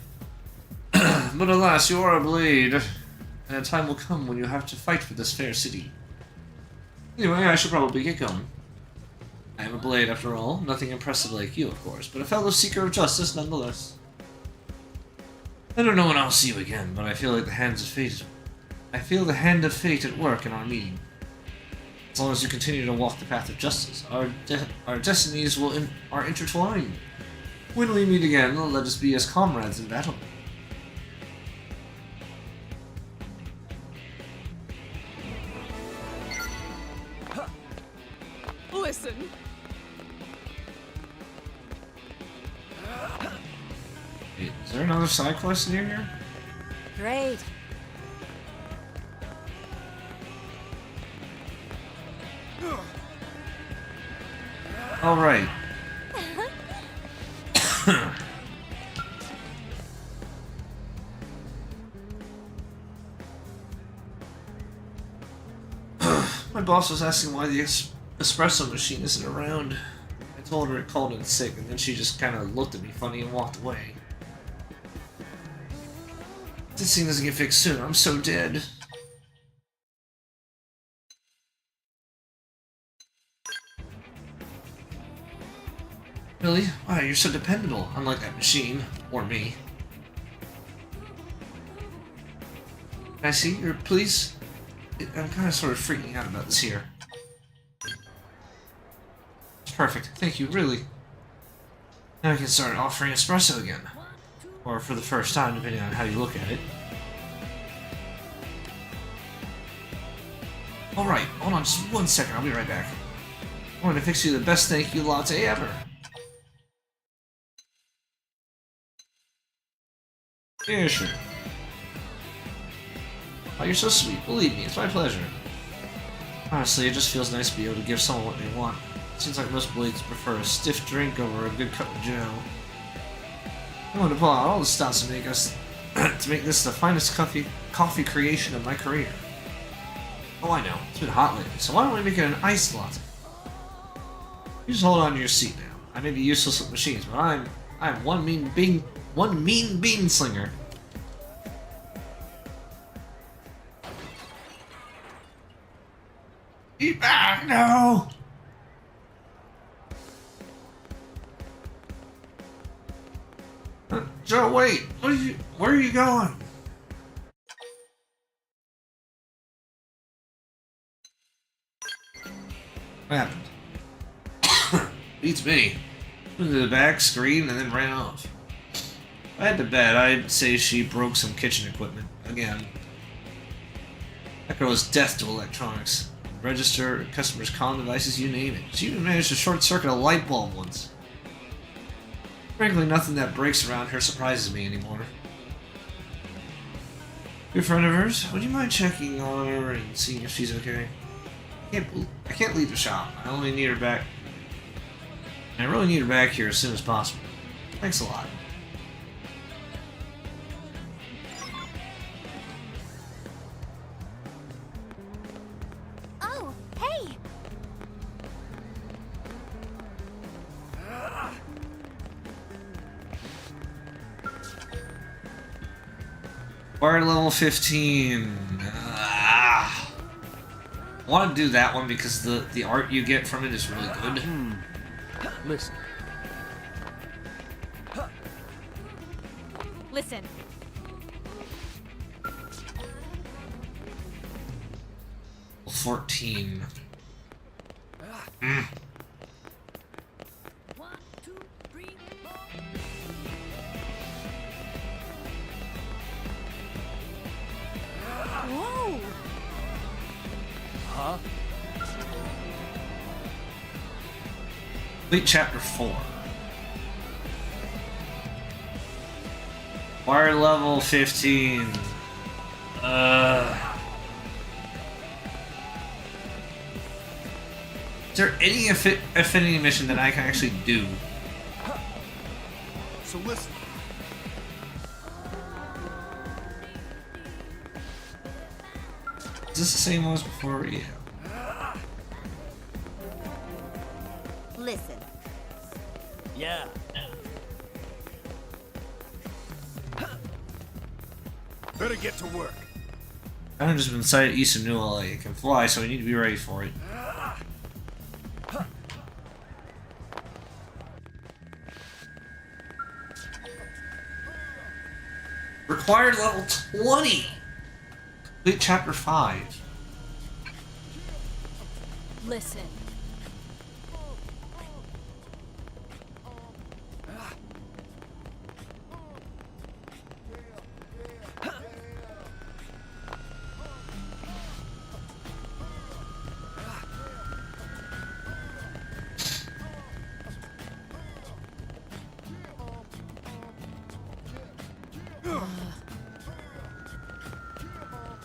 But alas, you are a blade, and a time will come when you have to fight for this fair city. Anyway, I should probably get going. I am a blade, after all. Nothing impressive like you, of course, but a fellow seeker of justice nonetheless. I don't know when I'll see you again, but I feel like the hands of fate. I feel the hand of fate at work in our meeting. As long as you continue to walk the path of justice, our destinies are intertwined. When we meet again, let us be as comrades in battle. Listen. Wait, is there another side quest near here? Great. All right. My boss was asking why the espresso machine isn't around. I told her it called in sick, and then she just kind of looked at me funny and walked away. This thing doesn't get fixed soon. I'm so dead. Really? Wow, you're so dependable, unlike that machine. Or me. Can I see her, please? I'm kind of sort of freaking out about this here. Perfect. Thank you, really. Now I can start offering espresso again. Or for the first time, depending on how you look at it. Alright, hold on just 1 second, I'll be right back. I'm going to fix you the best thank you latte ever. Yeah, sure. Oh, you're so sweet. Believe me, it's my pleasure. Honestly, it just feels nice to be able to give someone what they want. Seems like most blades prefer a stiff drink over a good cup of joe. I want to pull out all the stops to make us to make this the finest coffee creation of my career. Oh, I know. It's been hot lately, so why don't we make it an iced latte? You just hold on to your seat now. I may be useless with machines, but I'm one mean bean slinger. Be back now! Joe, wait! Where are you going? What happened? Beats me. Went to the back, screamed, and then ran off. If I had to bet, I'd say she broke some kitchen equipment. Again. That girl is death to electronics. Register, customers' comm devices, you name it. She even managed to short-circuit a light bulb once. Frankly, nothing that breaks around her surprises me anymore. Good friend of hers, would you mind checking on her and seeing if she's okay? I can't leave the shop. I only need her back. I really need her back here as soon as possible. Thanks a lot. Oh, hey! Bar level 15. I want to do that one because the art you get from it is really good. Listen. Listen. 14. Whoa! Huh? Complete chapter 4. Wire level 15. Is there any affinity mission that I can actually do? So listen. Is this the same one as before? Yeah. Listen. Yeah. Better get to work. I've just been sighted east of New LA. It can fly, so we need to be ready for it. Required level 20! Complete chapter 5. Listen.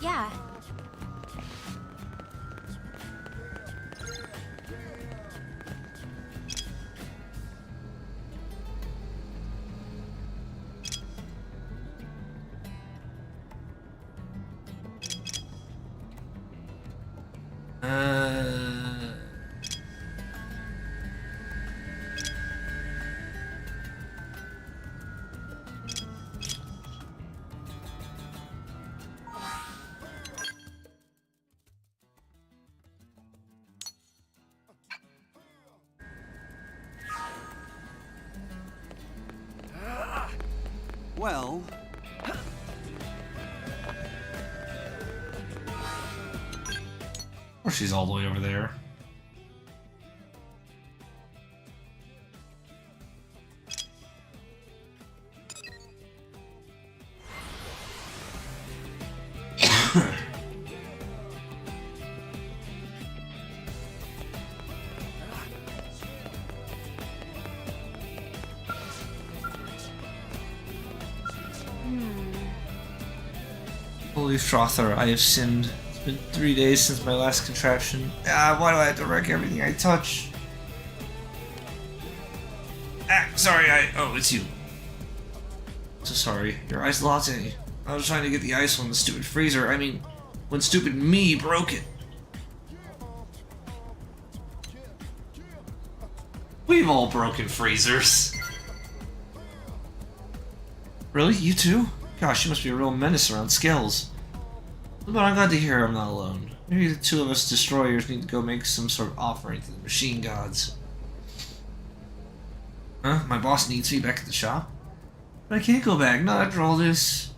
Yeah. Well... course she's all the way over there. Holy Frother, I have sinned. It's been 3 days since my last contraption. Why do I have to wreck everything I touch? Sorry, oh, it's you. So sorry. Your ice latte. I was trying to get the ice when the stupid freezer, when stupid me broke it. We've all broken freezers. Really? You too? Gosh, you must be a real menace around Skills. But I'm glad to hear I'm not alone. Maybe the two of us destroyers need to go make some sort of offering to the machine gods. Huh? My boss needs me back at the shop? But I can't go back, not after all this.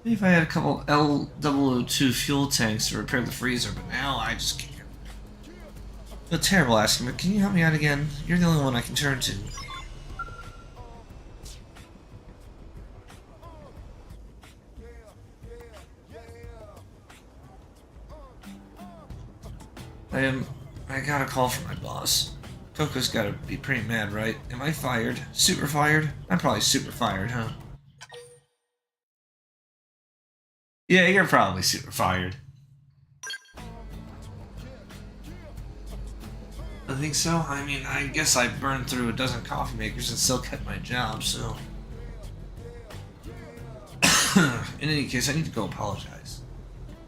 Maybe if I had a couple L002 fuel tanks to repair the freezer, but now I just can't. I feel terrible asking, but can you help me out again? You're the only one I can turn to. I got a call from my boss. Coco's gotta be pretty mad, right? Am I fired? Super fired? I'm probably super fired, huh? Yeah, you're probably super fired. I think so. I guess I burned through a dozen coffee makers and still kept my job, so... In any case, I need to go apologize.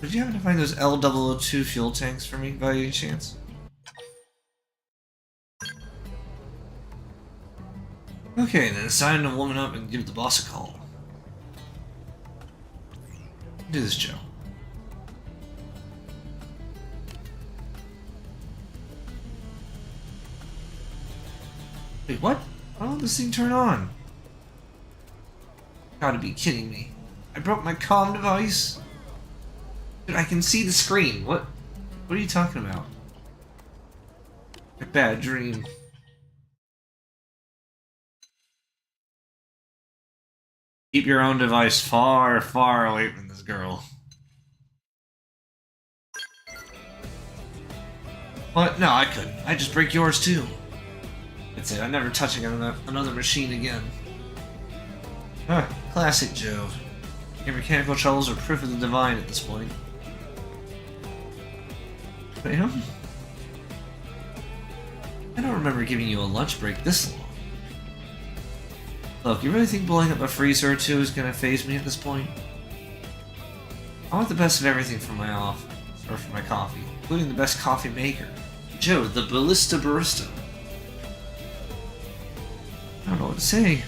Did you happen to find those L002 fuel tanks for me, by any chance? Okay, then it's time to woman up and give the boss a call. Do this, Joe. Wait, what? Why won't this thing turn on? Gotta be kidding me. I broke my comm device? Dude, I can see the screen. What are you talking about? A bad dream. Keep your own device far, far away from this girl. What? No, I couldn't. I'd just break yours too. That's it. I'm never touching another machine again. Huh. Classic Joe. Your mechanical troubles are proof of the divine at this point. Ma'am? I don't remember giving you a lunch break this long. Look, you really think blowing up a freezer or two is gonna faze me at this point? I want the best of everything for my coffee, including the best coffee maker. Joe, the Ballista Barista. I don't know what to say.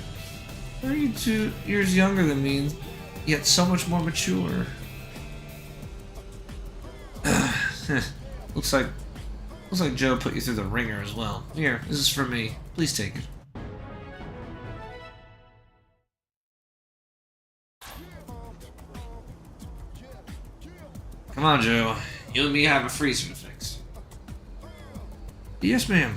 Why are you 2 years younger than me, yet so much more mature? Looks like Joe put you through the ringer as well. Here, this is for me. Please take it. Come on, Joe. You and me have a freezer to fix. Yes, ma'am.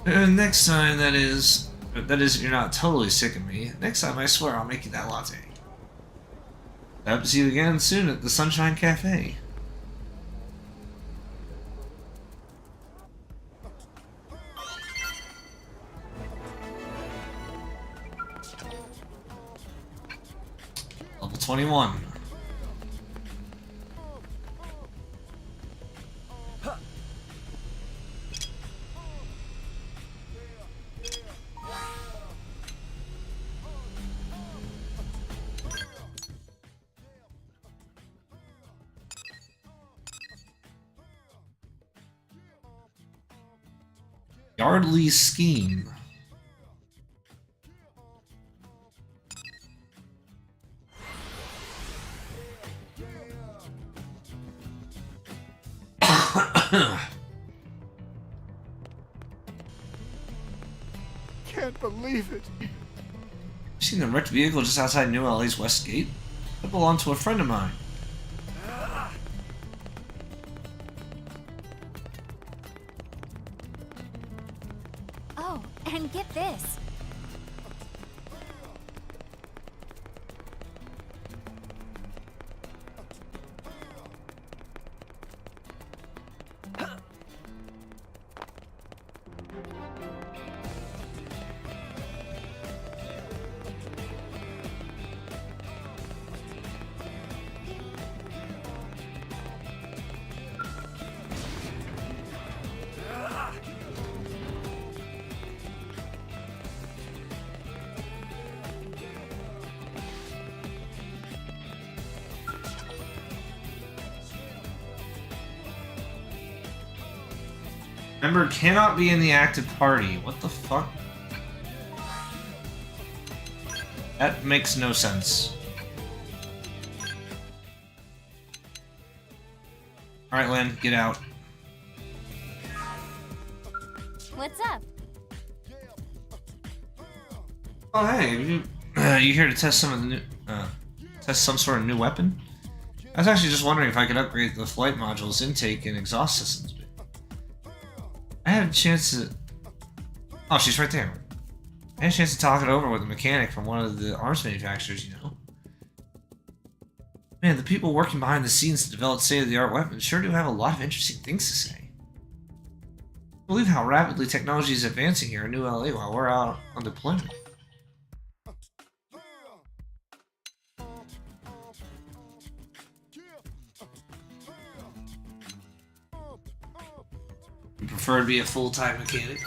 Next time, that is if you're not totally sick of me. Next time, I swear I'll make you that latte. I hope to see you again soon at the Sunshine Cafe. Level 21. Yardley's scheme. Can't believe it. Seen the wrecked vehicle just outside New LA's West Gate? It belonged to a friend of mine. Oh, and get this. Member cannot be in the active party. What the fuck? That makes no sense. Alright, Lynn, get out. What's up? Oh, hey, you here to test some of the new, test some sort of new weapon? I was actually just wondering if I could upgrade the flight module's intake and exhaust systems. I had a chance to... Oh, she's right there. I had a chance to talk it over with a mechanic from one of the arms manufacturers, you know. Man, the people working behind the scenes to develop state-of-the-art weapons sure do have a lot of interesting things to say. I believe how rapidly technology is advancing here in New LA while we're out on deployment. You prefer to be a full-time mechanic?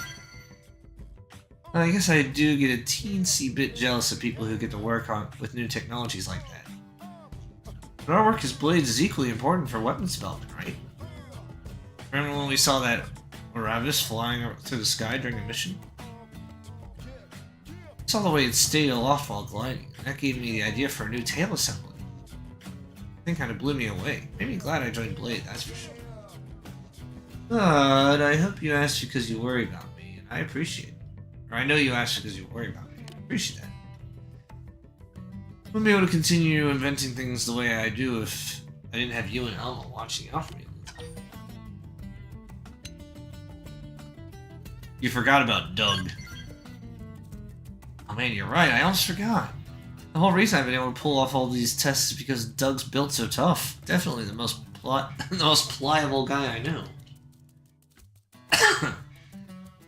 I guess I do get a teensy bit jealous of people who get to work on with new technologies like that. But our work as blades is equally important for weapons development, right? Remember when we saw that Oravis flying through the sky during a mission? I saw the way it stayed aloft while gliding, and that gave me the idea for a new tail assembly. The thing kind of blew me away. Made me glad I joined Blade, that's for sure. But I hope you asked because you worry about me, and I appreciate it. Or I know you asked because you worry about me. I appreciate that. I wouldn't be able to continue inventing things the way I do if I didn't have you and Elma watching out for me all the time. You forgot about Doug. Oh man, you're right. I almost forgot. The whole reason I've been able to pull off all these tests is because Doug's built so tough. Definitely the most the most pliable guy I know.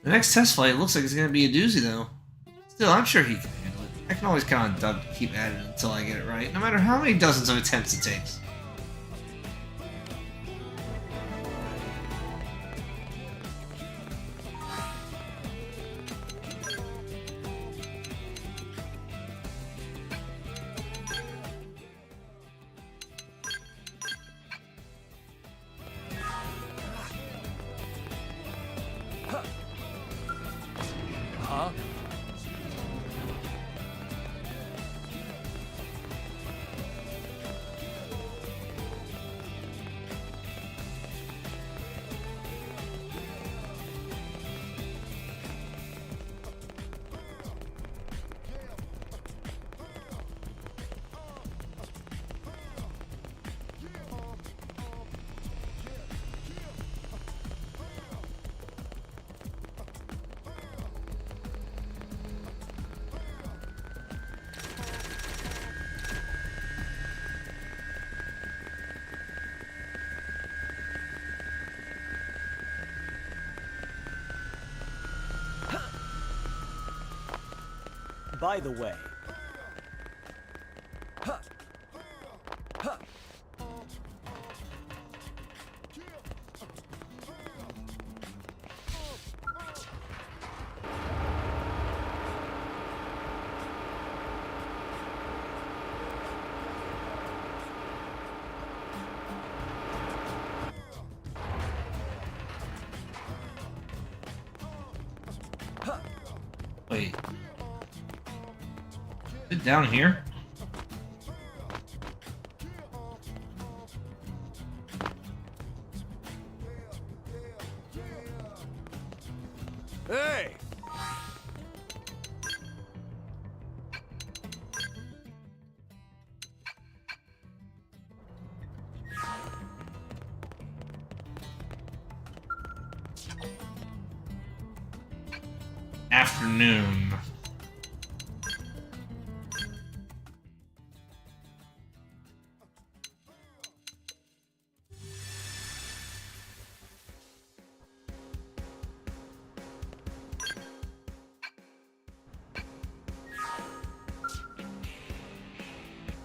The next test flight looks like it's gonna be a doozy, though. Still, I'm sure he can handle it. I can always count on Doug to keep at it until I get it right, no matter how many dozens of attempts it takes. Huh? By the way, Wait. Is it down here? hey! afternoon.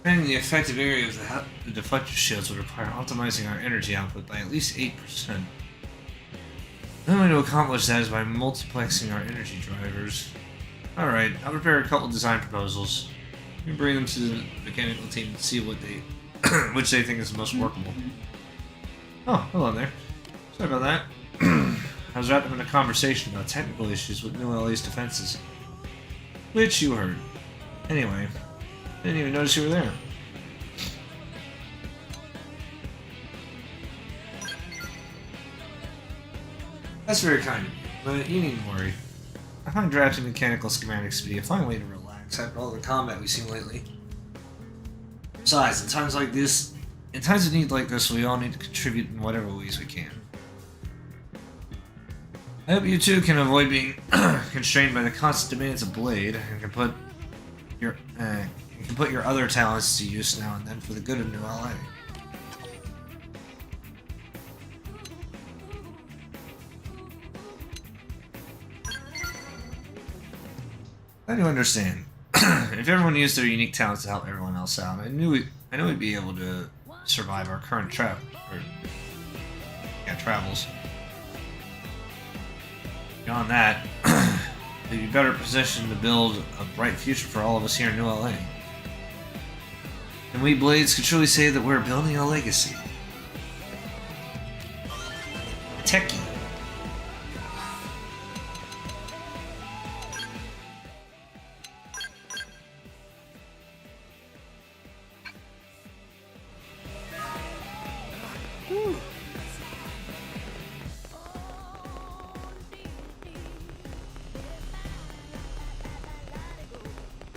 Expanding the effective area of the deflector shields would require optimizing our energy output by at least 8%. The only way to accomplish that is by multiplexing our energy drivers. Alright, I'll prepare a couple design proposals. You can bring them to the mechanical team and see what they which they think is the most workable. Oh, hello there. Sorry about that. I was wrapped up in a conversation about technical issues with New LA's defenses. Which you heard. Anyway, I didn't even notice you were there. That's very kind of you, but you needn't worry. I find drafting mechanical schematics to be a fine way to relax after all the combat we've seen lately. Besides, in times like this, in times of need like this, we all need to contribute in whatever ways we can. I hope you too can avoid being constrained by the constant demands of Blade and can put your other talents to use now and then for the good of New LA. I do understand. If everyone used their unique talents to help everyone else out, I know we'd be able to survive our current travels. Beyond that, we'd be better positioned to build a bright future for all of us here in New LA. And we Blades could truly say that we're building a legacy. Techie.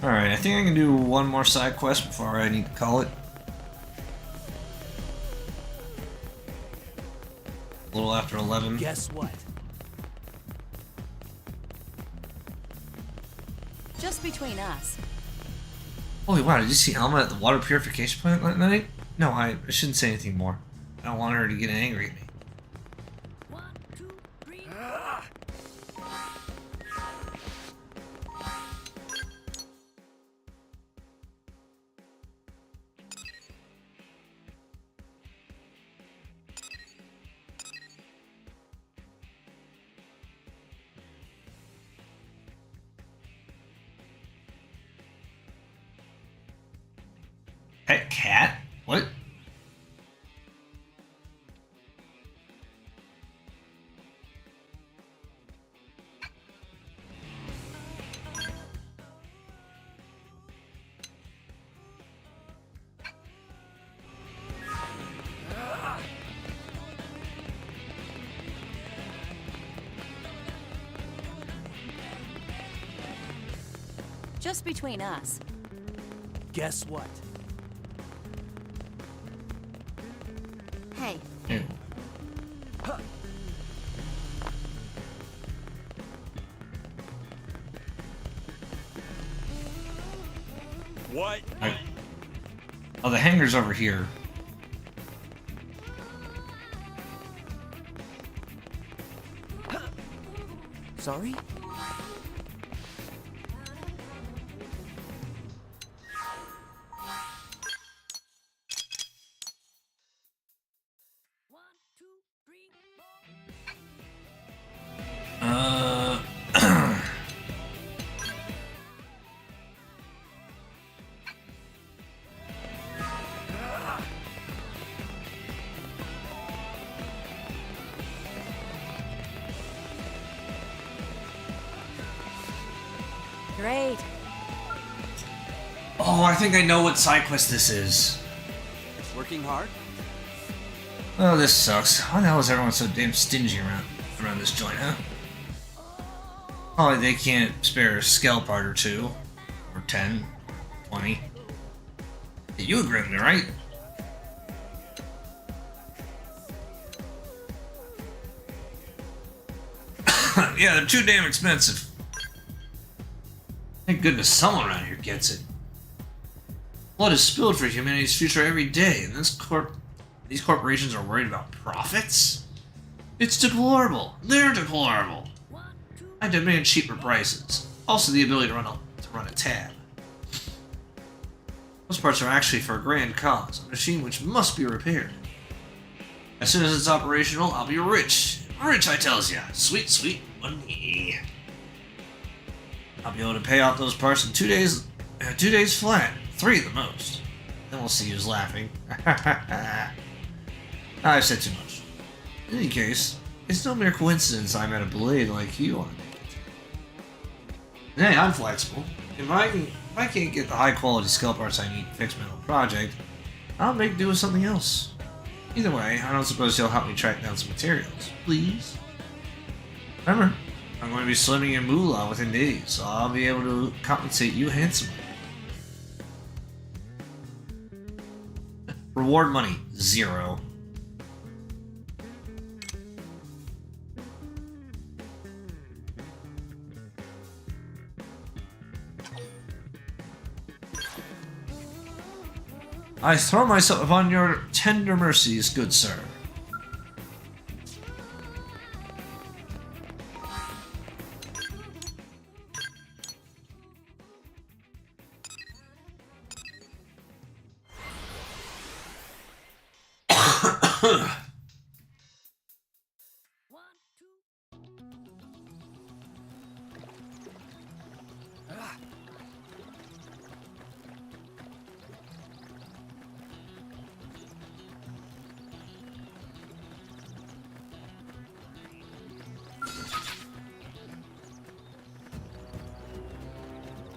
Alright, I think I can do one more side quest before I need to call it. A little after 11. Guess what? Just between us. Holy wow, did you see Alma at the water purification plant that night? No, I shouldn't say anything more. I don't want her to get angry at me. Pet cat? What? Just between us. Guess what? Hey. Ew. What? Oh, the hangar's over here. Sorry? Great. Oh, I think I know what side quest this is. Working hard? Oh, this sucks. Why the hell is everyone so damn stingy around this joint, huh? Oh, they can't spare a scale part or two. Or 10. 20. Yeah, you agree with me, right? Yeah, they're too damn expensive. Thank goodness someone around here gets it. Blood is spilled for humanity's future every day, and these corporations are worried about profits? It's deplorable. They're deplorable. I demand cheaper prices. Also the ability to run a tab. Those parts are actually for a grand cause, a machine which must be repaired. As soon as it's operational, I'll be rich. Rich, I tells ya. Sweet, sweet money. I'll be able to pay off those parts in 2 days. 2 days flat. 3 at the most. Then we'll see who's laughing. I've said too much. In any case, it's no mere coincidence I met a blade like you on it. Hey, I'm flexible. If I can't get the high quality skill parts I need to fix my little project, I'll make do with something else. Either way, I don't suppose you'll help me track down some materials, please? Remember, I'm going to be swimming in moolah within days, so I'll be able to compensate you handsomely. Reward money, 0. I throw myself upon your tender mercies, good sir.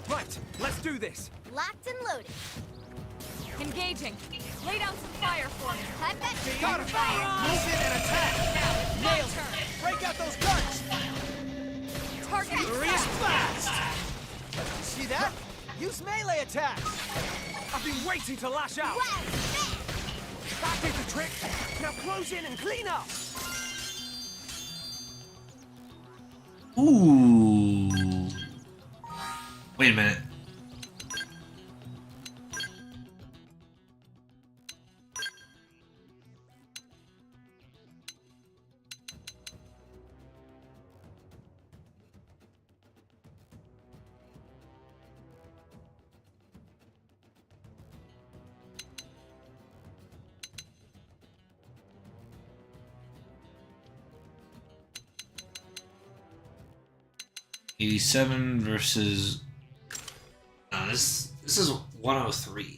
Right, let's do this. Locked and loaded. Engaging. Lay down some fire for me. I bet you Got it! Move in and attack! Nailed her! Break out those darts! Target Furious blast! See that? Use melee attacks! I've been waiting to lash out! That did the trick! Now close in and clean up! Ooh. Wait a minute. $87 versus... this is 103.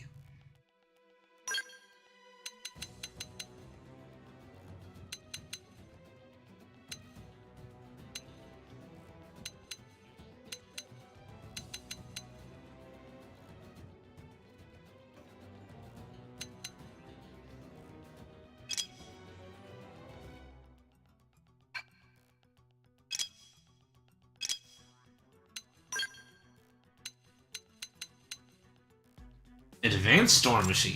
Advanced storm machine.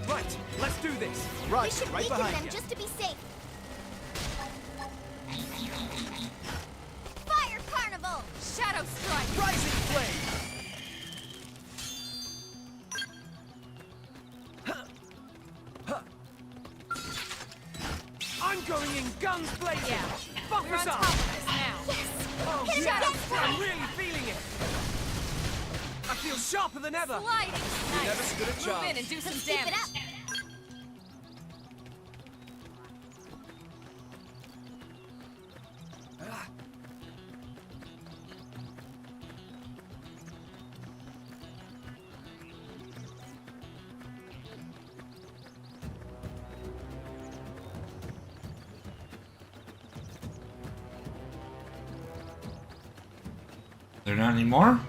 Right, let's do this. We Right, should right weaken behind them you. just to be safe. Fire Carnival! Shadow Strike! Rising flame! I'm going in guns blazing! Yeah, Bump we're us on up! top of this now. Oh, Hit it yeah! again, I'm really feeling it! I feel sharper than ever! Sliding! You never Nice. stood a Move chance. in and do some Keep it damage. up. They're not anymore?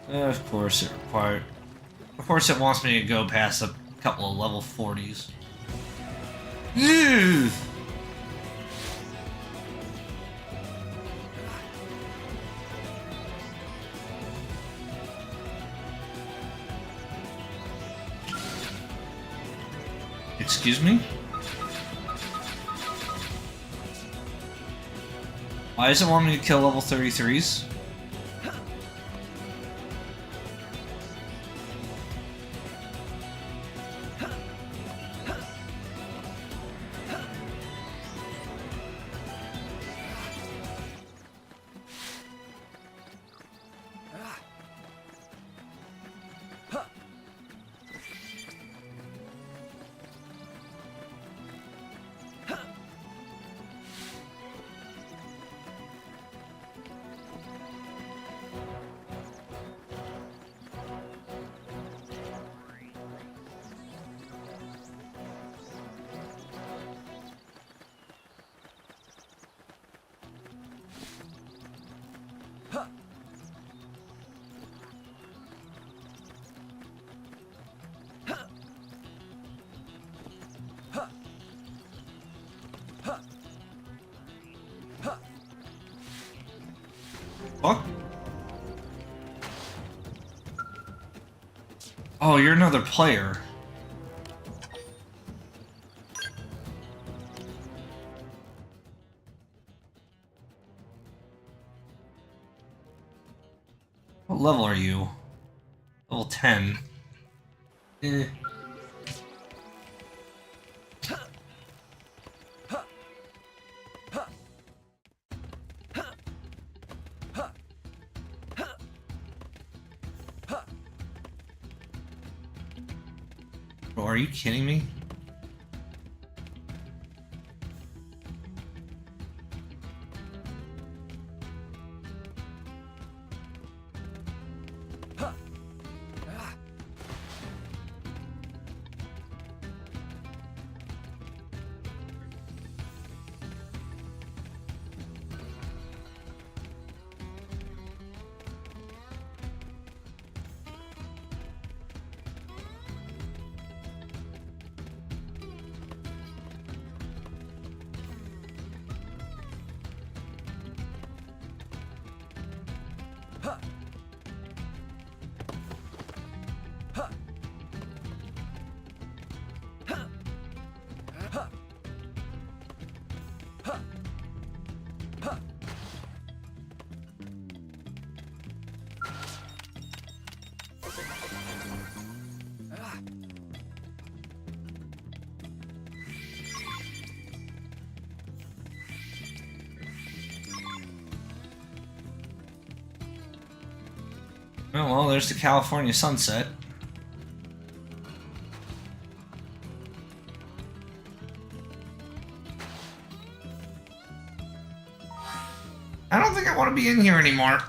Of course it required. Of course it wants me to go past a couple of level 40s. Ew! Excuse me? Why does it want me to kill level 33s? Fuck? Oh, you're another player. What level are you? Level 10. Eh. Bro, are you kidding me? Oh, well, there's the California sunset. I don't think I want to be in here anymore.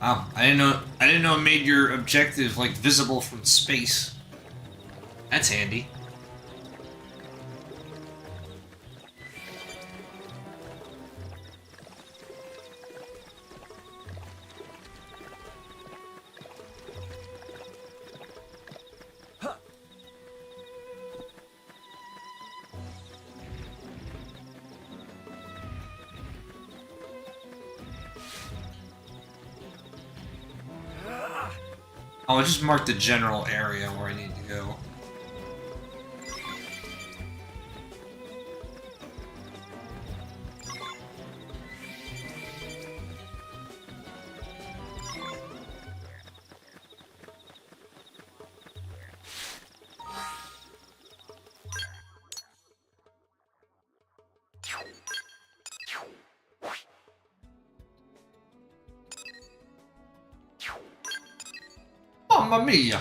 Wow, I didn't know it made your objective like visible from space. That's handy. I'll just mark the general area where I need to go. Mamma mia!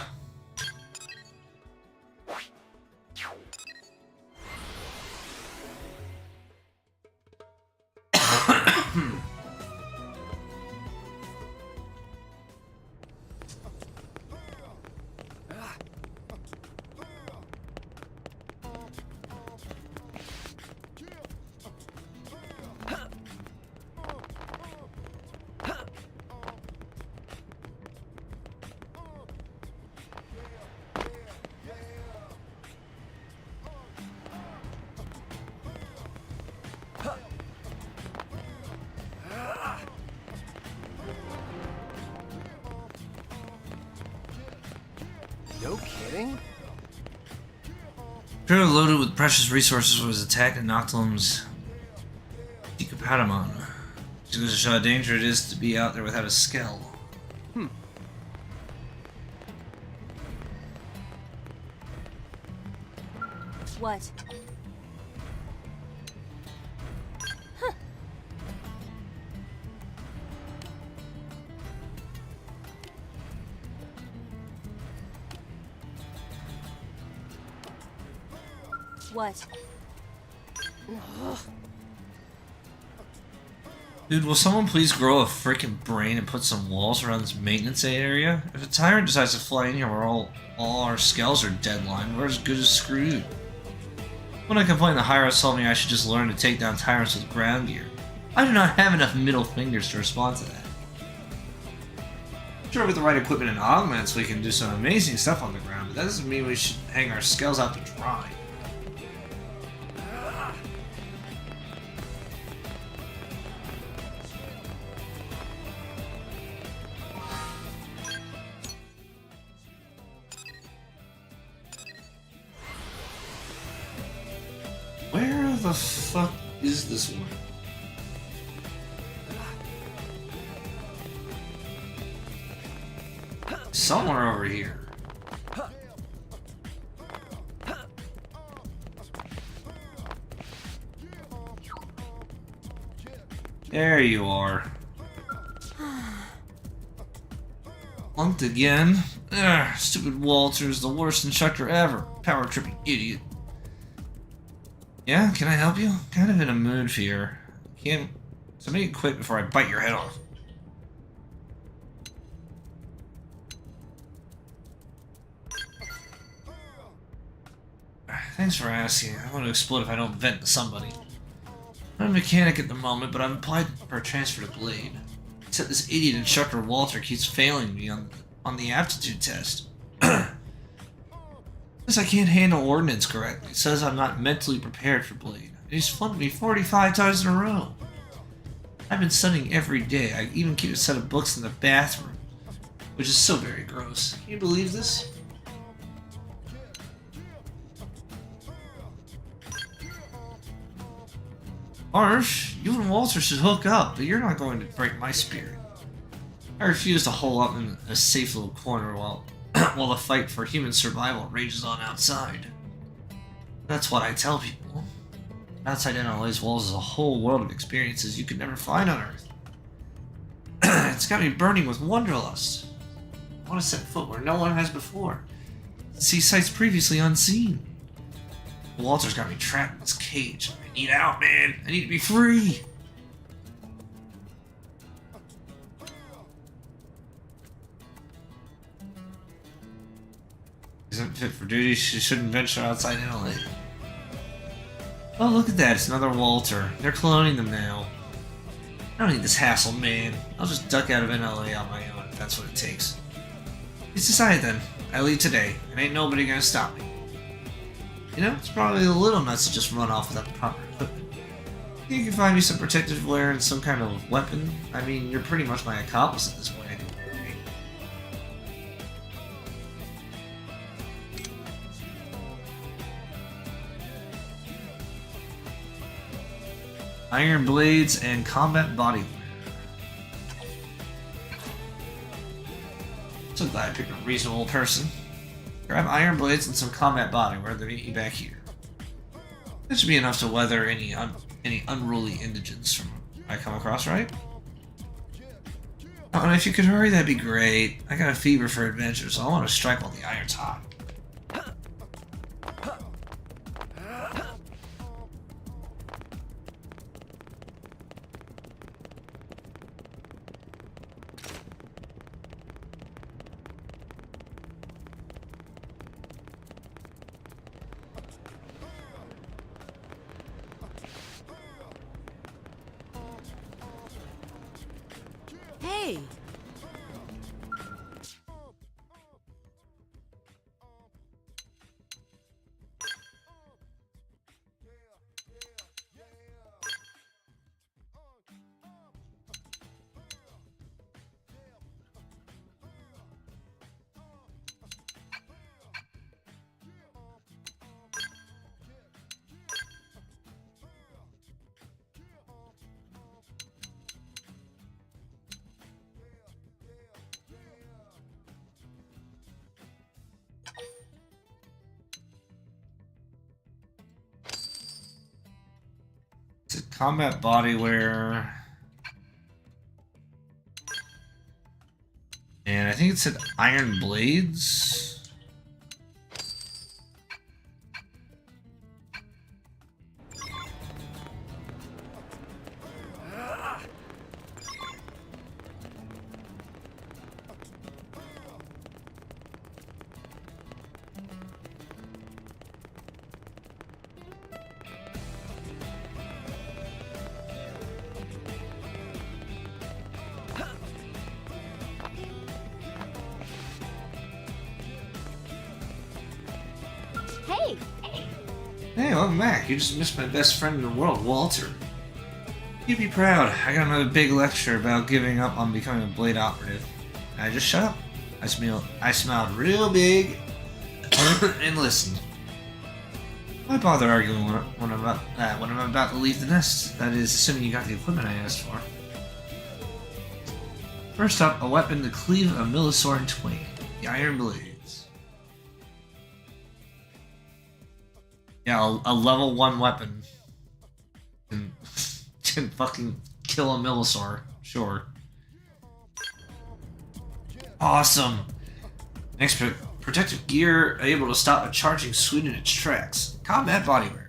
No kidding? Trailer loaded with precious resources was attacked in Noctilum's Decapatamon. It goes to show how dangerous it is to be out there without a skill. What? What? Dude, will someone please grow a freaking brain and put some walls around this maintenance area? If a tyrant decides to fly in here where all our skells are deadline, we're as good as screwed. When I complain, the higher-ups told me I should just learn to take down tyrants with ground gear. I do not have enough middle fingers to respond to that. Sure, with the right equipment and augments, we can do some amazing stuff on the ground, but that doesn't mean we should hang our skells out to dry. Where the fuck is this one? Somewhere over here. There you are. Lumped again. Ugh, stupid Walter's the worst instructor ever. Power tripping idiot. Yeah, can I help you? Kind of in a mood here. Can't. So make it quick before I bite your head off. Thanks for asking. I want to explode if I don't vent to somebody. I'm a mechanic at the moment, but I've applied for a transfer to Blade. Except this idiot instructor Walter keeps failing me on the aptitude test. Says I can't handle ordnance correctly. Says I'm not mentally prepared for Blade. And he's flunked me 45 times in a row. I've been studying every day. I even keep a set of books in the bathroom, which is so very gross. Can you believe this? Harsh, you and Walter should hook up, but you're not going to break my spirit. I refuse to hole up in a safe little corner while the fight for human survival rages on outside. That's what I tell people. Outside NLA's walls is a whole world of experiences you could never find on Earth. It's got me burning with wanderlust. I want to set foot where no one has before. See sights previously unseen. Walter's got me trapped in this cage. I need out, man. I need to be free. Isn't fit for duty. She shouldn't venture outside NLA. Oh, look at that. It's another Walter. They're cloning them now. I don't need this hassle, man. I'll just duck out of NLA on my own if that's what it takes. It's decided then. I leave today, and ain't nobody gonna stop me. You know, it's probably a little nuts to just run off without the proper equipment. You can find me some protective wear and some kind of weapon. I mean, you're pretty much my accomplice at this point. Iron blades and combat bodywear. So glad I picked a reasonable person. Grab iron blades and some combat bodywear, then meet you back here. That should be enough to weather any unruly indigents from I come across, right? Oh, and if you could hurry, that'd be great. I got a fever for adventure, so I want to strike while the iron's hot. Hey! It's a combat bodywear. And I think it said iron blades. Hey! Hey, welcome back. You just missed my best friend in the world, Walter. You'd be proud. I got another big lecture about giving up on becoming a blade operative. I just shut up. I smiled real big and listened. Why bother arguing when I'm about to leave the nest? That is, assuming you got the equipment I asked for. First up, a weapon to cleave a Millisor in twain. The Iron Blades. Yeah, a level 1 weapon can fucking kill a Millisor. Sure. Awesome. Next, protective gear able to stop a charging suit in its tracks. Combat bodywear.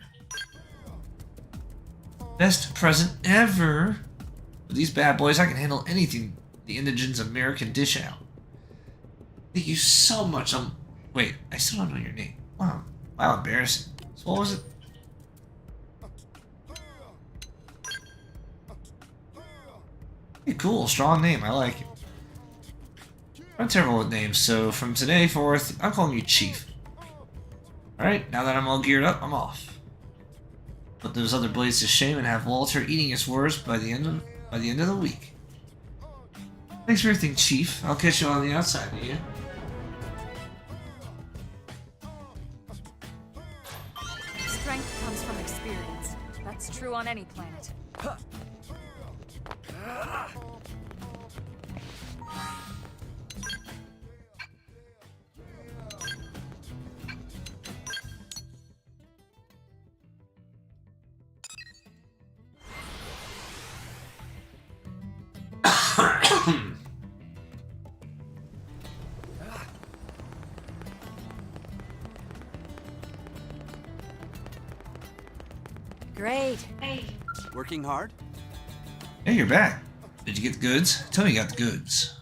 Best present ever. With these bad boys, I can handle anything the indigents American dish out. Thank you so much. Wait, I still don't know your name. Wow, embarrassing. So what was it? Hey, cool, strong name. I like it. I'm terrible with names, so from today forth, I'm calling you Chief. Alright, now that I'm all geared up, I'm off. Put those other blades to shame and have Walter eating his words by the end of the week. Thanks for everything, Chief. I'll catch you on the outside, yeah? Strength comes from experience. That's true on any planet. Great. Working hard? Hey, you're back. Did you get the goods? Tell me you got the goods.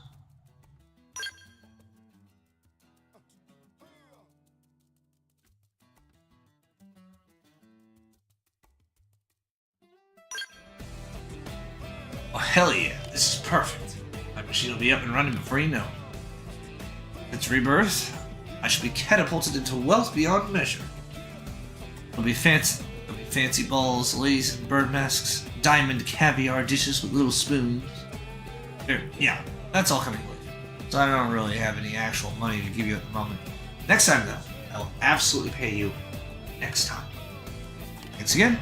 Oh, hell yeah. This is perfect. My machine will be up and running before you know it. Its rebirth, I shall be catapulted into wealth beyond measure. It'll be fancy balls, ladies in bird masks, diamond caviar dishes with little spoons. Yeah, that's all coming later. So I don't really have any actual money to give you at the moment. Next time, though, I will absolutely pay you next time. Thanks again.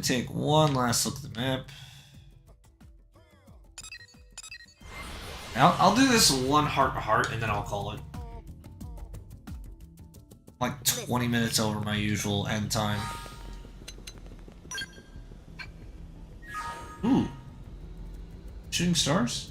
take one last look at the map. I'll do this one heart and then I'll call it. Like 20 minutes over my usual end time. Ooh. Shooting stars?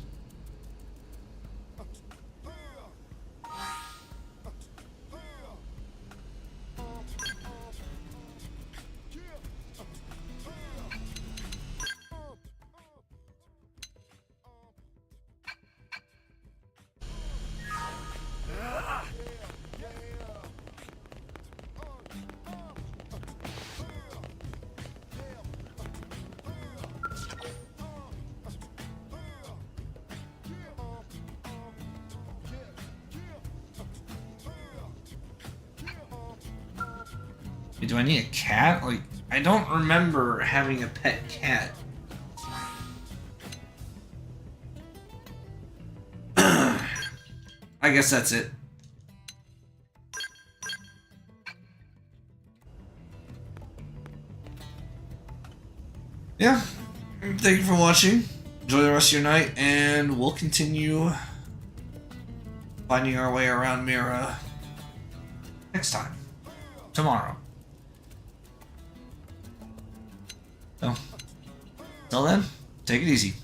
Do I need a cat? Like, I don't remember having a pet cat. I guess that's it. Yeah. Thank you for watching. Enjoy the rest of your night, and we'll continue finding our way around Mira next time. Tomorrow. So, till then, take it easy.